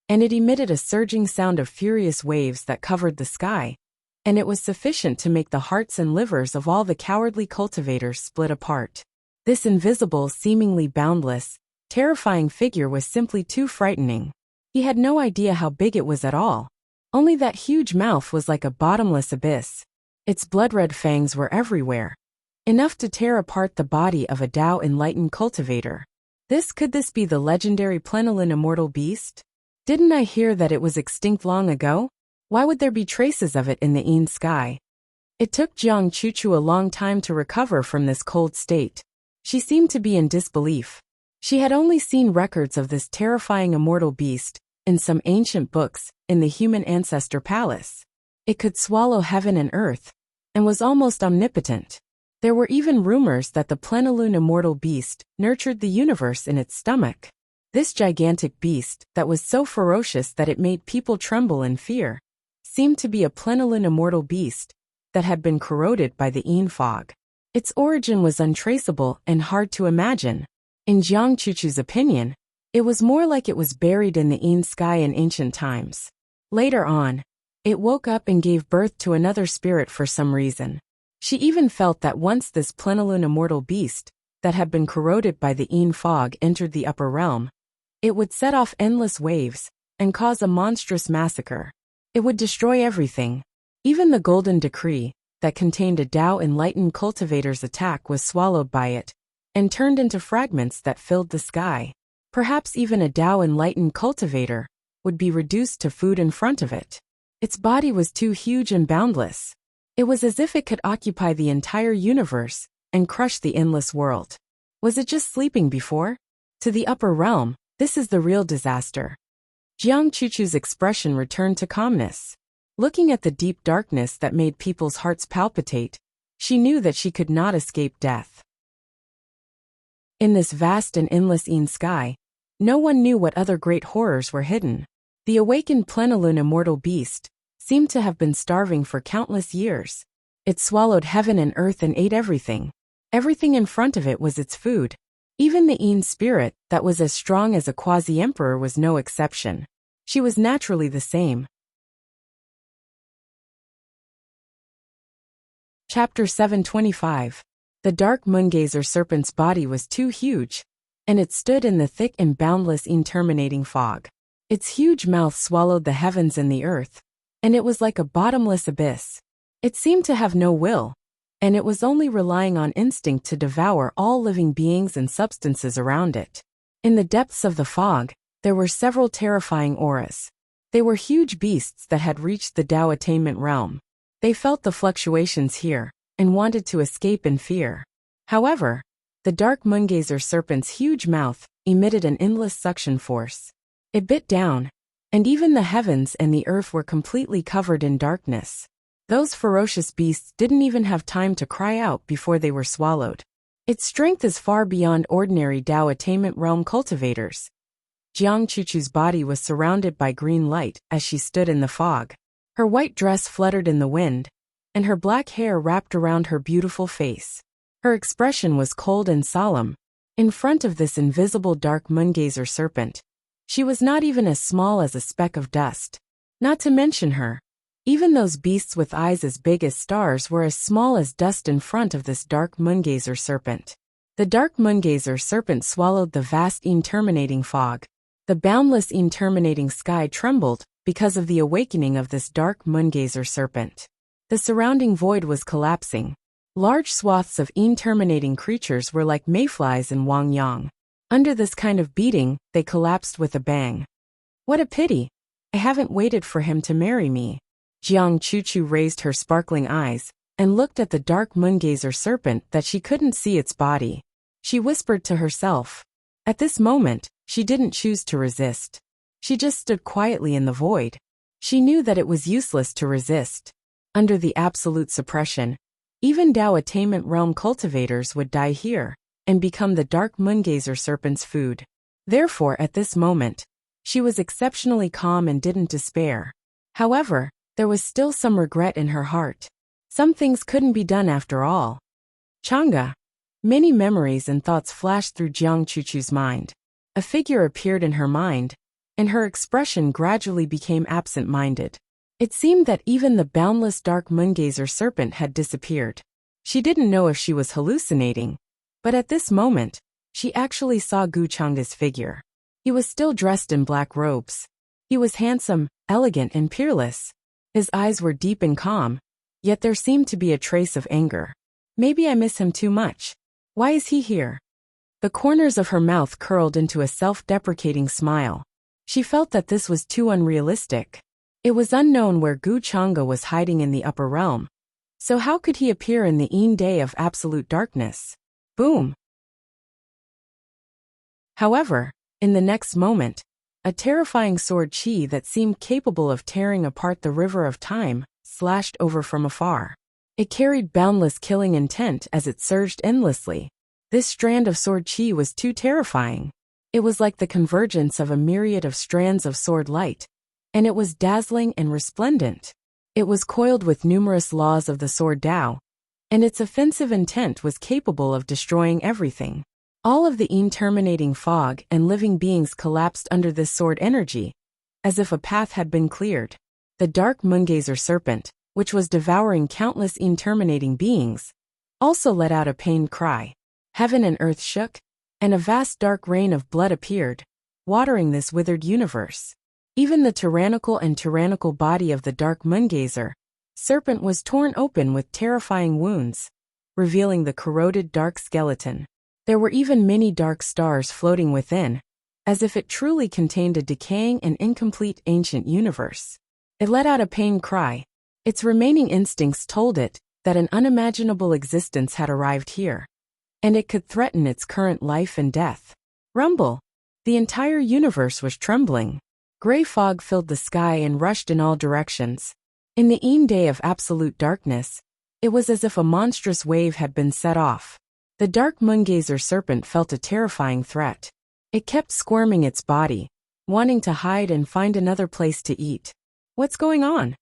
[SPEAKER 1] and it emitted a surging sound of furious waves that covered the sky, and it was sufficient to make the hearts and livers of all the cowardly cultivators split apart. This invisible, seemingly boundless, terrifying figure was simply too frightening. He had no idea how big it was at all. Only that huge mouth was like a bottomless abyss. Its blood-red fangs were everywhere, enough to tear apart the body of a Tao enlightened cultivator. Could this be the legendary plenilun immortal beast? Didn't I hear that it was extinct long ago? Why would there be traces of it in the sky? It took Jiang Chuchu a long time to recover from this cold state. She seemed to be in disbelief. She had only seen records of this terrifying immortal beast in some ancient books in the human ancestor palace. It could swallow heaven and earth, and was almost omnipotent. There were even rumors that the plenilun immortal beast nurtured the universe in its stomach. This gigantic beast that was so ferocious that it made people tremble in fear seemed to be a plenilune immortal beast that had been corroded by the Yin fog. Its origin was untraceable and hard to imagine. In Jiang Chuchu's opinion, it was more like it was buried in the Yin sky in ancient times. Later on, it woke up and gave birth to another spirit for some reason. She even felt that once this plenilune immortal beast that had been corroded by the Yin fog entered the upper realm, it would set off endless waves and cause a monstrous massacre. It would destroy everything. Even the golden decree that contained a Tao enlightened cultivator's attack was swallowed by it and turned into fragments that filled the sky. Perhaps even a Tao enlightened cultivator would be reduced to food in front of it. Its body was too huge and boundless. It was as if it could occupy the entire universe and crush the endless world. Was it just sleeping before? To the upper realm, this is the real disaster. Jiang Chuchu's expression returned to calmness. Looking at the deep darkness that made people's hearts palpitate, she knew that she could not escape death. In this vast and endless Yin sky, no one knew what other great horrors were hidden. The awakened plenilune immortal beast seemed to have been starving for countless years. It swallowed heaven and earth and ate everything. Everything in front of it was its food. Even the Yin spirit that was as strong as a quasi-emperor was no exception. She was naturally the same. Chapter 725. The dark moongazer serpent's body was too huge, and it stood in the thick and boundless interminating fog. Its huge mouth swallowed the heavens and the earth, and it was like a bottomless abyss. It seemed to have no will, and it was only relying on instinct to devour all living beings and substances around it. In the depths of the fog, there were several terrifying auras. They were huge beasts that had reached the Tao attainment realm. They felt the fluctuations here and wanted to escape in fear. However, the dark moongazer serpent's huge mouth emitted an endless suction force. It bit down, and even the heavens and the earth were completely covered in darkness. Those ferocious beasts didn't even have time to cry out before they were swallowed. Its strength is far beyond ordinary Tao attainment realm cultivators. Jiang Chuchu's body was surrounded by green light as she stood in the fog. Her white dress fluttered in the wind, and her black hair wrapped around her beautiful face. Her expression was cold and solemn. In front of this invisible dark moongazer serpent, she was not even as small as a speck of dust. Not to mention her, even those beasts with eyes as big as stars were as small as dust in front of this dark moongazer serpent. The dark moongazer serpent swallowed the vast interminating fog. The boundless interminating sky trembled because of the awakening of this dark moongazer serpent. The surrounding void was collapsing. Large swaths of interminating creatures were like mayflies in Wang Yang. Under this kind of beating, they collapsed with a bang. What a pity! I haven't waited for him to marry me. Jiang Chuchu raised her sparkling eyes and looked at the dark moongazer serpent that she couldn't see its body. She whispered to herself. At this moment, she didn't choose to resist. She just stood quietly in the void. She knew that it was useless to resist. Under the absolute suppression, even Tao attainment realm cultivators would die here and become the dark moongazer serpent's food. Therefore, at this moment, she was exceptionally calm and didn't despair. However, there was still some regret in her heart. Some things couldn't be done after all. Chang'e. Many memories and thoughts flashed through Jiang Chuchu's mind. A figure appeared in her mind, and her expression gradually became absent-minded. It seemed that even the boundless dark moongazer serpent had disappeared. She didn't know if she was hallucinating, but at this moment, she actually saw Gu Chang'e's figure. He was still dressed in black robes. He was handsome, elegant, and peerless. His eyes were deep and calm, yet there seemed to be a trace of anger. Maybe I miss him too much. Why is he here? The corners of her mouth curled into a self-deprecating smile. She felt that this was too unrealistic. It was unknown where Gu Chang'e was hiding in the upper realm. So how could he appear in the Yin day of absolute darkness? Boom! However, in the next moment, a terrifying sword chi that seemed capable of tearing apart the river of time slashed over from afar. It carried boundless killing intent as it surged endlessly. This strand of sword chi was too terrifying. It was like the convergence of a myriad of strands of sword light, and it was dazzling and resplendent. It was coiled with numerous laws of the sword Tao, and its offensive intent was capable of destroying everything. All of the interminating fog and living beings collapsed under this sword energy, as if a path had been cleared. The dark moongazer serpent, which was devouring countless interminating beings, also let out a pained cry. Heaven and earth shook, and a vast dark rain of blood appeared, watering this withered universe. Even the tyrannical body of the dark moongazer serpent was torn open with terrifying wounds, revealing the corroded dark skeleton. There were even many dark stars floating within, as if it truly contained a decaying and incomplete ancient universe. It let out a pained cry. Its remaining instincts told it that an unimaginable existence had arrived here, and it could threaten its current life and death. Rumble! The entire universe was trembling. Gray fog filled the sky and rushed in all directions. In the day of absolute darkness, it was as if a monstrous wave had been set off. The dark moongazer serpent felt a terrifying threat. It kept squirming its body, wanting to hide and find another place to eat. What's going on?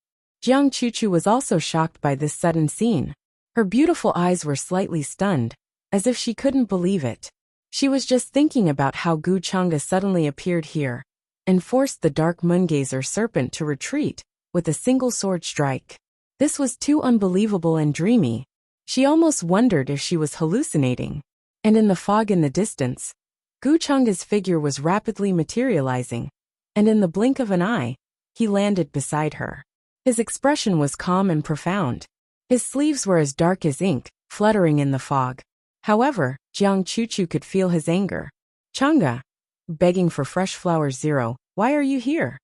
[SPEAKER 1] Jiang Chuchu was also shocked by this sudden scene. Her beautiful eyes were slightly stunned, as if she couldn't believe it. She was just thinking about how Gu Chang'e suddenly appeared here and forced the dark moongazer serpent to retreat with a single sword strike. This was too unbelievable and dreamy. She almost wondered if she was hallucinating. And in the fog in the distance, Gu Chang'e's figure was rapidly materializing, and in the blink of an eye, he landed beside her. His expression was calm and profound. His sleeves were as dark as ink, fluttering in the fog. However, Jiang Chuchu could feel his anger. Chang'e, begging for fresh flowers 0, why are you here?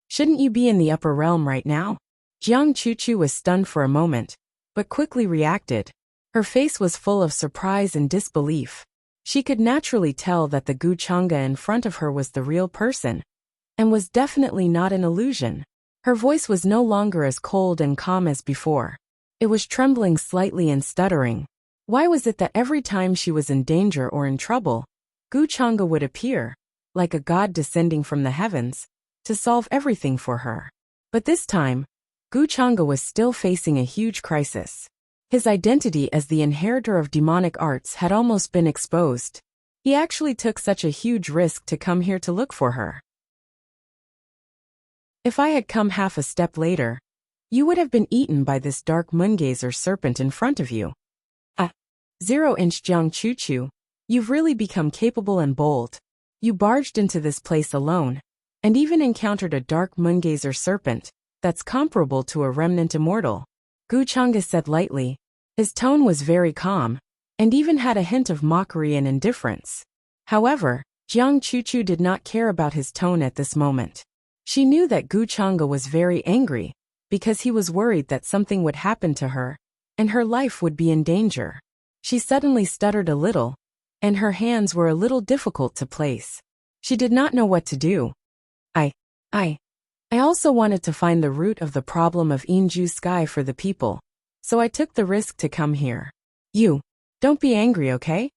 [SPEAKER 1] Shouldn't you be in the upper realm right now? Jiang Chuchu was stunned for a moment, but quickly reacted. Her face was full of surprise and disbelief. She could naturally tell that the Gu Chang'e in front of her was the real person, and was definitely not an illusion. Her voice was no longer as cold and calm as before. It was trembling slightly and stuttering. Why was it that every time she was in danger or in trouble, Gu Chang'e would appear, like a god descending from the heavens, to solve everything for her? But this time, Gu Chang'e was still facing a huge crisis. His identity as the inheritor of demonic arts had almost been exposed. He actually took such a huge risk to come here to look for her. If I had come half a step later, you would have been eaten by this dark moongazer serpent in front of you. 0-inch Jiang Chuchu, you've really become capable and bold. You barged into this place alone, and even encountered a dark moongazer serpent that's comparable to a remnant immortal. Gu Chang'e said lightly. His tone was very calm, and even had a hint of mockery and indifference. However, Jiang Chuchu did not care about his tone at this moment. She knew that Gu Chang'e was very angry, because he was worried that something would happen to her, and her life would be in danger. She suddenly stuttered a little, and her hands were a little difficult to place. She did not know what to do. I also wanted to find the root of the problem of Inju Sky for the people, so I took the risk to come here. Don't be angry, okay?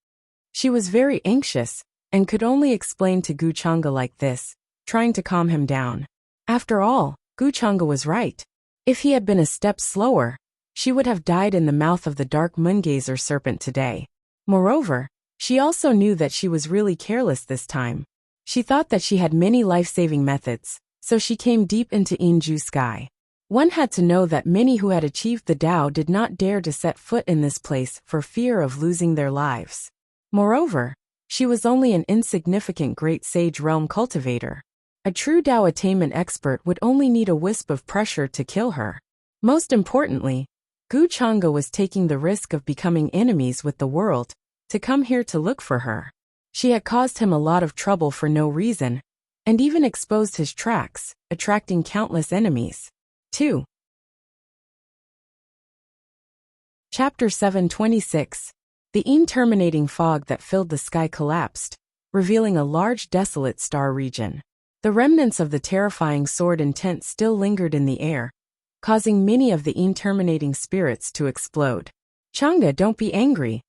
[SPEAKER 1] She was very anxious, and could only explain to Gu Chang'e like this, trying to calm him down. After all, Gu Chang'e was right. If he had been a step slower, she would have died in the mouth of the dark moongazer serpent today. Moreover, she also knew that she was really careless this time. She thought that she had many life-saving methods, so she came deep into Inju Sky. One had to know that many who had achieved the Tao did not dare to set foot in this place for fear of losing their lives. Moreover, she was only an insignificant great sage realm cultivator. A true Tao attainment expert would only need a wisp of pressure to kill her. Most importantly, Gu Chang'e was taking the risk of becoming enemies with the world to come here to look for her. She had caused him a lot of trouble for no reason, and even exposed his tracks, attracting countless enemies. 2. Chapter 726. The interminating fog that filled the sky collapsed, revealing a large desolate star region. The remnants of the terrifying sword intent still lingered in the air, causing many of the interminating spirits to explode. Chang'e, don't be angry.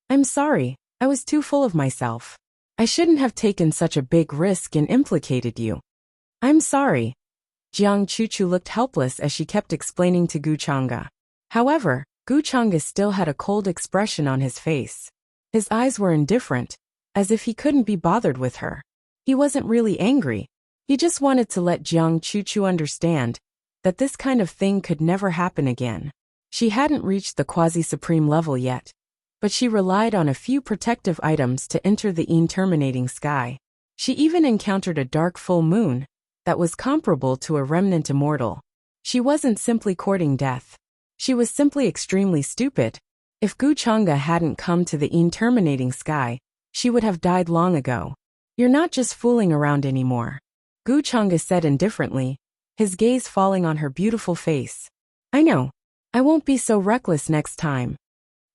[SPEAKER 1] I'm sorry, I was too full of myself. I shouldn't have taken such a big risk and implicated you. I'm sorry. Jiang Chuchu looked helpless as she kept explaining to Guchanga. However, Guchanga still had a cold expression on his face. His eyes were indifferent, as if he couldn't be bothered with her. He wasn't really angry. He just wanted to let Jiang Chuchu understand that this kind of thing could never happen again. She hadn't reached the quasi-supreme level yet, but she relied on a few protective items to enter the terminating sky. She even encountered a dark full moon that was comparable to a remnant immortal. She wasn't simply courting death. She was simply extremely stupid. If Guchanga hadn't come to the terminating sky, she would have died long ago. You're not just fooling around anymore, Guchanga said indifferently, his gaze falling on her beautiful face. I know. I won't be so reckless next time.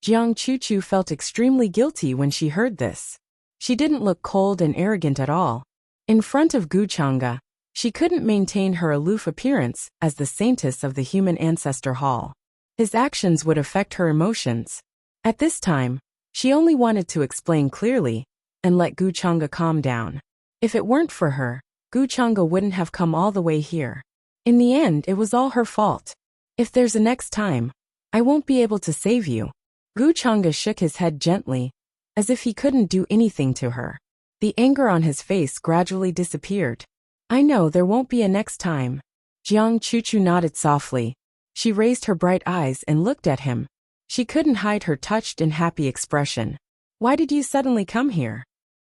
[SPEAKER 1] Jiang Chuchu felt extremely guilty when she heard this. She didn't look cold and arrogant at all. In front of Guchanga, she couldn't maintain her aloof appearance as the saintess of the human ancestor hall. His actions would affect her emotions. At this time, she only wanted to explain clearly and let Guchanga calm down. If it weren't for her, Guchanga wouldn't have come all the way here. In the end, it was all her fault. If there's a next time, I won't be able to save you. Guchanga shook his head gently, as if he couldn't do anything to her. The anger on his face gradually disappeared. I know there won't be a next time. Jiang Chuchu nodded softly. She raised her bright eyes and looked at him. She couldn't hide her touched and happy expression. Why did you suddenly come here?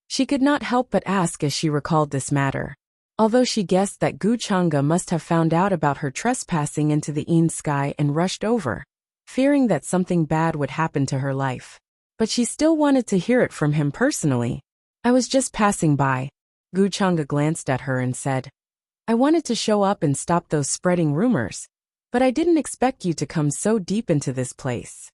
[SPEAKER 1] She could not help but ask as she recalled this matter. Although she guessed that Guchanga must have found out about her trespassing into the sky and rushed over, fearing that something bad would happen to her life. But she still wanted to hear it from him personally. I was just passing by. Guchanga glanced at her and said, I wanted to show up and stop those spreading rumors, but I didn't expect you to come so deep into this place.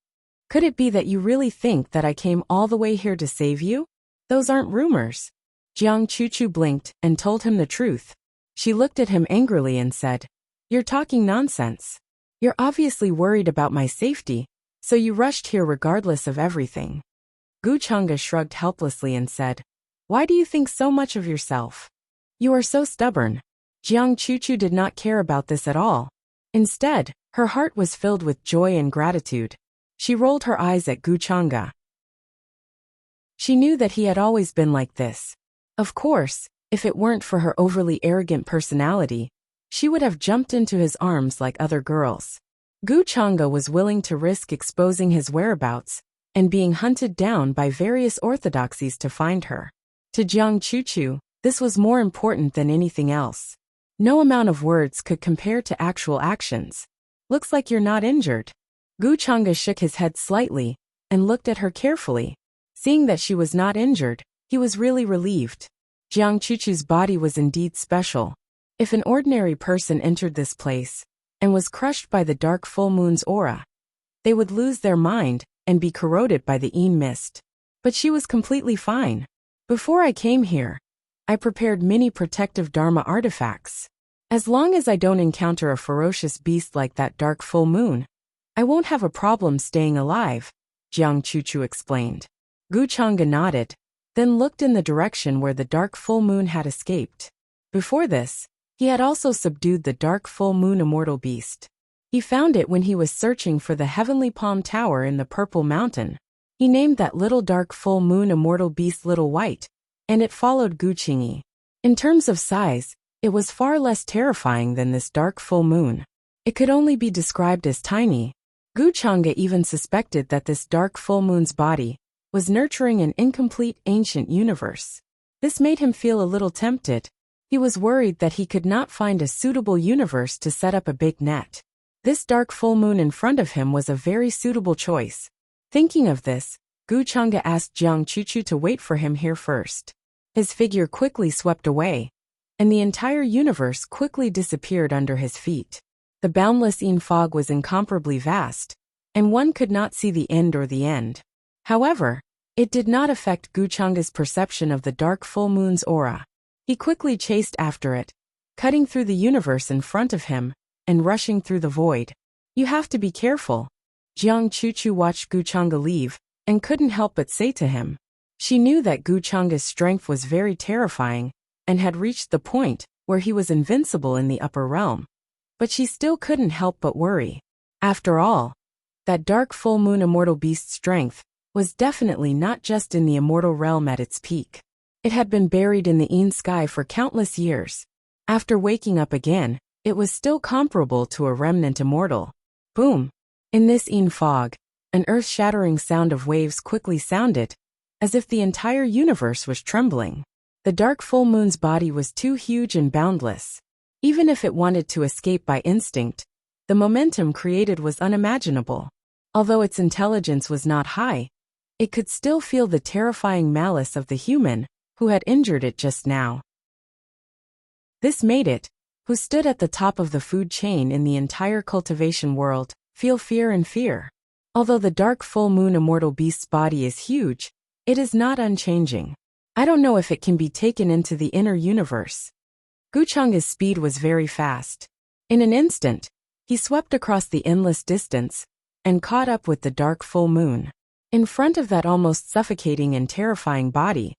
[SPEAKER 1] Could it be that you really think that I came all the way here to save you? Those aren't rumors. Jiang Chuchu blinked and told him the truth. She looked at him angrily and said, You're talking nonsense. You're obviously worried about my safety, so you rushed here regardless of everything. Guchanga shrugged helplessly and said, Why do you think so much of yourself? You are so stubborn. Jiang Chuchu did not care about this at all. Instead, her heart was filled with joy and gratitude. She rolled her eyes at Guchanga. She knew that he had always been like this. Of course, if it weren't for her overly arrogant personality, she would have jumped into his arms like other girls. Guchanga was willing to risk exposing his whereabouts and being hunted down by various orthodoxies to find her. To Jiang Chuchu, this was more important than anything else. No amount of words could compare to actual actions. Looks like you're not injured. Guchanga shook his head slightly and looked at her carefully. Seeing that she was not injured, he was really relieved. Jiang Chuchu's body was indeed special. If an ordinary person entered this place and was crushed by the dark full moon's aura, they would lose their mind and be corroded by the mist. But she was completely fine. Before I came here, I prepared many protective Dharma artifacts. As long as I don't encounter a ferocious beast like that dark full moon, I won't have a problem staying alive, Jiang Chuchu explained. Guchanga nodded, then looked in the direction where the dark full moon had escaped. Before this, he had also subdued the dark full moon immortal beast. He found it when he was searching for the heavenly palm tower in the Purple Mountain. He named that little dark full moon immortal beast Little White, and it followed Guchingi. In terms of size, it was far less terrifying than this dark full moon. It could only be described as tiny. Guchanga even suspected that this dark full moon's body was nurturing an incomplete ancient universe. This made him feel a little tempted. He was worried that he could not find a suitable universe to set up a big net. This dark full moon in front of him was a very suitable choice. Thinking of this, Guchanga asked Jiang Chuchu to wait for him here first. His figure quickly swept away, and the entire universe quickly disappeared under his feet. The boundless fog was incomparably vast, and one could not see the end or the end. However, it did not affect Guchanga's perception of the dark full moon's aura. He quickly chased after it, cutting through the universe in front of him and rushing through the void. You have to be careful. Jiang Chuchu watched Guchanga leave and couldn't help but say to him. She knew that Guchanga's strength was very terrifying and had reached the point where he was invincible in the upper realm. But she still couldn't help but worry. After all, that dark full moon immortal beast's strength was definitely not just in the immortal realm at its peak. It had been buried in the Een sky for countless years. After waking up again, it was still comparable to a remnant immortal. Boom! In this Een fog, an earth-shattering sound of waves quickly sounded, as if the entire universe was trembling. The dark full moon's body was too huge and boundless. Even if it wanted to escape by instinct, the momentum created was unimaginable. Although its intelligence was not high, it could still feel the terrifying malice of the human who had injured it just now. This made it, who stood at the top of the food chain in the entire cultivation world, feel fear and fear. Although the dark full moon immortal beast's body is huge, it is not unchanging. I don't know if it can be taken into the inner universe. Guchang's speed was very fast. In an instant, he swept across the endless distance and caught up with the dark full moon. In front of that almost suffocating and terrifying body,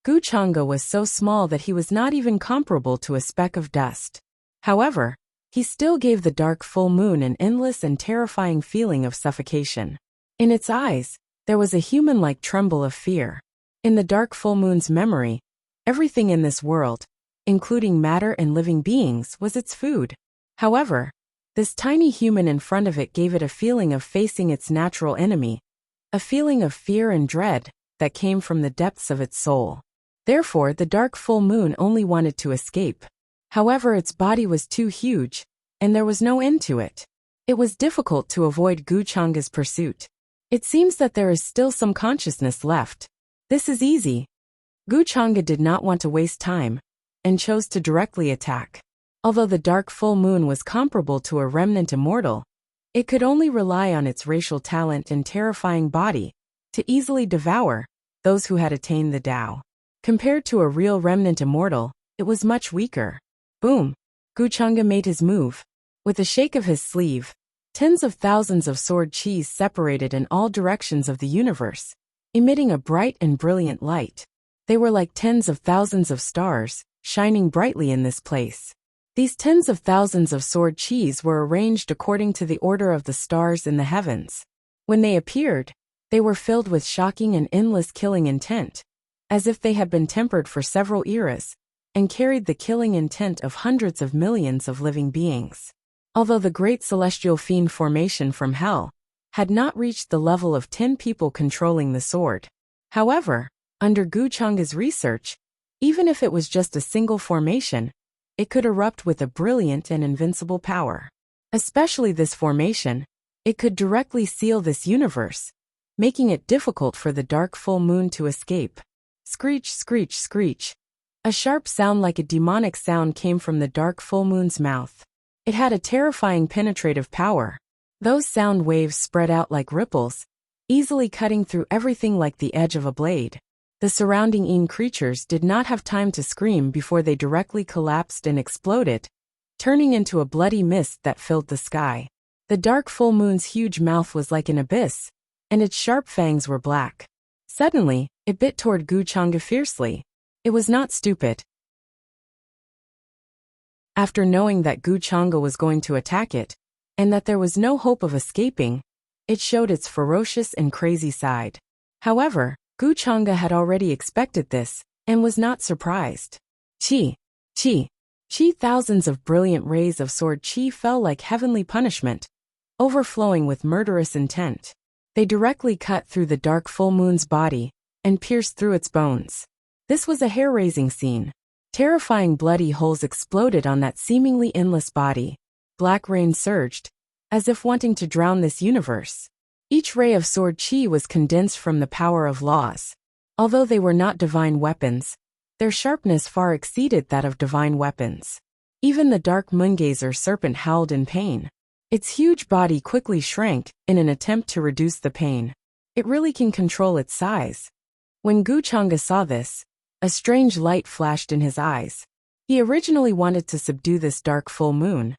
[SPEAKER 1] Guchanga was so small that he was not even comparable to a speck of dust. However, he still gave the dark full moon an endless and terrifying feeling of suffocation. In its eyes, there was a human-like tremble of fear. In the dark full moon's memory, everything in this world, including matter and living beings, was its food. However, this tiny human in front of it gave it a feeling of facing its natural enemy, a feeling of fear and dread that came from the depths of its soul. Therefore, the dark full moon only wanted to escape. However, its body was too huge, and there was no end to it. It was difficult to avoid Guchanga's pursuit. It seems that there is still some consciousness left. This is easy. Guchanga did not want to waste time, and chose to directly attack. Although the dark full moon was comparable to a remnant immortal, it could only rely on its racial talent and terrifying body to easily devour those who had attained the Tao. Compared to a real remnant immortal, it was much weaker. Boom! Guchanga made his move. With a shake of his sleeve, tens of thousands of sword chis separated in all directions of the universe, emitting a bright and brilliant light. They were like tens of thousands of stars, shining brightly in this place. These tens of thousands of sword chis were arranged according to the order of the stars in the heavens. When they appeared, they were filled with shocking and endless killing intent, as if they had been tempered for several eras, and carried the killing intent of hundreds of millions of living beings. Although the great celestial fiend formation from hell had not reached the level of 10 people controlling the sword. However, under Guchanga's research, even if it was just a single formation, it could erupt with a brilliant and invincible power. Especially this formation, it could directly seal this universe, making it difficult for the dark full moon to escape. Screech, screech, screech. A sharp sound like a demonic sound came from the dark full moon's mouth. It had a terrifying penetrative power. Those sound waves spread out like ripples, easily cutting through everything like the edge of a blade. The surrounding Een creatures did not have time to scream before they directly collapsed and exploded, turning into a bloody mist that filled the sky. The dark full moon's huge mouth was like an abyss, and its sharp fangs were black. Suddenly, it bit toward Guchanga fiercely. It was not stupid. After knowing that Guchanga was going to attack it, and that there was no hope of escaping, it showed its ferocious and crazy side. However, Guchanga had already expected this, and was not surprised. Chi! Chi! Chi! Thousands of brilliant rays of sword chi fell like heavenly punishment, overflowing with murderous intent. They directly cut through the dark full moon's body, and pierced through its bones. This was a hair-raising scene. Terrifying bloody holes exploded on that seemingly endless body. Black rain surged, as if wanting to drown this universe. Each ray of sword chi was condensed from the power of laws. Although they were not divine weapons, their sharpness far exceeded that of divine weapons. Even the dark moongazer serpent howled in pain. Its huge body quickly shrank in an attempt to reduce the pain. It really can control its size. When Guchanga saw this, a strange light flashed in his eyes. He originally wanted to subdue this dark full moon,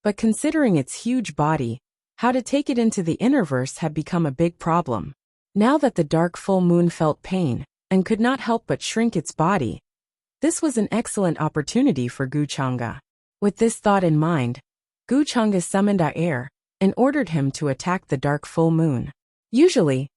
[SPEAKER 1] but considering its huge body, how to take it into the innerverse had become a big problem. Now that the dark full moon felt pain, and could not help but shrink its body, This was an excellent opportunity for Guchanga. With this thought in mind, Guchanga summoned Aer and ordered him to attack the dark full moon. Usually,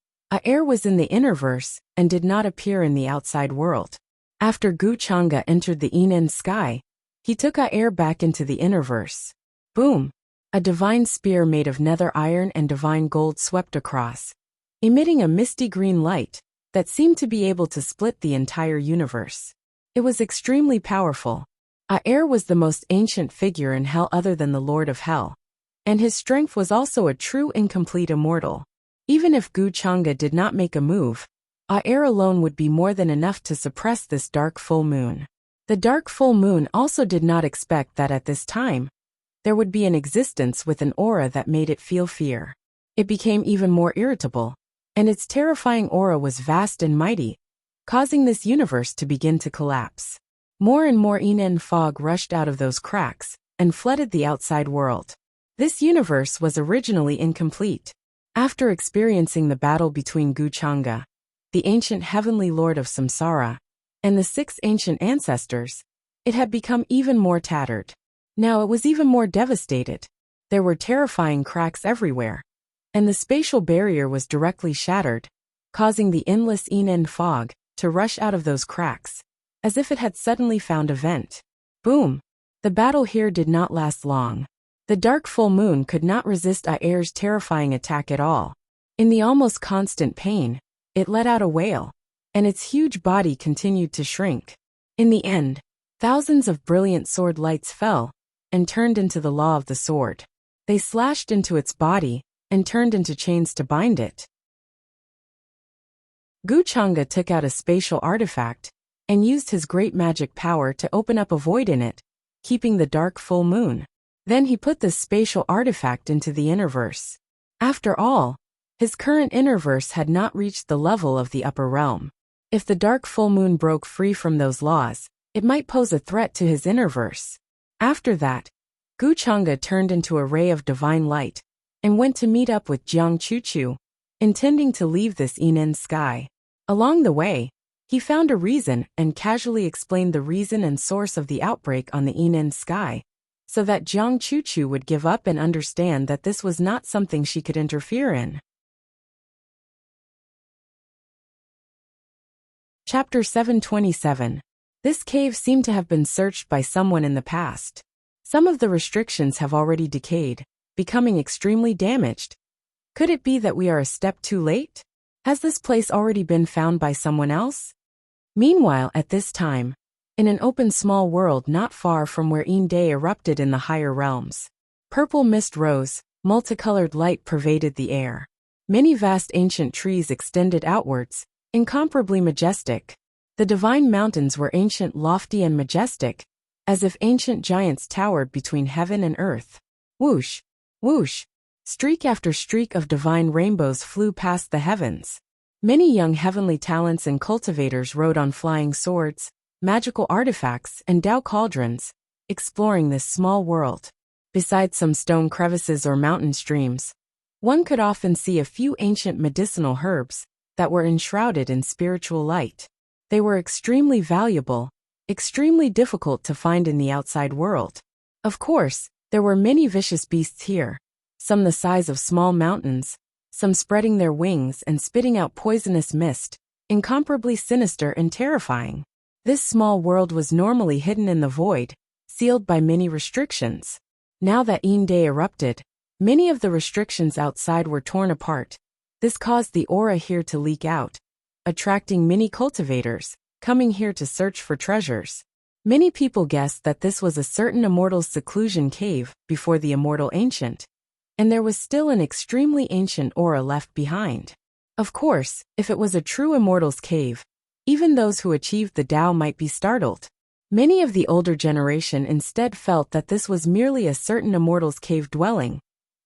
[SPEAKER 1] Aer was in the innerverse and did not appear in the outside world. After Guchanga entered the Inen sky, he took Aer back into the innerverse. Boom! A divine spear made of nether iron and divine gold swept across, emitting a misty green light that seemed to be able to split the entire universe. It was extremely powerful. Aer was the most ancient figure in Hell other than the Lord of Hell, and his strength was also a true incomplete immortal. Even if Guchanga did not make a move, Aer alone would be more than enough to suppress this dark full moon. The dark full moon also did not expect that at this time, there would be an existence with an aura that made it feel fear. It became even more irritable, and its terrifying aura was vast and mighty, causing this universe to begin to collapse. More and more Inen fog rushed out of those cracks and flooded the outside world. This universe was originally incomplete. After experiencing the battle between Guchanga, the ancient heavenly lord of Samsara, and the 6 ancient ancestors, it had become even more tattered. Now it was even more devastated. There were terrifying cracks everywhere, and the spatial barrier was directly shattered, causing the endless Inen fog to rush out of those cracks, as if it had suddenly found a vent. Boom! The battle here did not last long. The dark full moon could not resist Aer's terrifying attack at all. In the almost constant pain, it let out a wail, and its huge body continued to shrink. In the end, thousands of brilliant sword lights fell and turned into the law of the sword. They slashed into its body and turned into chains to bind it. Guchanga took out a spatial artifact and used his great magic power to open up a void in it, keeping the dark full moon. Then he put this spatial artifact into the innerverse. After all, his current innerverse had not reached the level of the upper realm. If the dark full moon broke free from those laws, it might pose a threat to his innerverse. After that, Guchanga turned into a ray of divine light and went to meet up with Jiang Chuchu, intending to leave this Inen sky. Along the way, he found a reason and casually explained the reason and source of the outbreak on the Inen sky, so that Jiang Chuchu would give up and understand that this was not something she could interfere in. Chapter 727. This cave seemed to have been searched by someone in the past. Some of the restrictions have already decayed, becoming extremely damaged. Could it be that we are a step too late? Has this place already been found by someone else? Meanwhile, at this time, in an open small world not far from where Inde erupted in the higher realms, purple mist rose, multicolored light pervaded the air. Many vast ancient trees extended outwards, incomparably majestic. The divine mountains were ancient, lofty and majestic, as if ancient giants towered between heaven and earth. Whoosh! Whoosh! Streak after streak of divine rainbows flew past the heavens. Many young heavenly talents and cultivators rode on flying swords, magical artifacts, and Tao cauldrons, exploring this small world. Besides some stone crevices or mountain streams, one could often see a few ancient medicinal herbs that were enshrouded in spiritual light. They were extremely valuable, extremely difficult to find in the outside world. Of course, there were many vicious beasts here, some the size of small mountains, some spreading their wings and spitting out poisonous mist, incomparably sinister and terrifying. This small world was normally hidden in the void, sealed by many restrictions. Now that Inde erupted, many of the restrictions outside were torn apart. This caused the aura here to leak out, attracting many cultivators, coming here to search for treasures. Many people guessed that this was a certain immortal's seclusion cave before the immortal ancient, and there was still an extremely ancient aura left behind. Of course, if it was a true immortal's cave, even those who achieved the Tao might be startled. Many of the older generation instead felt that this was merely a certain immortal's cave dwelling,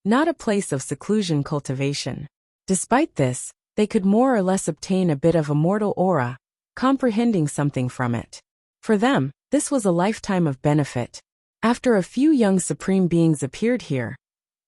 [SPEAKER 1] not a place of seclusion cultivation. Despite this, they could more or less obtain a bit of immortal aura, comprehending something from it. For them, this was a lifetime of benefit. After a few young supreme beings appeared here,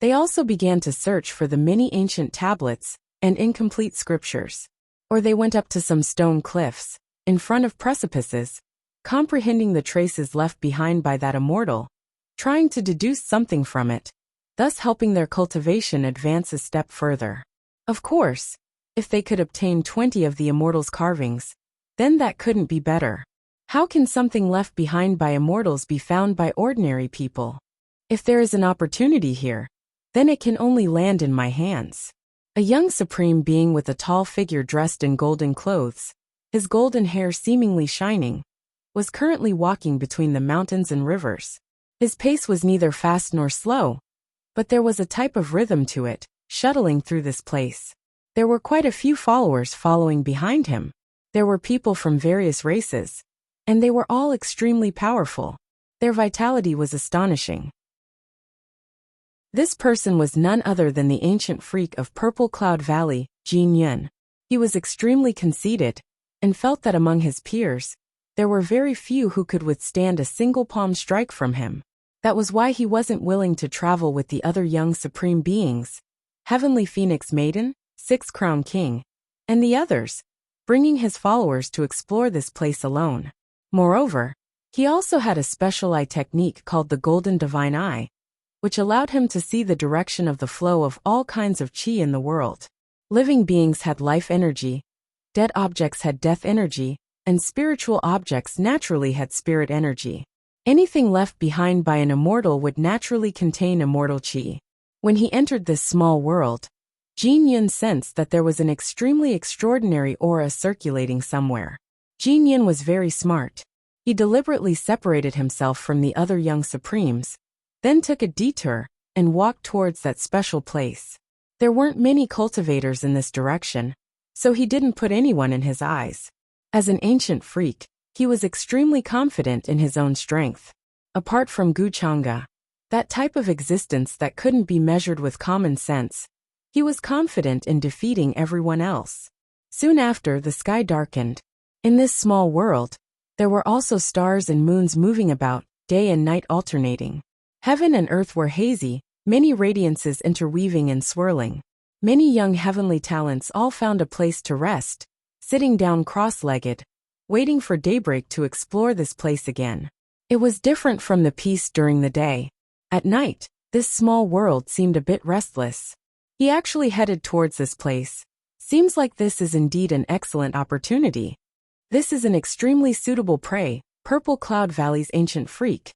[SPEAKER 1] they also began to search for the many ancient tablets and incomplete scriptures. Or they went up to some stone cliffs, in front of precipices, comprehending the traces left behind by that immortal, trying to deduce something from it, thus helping their cultivation advance a step further. Of course, if they could obtain 20 of the immortal's carvings, then that couldn't be better. How can something left behind by immortals be found by ordinary people? If there is an opportunity here, then it can only land in my hands. A young supreme being with a tall figure dressed in golden clothes, his golden hair seemingly shining, was currently walking between the mountains and rivers. His pace was neither fast nor slow, but there was a type of rhythm to it, shuttling through this place. There were quite a few followers following behind him. There were people from various races, and they were all extremely powerful. Their vitality was astonishing. This person was none other than the ancient freak of Purple Cloud Valley, Jin Yun. He was extremely conceited, and felt that among his peers, there were very few who could withstand a single palm strike from him. That was why he wasn't willing to travel with the other young supreme beings, Heavenly Phoenix Maiden, Six Crown King, and the others, bringing his followers to explore this place alone. Moreover, he also had a special eye technique called the Golden Divine Eye, which allowed him to see the direction of the flow of all kinds of chi in the world. Living beings had life energy, dead objects had death energy, and spiritual objects naturally had spirit energy. Anything left behind by an immortal would naturally contain immortal chi. When he entered this small world, Jin Yun sensed that there was an extremely extraordinary aura circulating somewhere. Jin Yun was very smart. He deliberately separated himself from the other young supremes, then took a detour and walked towards that special place. There weren't many cultivators in this direction, so he didn't put anyone in his eyes. As an ancient freak, he was extremely confident in his own strength. Apart from Guchanga, that type of existence that couldn't be measured with common sense, he was confident in defeating everyone else. Soon after, the sky darkened. In this small world, there were also stars and moons moving about, day and night alternating. Heaven and earth were hazy, many radiances interweaving and swirling. Many young heavenly talents all found a place to rest, sitting down cross-legged, waiting for daybreak to explore this place again. It was different from the peace during the day. At night, this small world seemed a bit restless. He actually headed towards this place. Seems like this is indeed an excellent opportunity. This is an extremely suitable prey, Purple Cloud Valley's ancient freak.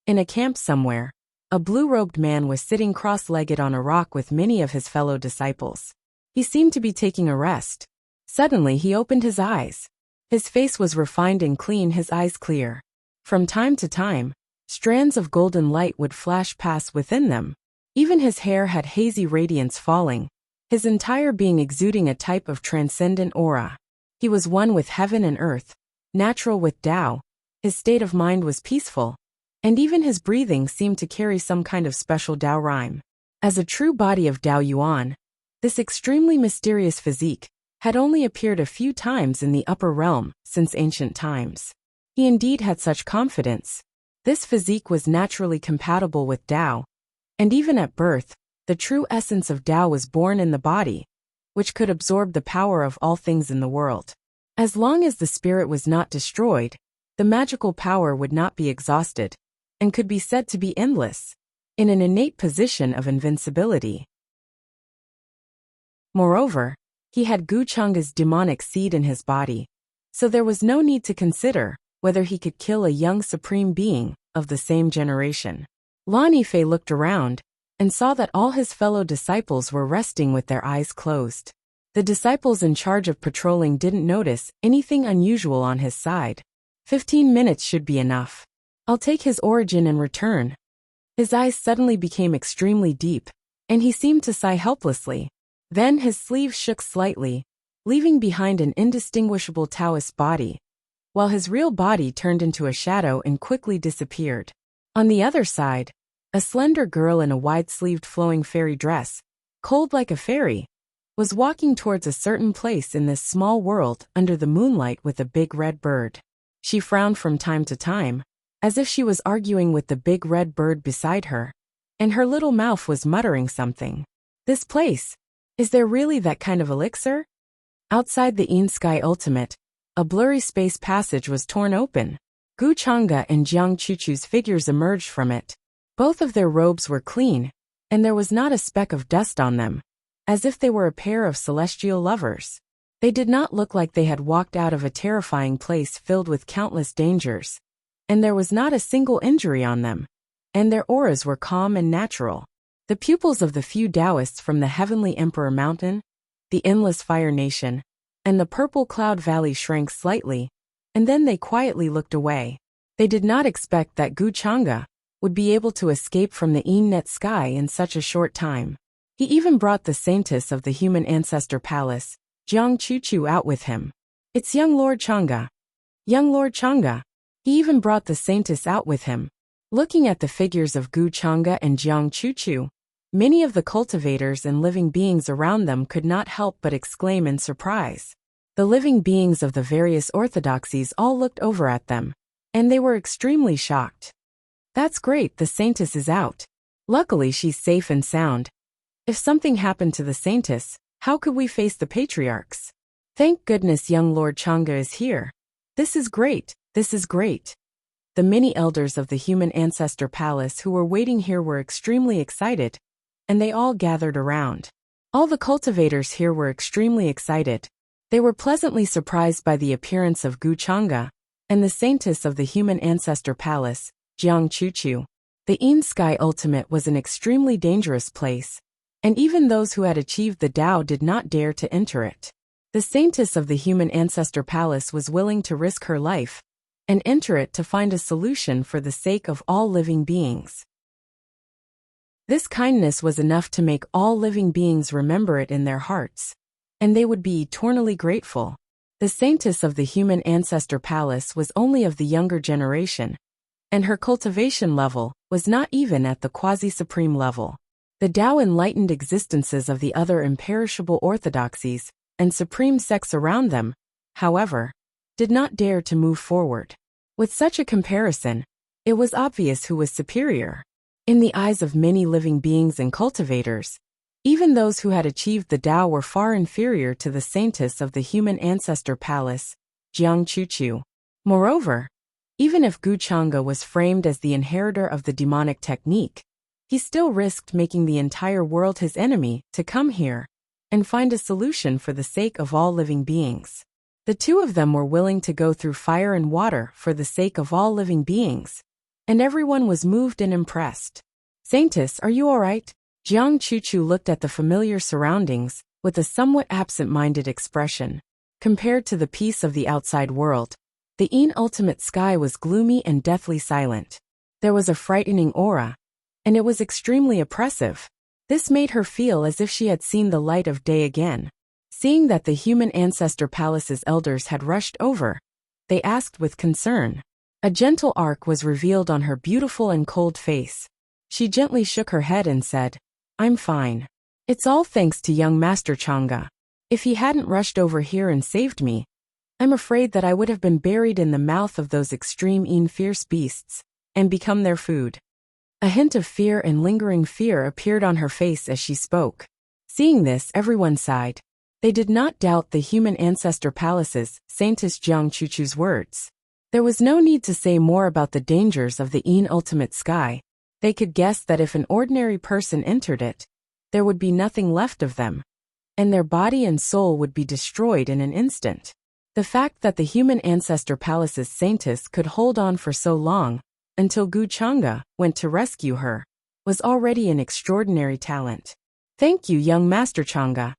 [SPEAKER 1] In a camp somewhere, a blue-robed man was sitting cross-legged on a rock with many of his fellow disciples. He seemed to be taking a rest. Suddenly he opened his eyes. His face was refined and clean, his eyes clear. From time to time, strands of golden light would flash past within them. Even his hair had hazy radiance falling, his entire being exuding a type of transcendent aura. He was one with heaven and earth, natural with Tao. His state of mind was peaceful, and even his breathing seemed to carry some kind of special Tao rhyme. As a true body of Tao Yuan, this extremely mysterious physique had only appeared a few times in the upper realm since ancient times. He indeed had such confidence. This physique was naturally compatible with Tao, and even at birth, the true essence of Tao was born in the body, which could absorb the power of all things in the world. As long as the spirit was not destroyed, the magical power would not be exhausted, and could be said to be endless, in an innate position of invincibility. Moreover, he had Guchanga's demonic seed in his body, so there was no need to consider whether he could kill a young supreme being of the same generation. Lan Yifei looked around and saw that all his fellow disciples were resting with their eyes closed. The disciples in charge of patrolling didn't notice anything unusual on his side. 15 minutes should be enough. I'll take his origin and return. His eyes suddenly became extremely deep, and he seemed to sigh helplessly. Then his sleeve shook slightly, leaving behind an indistinguishable Taoist body, while his real body turned into a shadow and quickly disappeared. On the other side, a slender girl in a wide-sleeved flowing fairy dress, cold like a fairy, was walking towards a certain place in this small world under the moonlight with a big red bird. She frowned from time to time, as if she was arguing with the big red bird beside her, and her little mouth was muttering something. This place, is there really that kind of elixir? Outside the Sky Ultimate, a blurry space passage was torn open. Gu Chang'e and Jiang Chuchu's figures emerged from it. Both of their robes were clean, and there was not a speck of dust on them, as if they were a pair of celestial lovers. They did not look like they had walked out of a terrifying place filled with countless dangers, and there was not a single injury on them, and their auras were calm and natural. The pupils of the few Taoists from the Heavenly Emperor Mountain, the Endless Fire Nation, and the Purple Cloud Valley shrank slightly, and then they quietly looked away. They did not expect that Gu Chang'e would be able to escape from the Net sky in such a short time. He even brought the Saintess of the Human Ancestor Palace, Jiang Chuchu, out with him. It's young Lord Chang'e. Young Lord Chang'e. He even brought the Saintess out with him. Looking at the figures of Gu Chang'e and Jiang Chuchu, many of the cultivators and living beings around them could not help but exclaim in surprise. The living beings of the various orthodoxies all looked over at them, and they were extremely shocked. That's great, the Saintess is out. Luckily she's safe and sound. If something happened to the Saintess, how could we face the patriarchs? Thank goodness young Lord Chang'e is here. This is great, this is great. The many elders of the Human Ancestor Palace who were waiting here were extremely excited, and they all gathered around. All the cultivators here were extremely excited. They were pleasantly surprised by the appearance of Gu Chang'e and the Saintess of the Human Ancestor Palace, Jiang Chuchu. The Sky Ultimate was an extremely dangerous place, and even those who had achieved the Tao did not dare to enter it. The Saintess of the Human Ancestor Palace was willing to risk her life and enter it to find a solution for the sake of all living beings. This kindness was enough to make all living beings remember it in their hearts, and they would be eternally grateful. The Saintess of the Human Ancestor Palace was only of the younger generation, and her cultivation level was not even at the quasi-supreme level. The Tao enlightened existences of the other imperishable orthodoxies and supreme sects around them, however, did not dare to move forward. With such a comparison, it was obvious who was superior. In the eyes of many living beings and cultivators, even those who had achieved the Tao were far inferior to the Saintess of the Human Ancestor Palace, Jiang Chuchu. Moreover, even if Gu Chang'e was framed as the inheritor of the demonic technique, he still risked making the entire world his enemy to come here and find a solution for the sake of all living beings. The two of them were willing to go through fire and water for the sake of all living beings, and everyone was moved and impressed. Saintess, are you all right? Jiang Chuchu looked at the familiar surroundings with a somewhat absent-minded expression. Compared to the peace of the outside world, the ultimate sky was gloomy and deathly silent. There was a frightening aura, and it was extremely oppressive. This made her feel as if she had seen the light of day again. Seeing that the Human Ancestor Palace's elders had rushed over, they asked with concern. A gentle arc was revealed on her beautiful and cold face. She gently shook her head and said, I'm fine. It's all thanks to young Master Chang'e. If he hadn't rushed over here and saved me, I'm afraid that I would have been buried in the mouth of those extreme fierce beasts and become their food. A hint of fear and lingering fear appeared on her face as she spoke. Seeing this, everyone sighed. They did not doubt the Human Ancestor Palace's Saintess Jiang Chuchu's words. There was no need to say more about the dangers of the ultimate sky. They could guess that if an ordinary person entered it, there would be nothing left of them, and their body and soul would be destroyed in an instant. The fact that the Human Ancestor Palace's Saintess could hold on for so long, until Gu Chang'e went to rescue her, was already an extraordinary talent. Thank you, young Master Chang'e.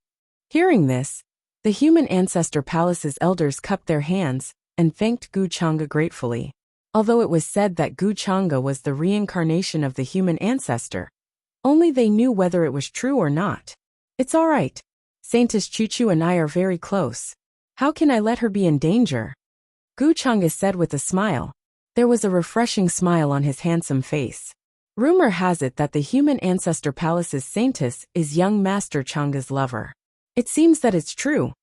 [SPEAKER 1] Hearing this, the Human Ancestor Palace's elders cupped their hands and thanked Gu Chang'e gratefully. Although it was said that Gu Chang'e was the reincarnation of the human ancestor, only they knew whether it was true or not. It's all right. Saintess Chuchu and I are very close. How can I let her be in danger? Gu Chang'e said with a smile. There was a refreshing smile on his handsome face. Rumor has it that the Human Ancestor Palace's Saintess is young Master Chang'e's lover. It seems that it's true.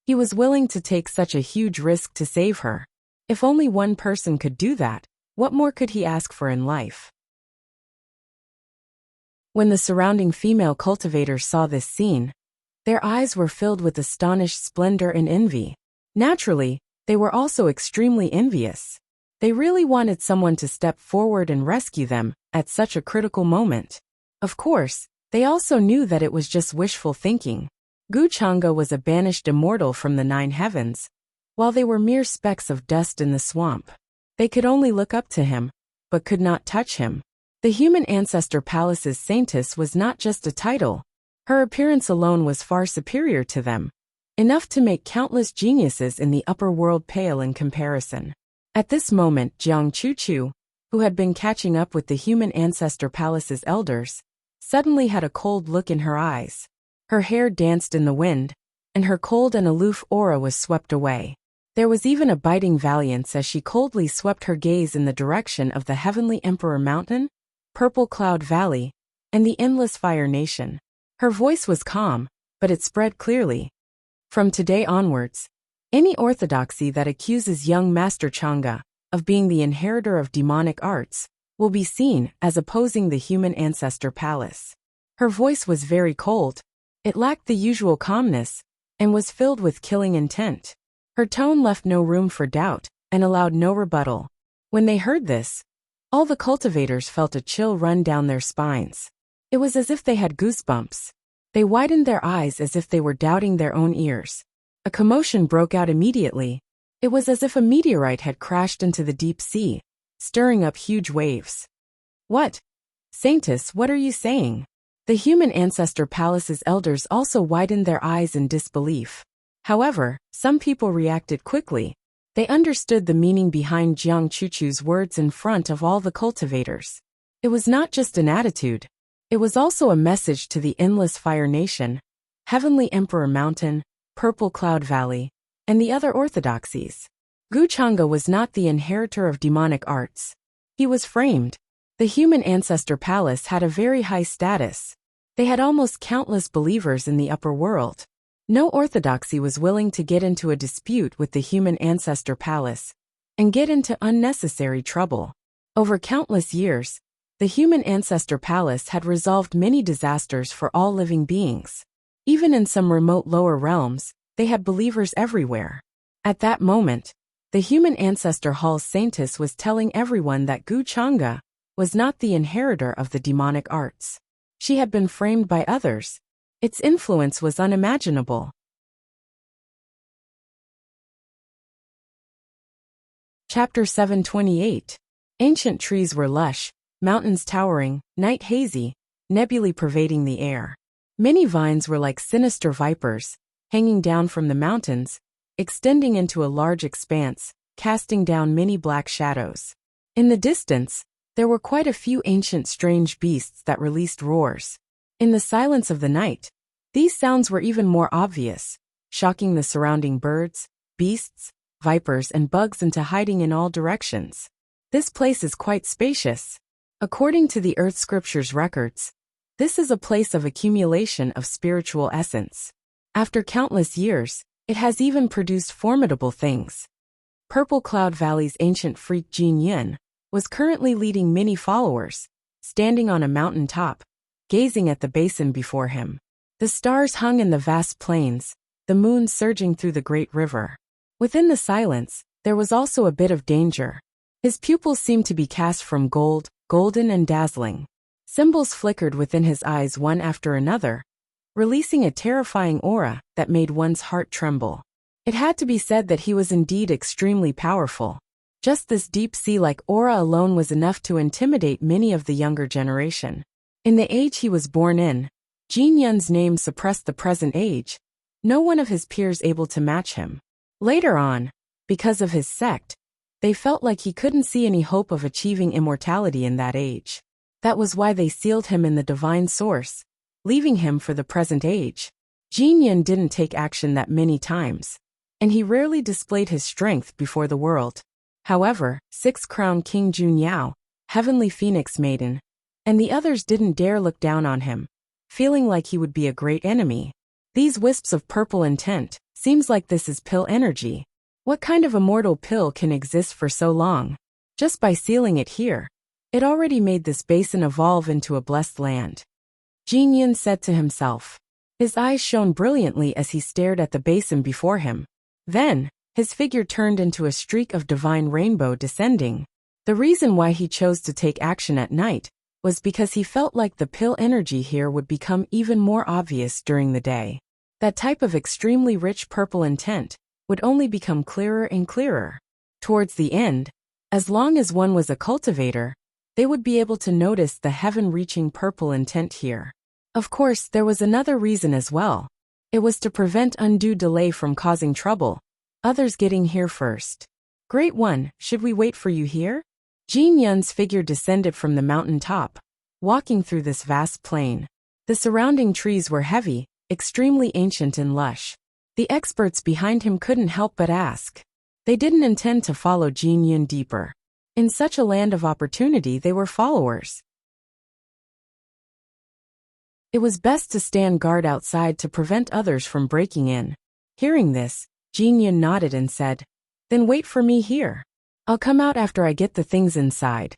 [SPEAKER 1] He was willing to take such a huge risk to save her. If only one person could do that, what more could he ask for in life? When the surrounding female cultivators saw this scene, their eyes were filled with astonished splendor and envy. Naturally, they were also extremely envious. They really wanted someone to step forward and rescue them at such a critical moment. Of course, they also knew that it was just wishful thinking. Gu Chang'e was a banished immortal from the 9 heavens, while they were mere specks of dust in the swamp. They could only look up to him, but could not touch him. The human ancestor palace's saintess was not just a title. Her appearance alone was far superior to them, enough to make countless geniuses in the upper world pale in comparison. At this moment, Jiang Chuchu, who had been catching up with the human ancestor palace's elders, suddenly had a cold look in her eyes. Her hair danced in the wind, and her cold and aloof aura was swept away. There was even a biting valiance as she coldly swept her gaze in the direction of the Heavenly Emperor Mountain, Purple Cloud Valley, and the Endless Fire Nation. Her voice was calm, but it spread clearly. From today onwards, any orthodoxy that accuses young Master Chang'e of being the inheritor of demonic arts will be seen as opposing the human ancestor palace. Her voice was very cold. It lacked the usual calmness and was filled with killing intent. Her tone left no room for doubt and allowed no rebuttal. When they heard this, all the cultivators felt a chill run down their spines. It was as if they had goosebumps. They widened their eyes as if they were doubting their own ears. A commotion broke out immediately. It was as if a meteorite had crashed into the deep sea, stirring up huge waves. "What? Saintess, what are you saying?" The human ancestor palace's elders also widened their eyes in disbelief. However, some people reacted quickly. They understood the meaning behind Jiang Chuchu's words in front of all the cultivators. It was not just an attitude. It was also a message to the Endless Fire Nation, Heavenly Emperor Mountain, Purple Cloud Valley, and the other orthodoxies. Gu Chang'e was not the inheritor of demonic arts. He was framed. The human ancestor palace had a very high status. They had almost countless believers in the upper world. No orthodoxy was willing to get into a dispute with the human ancestor palace and get into unnecessary trouble. Over countless years, the human ancestor palace had resolved many disasters for all living beings. Even in some remote lower realms, they had believers everywhere. At that moment, the human ancestor hall's saintess was telling everyone that Gu Chang'e was not the inheritor of the demonic arts. She had been framed by others. Its influence was unimaginable. Chapter 728. Ancient trees were lush, mountains towering, night hazy, nebulae pervading the air. Many vines were like sinister vipers, hanging down from the mountains, extending into a large expanse, casting down many black shadows. In the distance, there were quite a few ancient strange beasts that released roars. In the silence of the night, these sounds were even more obvious, shocking the surrounding birds, beasts, vipers, and bugs into hiding in all directions. This place is quite spacious. According to the Earth Scripture's records, this is a place of accumulation of spiritual essence. After countless years, it has even produced formidable things. Purple Cloud Valley's ancient freak Jin Yun was currently leading many followers, standing on a mountain top, gazing at the basin before him. The stars hung in the vast plains, the moon surging through the great river. Within the silence, there was also a bit of danger. His pupils seemed to be cast from gold, golden and dazzling. Symbols flickered within his eyes one after another, releasing a terrifying aura that made one's heart tremble. It had to be said that he was indeed extremely powerful. Just this deep sea-like aura alone was enough to intimidate many of the younger generation. In the age he was born in, Jin Yun's name suppressed the present age, no one of his peers able to match him. Later on, because of his sect, they felt like he couldn't see any hope of achieving immortality in that age. That was why they sealed him in the divine source, leaving him for the present age. Jin Yun didn't take action that many times, and he rarely displayed his strength before the world. However, Six-Crown King Junyao, Heavenly Phoenix Maiden, and the others didn't dare look down on him, feeling like he would be a great enemy. These wisps of purple intent, seems like this is pill energy. What kind of immortal pill can exist for so long? Just by sealing it here, it already made this basin evolve into a blessed land. Jin Yun said to himself. His eyes shone brilliantly as he stared at the basin before him. Then, his figure turned into a streak of divine rainbow descending. The reason why he chose to take action at night was because he felt like the pill energy here would become even more obvious during the day. That type of extremely rich purple intent would only become clearer and clearer. Towards the end, as long as one was a cultivator, they would be able to notice the heaven-reaching purple intent here. Of course, there was another reason as well. It was to prevent undue delay from causing trouble, others getting here first. Great One, should we wait for you here? Jin Yun's figure descended from the mountain top, walking through this vast plain. The surrounding trees were heavy, extremely ancient and lush. The experts behind him couldn't help but ask. They didn't intend to follow Jin Yun deeper. In such a land of opportunity, they were followers. It was best to stand guard outside to prevent others from breaking in. Hearing this, Jin Yun nodded and said, "Then wait for me here. I'll come out after I get the things inside."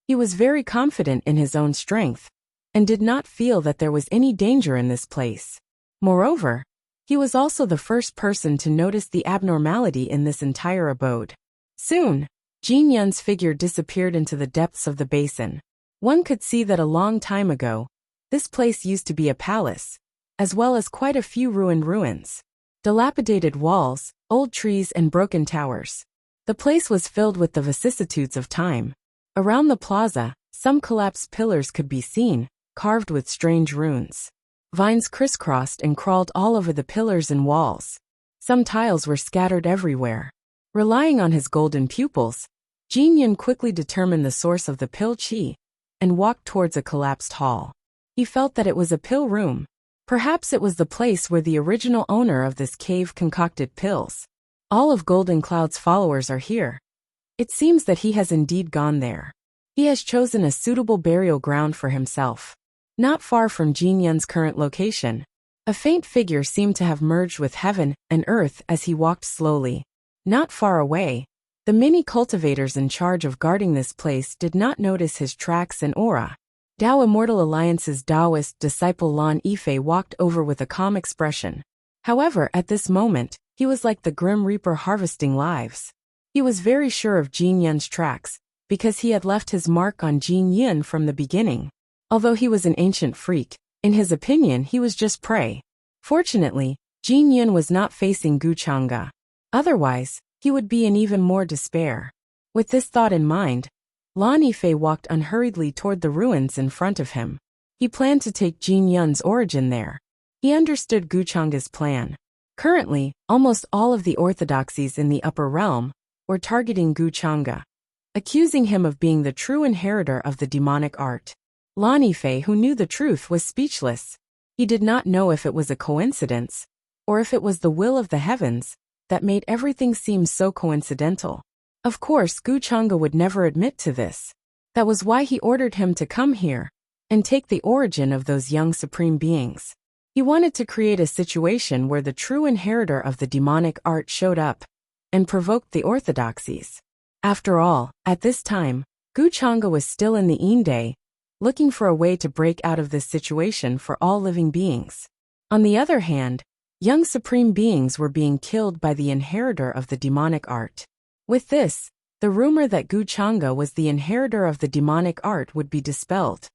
[SPEAKER 1] He was very confident in his own strength, and did not feel that there was any danger in this place. Moreover, he was also the first person to notice the abnormality in this entire abode. Soon, Jin Yun's figure disappeared into the depths of the basin. One could see that a long time ago, this place used to be a palace, as well as quite a few ruined ruins. Dilapidated walls, old trees and broken towers. The place was filled with the vicissitudes of time. Around the plaza, some collapsed pillars could be seen, carved with strange runes. Vines crisscrossed and crawled all over the pillars and walls. Some tiles were scattered everywhere. Relying on his golden pupils, Jin Yun quickly determined the source of the pill qi, and walked towards a collapsed hall. He felt that it was a pill room. Perhaps it was the place where the original owner of this cave concocted pills. All of Golden Cloud's followers are here. It seems that he has indeed gone there. He has chosen a suitable burial ground for himself. Not far from Jin Yun's current location, a faint figure seemed to have merged with heaven and earth as he walked slowly. Not far away, the many cultivators in charge of guarding this place did not notice his tracks and aura. Dao Immortal Alliance's Taoist disciple Lan Yifei walked over with a calm expression. However, at this moment, he was like the Grim Reaper harvesting lives. He was very sure of Jin Yun's tracks, because he had left his mark on Jin Yun from the beginning. Although he was an ancient freak, in his opinion he was just prey. Fortunately, Jin Yun was not facing Guchanga. Otherwise, he would be in even more despair. With this thought in mind, Lan Yifei walked unhurriedly toward the ruins in front of him. He planned to take Jin Yun's origin there. He understood Guchanga's plan. Currently, almost all of the orthodoxies in the upper realm were targeting Guchanga, accusing him of being the true inheritor of the demonic art. Lan Yifei, who knew the truth, was speechless. He did not know if it was a coincidence, or if it was the will of the heavens, that made everything seem so coincidental. Of course, Guchanga would never admit to this. That was why he ordered him to come here, and take the origin of those young supreme beings. He wanted to create a situation where the true inheritor of the demonic art showed up, and provoked the orthodoxies. After all, at this time, Guchanga was still in the Inde, looking for a way to break out of this situation for all living beings. On the other hand, young supreme beings were being killed by the inheritor of the demonic art. With this, the rumor that Guchanga was the inheritor of the demonic art would be dispelled.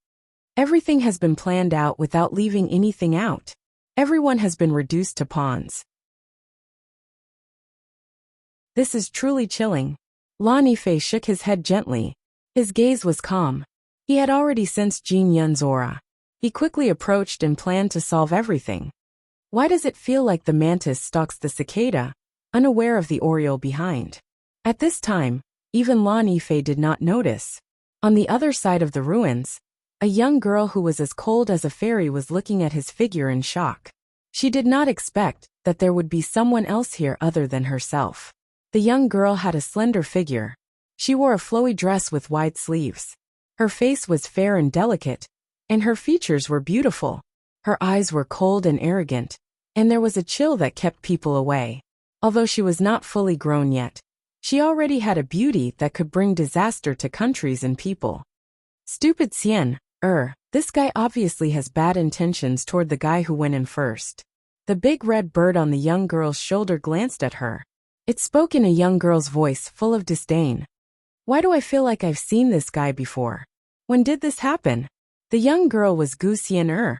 [SPEAKER 1] Everything has been planned out without leaving anything out. Everyone has been reduced to pawns. This is truly chilling. Lan Yifei shook his head gently. His gaze was calm. He had already sensed Jin Yun's aura. He quickly approached and planned to solve everything. Why does it feel like the mantis stalks the cicada, unaware of the oriole behind? At this time, even Lan Yifei did not notice. On the other side of the ruins, a young girl who was as cold as a fairy was looking at his figure in shock. She did not expect that there would be someone else here other than herself. The young girl had a slender figure. She wore a flowy dress with wide sleeves. Her face was fair and delicate, and her features were beautiful. Her eyes were cold and arrogant, and there was a chill that kept people away. Although she was not fully grown yet, she already had a beauty that could bring disaster to countries and people. Stupid Xian, this guy obviously has bad intentions toward the guy who went in first. The big red bird on the young girl's shoulder glanced at her. It spoke in a young girl's voice full of disdain. Why do I feel like I've seen this guy before? When did this happen? The young girl was Gu Xian,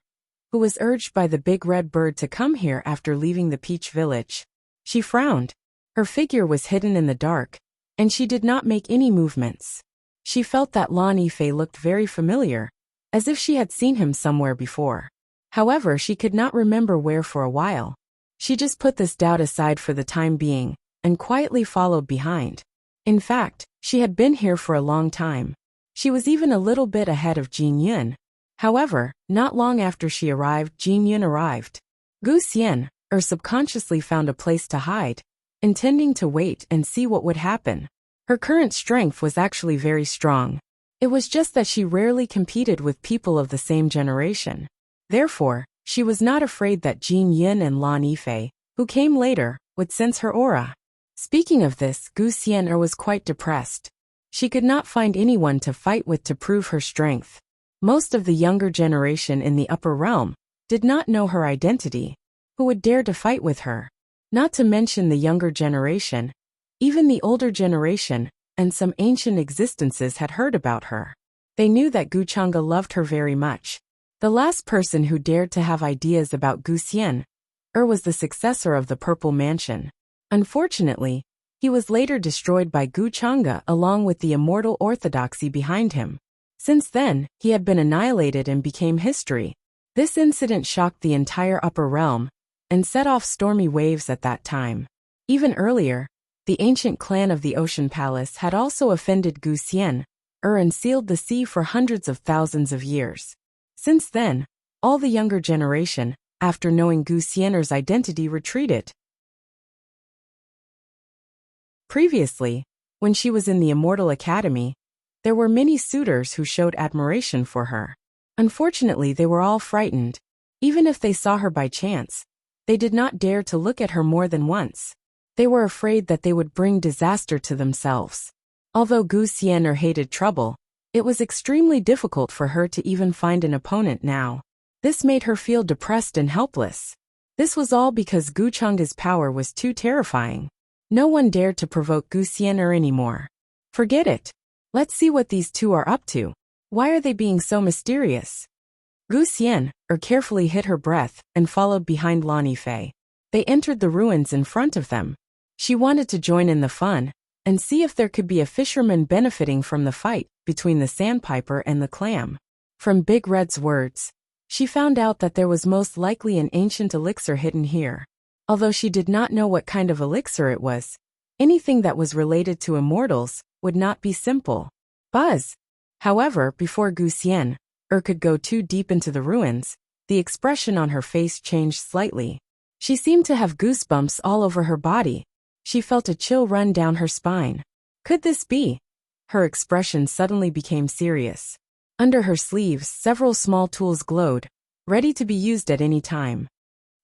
[SPEAKER 1] who was urged by the big red bird to come here after leaving the Peach Village. She frowned. Her figure was hidden in the dark, and she did not make any movements. She felt that Lan Yifei looked very familiar, as if she had seen him somewhere before. However, she could not remember where for a while. She just put this doubt aside for the time being, and quietly followed behind. In fact, she had been here for a long time. She was even a little bit ahead of Jin Yun. However, not long after she arrived, Jin Yun arrived. Gu Xian, subconsciously found a place to hide, intending to wait and see what would happen. Her current strength was actually very strong. It was just that she rarely competed with people of the same generation. Therefore, she was not afraid that Jin Yun and Lan Yifei, who came later, would sense her aura. Speaking of this, Gu Xian was quite depressed. She could not find anyone to fight with to prove her strength. Most of the younger generation in the upper realm did not know her identity. Who would dare to fight with her? Not to mention the younger generation, even the older generation, and some ancient existences had heard about her. They knew that Gu Chang'e loved her very much. The last person who dared to have ideas about Gu Xian was the successor of the Purple Mansion. Unfortunately, he was later destroyed by Gu Chang'e along with the immortal orthodoxy behind him. Since then, he had been annihilated and became history. This incident shocked the entire upper realm and set off stormy waves at that time. Even earlier, the ancient clan of the Ocean Palace had also offended Gu Xian, and sealed the sea for hundreds of thousands of years. Since then, all the younger generation, after knowing Gu Xian's identity, retreated. Previously, when she was in the Immortal Academy, there were many suitors who showed admiration for her. Unfortunately, they were all frightened. Even if they saw her by chance, they did not dare to look at her more than once. They were afraid that they would bring disaster to themselves. Although Gu Xian hated trouble, it was extremely difficult for her to even find an opponent now. This made her feel depressed and helpless. This was all because Gu Chang'e's power was too terrifying. No one dared to provoke Gu Xian anymore. Forget it. Let's see what these two are up to. Why are they being so mysterious? Gu Xian carefully hid her breath and followed behind Lan Yifei. They entered the ruins in front of them. She wanted to join in the fun and see if there could be a fisherman benefiting from the fight between the sandpiper and the clam. From Big Red's words, she found out that there was most likely an ancient elixir hidden here. Although she did not know what kind of elixir it was, anything that was related to immortals would not be simple. Buzz! However, before Gu Xian could go too deep into the ruins, the expression on her face changed slightly. She seemed to have goosebumps all over her body. She felt a chill run down her spine. Could this be? Her expression suddenly became serious. Under her sleeves, several small tools glowed, ready to be used at any time.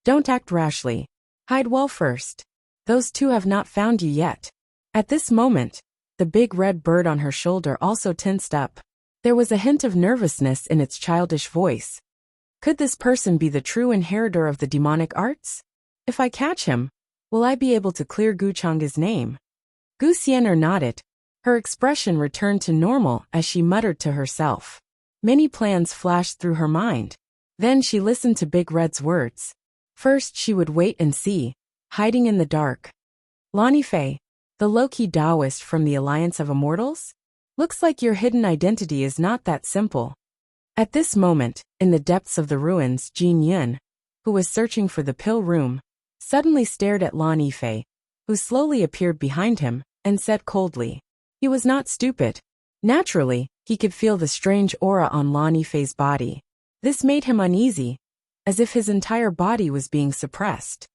[SPEAKER 1] Don't act rashly. Hide well first. Those two have not found you yet. At this moment, the big red bird on her shoulder also tensed up. There was a hint of nervousness in its childish voice. Could this person be the true inheritor of the demonic arts? If I catch him, will I be able to clear Gu Chang'e's name? Gu Xian nodded. Her expression returned to normal as she muttered to herself. Many plans flashed through her mind. Then she listened to Big Red's words. First she would wait and see, hiding in the dark. Lan Yifei, the low-key Taoist from the Alliance of Immortals? Looks like your hidden identity is not that simple. At this moment, in the depths of the ruins, Jin Yun, who was searching for the pill room, suddenly stared at Lan Yifei, who slowly appeared behind him, and said coldly. He was not stupid. Naturally, he could feel the strange aura on Lan Yifei's body. This made him uneasy, as if his entire body was being suppressed.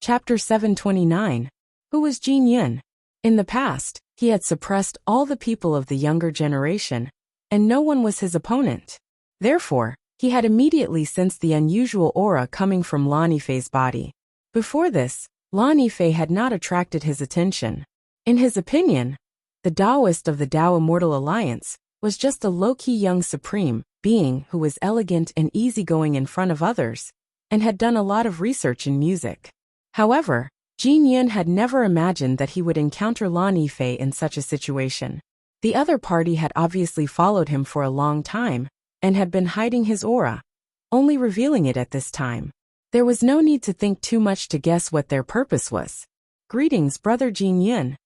[SPEAKER 1] Chapter 729. Who was Jin Yun? In the past, he had suppressed all the people of the younger generation, and no one was his opponent. Therefore, he had immediately sensed the unusual aura coming from Lan Yifei's body. Before this, Lan Yifei had not attracted his attention. In his opinion, the Taoist of the Tao Immortal Alliance was just a low-key young supreme being who was elegant and easygoing in front of others, and had done a lot of research in music. However, Jin Yun had never imagined that he would encounter Lan Yifei in such a situation. The other party had obviously followed him for a long time, and had been hiding his aura, only revealing it at this time. There was no need to think too much to guess what their purpose was. "Greetings, Brother Jin Yun."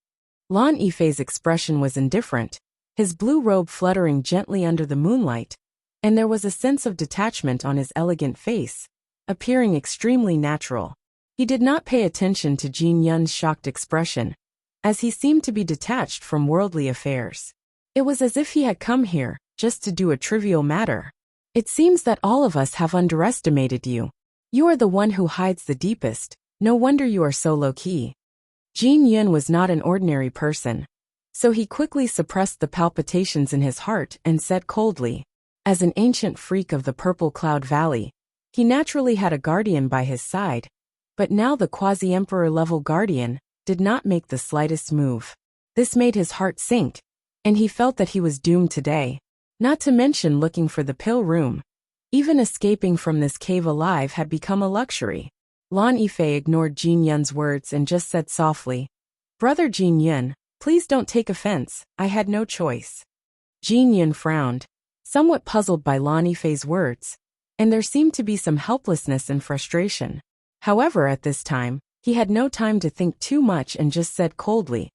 [SPEAKER 1] Lan Yifei's expression was indifferent, his blue robe fluttering gently under the moonlight, and there was a sense of detachment on his elegant face, appearing extremely natural. He did not pay attention to Jin Yun's shocked expression, as he seemed to be detached from worldly affairs. It was as if he had come here just to do a trivial matter. "It seems that all of us have underestimated you. You are the one who hides the deepest, no wonder you are so low-key." Jin Yun was not an ordinary person, so he quickly suppressed the palpitations in his heart and said coldly, as an ancient freak of the Purple Cloud Valley, he naturally had a guardian by his side, but now the quasi-emperor-level guardian did not make the slightest move. This made his heart sink, and he felt that he was doomed today. Not to mention looking for the pill room. Even escaping from this cave alive had become a luxury. Lan Yifei ignored Jin Yun's words and just said softly, "Brother Jin Yun, please don't take offense, I had no choice." Jin Yun frowned, somewhat puzzled by Lan Yifei's words, and there seemed to be some helplessness and frustration. However, at this time, he had no time to think too much and just said coldly,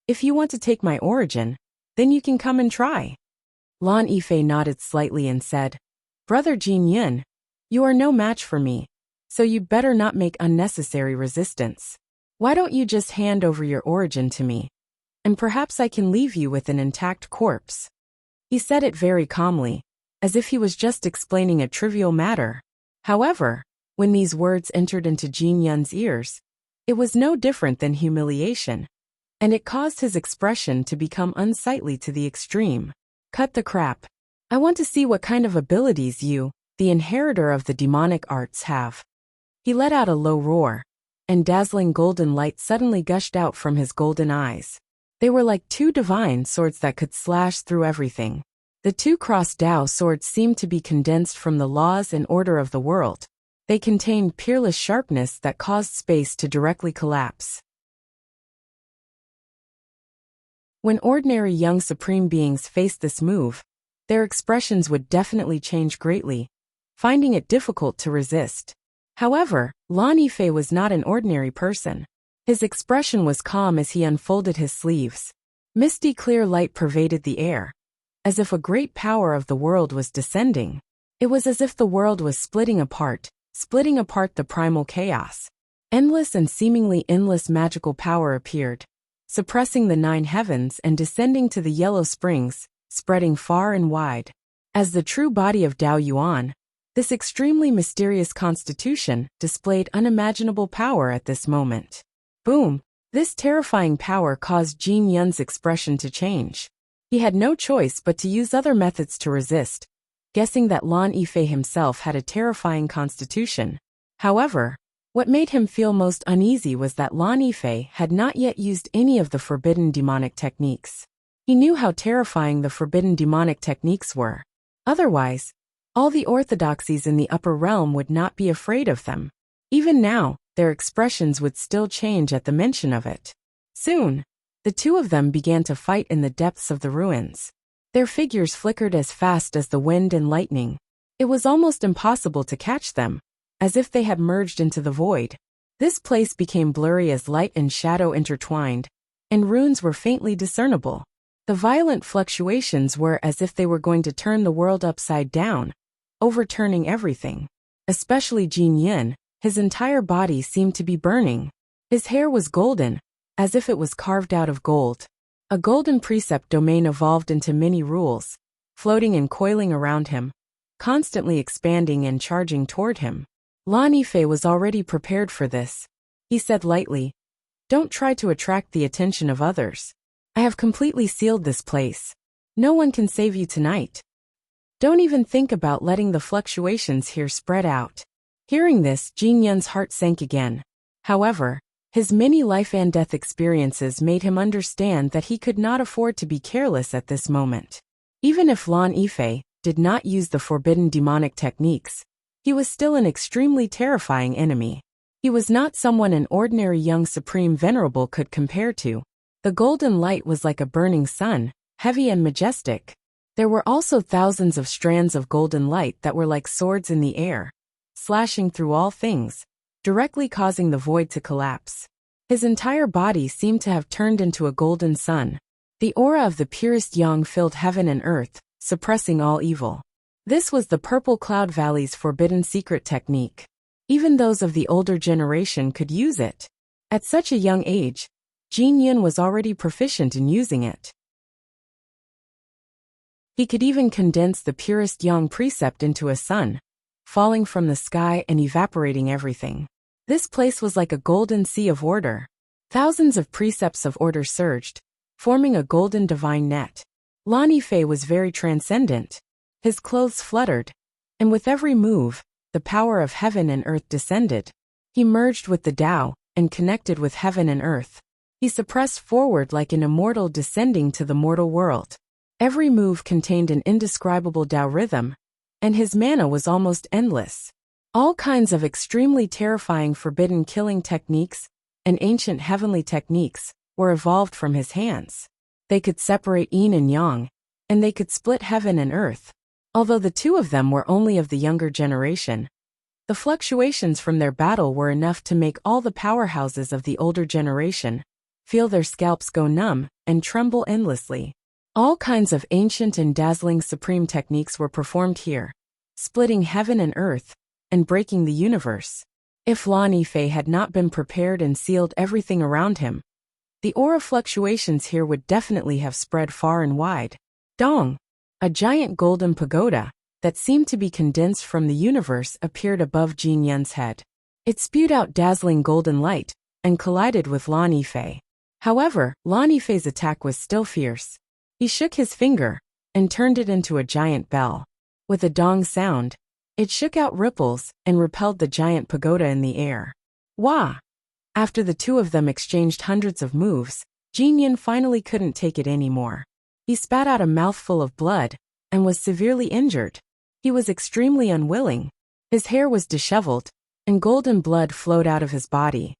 [SPEAKER 1] "If you want to take my origin, then you can come and try." Lan Yifei nodded slightly and said, "Brother Jin Yun, you are no match for me, so you'd better not make unnecessary resistance. Why don't you just hand over your origin to me, and perhaps I can leave you with an intact corpse." He said it very calmly, as if he was just explaining a trivial matter. However, when these words entered into Jin Yun's ears, it was no different than humiliation, and it caused his expression to become unsightly to the extreme. "Cut the crap. I want to see what kind of abilities you, the inheritor of the demonic arts, have." He let out a low roar, and dazzling golden light suddenly gushed out from his golden eyes. They were like two divine swords that could slash through everything. The two crossed Dao swords seemed to be condensed from the laws and order of the world. They contained peerless sharpness that caused space to directly collapse. When ordinary young supreme beings faced this move, their expressions would definitely change greatly, finding it difficult to resist. However, Lan Yifei was not an ordinary person. His expression was calm as he unfolded his sleeves. Misty clear light pervaded the air, as if a great power of the world was descending. It was as if the world was splitting apart the primal chaos. Endless and seemingly endless magical power appeared, suppressing the 9 heavens and descending to the yellow springs, spreading far and wide. As the true body of Dao Yuan, this extremely mysterious constitution displayed unimaginable power at this moment. Boom! This terrifying power caused Jin Yun's expression to change. He had no choice but to use other methods to resist, guessing that Lan Yifei himself had a terrifying constitution. However, what made him feel most uneasy was that Lan Yifei had not yet used any of the forbidden demonic techniques. He knew how terrifying the forbidden demonic techniques were. Otherwise, all the orthodoxies in the upper realm would not be afraid of them. Even now, their expressions would still change at the mention of it. Soon, the two of them began to fight in the depths of the ruins. Their figures flickered as fast as the wind and lightning. It was almost impossible to catch them, as if they had merged into the void. This place became blurry as light and shadow intertwined, and runes were faintly discernible. The violent fluctuations were as if they were going to turn the world upside down, overturning everything. Especially Jin Yun, his entire body seemed to be burning. His hair was golden, as if it was carved out of gold. A golden precept domain evolved into many rules, floating and coiling around him, constantly expanding and charging toward him. Lan Yifei was already prepared for this. He said lightly, "Don't try to attract the attention of others. I have completely sealed this place. No one can save you tonight. Don't even think about letting the fluctuations here spread out." Hearing this, Jin Yun's heart sank again. However, his many life and death experiences made him understand that he could not afford to be careless at this moment. Even if Lan Yifei did not use the forbidden demonic techniques, he was still an extremely terrifying enemy. He was not someone an ordinary young supreme venerable could compare to. The golden light was like a burning sun, heavy and majestic. There were also thousands of strands of golden light that were like swords in the air, slashing through all things, directly causing the void to collapse. His entire body seemed to have turned into a golden sun. The aura of the purest yang filled heaven and earth, suppressing all evil. This was the Purple Cloud Valley's forbidden secret technique. Even those of the older generation could use it. At such a young age, Jin Yun was already proficient in using it. He could even condense the purest yang precept into a sun, falling from the sky and evaporating everything. This place was like a golden sea of order. Thousands of precepts of order surged, forming a golden divine net. Lan Yifei was very transcendent. His clothes fluttered, and with every move, the power of heaven and earth descended. He merged with the Tao and connected with heaven and earth. He suppressed forward like an immortal descending to the mortal world. Every move contained an indescribable Tao rhythm, and his mana was almost endless. All kinds of extremely terrifying forbidden killing techniques and ancient heavenly techniques were evolved from his hands. They could separate yin and yang, and they could split heaven and earth. Although the two of them were only of the younger generation, the fluctuations from their battle were enough to make all the powerhouses of the older generation feel their scalps go numb and tremble endlessly. All kinds of ancient and dazzling supreme techniques were performed here, splitting heaven and earth, and breaking the universe. If Lan Yifei had not been prepared and sealed everything around him, the aura fluctuations here would definitely have spread far and wide. Dong! A giant golden pagoda that seemed to be condensed from the universe appeared above Jin Yun's head. It spewed out dazzling golden light and collided with Lan Yifei. However, Lan Yifei's attack was still fierce. He shook his finger and turned it into a giant bell. With a dong sound, it shook out ripples and repelled the giant pagoda in the air. Wah! After the two of them exchanged hundreds of moves, Jin Yun finally couldn't take it anymore. He spat out a mouthful of blood and was severely injured. He was extremely unwilling. His hair was disheveled, and golden blood flowed out of his body.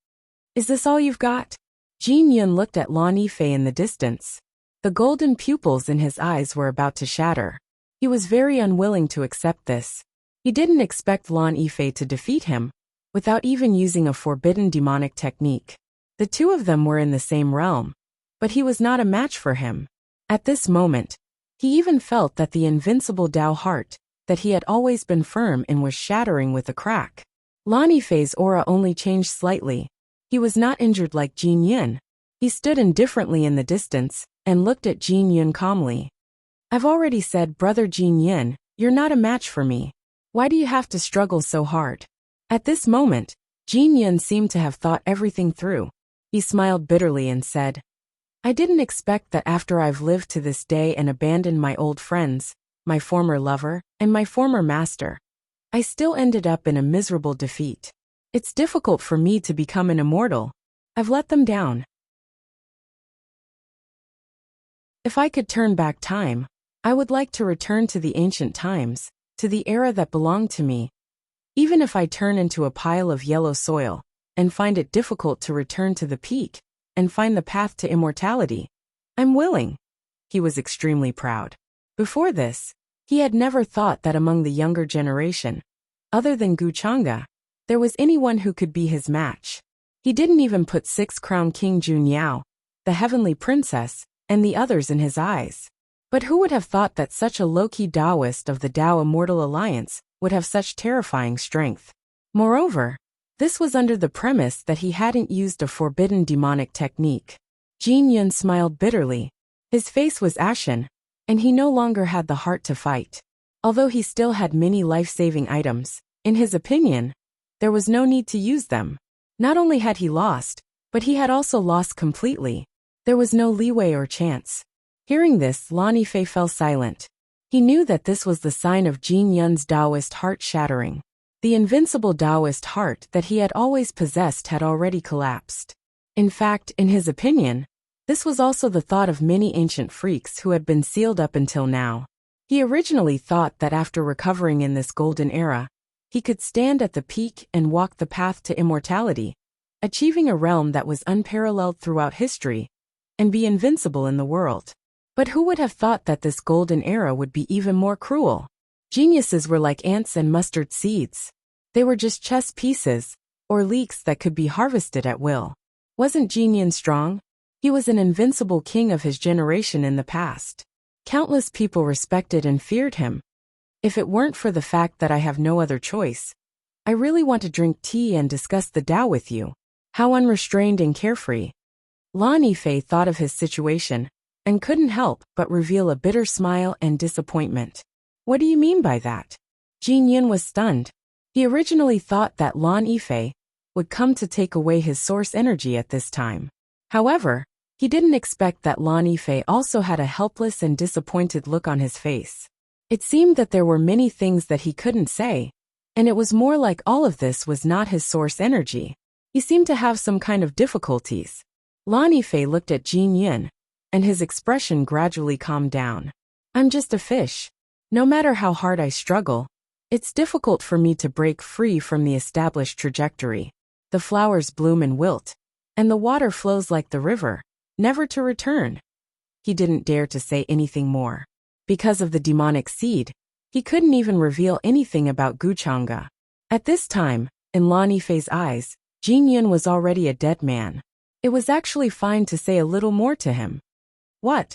[SPEAKER 1] Is this all you've got? Jin Yun looked at Lan Yifei in the distance. The golden pupils in his eyes were about to shatter. He was very unwilling to accept this. He didn't expect Lan Yifei to defeat him, without even using a forbidden demonic technique. The two of them were in the same realm, but he was not a match for him. At this moment, he even felt that the invincible Tao heart that he had always been firm in was shattering with a crack. Lan Yifei's aura only changed slightly. He was not injured like Jin Yun. He stood indifferently in the distance and looked at Jin Yun calmly. I've already said, Brother Jin Yun, you're not a match for me. Why do you have to struggle so hard? At this moment, Jin Yun seemed to have thought everything through. He smiled bitterly and said, I didn't expect that after I've lived to this day and abandoned my old friends, my former lover, and my former master, I still ended up in a miserable defeat. It's difficult for me to become an immortal. I've let them down. If I could turn back time, I would like to return to the ancient times, to the era that belonged to me. Even if I turn into a pile of yellow soil, and find it difficult to return to the peak, and find the path to immortality, I'm willing. He was extremely proud. Before this, he had never thought that among the younger generation, other than Gu Chang'e, there was anyone who could be his match. He didn't even put Six-Crown King Junyao, the heavenly princess, and the others in his eyes. But who would have thought that such a low-key Taoist of the Tao Immortal Alliance would have such terrifying strength? Moreover, this was under the premise that he hadn't used a forbidden demonic technique. Jin Yun smiled bitterly. His face was ashen, and he no longer had the heart to fight. Although he still had many life-saving items, in his opinion, there was no need to use them. Not only had he lost, but he had also lost completely. There was no leeway or chance. Hearing this, Lan Yifei fell silent. He knew that this was the sign of Jin Yun's Taoist heart shattering. The invincible Taoist heart that he had always possessed had already collapsed. In fact, in his opinion, this was also the thought of many ancient freaks who had been sealed up until now. He originally thought that after recovering in this golden era, he could stand at the peak and walk the path to immortality, achieving a realm that was unparalleled throughout history, and be invincible in the world. But who would have thought that this golden era would be even more cruel? Geniuses were like ants and mustard seeds. They were just chess pieces, or leeks that could be harvested at will. Wasn't Jinyan strong? He was an invincible king of his generation in the past. Countless people respected and feared him. If it weren't for the fact that I have no other choice, I really want to drink tea and discuss the Tao with you. How unrestrained and carefree. Lan Yifei thought of his situation, and couldn't help but reveal a bitter smile and disappointment. What do you mean by that? Jin Yin was stunned. He originally thought that Lan Yifei would come to take away his source energy at this time. However, he didn't expect that Lan Yifei also had a helpless and disappointed look on his face. It seemed that there were many things that he couldn't say, and it was more like all of this was not his source energy. He seemed to have some kind of difficulties. Lan Yifei looked at Jin Yin, and his expression gradually calmed down. I'm just a fish. No matter how hard I struggle, it's difficult for me to break free from the established trajectory. The flowers bloom and wilt, and the water flows like the river, never to return. He didn't dare to say anything more. Because of the demonic seed, he couldn't even reveal anything about Guchanga. At this time, in Lan Yifei's eyes, Jin Yin was already a dead man. It was actually fine to say a little more to him. What?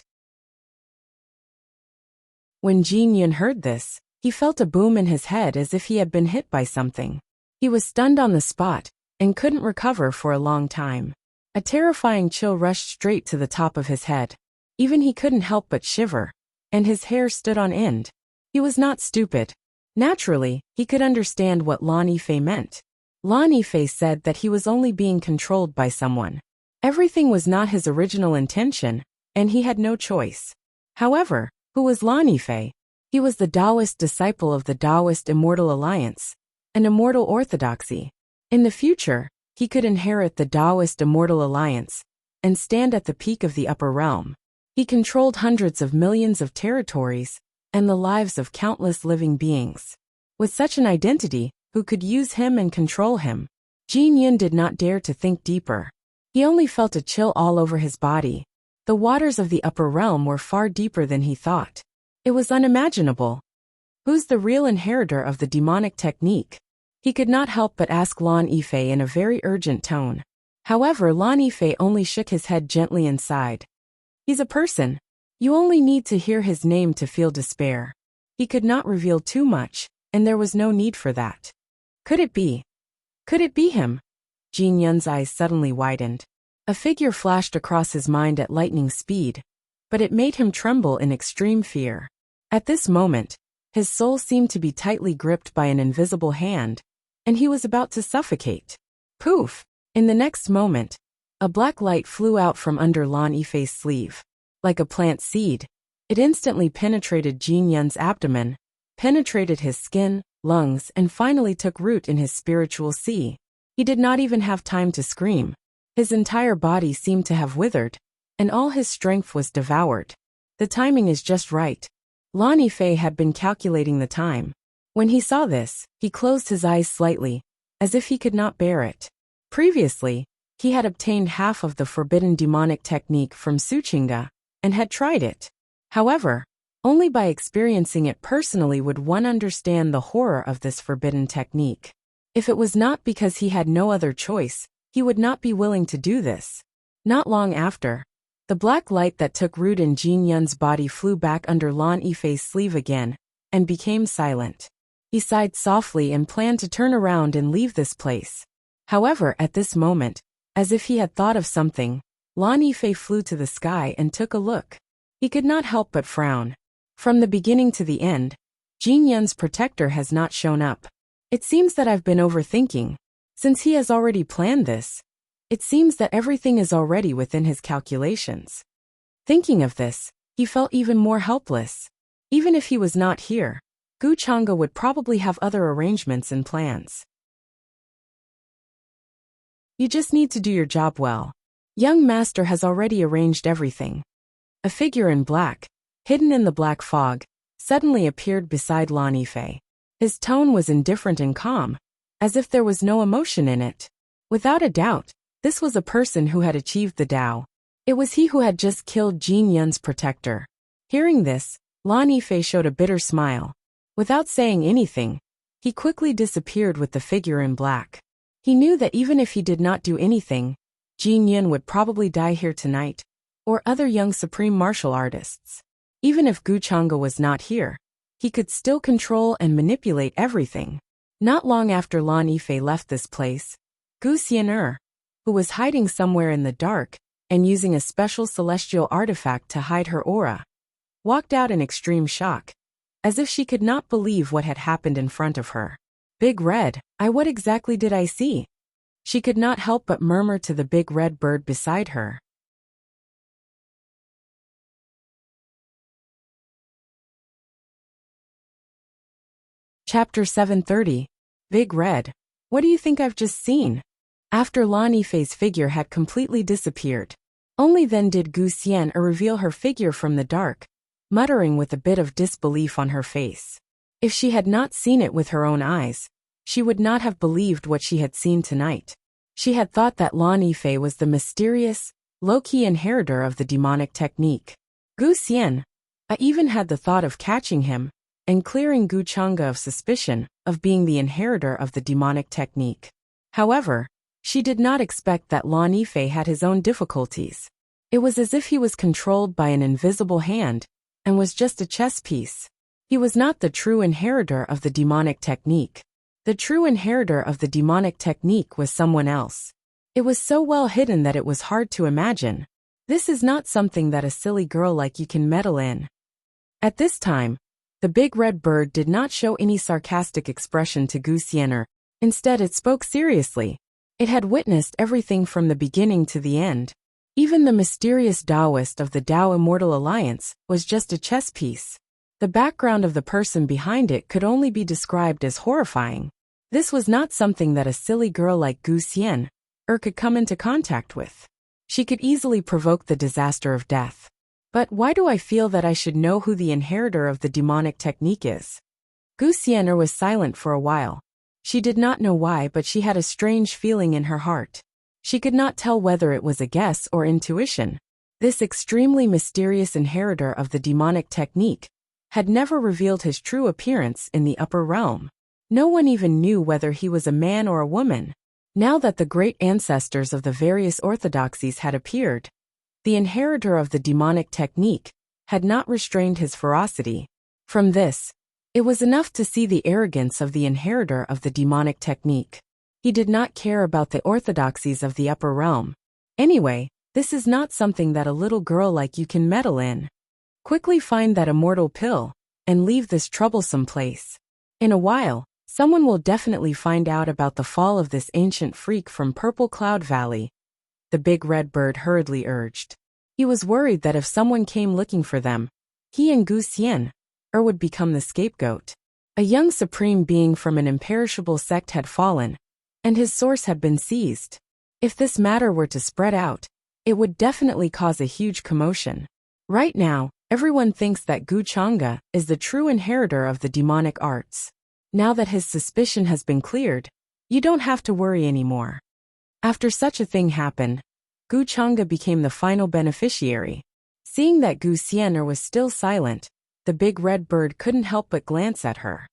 [SPEAKER 1] When Jin Yin heard this, he felt a boom in his head as if he had been hit by something. He was stunned on the spot, and couldn't recover for a long time. A terrifying chill rushed straight to the top of his head. Even he couldn't help but shiver, and his hair stood on end. He was not stupid. Naturally, he could understand what Lan Yifei meant. Lan Yifei said that he was only being controlled by someone. Everything was not his original intention, and he had no choice. However, who was Lan Yifei? He was the Taoist disciple of the Taoist Immortal Alliance, an immortal orthodoxy. In the future, he could inherit the Taoist Immortal Alliance and stand at the peak of the upper realm. He controlled hundreds of millions of territories and the lives of countless living beings. With such an identity, who could use him and control him? Jin Yin did not dare to think deeper. He only felt a chill all over his body. The waters of the upper realm were far deeper than he thought. It was unimaginable. Who's the real inheritor of the demonic technique? He could not help but ask Lan Yifei in a very urgent tone. However, Lan Yifei only shook his head gently and sighed. He's a person. You only need to hear his name to feel despair. He could not reveal too much, and there was no need for that. Could it be? Could it be him? Jin Yun's eyes suddenly widened. A figure flashed across his mind at lightning speed, but it made him tremble in extreme fear. At this moment, his soul seemed to be tightly gripped by an invisible hand, and he was about to suffocate. Poof! In the next moment, a black light flew out from under Lan Yifei's sleeve. Like a plant seed, it instantly penetrated Jin Yun's abdomen, penetrated his skin, lungs, and finally took root in his spiritual sea. He did not even have time to scream. His entire body seemed to have withered, and all his strength was devoured. The timing is just right. Lan Yifei had been calculating the time. When he saw this, he closed his eyes slightly, as if he could not bear it. Previously, he had obtained half of the forbidden demonic technique from Suchinga, and had tried it. However, only by experiencing it personally would one understand the horror of this forbidden technique. If it was not because he had no other choice, he would not be willing to do this. Not long after, the black light that took root in Jin Yun's body flew back under Lan Yifei's sleeve again, and became silent. He sighed softly and planned to turn around and leave this place. However, at this moment, as if he had thought of something, Lan Yifei flew to the sky and took a look. He could not help but frown. From the beginning to the end, Jin Yun's protector has not shown up. It seems that I've been overthinking. Since he has already planned this, it seems that everything is already within his calculations. Thinking of this, he felt even more helpless. Even if he was not here, Gu Chang'e would probably have other arrangements and plans. You just need to do your job well. Young master has already arranged everything. A figure in black, hidden in the black fog, suddenly appeared beside Lan Yifei. His tone was indifferent and calm, as if there was no emotion in it. Without a doubt, this was a person who had achieved the Tao. It was he who had just killed Jin Yun's protector. Hearing this, Lan Yifei showed a bitter smile. Without saying anything, he quickly disappeared with the figure in black. He knew that even if he did not do anything, Jin Yun would probably die here tonight, or other young supreme martial artists. Even if Gu Chang'e was not here, he could still control and manipulate everything. Not long after Lan Yifei left this place, Gu Xian'er, who was hiding somewhere in the dark and using a special celestial artifact to hide her aura, walked out in extreme shock, as if she could not believe what had happened in front of her. Big Red, what exactly did I see? She could not help but murmur to the big red bird beside her. Chapter 730. Big Red. What do you think I've just seen? After Lan Yifei's figure had completely disappeared, only then did Gu Xian'er reveal her figure from the dark, muttering with a bit of disbelief on her face. If she had not seen it with her own eyes, she would not have believed what she had seen tonight. She had thought that Lan Yifei was the mysterious, low-key inheritor of the demonic technique. Gu Xian, I even had the thought of catching him and clearing Gu Chang'e of suspicion of being the inheritor of the demonic technique. However, she did not expect that Lan Yifei had his own difficulties. It was as if he was controlled by an invisible hand and was just a chess piece. He was not the true inheritor of the demonic technique. The true inheritor of the demonic technique was someone else. It was so well hidden that it was hard to imagine. This is not something that a silly girl like you can meddle in. At this time, the big red bird did not show any sarcastic expression to Gu Xian'er. Instead, it spoke seriously. It had witnessed everything from the beginning to the end. Even the mysterious Taoist of the Tao Immortal Alliance was just a chess piece. The background of the person behind it could only be described as horrifying. This was not something that a silly girl like Gu Xian'er could come into contact with. She could easily provoke the disaster of death. But why do I feel that I should know who the inheritor of the demonic technique is? Gu Xian'er was silent for a while. She did not know why, but she had a strange feeling in her heart. She could not tell whether it was a guess or intuition. This extremely mysterious inheritor of the demonic technique had never revealed his true appearance in the upper realm. No one even knew whether he was a man or a woman. Now that the great ancestors of the various orthodoxies had appeared, the inheritor of the demonic technique had not restrained his ferocity. From this, it was enough to see the arrogance of the inheritor of the demonic technique. He did not care about the orthodoxies of the upper realm. Anyway, this is not something that a little girl like you can meddle in. Quickly find that immortal pill and leave this troublesome place. In a while, someone will definitely find out about the fall of this ancient freak from Purple Cloud Valley, the big red bird hurriedly urged. He was worried that if someone came looking for them, he and Gu Xian'er would become the scapegoat. A young supreme being from an imperishable sect had fallen, and his source had been seized. If this matter were to spread out, it would definitely cause a huge commotion. Right now, everyone thinks that Gu Chang'e is the true inheritor of the demonic arts. Now that his suspicion has been cleared, you don't have to worry anymore. After such a thing happened, Gu Chang'e became the final beneficiary. Seeing that Gu Xian'er was still silent, the big red bird couldn't help but glance at her.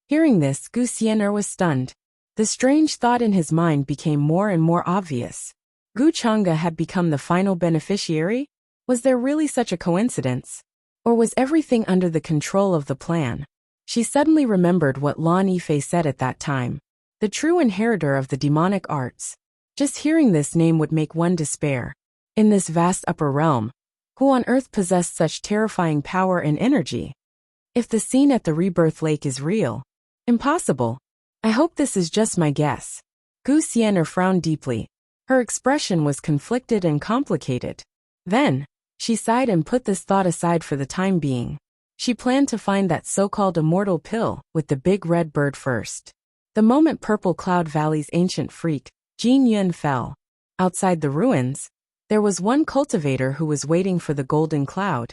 [SPEAKER 1] Hearing this, Gu Xian'er was stunned. The strange thought in his mind became more and more obvious. Gu Chang'e had become the final beneficiary? Was there really such a coincidence? Or was everything under the control of the plan? She suddenly remembered what Lan Yifei said at that time. The true inheritor of the demonic arts. Just hearing this name would make one despair. In this vast upper realm, who on earth possessed such terrifying power and energy? If the scene at the Rebirth Lake is real, impossible. I hope this is just my guess. Gu Xian'er frowned deeply. Her expression was conflicted and complicated. Then, she sighed and put this thought aside for the time being. She planned to find that so-called immortal pill with the big red bird first. The moment Purple Cloud Valley's ancient freak, Jin Yun, fell. Outside the ruins, there was one cultivator who was waiting for the golden cloud.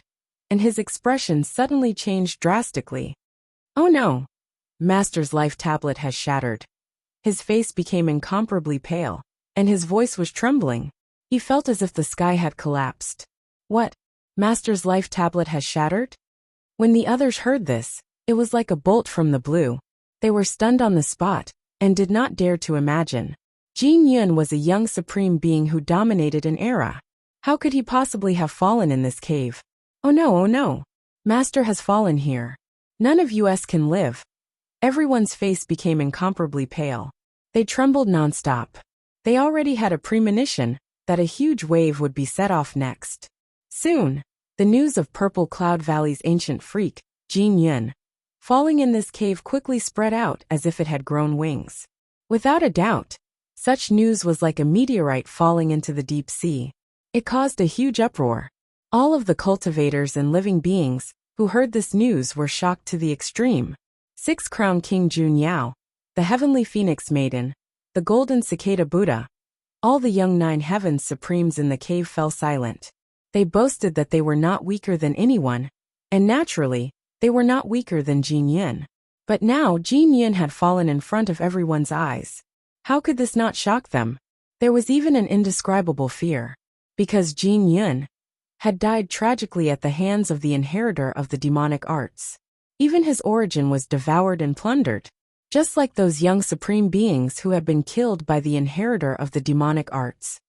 [SPEAKER 1] and his expression suddenly changed drastically. Oh no! Master's life tablet has shattered. His face became incomparably pale, and his voice was trembling. He felt as if the sky had collapsed. What? Master's life tablet has shattered? When the others heard this, it was like a bolt from the blue. They were stunned on the spot, and did not dare to imagine. Jin Yun was a young supreme being who dominated an era. How could he possibly have fallen in this cave? Oh no, oh no! Master has fallen here. None of us can live. Everyone's face became incomparably pale. They trembled non-stop. They already had a premonition that a huge wave would be set off next. Soon, the news of Purple Cloud Valley's ancient freak, Jin Yun, falling in this cave quickly spread out as if it had grown wings. Without a doubt, such news was like a meteorite falling into the deep sea. It caused a huge uproar. All of the cultivators and living beings who heard this news were shocked to the extreme. Six-Crown King Jun Yao, the Heavenly Phoenix Maiden, the Golden Cicada Buddha, all the young Nine Heavens Supremes in the cave fell silent. They boasted that they were not weaker than anyone, and naturally, they were not weaker than Jin Yun. But now Jin Yun had fallen in front of everyone's eyes. How could this not shock them? There was even an indescribable fear. Because Jin Yun had died tragically at the hands of the inheritor of the demonic arts. Even his origin was devoured and plundered, just like those young supreme beings who had been killed by the inheritor of the demonic arts.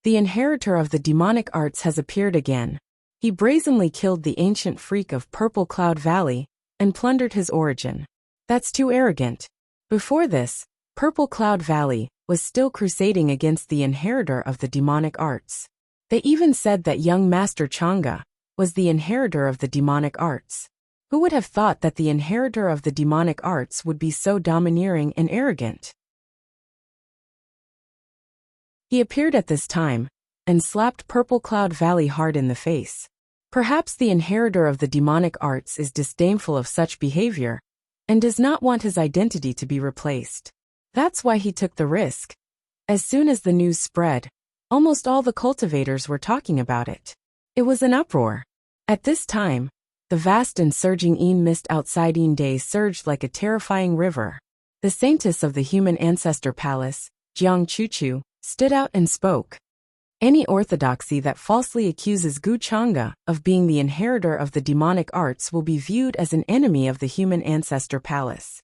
[SPEAKER 1] The inheritor of the demonic arts has appeared again. He brazenly killed the ancient freak of Purple Cloud Valley and plundered his origin. That's too arrogant. Before this, Purple Cloud Valley was still crusading against the inheritor of the demonic arts. They even said that young Master Chang'e was the inheritor of the demonic arts. Who would have thought that the inheritor of the demonic arts would be so domineering and arrogant? He appeared at this time and slapped Purple Cloud Valley hard in the face. Perhaps the inheritor of the demonic arts is disdainful of such behavior and does not want his identity to be replaced. That's why he took the risk. As soon as the news spread, almost all the cultivators were talking about it. It was an uproar. At this time, the vast and surging Yin mist outside Yin Day surged like a terrifying river. The saintess of the human ancestor palace, Jiang Chuchu, stood out and spoke. Any orthodoxy that falsely accuses Gu Chang'e of being the inheritor of the demonic arts will be viewed as an enemy of the human ancestor palace.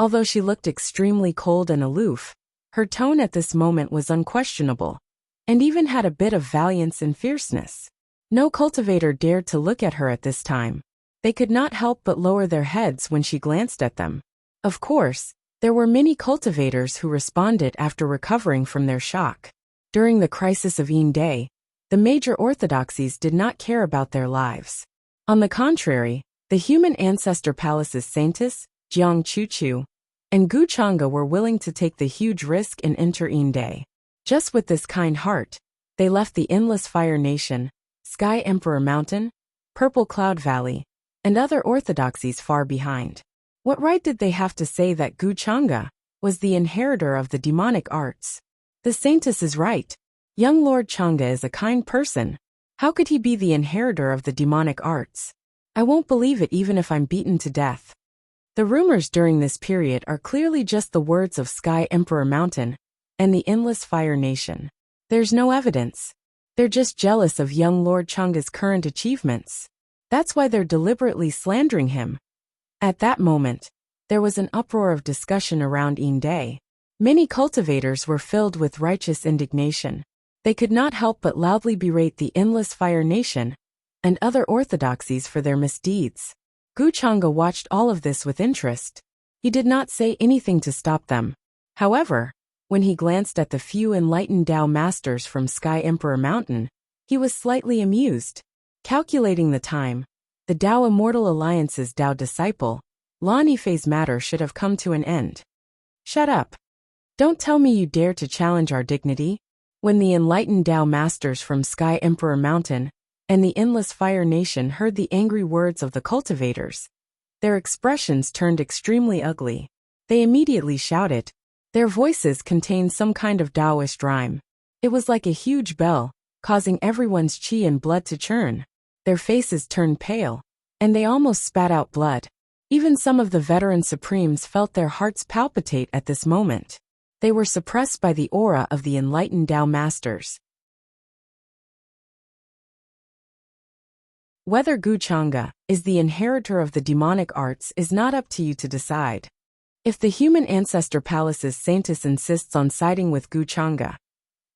[SPEAKER 1] Although she looked extremely cold and aloof, her tone at this moment was unquestionable, and even had a bit of valiance and fierceness. No cultivator dared to look at her at this time. They could not help but lower their heads when she glanced at them. Of course, there were many cultivators who responded after recovering from their shock. During the crisis of Yin Day, the major orthodoxies did not care about their lives. On the contrary, the human ancestor palace's saintess, Jiang Chuchu, and Gu Chang'e were willing to take the huge risk and enter Yin Day. Just with this kind heart, they left the Endless Fire Nation, Sky Emperor Mountain, Purple Cloud Valley, and other orthodoxies far behind. What right did they have to say that Gu Chang'e was the inheritor of the demonic arts? The saintess is right. Young Lord Chang'e is a kind person. How could he be the inheritor of the demonic arts? I won't believe it even if I'm beaten to death. The rumors during this period are clearly just the words of Sky Emperor Mountain and the Endless Fire Nation. There's no evidence. They're just jealous of young Lord Chang'e's current achievements. That's why they're deliberately slandering him. At that moment, there was an uproar of discussion around Yin Day. Many cultivators were filled with righteous indignation. They could not help but loudly berate the Endless Fire Nation and other orthodoxies for their misdeeds. Gu Chang'e watched all of this with interest. He did not say anything to stop them. However, when he glanced at the few enlightened Dao masters from Sky Emperor Mountain, he was slightly amused. Calculating the time, the Dao Immortal Alliance's Dao disciple, Lan Yifei's matter should have come to an end. Shut up. Don't tell me you dare to challenge our dignity. When the enlightened Dao masters from Sky Emperor Mountain and the Endless Fire Nation heard the angry words of the cultivators, their expressions turned extremely ugly. They immediately shouted. Their voices contained some kind of Taoist rhyme. It was like a huge bell, causing everyone's qi and blood to churn. Their faces turned pale, and they almost spat out blood. Even some of the veteran supremes felt their hearts palpitate at this moment. They were suppressed by the aura of the enlightened Tao masters. Whether Guchanga is the inheritor of the demonic arts is not up to you to decide. If the human ancestor palace's saintess insists on siding with Guchanga,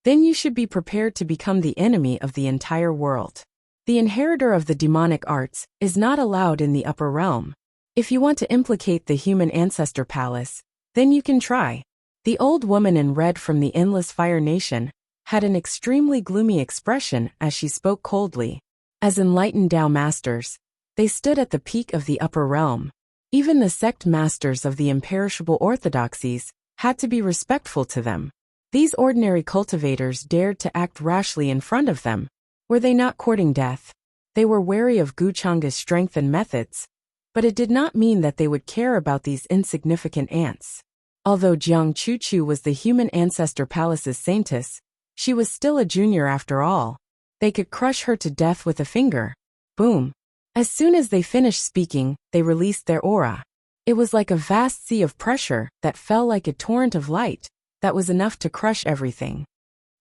[SPEAKER 1] then you should be prepared to become the enemy of the entire world. The inheritor of the demonic arts is not allowed in the upper realm. If you want to implicate the human ancestor palace, then you can try. The old woman in red from the Endless Fire Nation had an extremely gloomy expression as she spoke coldly. As enlightened Tao masters, they stood at the peak of the upper realm. Even the sect masters of the imperishable orthodoxies had to be respectful to them. These ordinary cultivators dared to act rashly in front of them. Were they not courting death? They were wary of Guchanga's strength and methods, but it did not mean that they would care about these insignificant ants. Although Jiang Chuchu was the human ancestor palace's saintess, she was still a junior after all. They could crush her to death with a finger. Boom. As soon as they finished speaking, they released their aura. It was like a vast sea of pressure that fell like a torrent of light that was enough to crush everything.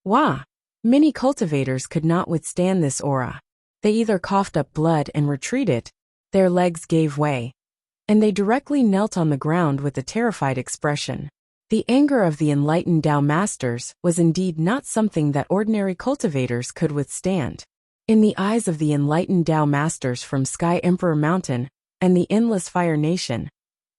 [SPEAKER 1] Wah! Many cultivators could not withstand this aura. They either coughed up blood and retreated, their legs gave way, and they directly knelt on the ground with a terrified expression. The anger of the enlightened Tao masters was indeed not something that ordinary cultivators could withstand. In the eyes of the enlightened Tao masters from Sky Emperor Mountain and the Endless Fire Nation,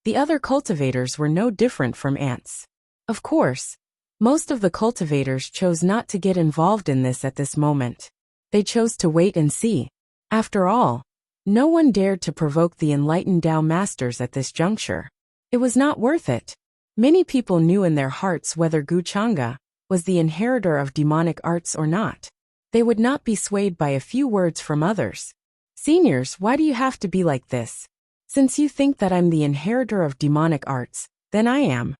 [SPEAKER 1] the other cultivators were no different from ants. Of course, most of the cultivators chose not to get involved in this at this moment. They chose to wait and see. After all, no one dared to provoke the enlightened Tao masters at this juncture. It was not worth it. Many people knew in their hearts whether Guchanga was the inheritor of demonic arts or not. They would not be swayed by a few words from others. Seniors, why do you have to be like this? Since you think that I'm the inheritor of demonic arts, then I am.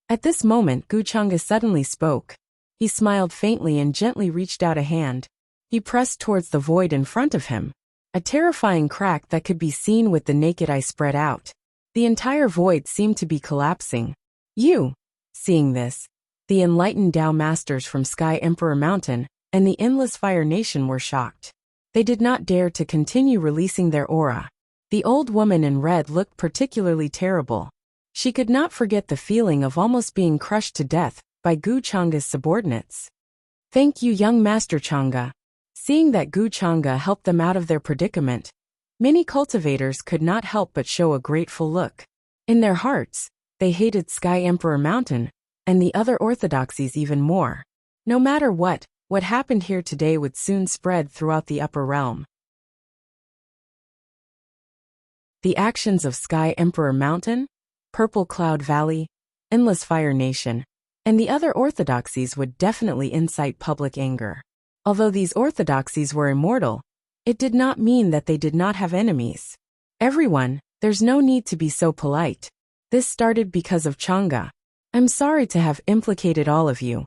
[SPEAKER 1] At this moment, Guchanga suddenly spoke. He smiled faintly and gently reached out a hand. He pressed towards the void in front of him. A terrifying crack that could be seen with the naked eye spread out. The entire void seemed to be collapsing. Seeing this, the enlightened Tao masters from Sky Emperor Mountain and the Endless Fire Nation were shocked. They did not dare to continue releasing their aura. The old woman in red looked particularly terrible. She could not forget the feeling of almost being crushed to death by Guchanga's subordinates. Thank you, young Master Changa. Seeing that Guchanga helped them out of their predicament, many cultivators could not help but show a grateful look. In their hearts, they hated Sky Emperor Mountain and the other orthodoxies even more. No matter what happened here today would soon spread throughout the upper realm. The actions of Sky Emperor Mountain, Purple Cloud Valley, Endless Fire Nation, and the other orthodoxies would definitely incite public anger. Although these orthodoxies were immortal, it did not mean that they did not have enemies. Everyone, there's no need to be so polite. This started because of Changa. I'm sorry to have implicated all of you.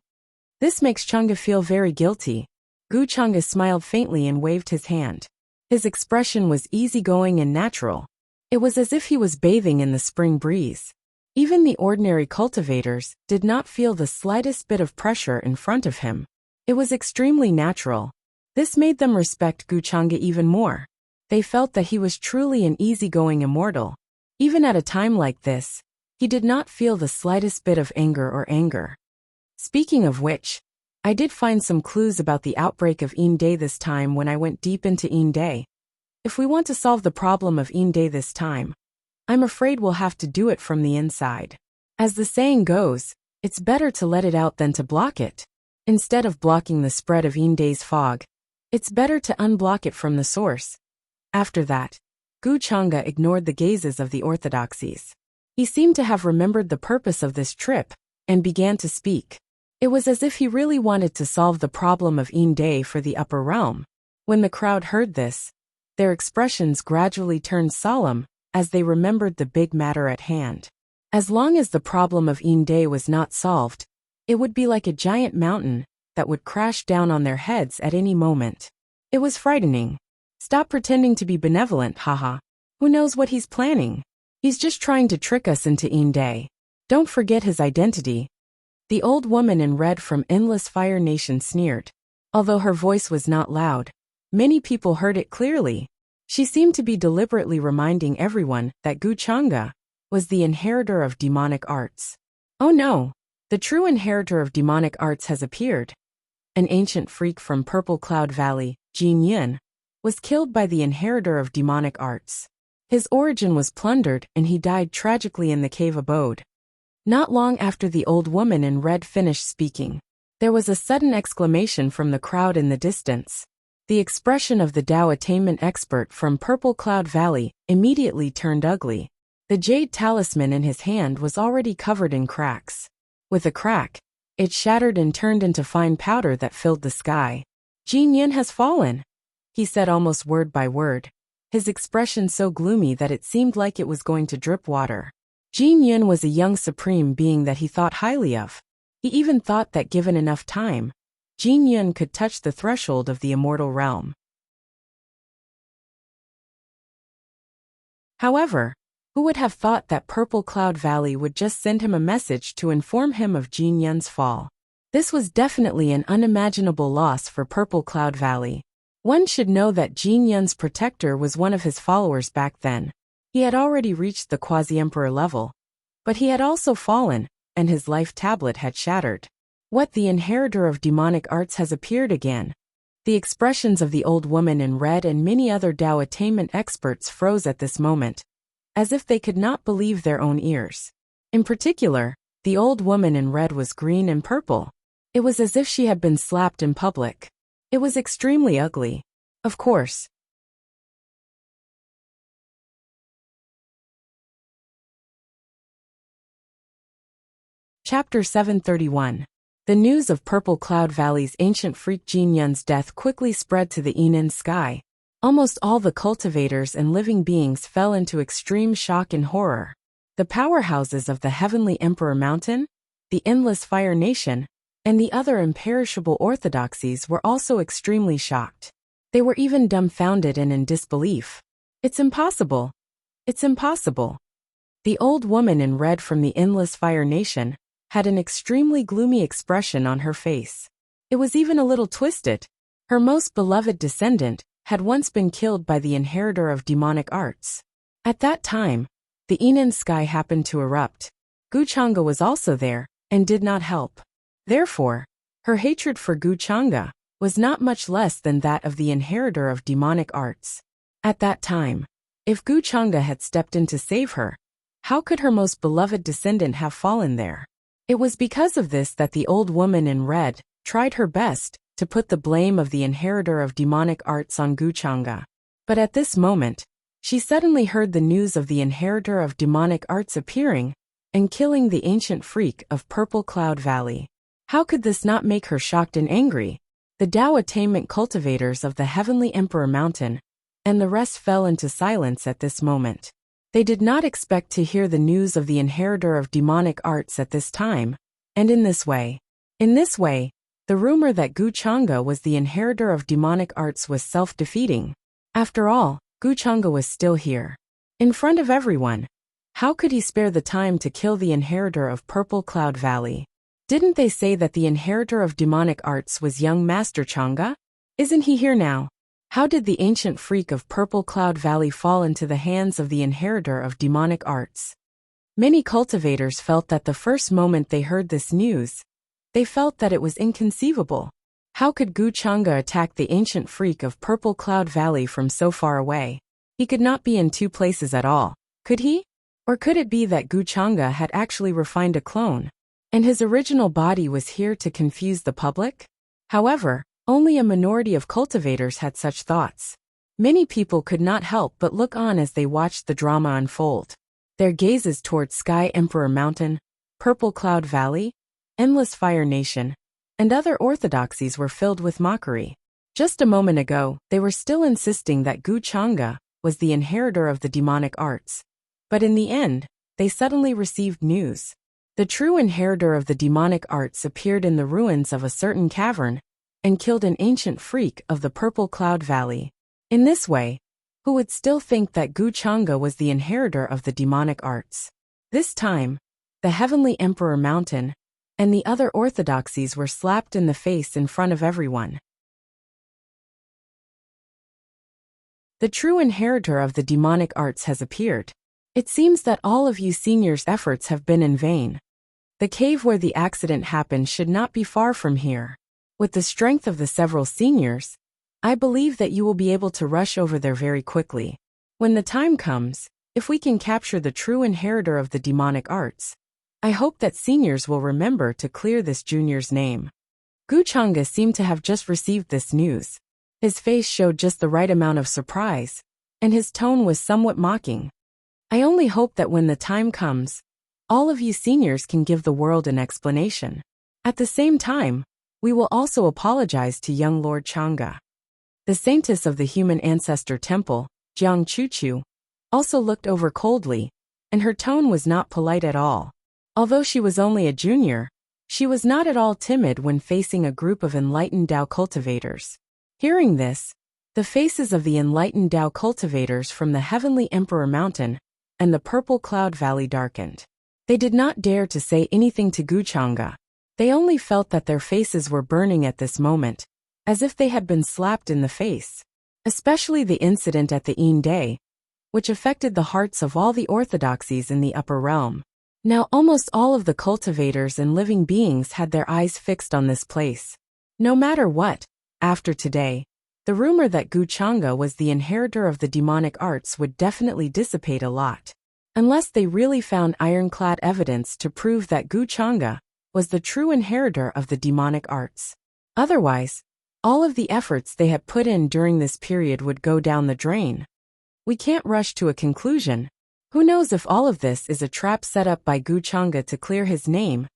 [SPEAKER 1] This makes Changa feel very guilty. Guchanga smiled faintly and waved his hand. His expression was easygoing and natural. It was as if he was bathing in the spring breeze. Even the ordinary cultivators did not feel the slightest bit of pressure in front of him. It was extremely natural. This made them respect Guchanga even more. They felt that he was truly an easygoing immortal. Even at a time like this, he did not feel the slightest bit of anger. Speaking of which, I did find some clues about the outbreak of Inde this time when I went deep into Inde. If we want to solve the problem of Inde this time, I'm afraid we'll have to do it from the inside. As the saying goes, it's better to let it out than to block it. Instead of blocking the spread of Inde's fog, it's better to unblock it from the source. After that, Guchanga ignored the gazes of the orthodoxies. He seemed to have remembered the purpose of this trip and began to speak. It was as if he really wanted to solve the problem of Inde for the upper realm. When the crowd heard this, their expressions gradually turned solemn as they remembered the big matter at hand. As long as the problem of Inde was not solved, it would be like a giant mountain that would crash down on their heads at any moment. It was frightening. Stop pretending to be benevolent, haha. Who knows what he's planning? He's just trying to trick us into Day. Don't forget his identity. The old woman in red from Endless Fire Nation sneered. Although her voice was not loud, many people heard it clearly. She seemed to be deliberately reminding everyone that Guchanga was the inheritor of demonic arts. Oh no! The true inheritor of demonic arts has appeared. An ancient freak from Purple Cloud Valley, Jin Yun, was killed by the inheritor of demonic arts. His origin was plundered and he died tragically in the cave abode. Not long after the old woman in red finished speaking, there was a sudden exclamation from the crowd in the distance. The expression of the Dao attainment expert from Purple Cloud Valley immediately turned ugly. The jade talisman in his hand was already covered in cracks. With a crack, it shattered and turned into fine powder that filled the sky. Jin Yun has fallen, he said almost word by word, his expression so gloomy that it seemed like it was going to drip water. Jin Yun was a young supreme being that he thought highly of. He even thought that given enough time, Jin Yun could touch the threshold of the immortal realm. However, who would have thought that Purple Cloud Valley would just send him a message to inform him of Jin Yun's fall? This was definitely an unimaginable loss for Purple Cloud Valley. One should know that Jin Yun's protector was one of his followers back then. He had already reached the quasi-emperor level, but he had also fallen, and his life tablet had shattered. What, the inheritor of demonic arts has appeared again? The expressions of the old woman in red and many other Dao attainment experts froze at this moment, as if they could not believe their own ears. In particular, the old woman in red was green and purple. It was as if she had been slapped in public. It was extremely ugly. Of course. Chapter 731. The news of Purple Cloud Valley's ancient freak Jin Yun's death quickly spread to the Enan sky. Almost all the cultivators and living beings fell into extreme shock and horror. The powerhouses of the Heavenly Emperor Mountain, the Endless Fire Nation, and the other imperishable orthodoxies were also extremely shocked. They were even dumbfounded and in disbelief. It's impossible. It's impossible. The old woman in red from the Endless Fire Nation had an extremely gloomy expression on her face. It was even a little twisted. Her most beloved descendant had once been killed by the inheritor of demonic arts. At that time, the Enan sky happened to erupt. Guchanga was also there, and did not help. Therefore, her hatred for Guchanga was not much less than that of the inheritor of demonic arts. At that time, if Guchanga had stepped in to save her, how could her most beloved descendant have fallen there? It was because of this that the old woman in red tried her best to put the blame of the inheritor of demonic arts on Guchanga. But at this moment, she suddenly heard the news of the inheritor of demonic arts appearing and killing the ancient freak of Purple Cloud Valley. How could this not make her shocked and angry? The Dao attainment cultivators of the Heavenly Emperor Mountain and the rest fell into silence at this moment. They did not expect to hear the news of the inheritor of demonic arts at this time, and in this way, the rumor that Guchanga was the inheritor of demonic arts was self-defeating. After all, Guchanga was still here. In front of everyone. How could he spare the time to kill the inheritor of Purple Cloud Valley? Didn't they say that the inheritor of demonic arts was young Master Changa? Isn't he here now? How did the ancient freak of Purple Cloud Valley fall into the hands of the inheritor of demonic arts? Many cultivators felt that the first moment they heard this news, they felt that it was inconceivable. How could Guchanga attack the ancient freak of Purple Cloud Valley from so far away? He could not be in two places at all, could he? Or could it be that Guchanga had actually refined a clone, and his original body was here to confuse the public? However, only a minority of cultivators had such thoughts. Many people could not help but look on as they watched the drama unfold. Their gazes toward Sky Emperor Mountain, Purple Cloud Valley, Endless Fire Nation, and other orthodoxies were filled with mockery. Just a moment ago, they were still insisting that Guchanga was the inheritor of the demonic arts. But in the end, they suddenly received news. The true inheritor of the demonic arts appeared in the ruins of a certain cavern and killed an ancient freak of the Purple Cloud Valley. In this way, who would still think that Gu Chang'e was the inheritor of the demonic arts? This time, the Heavenly Emperor Mountain and the other orthodoxies were slapped in the face in front of everyone. The true inheritor of the demonic arts has appeared. It seems that all of you seniors' efforts have been in vain. The cave where the accident happened should not be far from here. With the strength of the several seniors, I believe that you will be able to rush over there very quickly. When the time comes, if we can capture the true inheritor of the demonic arts, I hope that seniors will remember to clear this junior's name. Gu Chang'e seemed to have just received this news. His face showed just the right amount of surprise, and his tone was somewhat mocking. I only hope that when the time comes, all of you seniors can give the world an explanation. At the same time, we will also apologize to young Lord Chang'e. The saintess of the human ancestor temple, Jiang Chuchu, also looked over coldly, and her tone was not polite at all. Although she was only a junior, she was not at all timid when facing a group of enlightened Dao cultivators. Hearing this, the faces of the enlightened Dao cultivators from the Heavenly Emperor Mountain and the Purple Cloud Valley darkened. They did not dare to say anything to Gu Chang'e. They only felt that their faces were burning at this moment, as if they had been slapped in the face. Especially the incident at the Yin Day, which affected the hearts of all the orthodoxies in the upper realm. Now almost all of the cultivators and living beings had their eyes fixed on this place. No matter what, after today, the rumor that Gu Chang'e was the inheritor of the demonic arts would definitely dissipate a lot. Unless they really found ironclad evidence to prove that Gu Chang'e was the true inheritor of the demonic arts. Otherwise, all of the efforts they had put in during this period would go down the drain. We can't rush to a conclusion. Who knows if all of this is a trap set up by Gu Chang'e to clear his name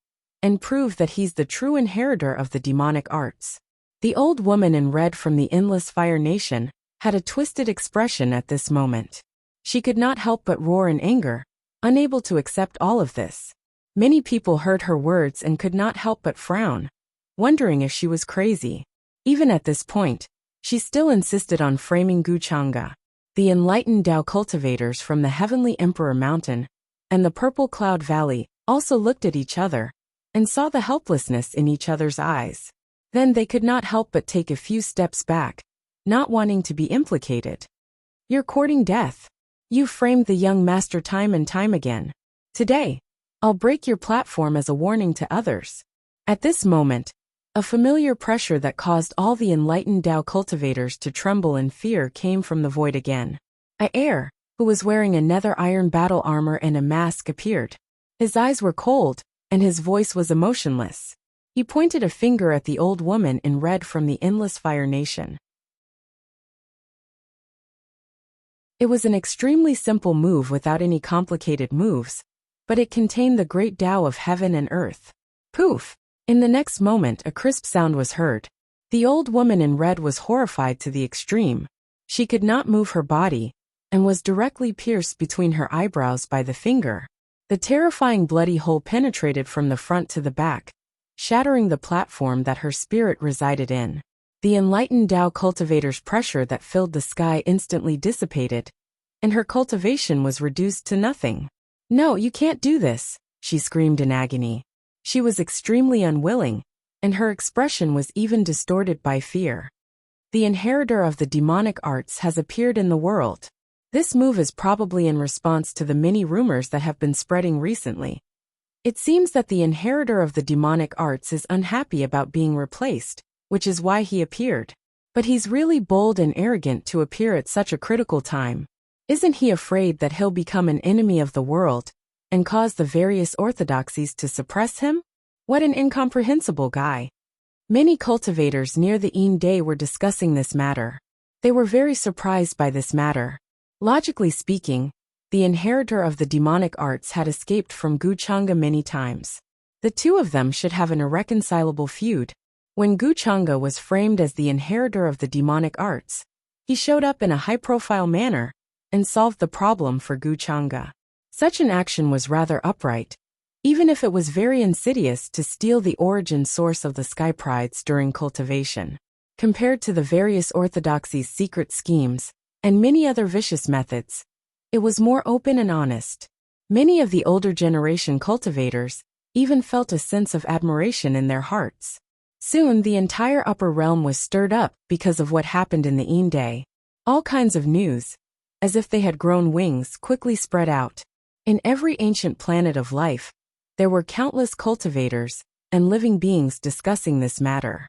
[SPEAKER 1] and prove that he's the true inheritor of the demonic arts. The old woman in red from the Endless Fire Nation had a twisted expression at this moment. She could not help but roar in anger, unable to accept all of this. Many people heard her words and could not help but frown, wondering if she was crazy. Even at this point, she still insisted on framing Gu Chang'e. The enlightened Dao cultivators from the Heavenly Emperor Mountain and the Purple Cloud Valley also looked at each other and saw the helplessness in each other's eyes. Then they could not help but take a few steps back, not wanting to be implicated. You're courting death. You framed the young master time and time again. Today, I'll break your platform as a warning to others. At this moment, a familiar pressure that caused all the enlightened Dao cultivators to tremble in fear came from the void again. A heir, who was wearing a nether iron battle armor and a mask, appeared. His eyes were cold, and his voice was emotionless. He pointed a finger at the old woman in red from the Endless Fire Nation. It was an extremely simple move without any complicated moves, but it contained the great Tao of heaven and earth. Poof! In the next moment, a crisp sound was heard. The old woman in red was horrified to the extreme. She could not move her body, and was directly pierced between her eyebrows by the finger. The terrifying bloody hole penetrated from the front to the back, shattering the platform that her spirit resided in. The enlightened Dao cultivator's pressure that filled the sky instantly dissipated, and her cultivation was reduced to nothing. "No, you can't do this," she screamed in agony. She was extremely unwilling, and her expression was even distorted by fear. The inheritor of the demonic arts has appeared in the world. This move is probably in response to the many rumors that have been spreading recently. It seems that the inheritor of the demonic arts is unhappy about being replaced, which is why he appeared. But he's really bold and arrogant to appear at such a critical time. Isn't he afraid that he'll become an enemy of the world and cause the various orthodoxies to suppress him? What an incomprehensible guy. Many cultivators near the Yin Day were discussing this matter. They were very surprised by this matter. Logically speaking, the inheritor of the demonic arts had escaped from Gu Chang'e many times. The two of them should have an irreconcilable feud. When Gu Chang'e was framed as the inheritor of the demonic arts, he showed up in a high-profile manner and solved the problem for Gu Chang'e. Such an action was rather upright, even if it was very insidious to steal the origin source of the sky prides during cultivation. Compared to the various orthodoxies' secret schemes and many other vicious methods, it was more open and honest. Many of the older generation cultivators even felt a sense of admiration in their hearts. Soon the entire upper realm was stirred up because of what happened in the Day. All kinds of news, as if they had grown wings, quickly spread out. In every ancient planet of life, there were countless cultivators and living beings discussing this matter.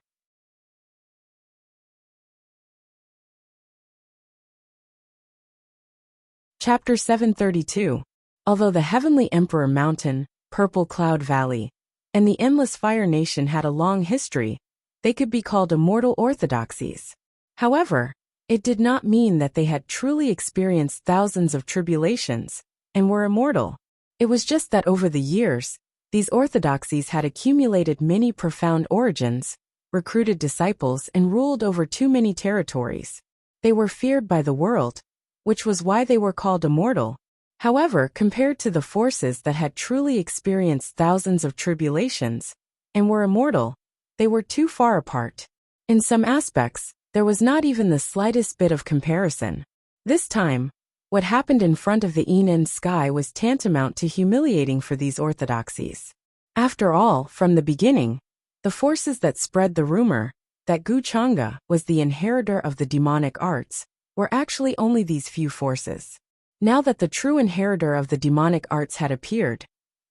[SPEAKER 1] Chapter 732. Although the Heavenly Emperor Mountain, Purple Cloud Valley, and the Endless Fire Nation had a long history, they could be called immortal orthodoxies. However, it did not mean that they had truly experienced thousands of tribulations and were immortal. It was just that over the years, these orthodoxies had accumulated many profound origins, recruited disciples, and ruled over too many territories. They were feared by the world, which was why they were called immortal. However, compared to the forces that had truly experienced thousands of tribulations and were immortal, they were too far apart. In some aspects, there was not even the slightest bit of comparison. This time, what happened in front of the End sky was tantamount to humiliating for these orthodoxies. After all, from the beginning, the forces that spread the rumor that Wuxia was the inheritor of the demonic arts were actually only these few forces. Now that the true inheritor of the demonic arts had appeared,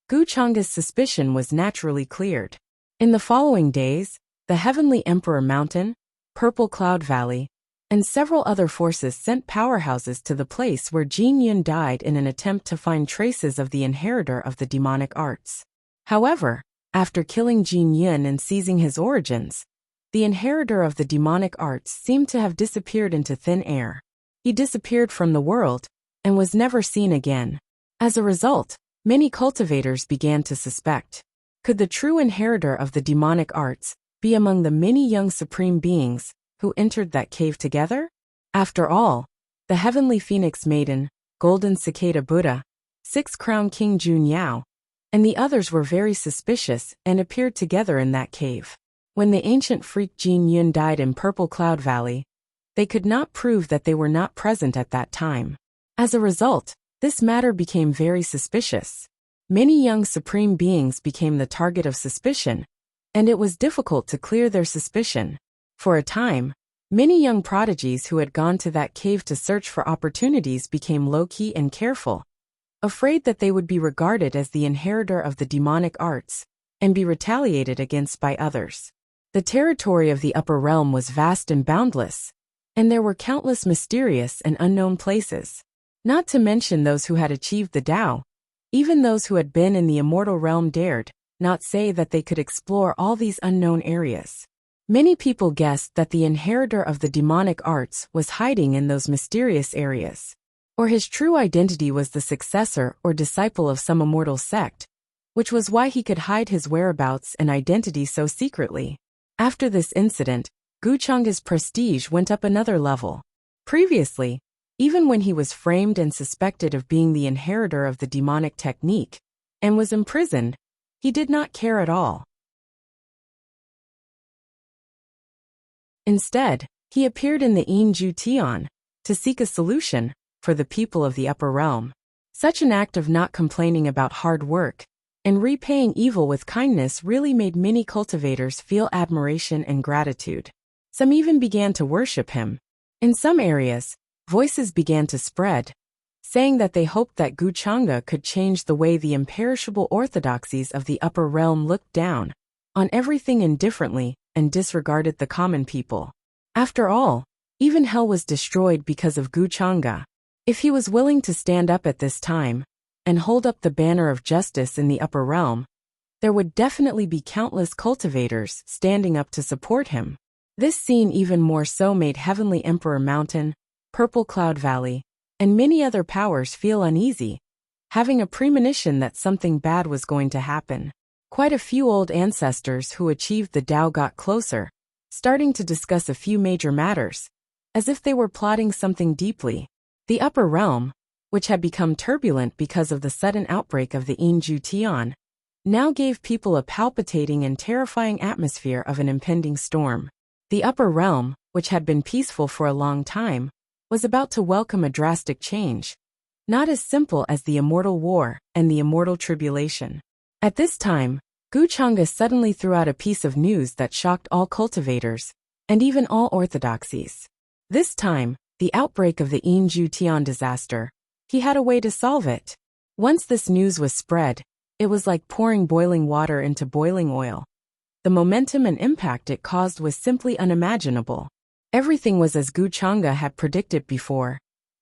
[SPEAKER 1] Wuxia's suspicion was naturally cleared. In the following days, the Heavenly Emperor Mountain, Purple Cloud Valley, and several other forces sent powerhouses to the place where Jin Yun died in an attempt to find traces of the inheritor of the demonic arts. However, after killing Jin Yun and seizing his origins, the inheritor of the demonic arts seemed to have disappeared into thin air. He disappeared from the world and was never seen again. As a result, many cultivators began to suspect. Could the true inheritor of the demonic arts be among the many young supreme beings who entered that cave together? After all, the Heavenly Phoenix Maiden, Golden Cicada Buddha, Six-Crown King Jun Yao, and the others were very suspicious and appeared together in that cave. When the ancient freak Jin Yun died in Purple Cloud Valley, they could not prove that they were not present at that time. As a result, this matter became very suspicious. Many young supreme beings became the target of suspicion, and it was difficult to clear their suspicion. For a time, many young prodigies who had gone to that cave to search for opportunities became low-key and careful, afraid that they would be regarded as the inheritor of the demonic arts and be retaliated against by others. The territory of the upper realm was vast and boundless, and there were countless mysterious and unknown places. Not to mention those who had achieved the Tao. Even those who had been in the immortal realm dared not say that they could explore all these unknown areas. Many people guessed that the inheritor of the demonic arts was hiding in those mysterious areas, or his true identity was the successor or disciple of some immortal sect, which was why he could hide his whereabouts and identity so secretly. After this incident, Wuxia's prestige went up another level. Previously, even when he was framed and suspected of being the inheritor of the demonic technique and was imprisoned, he did not care at all. Instead, he appeared in the Tian to seek a solution for the people of the upper realm. Such an act of not complaining about hard work and repaying evil with kindness really made many cultivators feel admiration and gratitude. Some even began to worship him. In some areas, voices began to spread, saying that they hoped that Wuxia could change the way the imperishable orthodoxies of the upper realm looked down on everything indifferently and disregarded the common people. After all, even hell was destroyed because of Wuxia. If he was willing to stand up at this time and hold up the banner of justice in the upper realm, there would definitely be countless cultivators standing up to support him. This scene even more so made Heavenly Emperor Mountain, Purple Cloud Valley, and many other powers feel uneasy, having a premonition that something bad was going to happen. Quite a few old ancestors who achieved the Tao got closer, starting to discuss a few major matters, as if they were plotting something deeply. The upper realm, which had become turbulent because of the sudden outbreak of the Tian, now gave people a palpitating and terrifying atmosphere of an impending storm. The upper realm, which had been peaceful for a long time, was about to welcome a drastic change, not as simple as the immortal war and the immortal tribulation. At this time, Guchanga suddenly threw out a piece of news that shocked all cultivators, and even all orthodoxies. This time, the outbreak of the Inju Tian disaster. He had a way to solve it. Once this news was spread, it was like pouring boiling water into boiling oil. The momentum and impact it caused was simply unimaginable. Everything was as Guchanga had predicted before.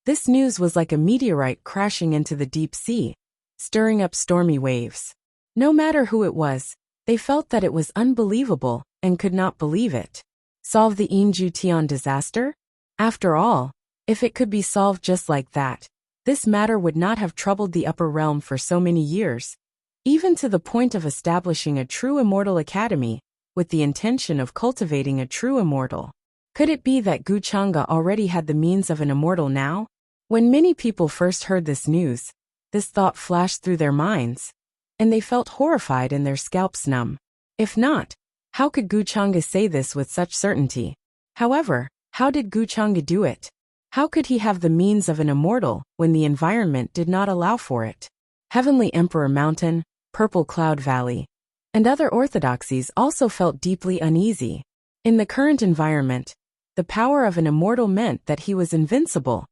[SPEAKER 1] This news was like a meteorite crashing into the deep sea, stirring up stormy waves. No matter who it was, they felt that it was unbelievable and could not believe it. Solve the Inju Tian disaster? After all, if it could be solved just like that, this matter would not have troubled the upper realm for so many years, even to the point of establishing a true immortal academy, with the intention of cultivating a true immortal. Could it be that Guchanga already had the means of an immortal now? When many people first heard this news, this thought flashed through their minds, and they felt horrified and their scalps numb. If not, how could Guchanga say this with such certainty? However, how did Guchanga do it? How could he have the means of an immortal when the environment did not allow for it? Heavenly Emperor Mountain, Purple Cloud Valley, and other orthodoxies also felt deeply uneasy. In the current environment, the power of an immortal meant that he was invincible,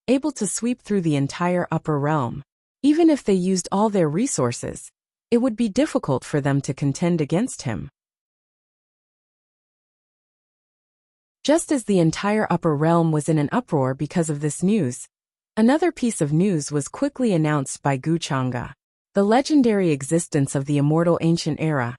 [SPEAKER 1] able to sweep through the entire upper realm. Even if they used all their resources, it would be difficult for them to contend against him. Just as the entire upper realm was in an uproar because of this news, another piece of news was quickly announced by Guchanga. The legendary existence of the immortal ancient era,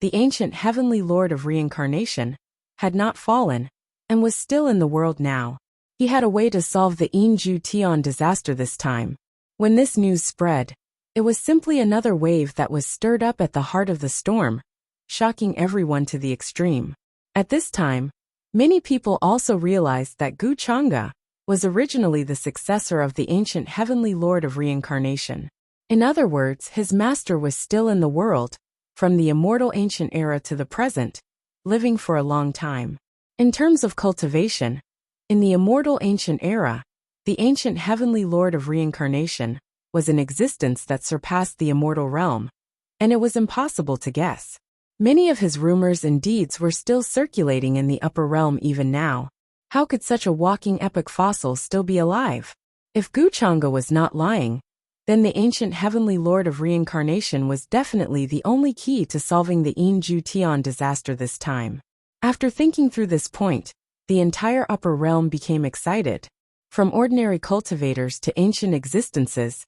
[SPEAKER 1] the ancient heavenly lord of reincarnation, had not fallen, and was still in the world now. He had a way to solve the Inju Tian disaster this time. When this news spread, it was simply another wave that was stirred up at the heart of the storm, shocking everyone to the extreme. At this time, many people also realized that Guchanga was originally the successor of the ancient heavenly lord of reincarnation. In other words, his master was still in the world, from the immortal ancient era to the present, living for a long time. In terms of cultivation, in the immortal ancient era, the ancient heavenly lord of reincarnation was an existence that surpassed the immortal realm, and it was impossible to guess. Many of his rumors and deeds were still circulating in the upper realm even now. How could such a walking epic fossil still be alive? If Guchanga was not lying, then the ancient heavenly lord of reincarnation was definitely the only key to solving the Inju Tian disaster this time. After thinking through this point, the entire upper realm became excited. From ordinary cultivators to ancient existences,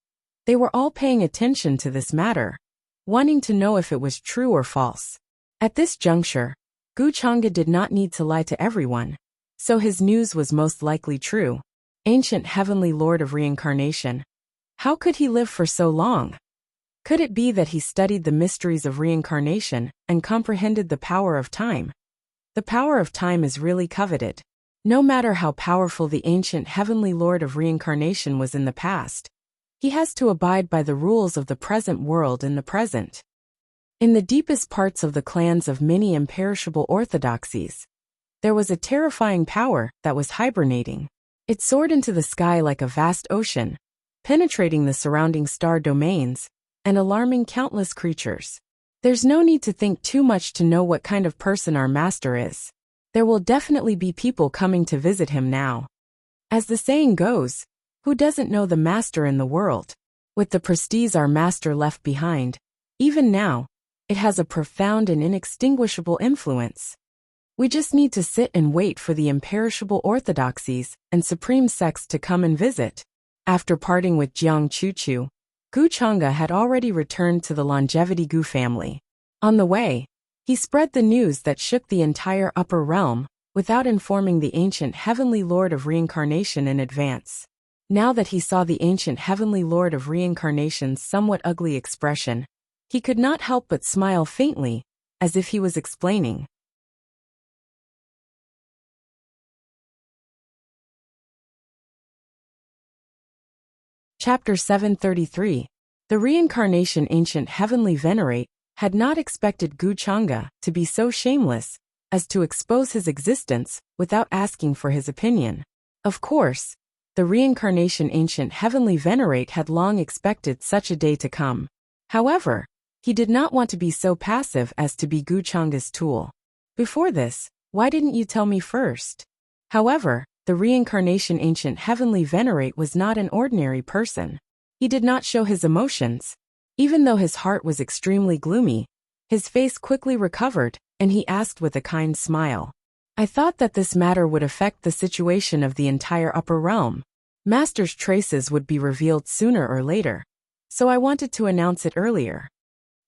[SPEAKER 1] they were all paying attention to this matter, wanting to know if it was true or false. At this juncture, Guchanga did not need to lie to everyone, so his news was most likely true. Ancient heavenly lord of reincarnation. How could he live for so long? Could it be that he studied the mysteries of reincarnation and comprehended the power of time? The power of time is really coveted. No matter how powerful the ancient heavenly lord of reincarnation was in the past, he has to abide by the rules of the present world in the present. In the deepest parts of the clans of many imperishable orthodoxies, there was a terrifying power that was hibernating. It soared into the sky like a vast ocean, penetrating the surrounding star domains and alarming countless creatures. There's no need to think too much to know what kind of person our master is. There will definitely be people coming to visit him now. As the saying goes, who doesn't know the master in the world? With the prestige our master left behind, even now, it has a profound and inextinguishable influence. We just need to sit and wait for the imperishable orthodoxies and supreme sects to come and visit. After parting with Jiang Chuchu, Guchanga had already returned to the Longevity Gu family. On the way, he spread the news that shook the entire upper realm, without informing the ancient heavenly lord of reincarnation in advance. Now that he saw the ancient heavenly lord of reincarnation's somewhat ugly expression, he could not help but smile faintly, as if he was explaining. Chapter 733. The reincarnation ancient heavenly venerate had not expected Guchanga to be so shameless as to expose his existence without asking for his opinion. Of course, the reincarnation ancient heavenly venerate had long expected such a day to come. However, he did not want to be so passive as to be Guchanga's tool. Before this, why didn't you tell me first? However, the reincarnation ancient heavenly venerate was not an ordinary person. He did not show his emotions. Even though his heart was extremely gloomy, his face quickly recovered, and he asked with a kind smile. I thought that this matter would affect the situation of the entire upper realm. Master's traces would be revealed sooner or later, so I wanted to announce it earlier.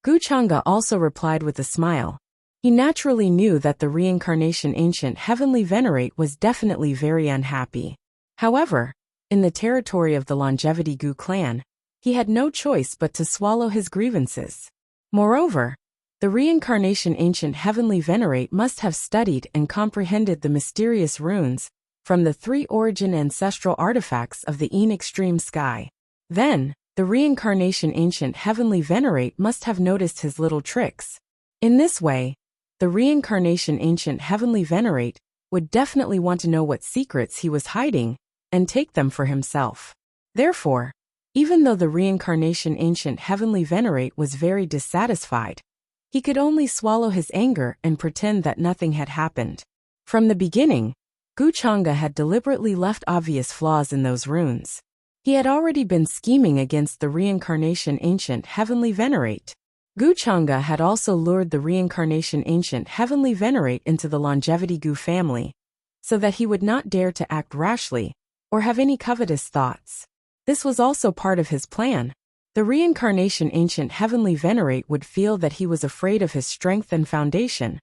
[SPEAKER 1] Guchanga also replied with a smile. He naturally knew that the reincarnation ancient heavenly venerate was definitely very unhappy. However, in the territory of the Longevity Gu clan, he had no choice but to swallow his grievances. Moreover, the reincarnation ancient heavenly venerate must have studied and comprehended the mysterious runes from the 3 origin ancestral artifacts of the extreme sky. Then, the reincarnation ancient heavenly venerate must have noticed his little tricks. In this way, the reincarnation ancient heavenly venerate would definitely want to know what secrets he was hiding and take them for himself. Therefore, even though the reincarnation ancient heavenly venerate was very dissatisfied, he could only swallow his anger and pretend that nothing had happened. From the beginning, Guchanga had deliberately left obvious flaws in those runes. He had already been scheming against the reincarnation ancient heavenly venerate. Guchanga had also lured the reincarnation ancient heavenly venerate into the Longevity Gu family, so that he would not dare to act rashly or have any covetous thoughts. This was also part of his plan. The reincarnation ancient heavenly venerate would feel that he was afraid of his strength and foundation,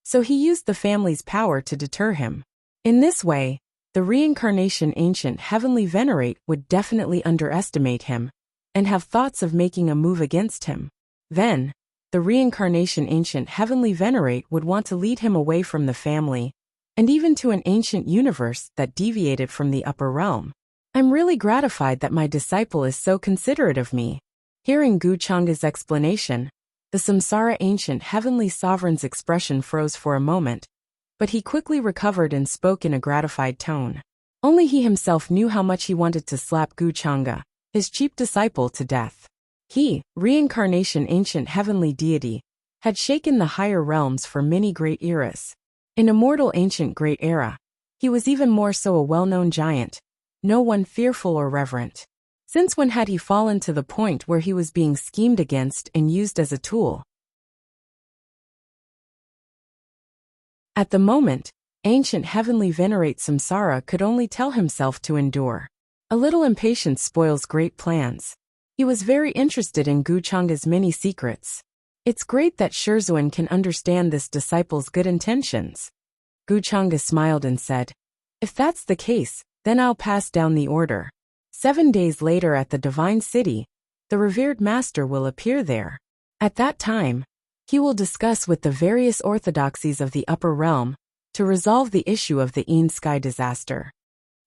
[SPEAKER 1] so he used the family's power to deter him. In this way, the reincarnation ancient heavenly venerate would definitely underestimate him and have thoughts of making a move against him. Then, the reincarnation ancient heavenly venerate would want to lead him away from the family and even to an ancient universe that deviated from the upper realm. I'm really gratified that my disciple is so considerate of me. Hearing Guchanga's explanation, the Samsara ancient heavenly sovereign's expression froze for a moment, but he quickly recovered and spoke in a gratified tone. Only he himself knew how much he wanted to slap Guchanga, his cheap disciple, to death. He, reincarnation ancient heavenly deity, had shaken the higher realms for many great eras. In immortal ancient great era, he was even more so a well-known giant, no one fearful or reverent. Since when had he fallen to the point where he was being schemed against and used as a tool? At the moment, ancient heavenly venerate Samsara could only tell himself to endure. A little impatience spoils great plans. He was very interested in Guchanga's many secrets. It's great that Shurzuan can understand this disciple's good intentions. Guchanga smiled and said, if that's the case, then I'll pass down the order. 7 days later at the Divine City, the revered master will appear there. At that time, he will discuss with the various orthodoxies of the upper realm to resolve the issue of the sky disaster.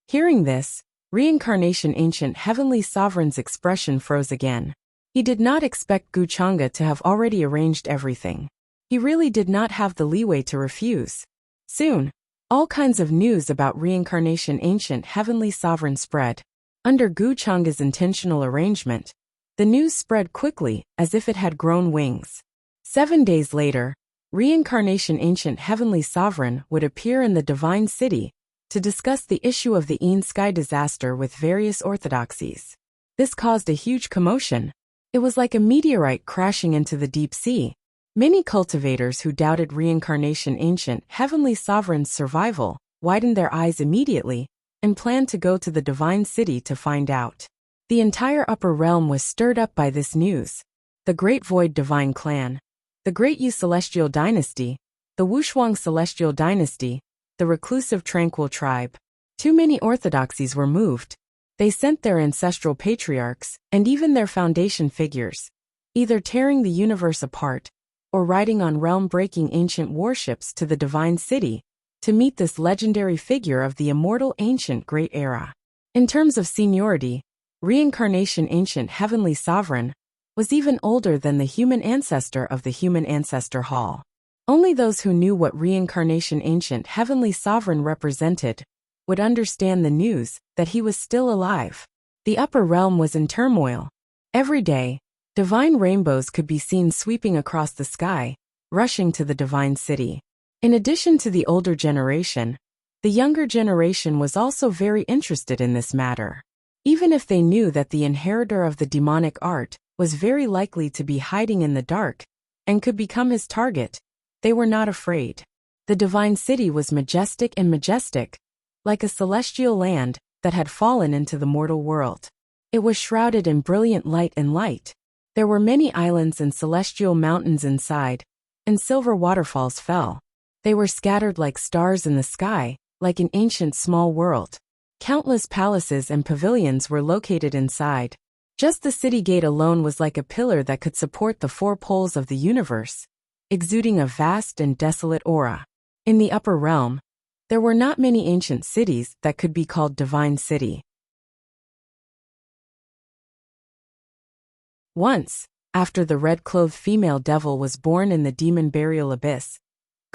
[SPEAKER 1] Hearing this, reincarnation ancient heavenly sovereign's expression froze again. He did not expect Guchanga to have already arranged everything. He really did not have the leeway to refuse. Soon, all kinds of news about reincarnation ancient heavenly sovereign spread. Under Guchanga's intentional arrangement, the news spread quickly as if it had grown wings. 7 days later, reincarnation ancient heavenly sovereign would appear in the Divine City to discuss the issue of the sky disaster with various orthodoxies. This caused a huge commotion. It was like a meteorite crashing into the deep sea. Many cultivators who doubted reincarnation ancient heavenly sovereign's survival widened their eyes immediately and planned to go to the Divine City to find out. The entire upper realm was stirred up by this news. The Great Void Divine Clan, the Great Yu Celestial Dynasty, the Wushuang Celestial Dynasty, the Reclusive Tranquil Tribe. Too many orthodoxies were moved. They sent their ancestral patriarchs and even their foundation figures, either tearing the universe apart or riding on realm-breaking ancient warships to the Divine City to meet this legendary figure of the immortal ancient great era. In terms of seniority, reincarnation ancient heavenly sovereign was even older than the human ancestor of the human ancestor hall. Only those who knew what reincarnation ancient heavenly sovereign represented would understand the news that he was still alive. The upper realm was in turmoil. Every day, divine rainbows could be seen sweeping across the sky, rushing to the divine city. In addition to the older generation, the younger generation was also very interested in this matter. Even if they knew that the inheritor of the demonic art was very likely to be hiding in the dark and could become his target, they were not afraid. The divine city was majestic, like a celestial land that had fallen into the mortal world. It was shrouded in brilliant light and light. There were many islands and celestial mountains inside, and silver waterfalls fell. They were scattered like stars in the sky, like an ancient small world. Countless palaces and pavilions were located inside. Just the city gate alone was like a pillar that could support the four poles of the universe, exuding a vast and desolate aura. In the upper realm, there were not many ancient cities that could be called divine city. Once, after the red-clothed female devil was born in the demon burial abyss,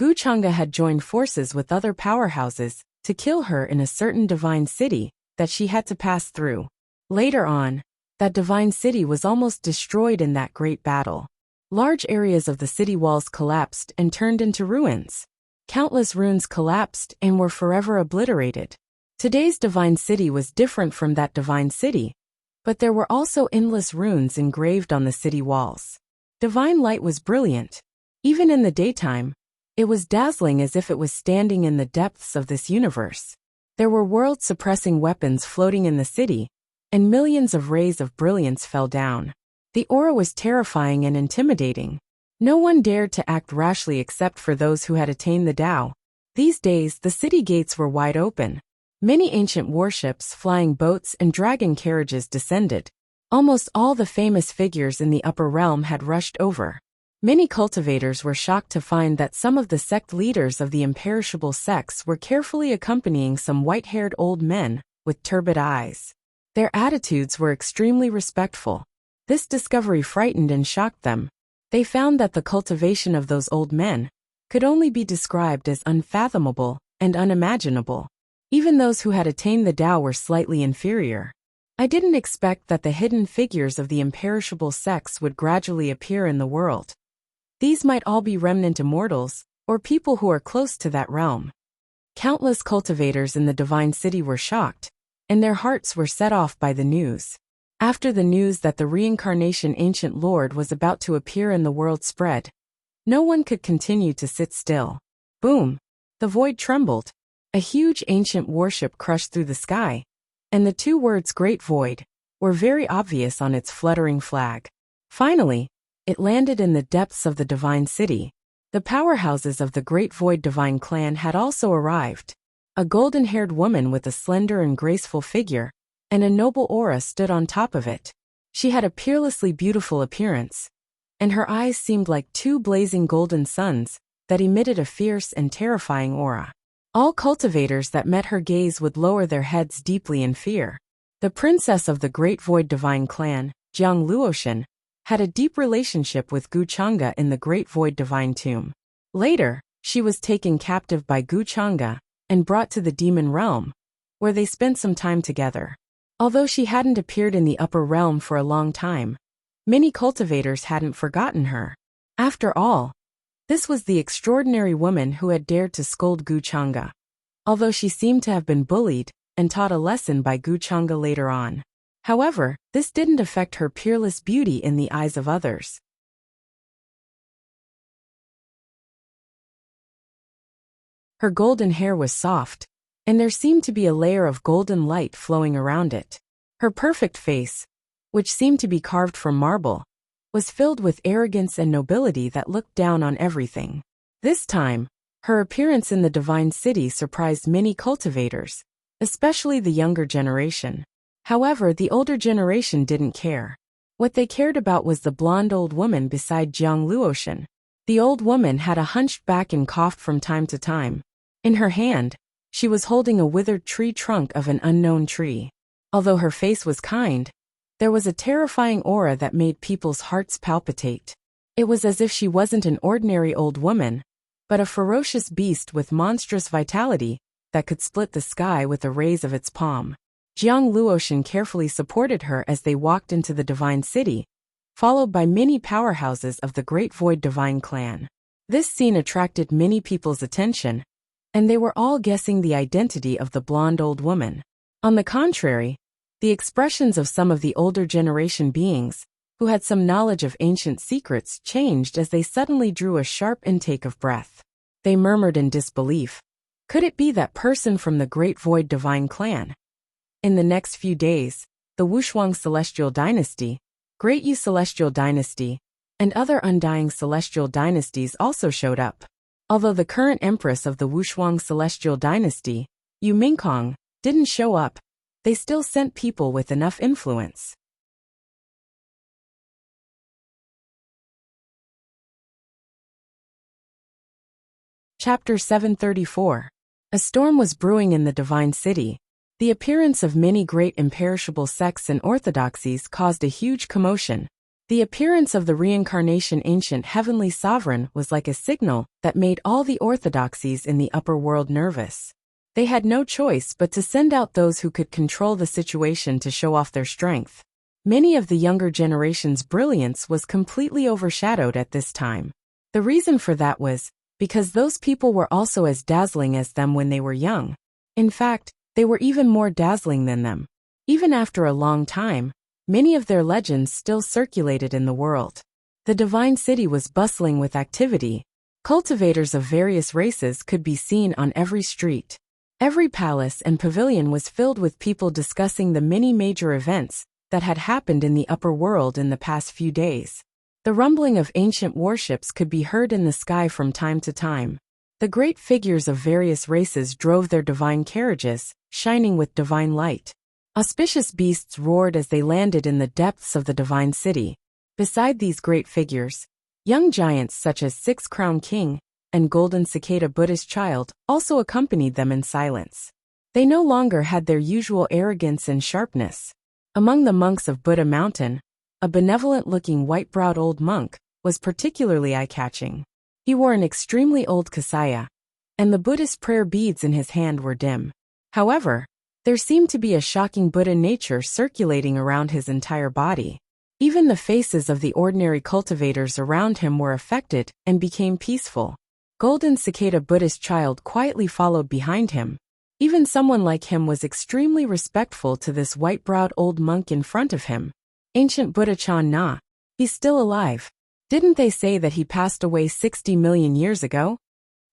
[SPEAKER 1] Wuxia had joined forces with other powerhouses to kill her in a certain divine city that she had to pass through. Later on, that divine city was almost destroyed in that great battle. Large areas of the city walls collapsed and turned into ruins. Countless ruins collapsed and were forever obliterated. Today's divine city was different from that divine city, but there were also endless runes engraved on the city walls. Divine light was brilliant. Even in the daytime, it was dazzling as if it was standing in the depths of this universe. There were world-suppressing weapons floating in the city, and millions of rays of brilliance fell down. The aura was terrifying and intimidating. No one dared to act rashly except for those who had attained the Tao. These days, the city gates were wide open. Many ancient warships, flying boats, and dragon carriages descended. Almost all the famous figures in the upper realm had rushed over. Many cultivators were shocked to find that some of the sect leaders of the imperishable sects were carefully accompanying some white-haired old men with turbid eyes. Their attitudes were extremely respectful. This discovery frightened and shocked them. They found that the cultivation of those old men could only be described as unfathomable and unimaginable. Even those who had attained the Tao were slightly inferior. I didn't expect that the hidden figures of the imperishable sects would gradually appear in the world. These might all be remnant immortals, or people who are close to that realm. Countless cultivators in the divine city were shocked, and their hearts were set off by the news. After the news that the reincarnation ancient lord was about to appear in the world spread, no one could continue to sit still. Boom! The void trembled. A huge ancient warship crushed through the sky, and the two words Great Void were very obvious on its fluttering flag. Finally, it landed in the depths of the divine city. The powerhouses of the Great Void divine clan had also arrived. A golden-haired woman with a slender and graceful figure and a noble aura stood on top of it. She had a peerlessly beautiful appearance, and her eyes seemed like two blazing golden suns that emitted a fierce and terrifying aura. All cultivators that met her gaze would lower their heads deeply in fear. The princess of the Great Void divine clan, Jiang Luoshan, had a deep relationship with Wuxia in the Great Void divine tomb. Later, she was taken captive by Wuxia and brought to the demon realm, where they spent some time together. Although she hadn't appeared in the upper realm for a long time, many cultivators hadn't forgotten her. After all, this was the extraordinary woman who had dared to scold Wuxia. Although she seemed to have been bullied and taught a lesson by Wuxia later on. However, this didn't affect her peerless beauty in the eyes of others. Her golden hair was soft, and there seemed to be a layer of golden light flowing around it. Her perfect face, which seemed to be carved from marble, was filled with arrogance and nobility that looked down on everything. This time, her appearance in the divine city surprised many cultivators, especially the younger generation. However, the older generation didn't care. What they cared about was the blonde old woman beside Jiang Luoshan. The old woman had a hunched back and coughed from time to time. In her hand, she was holding a withered tree trunk of an unknown tree. Although her face was kind, there was a terrifying aura that made people's hearts palpitate. It was as if she wasn't an ordinary old woman, but a ferocious beast with monstrous vitality that could split the sky with a raise of its palm. Jiang Luoshan carefully supported her as they walked into the Divine City, followed by many powerhouses of the Great Void Divine Clan. This scene attracted many people's attention, and they were all guessing the identity of the blonde old woman. On the contrary, the expressions of some of the older generation beings, who had some knowledge of ancient secrets, changed as they suddenly drew a sharp intake of breath. They murmured in disbelief. Could it be that person from the Great Void Divine Clan? In the next few days, the Wushuang Celestial Dynasty, Great Yu Celestial Dynasty, and other undying celestial dynasties also showed up. Although the current empress of the Wushuang Celestial Dynasty, Yu Mingkong, didn't show up, they still sent people with enough influence. Chapter 734. A storm was brewing in the Divine City. The appearance of many great imperishable sects and orthodoxies caused a huge commotion. The appearance of the reincarnation ancient heavenly sovereign was like a signal that made all the orthodoxies in the upper world nervous. They had no choice but to send out those who could control the situation to show off their strength. Many of the younger generation's brilliance was completely overshadowed at this time. The reason for that was because those people were also as dazzling as them when they were young. In fact, they were even more dazzling than them. Even after a long time, many of their legends still circulated in the world. The Divine City was bustling with activity. Cultivators of various races could be seen on every street. Every palace and pavilion was filled with people discussing the many major events that had happened in the upper world in the past few days. The rumbling of ancient warships could be heard in the sky from time to time. The great figures of various races drove their divine carriages, shining with divine light. Auspicious beasts roared as they landed in the depths of the Divine City. Beside these great figures, young giants such as Six Crown King and Golden Cicada Buddhist Child also accompanied them in silence. They no longer had their usual arrogance and sharpness. Among the monks of Buddha Mountain, a benevolent-looking white-browed old monk was particularly eye-catching. He wore an extremely old kasaya, and the Buddhist prayer beads in his hand were dim. However, there seemed to be a shocking Buddha nature circulating around his entire body. Even the faces of the ordinary cultivators around him were affected and became peaceful. Golden Cicada Buddhist Child quietly followed behind him. Even someone like him was extremely respectful to this white-browed old monk in front of him. Ancient Buddha Chan Na, he's still alive. Didn't they say that he passed away 60 million years ago?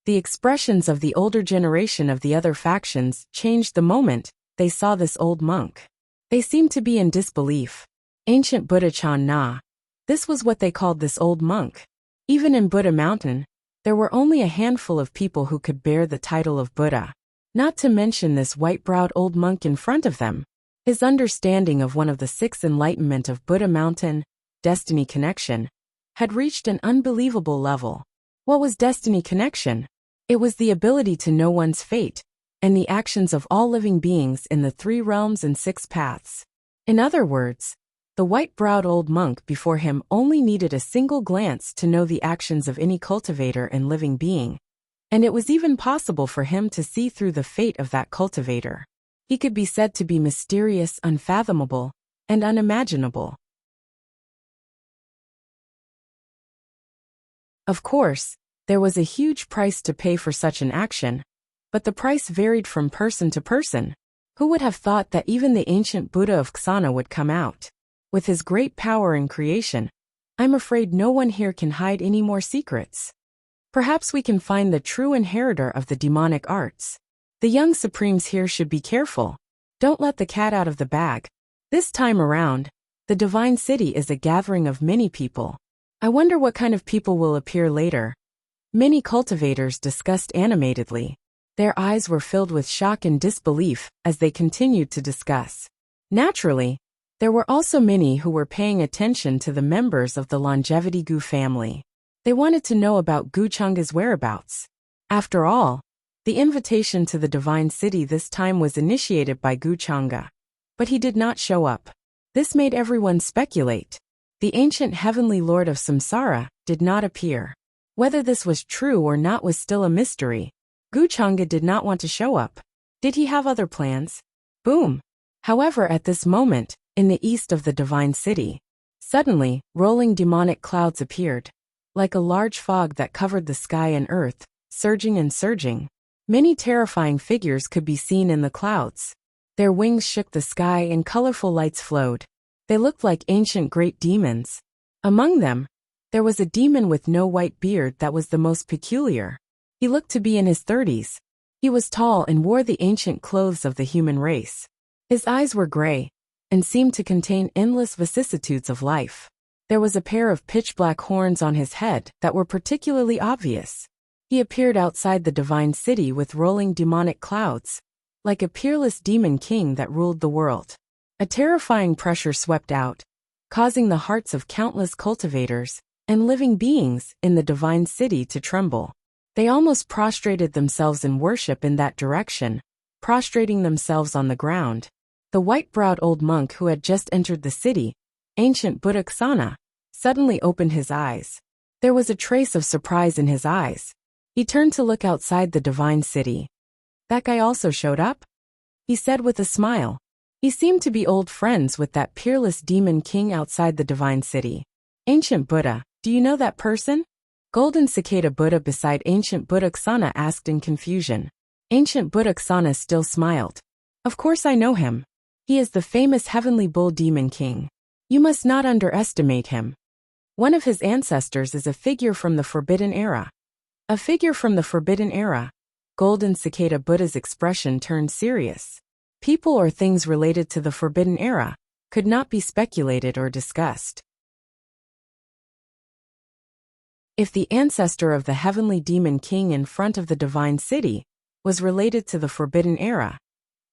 [SPEAKER 1] The expressions of the older generation of the other factions changed the moment they saw this old monk. They seemed to be in disbelief. Ancient Buddha Chan Na. This was what they called this old monk. Even in Buddha Mountain, there were only a handful of people who could bear the title of Buddha. Not to mention this white-browed old monk in front of them. His understanding of one of the six enlightenment of Buddha Mountain, Destiny Connection, had reached an unbelievable level. What was Destiny Connection? It was the ability to know one's fate, and the actions of all living beings in the 3 realms and 6 paths. In other words, the white-browed old monk before him only needed a single glance to know the actions of any cultivator and living being, and it was even possible for him to see through the fate of that cultivator. He could be said to be mysterious, unfathomable, and unimaginable. Of course, there was a huge price to pay for such an action, but the price varied from person to person. Who would have thought that even the ancient Buddha of Ksana would come out? With his great power in creation, I'm afraid no one here can hide any more secrets. Perhaps we can find the true inheritor of the demonic arts. The young supremes here should be careful. Don't let the cat out of the bag. This time around, the Divine City is a gathering of many people. I wonder what kind of people will appear later. Many cultivators discussed animatedly. Their eyes were filled with shock and disbelief as they continued to discuss. Naturally, there were also many who were paying attention to the members of the Longevity Gu family. They wanted to know about Gu Chang's whereabouts. After all, the invitation to the Divine City this time was initiated by Gu Changa, but he did not show up. This made everyone speculate. The ancient heavenly lord of Samsara did not appear. Whether this was true or not was still a mystery. Guchanga did not want to show up. Did he have other plans? Boom! However, at this moment, in the east of the divine city, suddenly, rolling demonic clouds appeared, like a large fog that covered the sky and earth, surging and surging. Many terrifying figures could be seen in the clouds. Their wings shook the sky and colorful lights flowed. They looked like ancient great demons. Among them, there was a demon with no white beard that was the most peculiar. He looked to be in his 30s. He was tall and wore the ancient clothes of the human race. His eyes were gray and seemed to contain endless vicissitudes of life. There was a pair of pitch-black horns on his head that were particularly obvious. He appeared outside the divine city with rolling demonic clouds, like a peerless demon king that ruled the world. A terrifying pressure swept out, causing the hearts of countless cultivators and living beings in the divine city to tremble. They almost prostrated themselves in worship in that direction, prostrating themselves on the ground. The white-browed old monk who had just entered the city, ancient Wuxia, suddenly opened his eyes. There was a trace of surprise in his eyes. He turned to look outside the divine city. That guy also showed up? He said with a smile. He seemed to be old friends with that peerless demon king outside the divine city. Ancient Buddha, do you know that person? Golden Cicada Buddha beside Ancient Wuxia asked in confusion. Ancient Wuxia still smiled. Of course I know him. He is the famous Heavenly Bull Demon King. You must not underestimate him. One of his ancestors is a figure from the Forbidden Era. A figure from the Forbidden Era. Golden Cicada Buddha's expression turned serious. People or things related to the Forbidden Era could not be speculated or discussed. If the ancestor of the Heavenly Demon King in front of the Divine City was related to the Forbidden Era,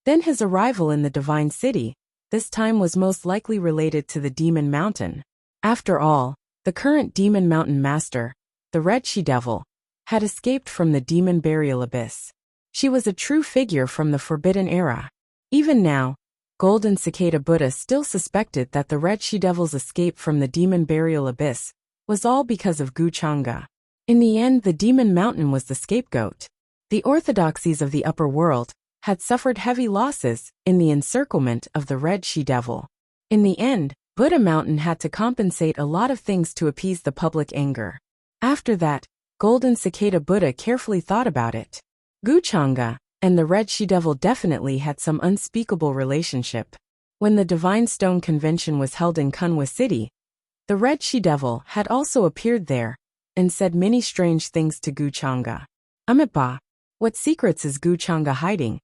[SPEAKER 1] then his arrival in the Divine City, this time was most likely related to the Demon Mountain. After all, the current Demon Mountain Master, the Red She-Devil, had escaped from the Demon Burial Abyss. She was a true figure from the Forbidden Era. Even now, Golden Cicada Buddha still suspected that the Red She-Devil's escape from the Demon Burial Abyss was all because of Guchanga. In the end, the Demon Mountain was the scapegoat. The orthodoxies of the upper world had suffered heavy losses in the encirclement of the Red She-Devil. In the end, Buddha Mountain had to compensate a lot of things to appease the public anger. After that, Golden Cicada Buddha carefully thought about it. Guchanga and the Red She-Devil definitely had some unspeakable relationship. When the Divine Stone Convention was held in Kunwa City, the Red She-Devil had also appeared there and said many strange things to Guchanga. Amipa, what secrets is Guchanga hiding?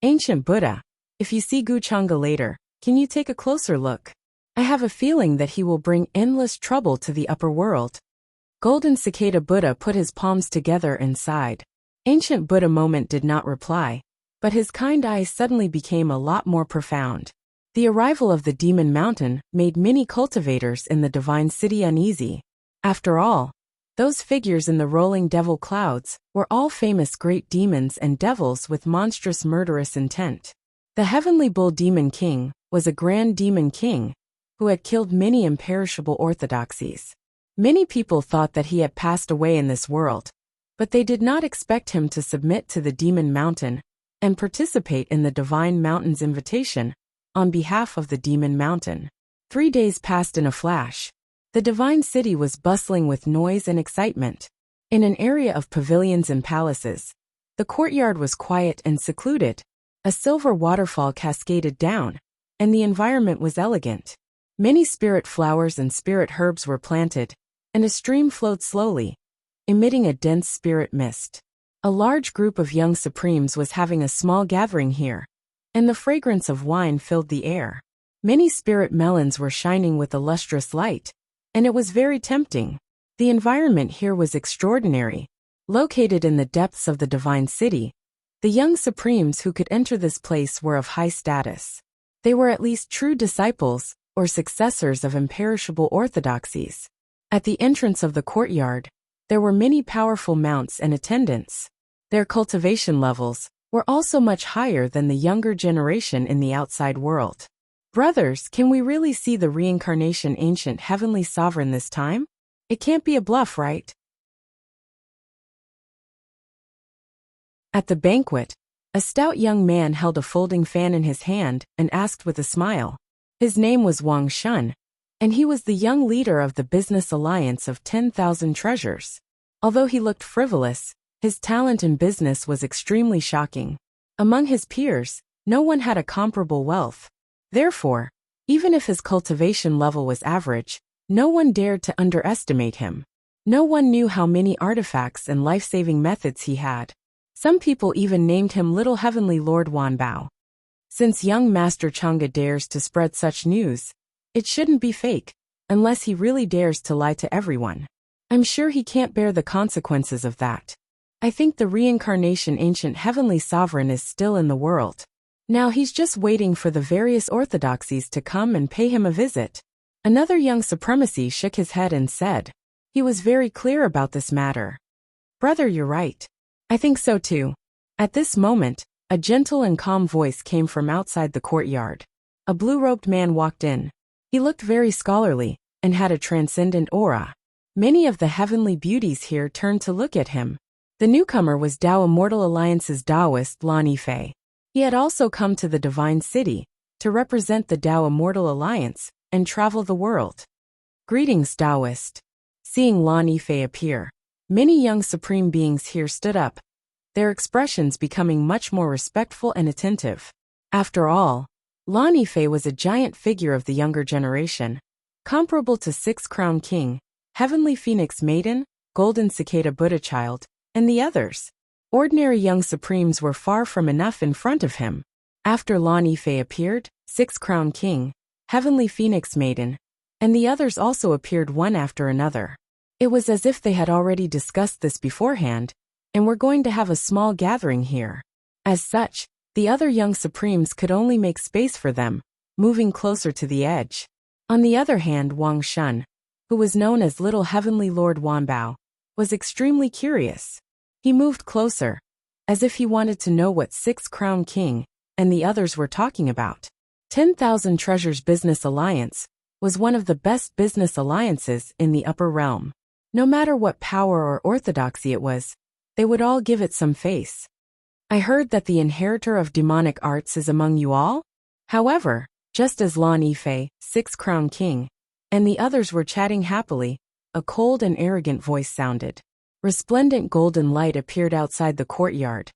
[SPEAKER 1] Ancient Buddha, if you see Guchanga later, can you take a closer look? I have a feeling that he will bring endless trouble to the upper world. Golden Cicada Buddha put his palms together and sighed. Ancient Buddha moment did not reply, but his kind eyes suddenly became a lot more profound. The arrival of the Demon Mountain made many cultivators in the Divine City uneasy. After all, those figures in the rolling devil clouds were all famous great demons and devils with monstrous murderous intent. The Heavenly Bull Demon King was a grand demon king who had killed many imperishable orthodoxies. Many people thought that he had passed away in this world, but they did not expect him to submit to the Demon Mountain and participate in the Divine Mountain's invitation on behalf of the Demon Mountain. 3 days passed in a flash. The Divine City was bustling with noise and excitement. In an area of pavilions and palaces, the courtyard was quiet and secluded. A silver waterfall cascaded down, and the environment was elegant. Many spirit flowers and spirit herbs were planted, and a stream flowed slowly, emitting a dense spirit mist. A large group of young supremes was having a small gathering here, and the fragrance of wine filled the air. Many spirit melons were shining with a lustrous light, and it was very tempting. The environment here was extraordinary. Located in the depths of the Divine City, the young supremes who could enter this place were of high status. They were at least true disciples or successors of imperishable orthodoxies. At the entrance of the courtyard, there were many powerful mounts and attendants. Their cultivation levels were also much higher than the younger generation in the outside world. Brothers, can we really see the reincarnation ancient heavenly sovereign this time? It can't be a bluff, right? At the banquet, a stout young man held a folding fan in his hand and asked with a smile. His name was Wang Shun, and he was the young leader of the business alliance of 10,000 treasures. Although he looked frivolous, his talent in business was extremely shocking. Among his peers, no one had a comparable wealth. Therefore, even if his cultivation level was average, no one dared to underestimate him. No one knew how many artifacts and life-saving methods he had. Some people even named him Little Heavenly Lord Wanbao. Since young Master Chang'e dares to spread such news, it shouldn't be fake, unless he really dares to lie to everyone. I'm sure he can't bear the consequences of that. I think the reincarnation ancient heavenly sovereign is still in the world. Now he's just waiting for the various orthodoxies to come and pay him a visit. Another young supremacy shook his head and said. He was very clear about this matter. Brother, you're right. I think so too. At this moment, a gentle and calm voice came from outside the courtyard. A blue-robed man walked in. He looked very scholarly and had a transcendent aura. Many of the heavenly beauties here turned to look at him. The newcomer was Tao Immortal Alliance's Taoist Lan Yifei. He had also come to the Divine City to represent the Tao Immortal Alliance and travel the world. Greetings, Taoist. Seeing Lan Yifei appear, many young supreme beings here stood up, their expressions becoming much more respectful and attentive. After all, Lan Yifei was a giant figure of the younger generation, comparable to Six Crown King, Heavenly Phoenix Maiden, Golden Cicada Buddha Child, and the others. Ordinary young supremes were far from enough in front of him. After Lan Yifei appeared, Six Crown King, Heavenly Phoenix Maiden, and the others also appeared one after another. It was as if they had already discussed this beforehand, and were going to have a small gathering here. As such, the other young supremes could only make space for them, moving closer to the edge. On the other hand, Wang Shun, who was known as Little Heavenly Lord Wanbao, was extremely curious. He moved closer, as if he wanted to know what Six Crown King and the others were talking about. 10,000 Treasures Business Alliance was one of the best business alliances in the upper realm. No matter what power or orthodoxy it was, they would all give it some face. I heard that the inheritor of demonic arts is among you all? However, just as Lan Yifei, Six Crown King, and the others were chatting happily, a cold and arrogant voice sounded. Resplendent golden light appeared outside the courtyard,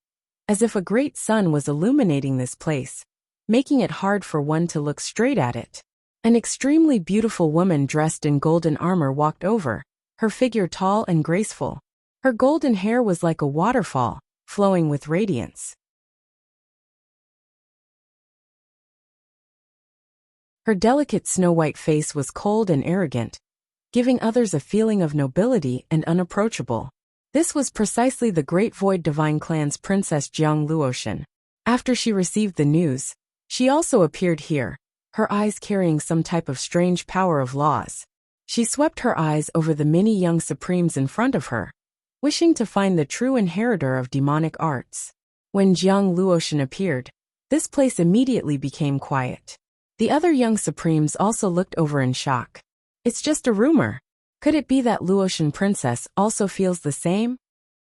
[SPEAKER 1] as if a great sun was illuminating this place, making it hard for one to look straight at it. An extremely beautiful woman dressed in golden armor walked over, her figure tall and graceful. Her golden hair was like a waterfall, flowing with radiance. Her delicate snow-white face was cold and arrogant, giving others a feeling of nobility and unapproachable. This was precisely the Great Void Divine Clan's Princess Jiang Luotian. After she received the news, she also appeared here, her eyes carrying some type of strange power of laws. She swept her eyes over the many young supremes in front of her, wishing to find the true inheritor of demonic arts. When Jiang Luotian appeared, this place immediately became quiet. The other young supremes also looked over in shock. It's just a rumor. Could it be that Luotian princess also feels the same?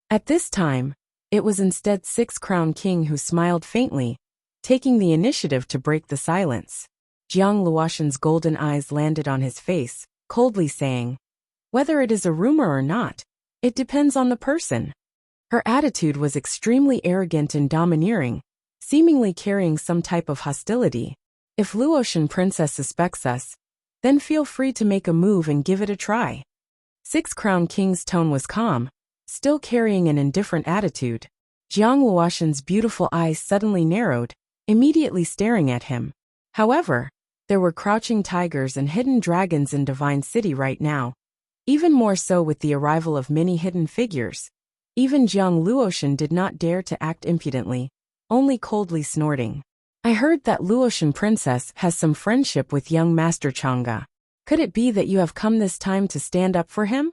[SPEAKER 1] At this time, it was instead Six Crown King who smiled faintly, taking the initiative to break the silence. Jiang Luotian's golden eyes landed on his face, coldly saying, "Whether it is a rumor or not, it depends on the person." Her attitude was extremely arrogant and domineering, seemingly carrying some type of hostility. If Luotian princess suspects us, then feel free to make a move and give it a try. Six Crown King's tone was calm, still carrying an indifferent attitude. Jiang Luotian's beautiful eyes suddenly narrowed, immediately staring at him. However, there were crouching tigers and hidden dragons in Divine City right now, even more so with the arrival of many hidden figures. Even Jiang Luotian did not dare to act impudently, only coldly snorting. I heard that Luotian princess has some friendship with young Master Chang'e. Could it be that you have come this time to stand up for him?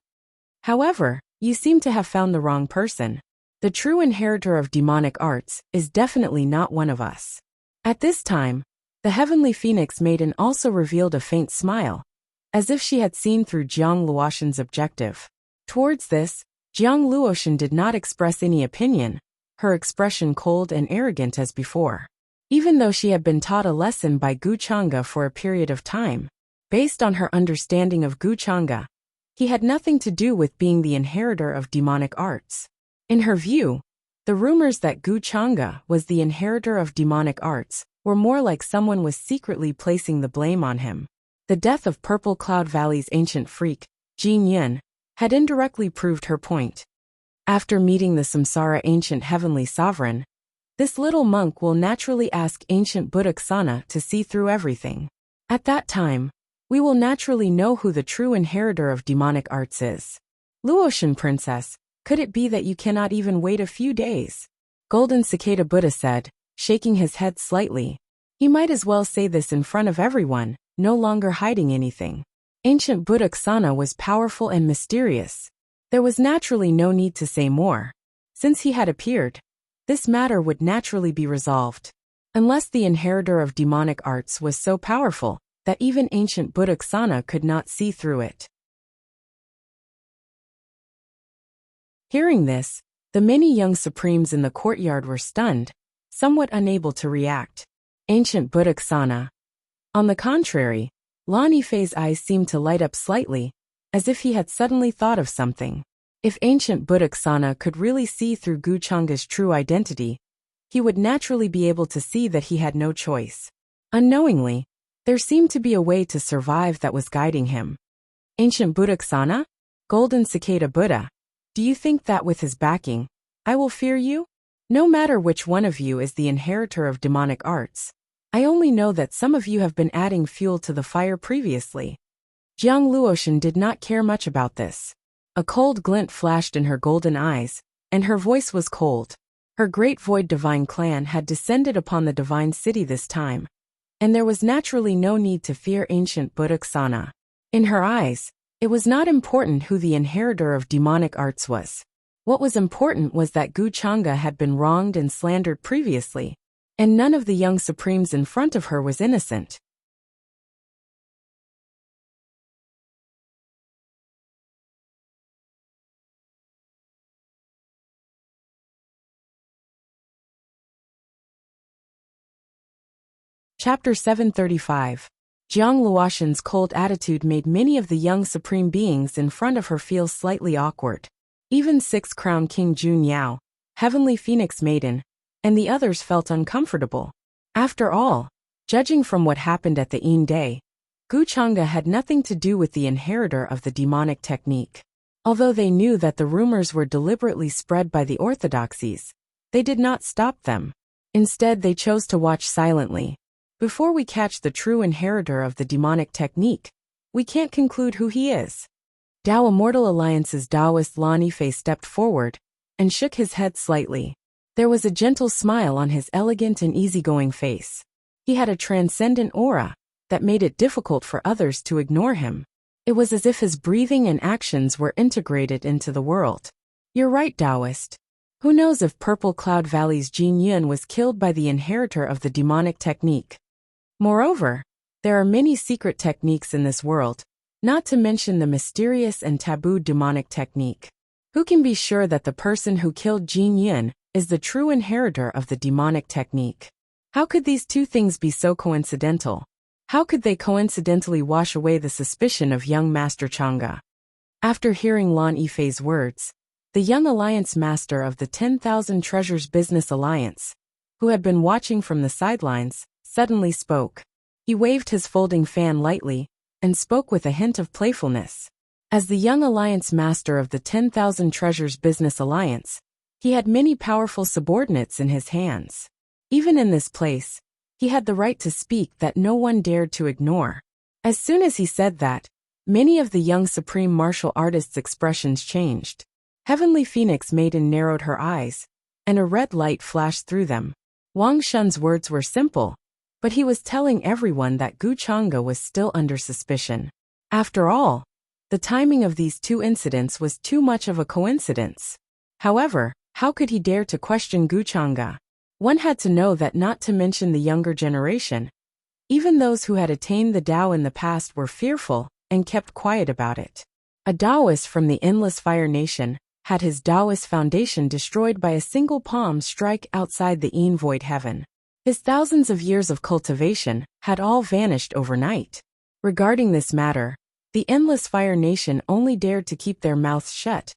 [SPEAKER 1] However, you seem to have found the wrong person. The true inheritor of demonic arts is definitely not one of us. At this time, the Heavenly Phoenix Maiden also revealed a faint smile, as if she had seen through Jiang Luotian's objective. Towards this, Jiang Luotian did not express any opinion, her expression cold and arrogant as before. Even though she had been taught a lesson by Gu Chang'e for a period of time, based on her understanding of Gu Chang'e, he had nothing to do with being the inheritor of demonic arts. In her view, the rumors that Gu Chang'e was the inheritor of demonic arts were more like someone was secretly placing the blame on him. The death of Purple Cloud Valley's ancient freak, Jin Yun, had indirectly proved her point. After meeting the Samsara ancient heavenly sovereign, this little monk will naturally ask ancient Buddhaksana to see through everything. At that time, we will naturally know who the true inheritor of demonic arts is. Luotian princess, could it be that you cannot even wait a few days? Golden Cicada Buddha said, shaking his head slightly. He might as well say this in front of everyone, no longer hiding anything. Ancient Buddhaksana was powerful and mysterious. There was naturally no need to say more. Since he had appeared, this matter would naturally be resolved. Unless the inheritor of demonic arts was so powerful that even ancient Buddhaksana could not see through it. Hearing this, the many young supremes in the courtyard were stunned, somewhat unable to react. Ancient Buddhaksana. On the contrary, Lan Yifei's eyes seemed to light up slightly, as if he had suddenly thought of something. If ancient Buddhaksana could really see through Gu Chang'e's true identity, he would naturally be able to see that he had no choice. Unknowingly, there seemed to be a way to survive that was guiding him. Ancient Buddhaksana? Golden Cicada Buddha. Do you think that with his backing, I will fear you? No matter which one of you is the inheritor of demonic arts, I only know that some of you have been adding fuel to the fire previously. Jiang Luotian did not care much about this. A cold glint flashed in her golden eyes, and her voice was cold. Her great void divine clan had descended upon the divine city this time, and there was naturally no need to fear ancient Buddhaksana. In her eyes, it was not important who the inheritor of demonic arts was. What was important was that Gu Chang'e had been wronged and slandered previously, and none of the young supremes in front of her was innocent. Chapter 735. Jiang Luotian's cold attitude made many of the young supreme beings in front of her feel slightly awkward. Even Sixth Crown King Jun Yao, Heavenly Phoenix Maiden, and the others felt uncomfortable. After all, judging from what happened at the Yin Day, Gu Chang'e had nothing to do with the inheritor of the demonic technique. Although they knew that the rumors were deliberately spread by the orthodoxies, they did not stop them. Instead, they chose to watch silently. Before we catch the true inheritor of the demonic technique, we can't conclude who he is. Tao Immortal Alliance's Taoist Lan Yifei stepped forward and shook his head slightly. There was a gentle smile on his elegant and easygoing face. He had a transcendent aura that made it difficult for others to ignore him. It was as if his breathing and actions were integrated into the world. You're right, Taoist. Who knows if Purple Cloud Valley's Jin Yun was killed by the inheritor of the demonic technique. Moreover, there are many secret techniques in this world, not to mention the mysterious and taboo demonic technique. Who can be sure that the person who killed Jin Yun is the true inheritor of the demonic technique? How could these two things be so coincidental? How could they coincidentally wash away the suspicion of young Master Chang'e? After hearing Lan Yifei's words, the young alliance master of the 10,000 Treasures Business Alliance, who had been watching from the sidelines, suddenly spoke. He waved his folding fan lightly and spoke with a hint of playfulness. As the young alliance master of the 10,000 Treasures Business Alliance, he had many powerful subordinates in his hands. Even in this place, he had the right to speak that no one dared to ignore. As soon as he said that, many of the young supreme martial artists' expressions changed. Heavenly Phoenix Maiden narrowed her eyes, and a red light flashed through them. Wang Shun's words were simple, but he was telling everyone that Gu Chang'e was still under suspicion. After all, the timing of these two incidents was too much of a coincidence. However, how could he dare to question Gu Chang'e? One had to know that, not to mention the younger generation, even those who had attained the Tao in the past were fearful and kept quiet about it. A Taoist from the Endless Fire Nation, had his Taoist foundation destroyed by a single palm strike outside the void heaven. His thousands of years of cultivation had all vanished overnight. Regarding this matter, the Endless Fire Nation only dared to keep their mouths shut,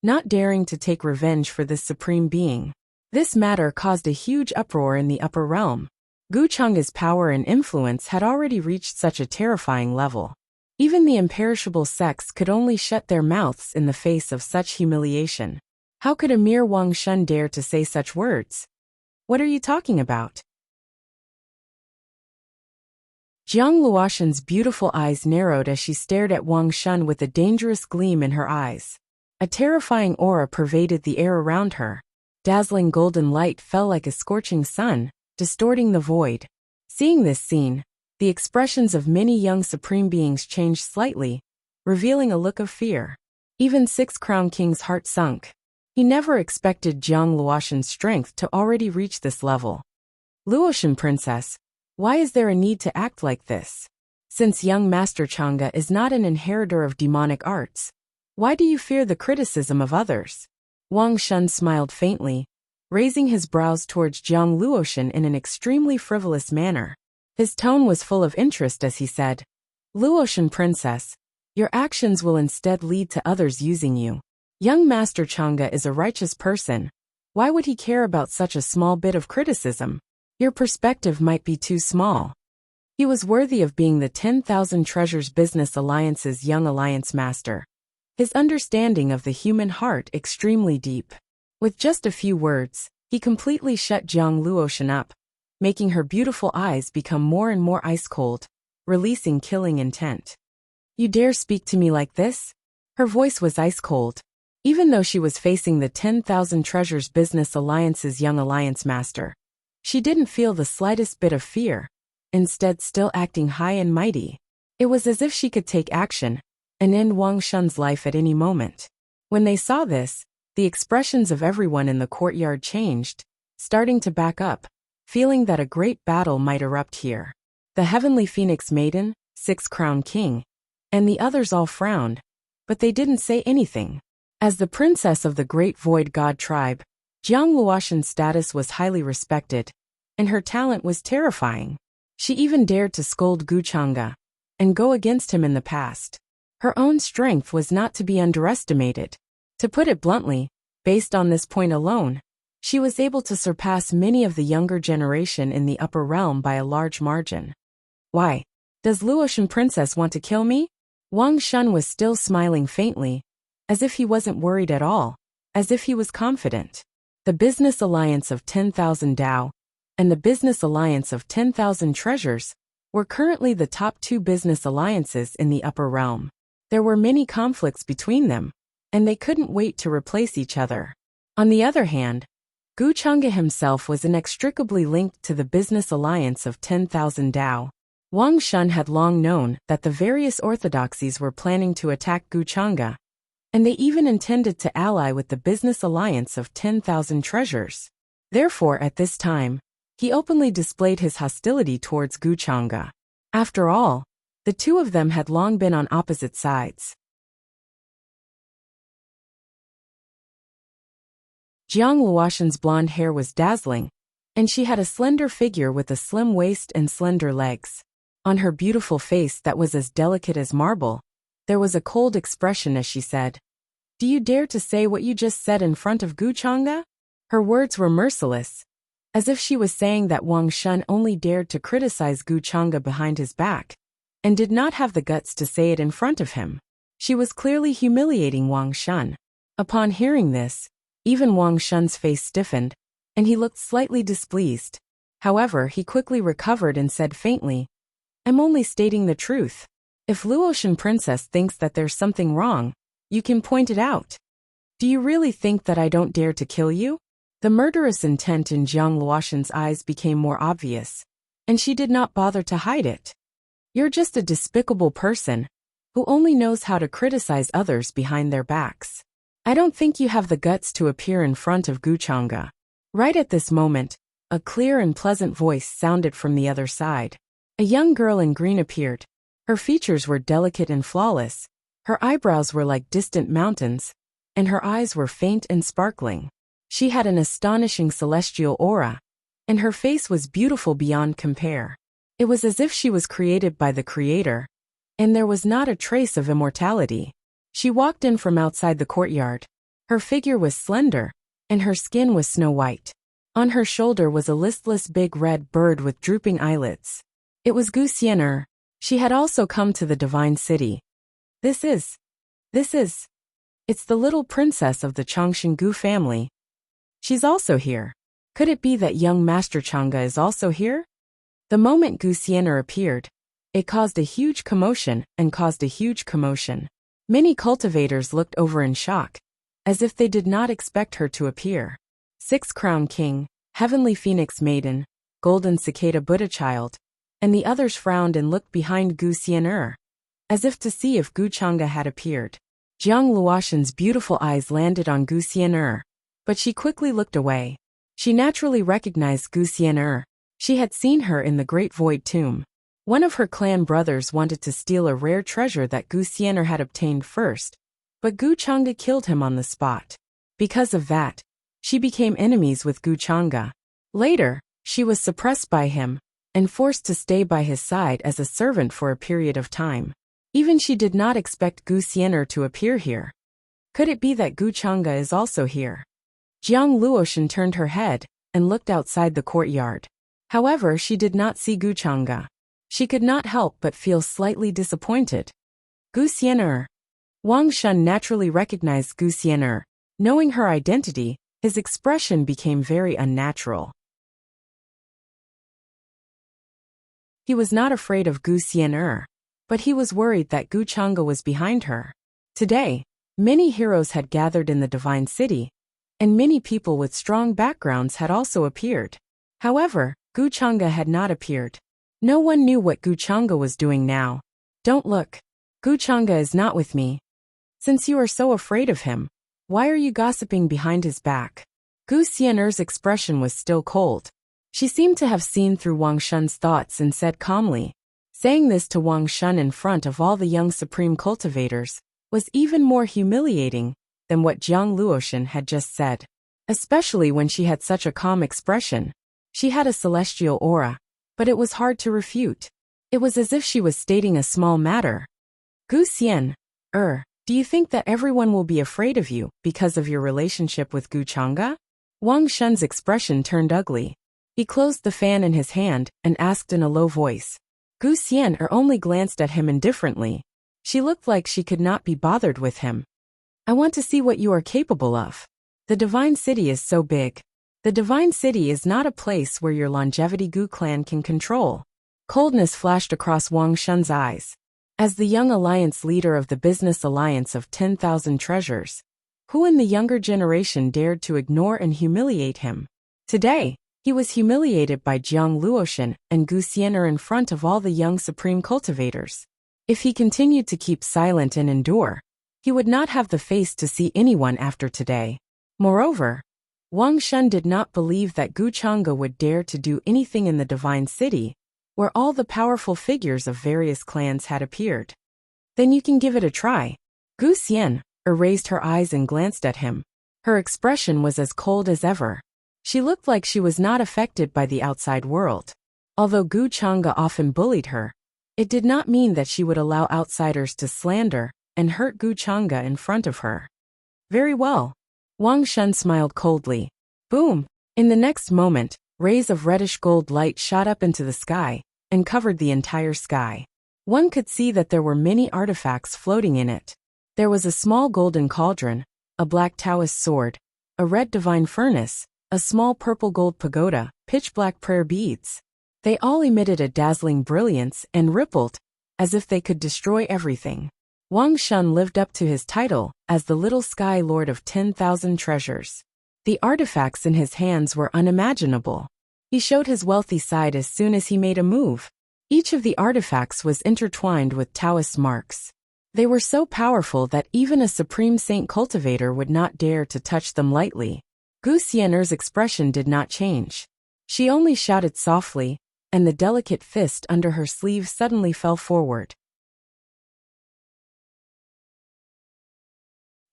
[SPEAKER 1] not daring to take revenge for this supreme being. This matter caused a huge uproar in the upper realm. Guchanga's power and influence had already reached such a terrifying level. Even the imperishable sects could only shut their mouths in the face of such humiliation. How could a mere Wang Shun dare to say such words? What are you talking about? Jiang Luoshan's beautiful eyes narrowed as she stared at Wang Shun with a dangerous gleam in her eyes. A terrifying aura pervaded the air around her. Dazzling golden light fell like a scorching sun, distorting the void. Seeing this scene, the expressions of many young supreme beings changed slightly, revealing a look of fear. Even Six Crown King's heart sunk. He never expected Jiang Luoshan's strength to already reach this level. Luoshan Princess, why is there a need to act like this? Since young Master Chang'e is not an inheritor of demonic arts, why do you fear the criticism of others? Wang Shun smiled faintly, raising his brows towards Jiang Luoshan in an extremely frivolous manner. His tone was full of interest as he said, Luoshan Princess, your actions will instead lead to others using you. Young Master Chang'e is a righteous person. Why would he care about such a small bit of criticism? Your perspective might be too small. He was worthy of being the 10,000 Treasures Business Alliance's young alliance master. His understanding of the human heart extremely deep. With just a few words, he completely shut Jiang Luoshan up, making her beautiful eyes become more and more ice-cold, releasing killing intent. You dare speak to me like this? Her voice was ice-cold. Even though she was facing the 10,000 Treasures Business Alliance's young alliance master, she didn't feel the slightest bit of fear, instead still acting high and mighty. It was as if she could take action and end Wang Shun's life at any moment. When they saw this, the expressions of everyone in the courtyard changed, starting to back up, feeling that a great battle might erupt here. The Heavenly Phoenix Maiden, Six Crown King, and the others all frowned, but they didn't say anything. As the princess of the Great Void God tribe, Jiang Luoshan's status was highly respected, and her talent was terrifying. She even dared to scold Guchanga and go against him in the past. Her own strength was not to be underestimated. To put it bluntly, based on this point alone, she was able to surpass many of the younger generation in the upper realm by a large margin. Why? Does Luoshan Princess want to kill me? Wang Shun was still smiling faintly, as if he wasn't worried at all, as if he was confident. The Business Alliance of 10,000 Dao and the Business Alliance of 10,000 Treasures were currently the top two business alliances in the upper realm. There were many conflicts between them, and they couldn't wait to replace each other. On the other hand, Guchanga himself was inextricably linked to the Business Alliance of 10,000 Dao. Wang Shun had long known that the various orthodoxies were planning to attack Guchanga, and they even intended to ally with the Business Alliance of 10,000 Treasures. Therefore, at this time, he openly displayed his hostility towards Guchanga. After all, the two of them had long been on opposite sides. Jiang Luoshan's blonde hair was dazzling, and she had a slender figure with a slim waist and slender legs. On her beautiful face that was as delicate as marble, there was a cold expression as she said, Do you dare to say what you just said in front of Guchanga? Her words were merciless, as if she was saying that Wang Shun only dared to criticize Guchanga behind his back, and did not have the guts to say it in front of him. She was clearly humiliating Wang Shun. Upon hearing this, even Wang Shun's face stiffened, and he looked slightly displeased. However, he quickly recovered and said faintly, I'm only stating the truth. If Luoshan Princess thinks that there's something wrong, you can point it out. Do you really think that I don't dare to kill you? The murderous intent in Jiang Luoshan's eyes became more obvious, and she did not bother to hide it. You're just a despicable person who only knows how to criticize others behind their backs. I don't think you have the guts to appear in front of Guchanga. Right at this moment, a clear and pleasant voice sounded from the other side. A young girl in green appeared. Her features were delicate and flawless. Her eyebrows were like distant mountains, and her eyes were faint and sparkling. She had an astonishing celestial aura, and her face was beautiful beyond compare. It was as if she was created by the Creator, and there was not a trace of immortality. She walked in from outside the courtyard. Her figure was slender, and her skin was snow white. On her shoulder was a listless big red bird with drooping eyelids. It was Wuxia. She had also come to the Divine City. This is. It's the little princess of the Changshingu family. She's also here. Could it be that young Master Chang'e is also here? The moment Wuxia appeared, it caused a huge commotion. Many cultivators looked over in shock, as if they did not expect her to appear. Six-Crown King, Heavenly Phoenix Maiden, Golden Cicada Buddha Child, and the others frowned and looked behind Wuxia, as if to see if Gu Chang'e had appeared. Jiang Luoshan's beautiful eyes landed on Wuxia, but she quickly looked away. She naturally recognized Wuxia. She had seen her in the Great Void Tomb. One of her clan brothers wanted to steal a rare treasure that Wuxia had obtained first, but Gu Chang'e killed him on the spot. Because of that, she became enemies with Gu Chang'e. Later, she was suppressed by him and forced to stay by his side as a servant for a period of time. Even she did not expect Wuxia to appear here. Could it be that Gu Chang'e is also here? Jiang Luoshan turned her head and looked outside the courtyard. However, she did not see Gu Chang'e. She could not help but feel slightly disappointed. Wuxia. Wang Shun naturally recognized Wuxia. Knowing her identity, his expression became very unnatural. He was not afraid of Wuxia, but he was worried that Gu Chang'e was behind her. Today, many heroes had gathered in the Divine City, and many people with strong backgrounds had also appeared. However, Gu Chang'e had not appeared. No one knew what Gu Chang'e was doing now. Don't look. Gu Chang'e is not with me. Since you are so afraid of him, why are you gossiping behind his back? Wuxia's expression was still cold. She seemed to have seen through Wang Shun's thoughts and said calmly. Saying this to Wang Shun in front of all the young supreme cultivators was even more humiliating than what Jiang Luoshan had just said. Especially when she had such a calm expression. She had a celestial aura, but it was hard to refute. It was as if she was stating a small matter. Wuxia, do you think that everyone will be afraid of you because of your relationship with Gu Chang'e? Wang Shun's expression turned ugly. He closed the fan in his hand and asked in a low voice. Wuxia only glanced at him indifferently. She looked like she could not be bothered with him. I want to see what you are capable of. The Divine City is so big. The Divine City is not a place where your longevity Gu clan can control. Coldness flashed across Wang Shun's eyes. As the young alliance leader of the business alliance of 10,000 treasures, who in the younger generation dared to ignore and humiliate him? Today, he was humiliated by Jiang Luoshan and Wuxia in front of all the young supreme cultivators. If he continued to keep silent and endure, he would not have the face to see anyone after today. Moreover, Wang Shun did not believe that Gu Chang'e would dare to do anything in the Divine City, where all the powerful figures of various clans had appeared. Then you can give it a try. Wuxia raised her eyes and glanced at him. Her expression was as cold as ever. She looked like she was not affected by the outside world. Although Gu Chang'e often bullied her, it did not mean that she would allow outsiders to slander and hurt Gu Chang'e in front of her. Very well. Wang Shun smiled coldly. Boom! In the next moment, rays of reddish gold light shot up into the sky and covered the entire sky. One could see that there were many artifacts floating in it. There was a small golden cauldron, a black Taoist sword, a red divine furnace, a small purple gold pagoda, pitch-black prayer beads. They all emitted a dazzling brilliance and rippled, as if they could destroy everything. Wang Shun lived up to his title as the Little Sky Lord of 10,000 treasures. The artifacts in his hands were unimaginable. He showed his wealthy side as soon as he made a move. Each of the artifacts was intertwined with Taoist marks. They were so powerful that even a Supreme Saint cultivator would not dare to touch them lightly. Wuxia's expression did not change. She only shouted softly, and the delicate fist under her sleeve suddenly fell forward.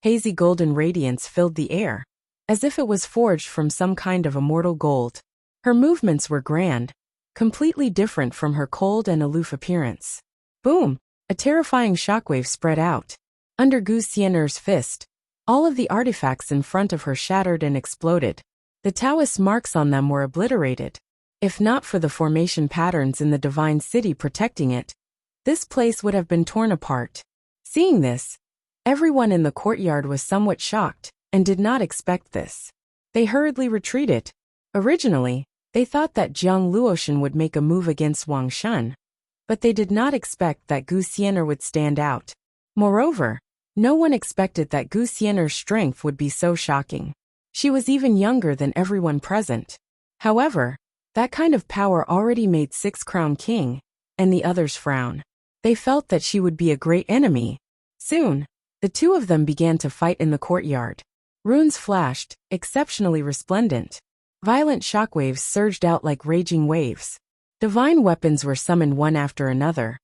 [SPEAKER 1] Hazy golden radiance filled the air, as if it was forged from some kind of immortal gold. Her movements were grand, completely different from her cold and aloof appearance. Boom! A terrifying shockwave spread out. Under Gu Xian'er's fist, all of the artifacts in front of her shattered and exploded. The Taoist marks on them were obliterated. If not for the formation patterns in the divine city protecting it, this place would have been torn apart. Seeing this, everyone in the courtyard was somewhat shocked and did not expect this. They hurriedly retreated. Originally, they thought that Jiang Luoshan would make a move against Wang Shun, but they did not expect that Gu Xian'er would stand out. Moreover, no one expected that Gu Xian'er's strength would be so shocking. She was even younger than everyone present. However, that kind of power already made Six Crown King and the others frown. They felt that she would be a great enemy. Soon, the two of them began to fight in the courtyard. Runes flashed, exceptionally resplendent. Violent shockwaves surged out like raging waves. Divine weapons were summoned one after another,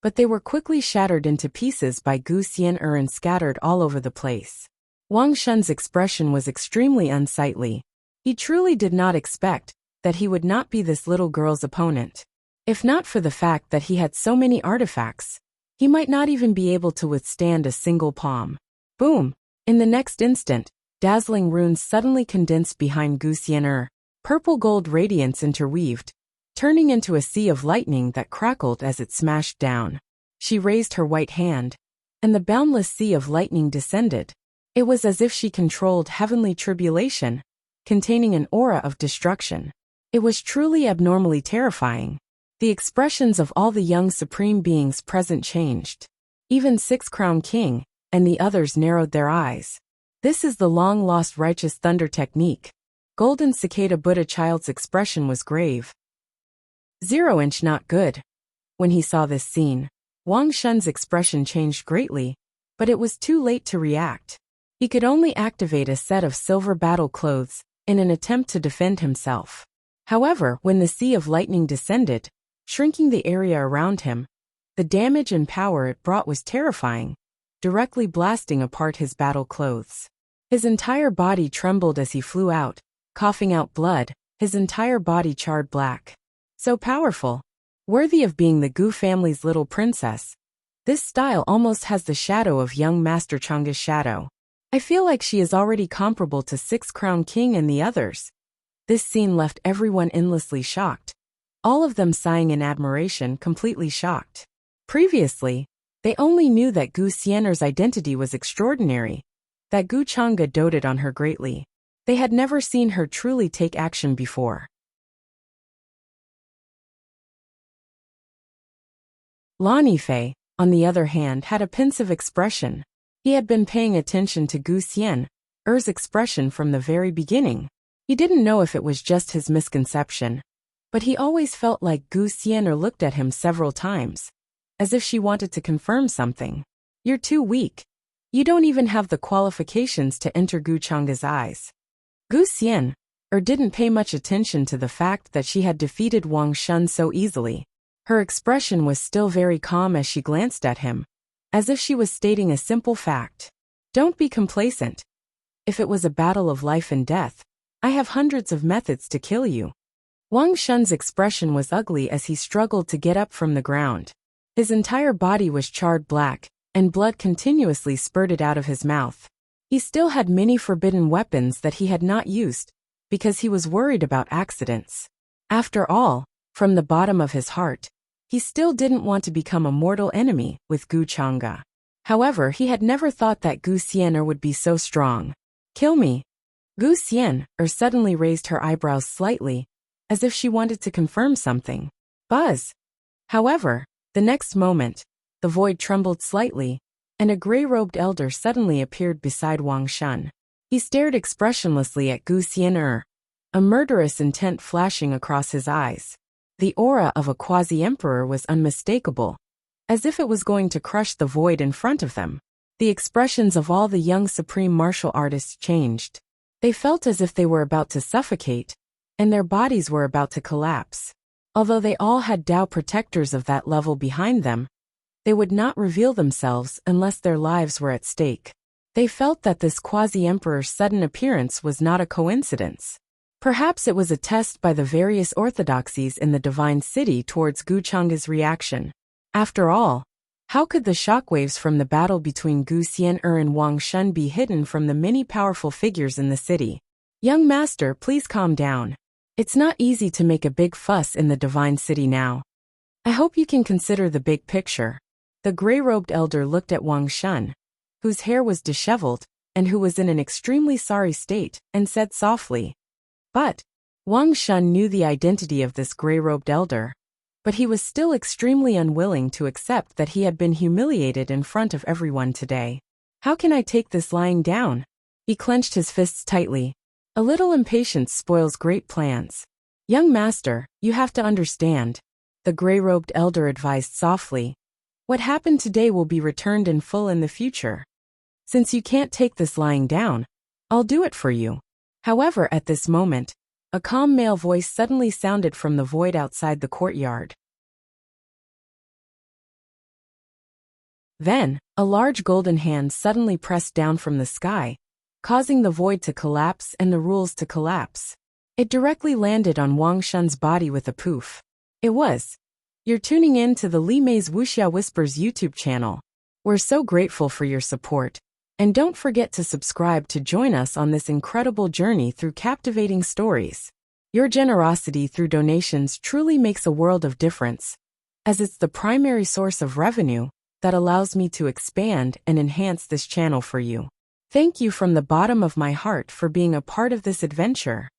[SPEAKER 1] but they were quickly shattered into pieces by Gu Xian'er and scattered all over the place. Wang Shun's expression was extremely unsightly. He truly did not expect that he would not be this little girl's opponent. If not for the fact that he had so many artifacts, he might not even be able to withstand a single palm. Boom! In the next instant, dazzling runes suddenly condensed behind Gu Xian'er. Purple gold radiance interweaved, turning into a sea of lightning that crackled as it smashed down. She raised her white hand, and the boundless sea of lightning descended. It was as if she controlled heavenly tribulation, containing an aura of destruction. It was truly abnormally terrifying. The expressions of all the young supreme beings present changed. Even Six Crown King and the others narrowed their eyes. This is the long-lost righteous thunder technique. Golden Cicada Buddha Child's expression was grave. 0-inch not good. When he saw this scene, Wang Shun's expression changed greatly, but it was too late to react. He could only activate a set of silver battle clothes in an attempt to defend himself. However, when the sea of lightning descended, shrinking the area around him, the damage and power it brought was terrifying, directly blasting apart his battle clothes. His entire body trembled as he flew out, coughing out blood, his entire body charred black. So powerful. Worthy of being the Gu family's little princess. This style almost has the shadow of young Master Chang'e's shadow. I feel like she is already comparable to Six Crown King and the others. This scene left everyone endlessly shocked. All of them sighing in admiration, completely shocked. Previously, they only knew that Gu Xian'er's identity was extraordinary, that Gu Chang'e doted on her greatly. They had never seen her truly take action before. Lan Yifei, on the other hand, had a pensive expression. He had been paying attention to Gu Xian'er's expression from the very beginning. He didn't know if it was just his misconception, but he always felt like Gu Xian'er looked at him several times, as if she wanted to confirm something. You're too weak. You don't even have the qualifications to enter Gu Chang'e's eyes. Gu Xian'er didn't pay much attention to the fact that she had defeated Wang Shun so easily. Her expression was still very calm as she glanced at him, as if she was stating a simple fact. Don't be complacent. If it was a battle of life and death, I have hundreds of methods to kill you. Wang Shun's expression was ugly as he struggled to get up from the ground. His entire body was charred black, and blood continuously spurted out of his mouth. He still had many forbidden weapons that he had not used, because he was worried about accidents. After all, from the bottom of his heart, he still didn't want to become a mortal enemy with Gu Chang'e. However, he had never thought that Gu Xian'er would be so strong. Kill me. Gu Xian'er suddenly raised her eyebrows slightly, as if she wanted to confirm something. Buzz. However, the next moment, the void trembled slightly, and a gray-robed elder suddenly appeared beside Wang Shun. He stared expressionlessly at Gu Xian'er, a murderous intent flashing across his eyes. The aura of a quasi-emperor was unmistakable, as if it was going to crush the void in front of them. The expressions of all the young supreme martial artists changed. They felt as if they were about to suffocate, and their bodies were about to collapse. Although they all had Tao protectors of that level behind them, they would not reveal themselves unless their lives were at stake. They felt that this quasi-emperor's sudden appearance was not a coincidence. Perhaps it was a test by the various orthodoxies in the divine city towards Gu Chang's reaction. After all, how could the shockwaves from the battle between Gu Xian'er and Wang Shun be hidden from the many powerful figures in the city? Young master, please calm down. It's not easy to make a big fuss in the divine city now. I hope you can consider the big picture. The gray-robed elder looked at Wang Shun, whose hair was disheveled and who was in an extremely sorry state, and said softly. But Wang Shun knew the identity of this gray-robed elder, but he was still extremely unwilling to accept that he had been humiliated in front of everyone today. How can I take this lying down? He clenched his fists tightly. A little impatience spoils great plans. Young master, you have to understand, the gray-robed elder advised softly. What happened today will be returned in full in the future. Since you can't take this lying down, I'll do it for you. However, at this moment, a calm male voice suddenly sounded from the void outside the courtyard. Then, a large golden hand suddenly pressed down from the sky, causing the void to collapse and the rules to collapse. It directly landed on Wang Shun's body with a poof. It was. You're tuning in to the Li Mei's Wuxia Whispers YouTube channel. We're so grateful for your support. And don't forget to subscribe to join us on this incredible journey through captivating stories. Your generosity through donations truly makes a world of difference, as it's the primary source of revenue that allows me to expand and enhance this channel for you. Thank you from the bottom of my heart for being a part of this adventure.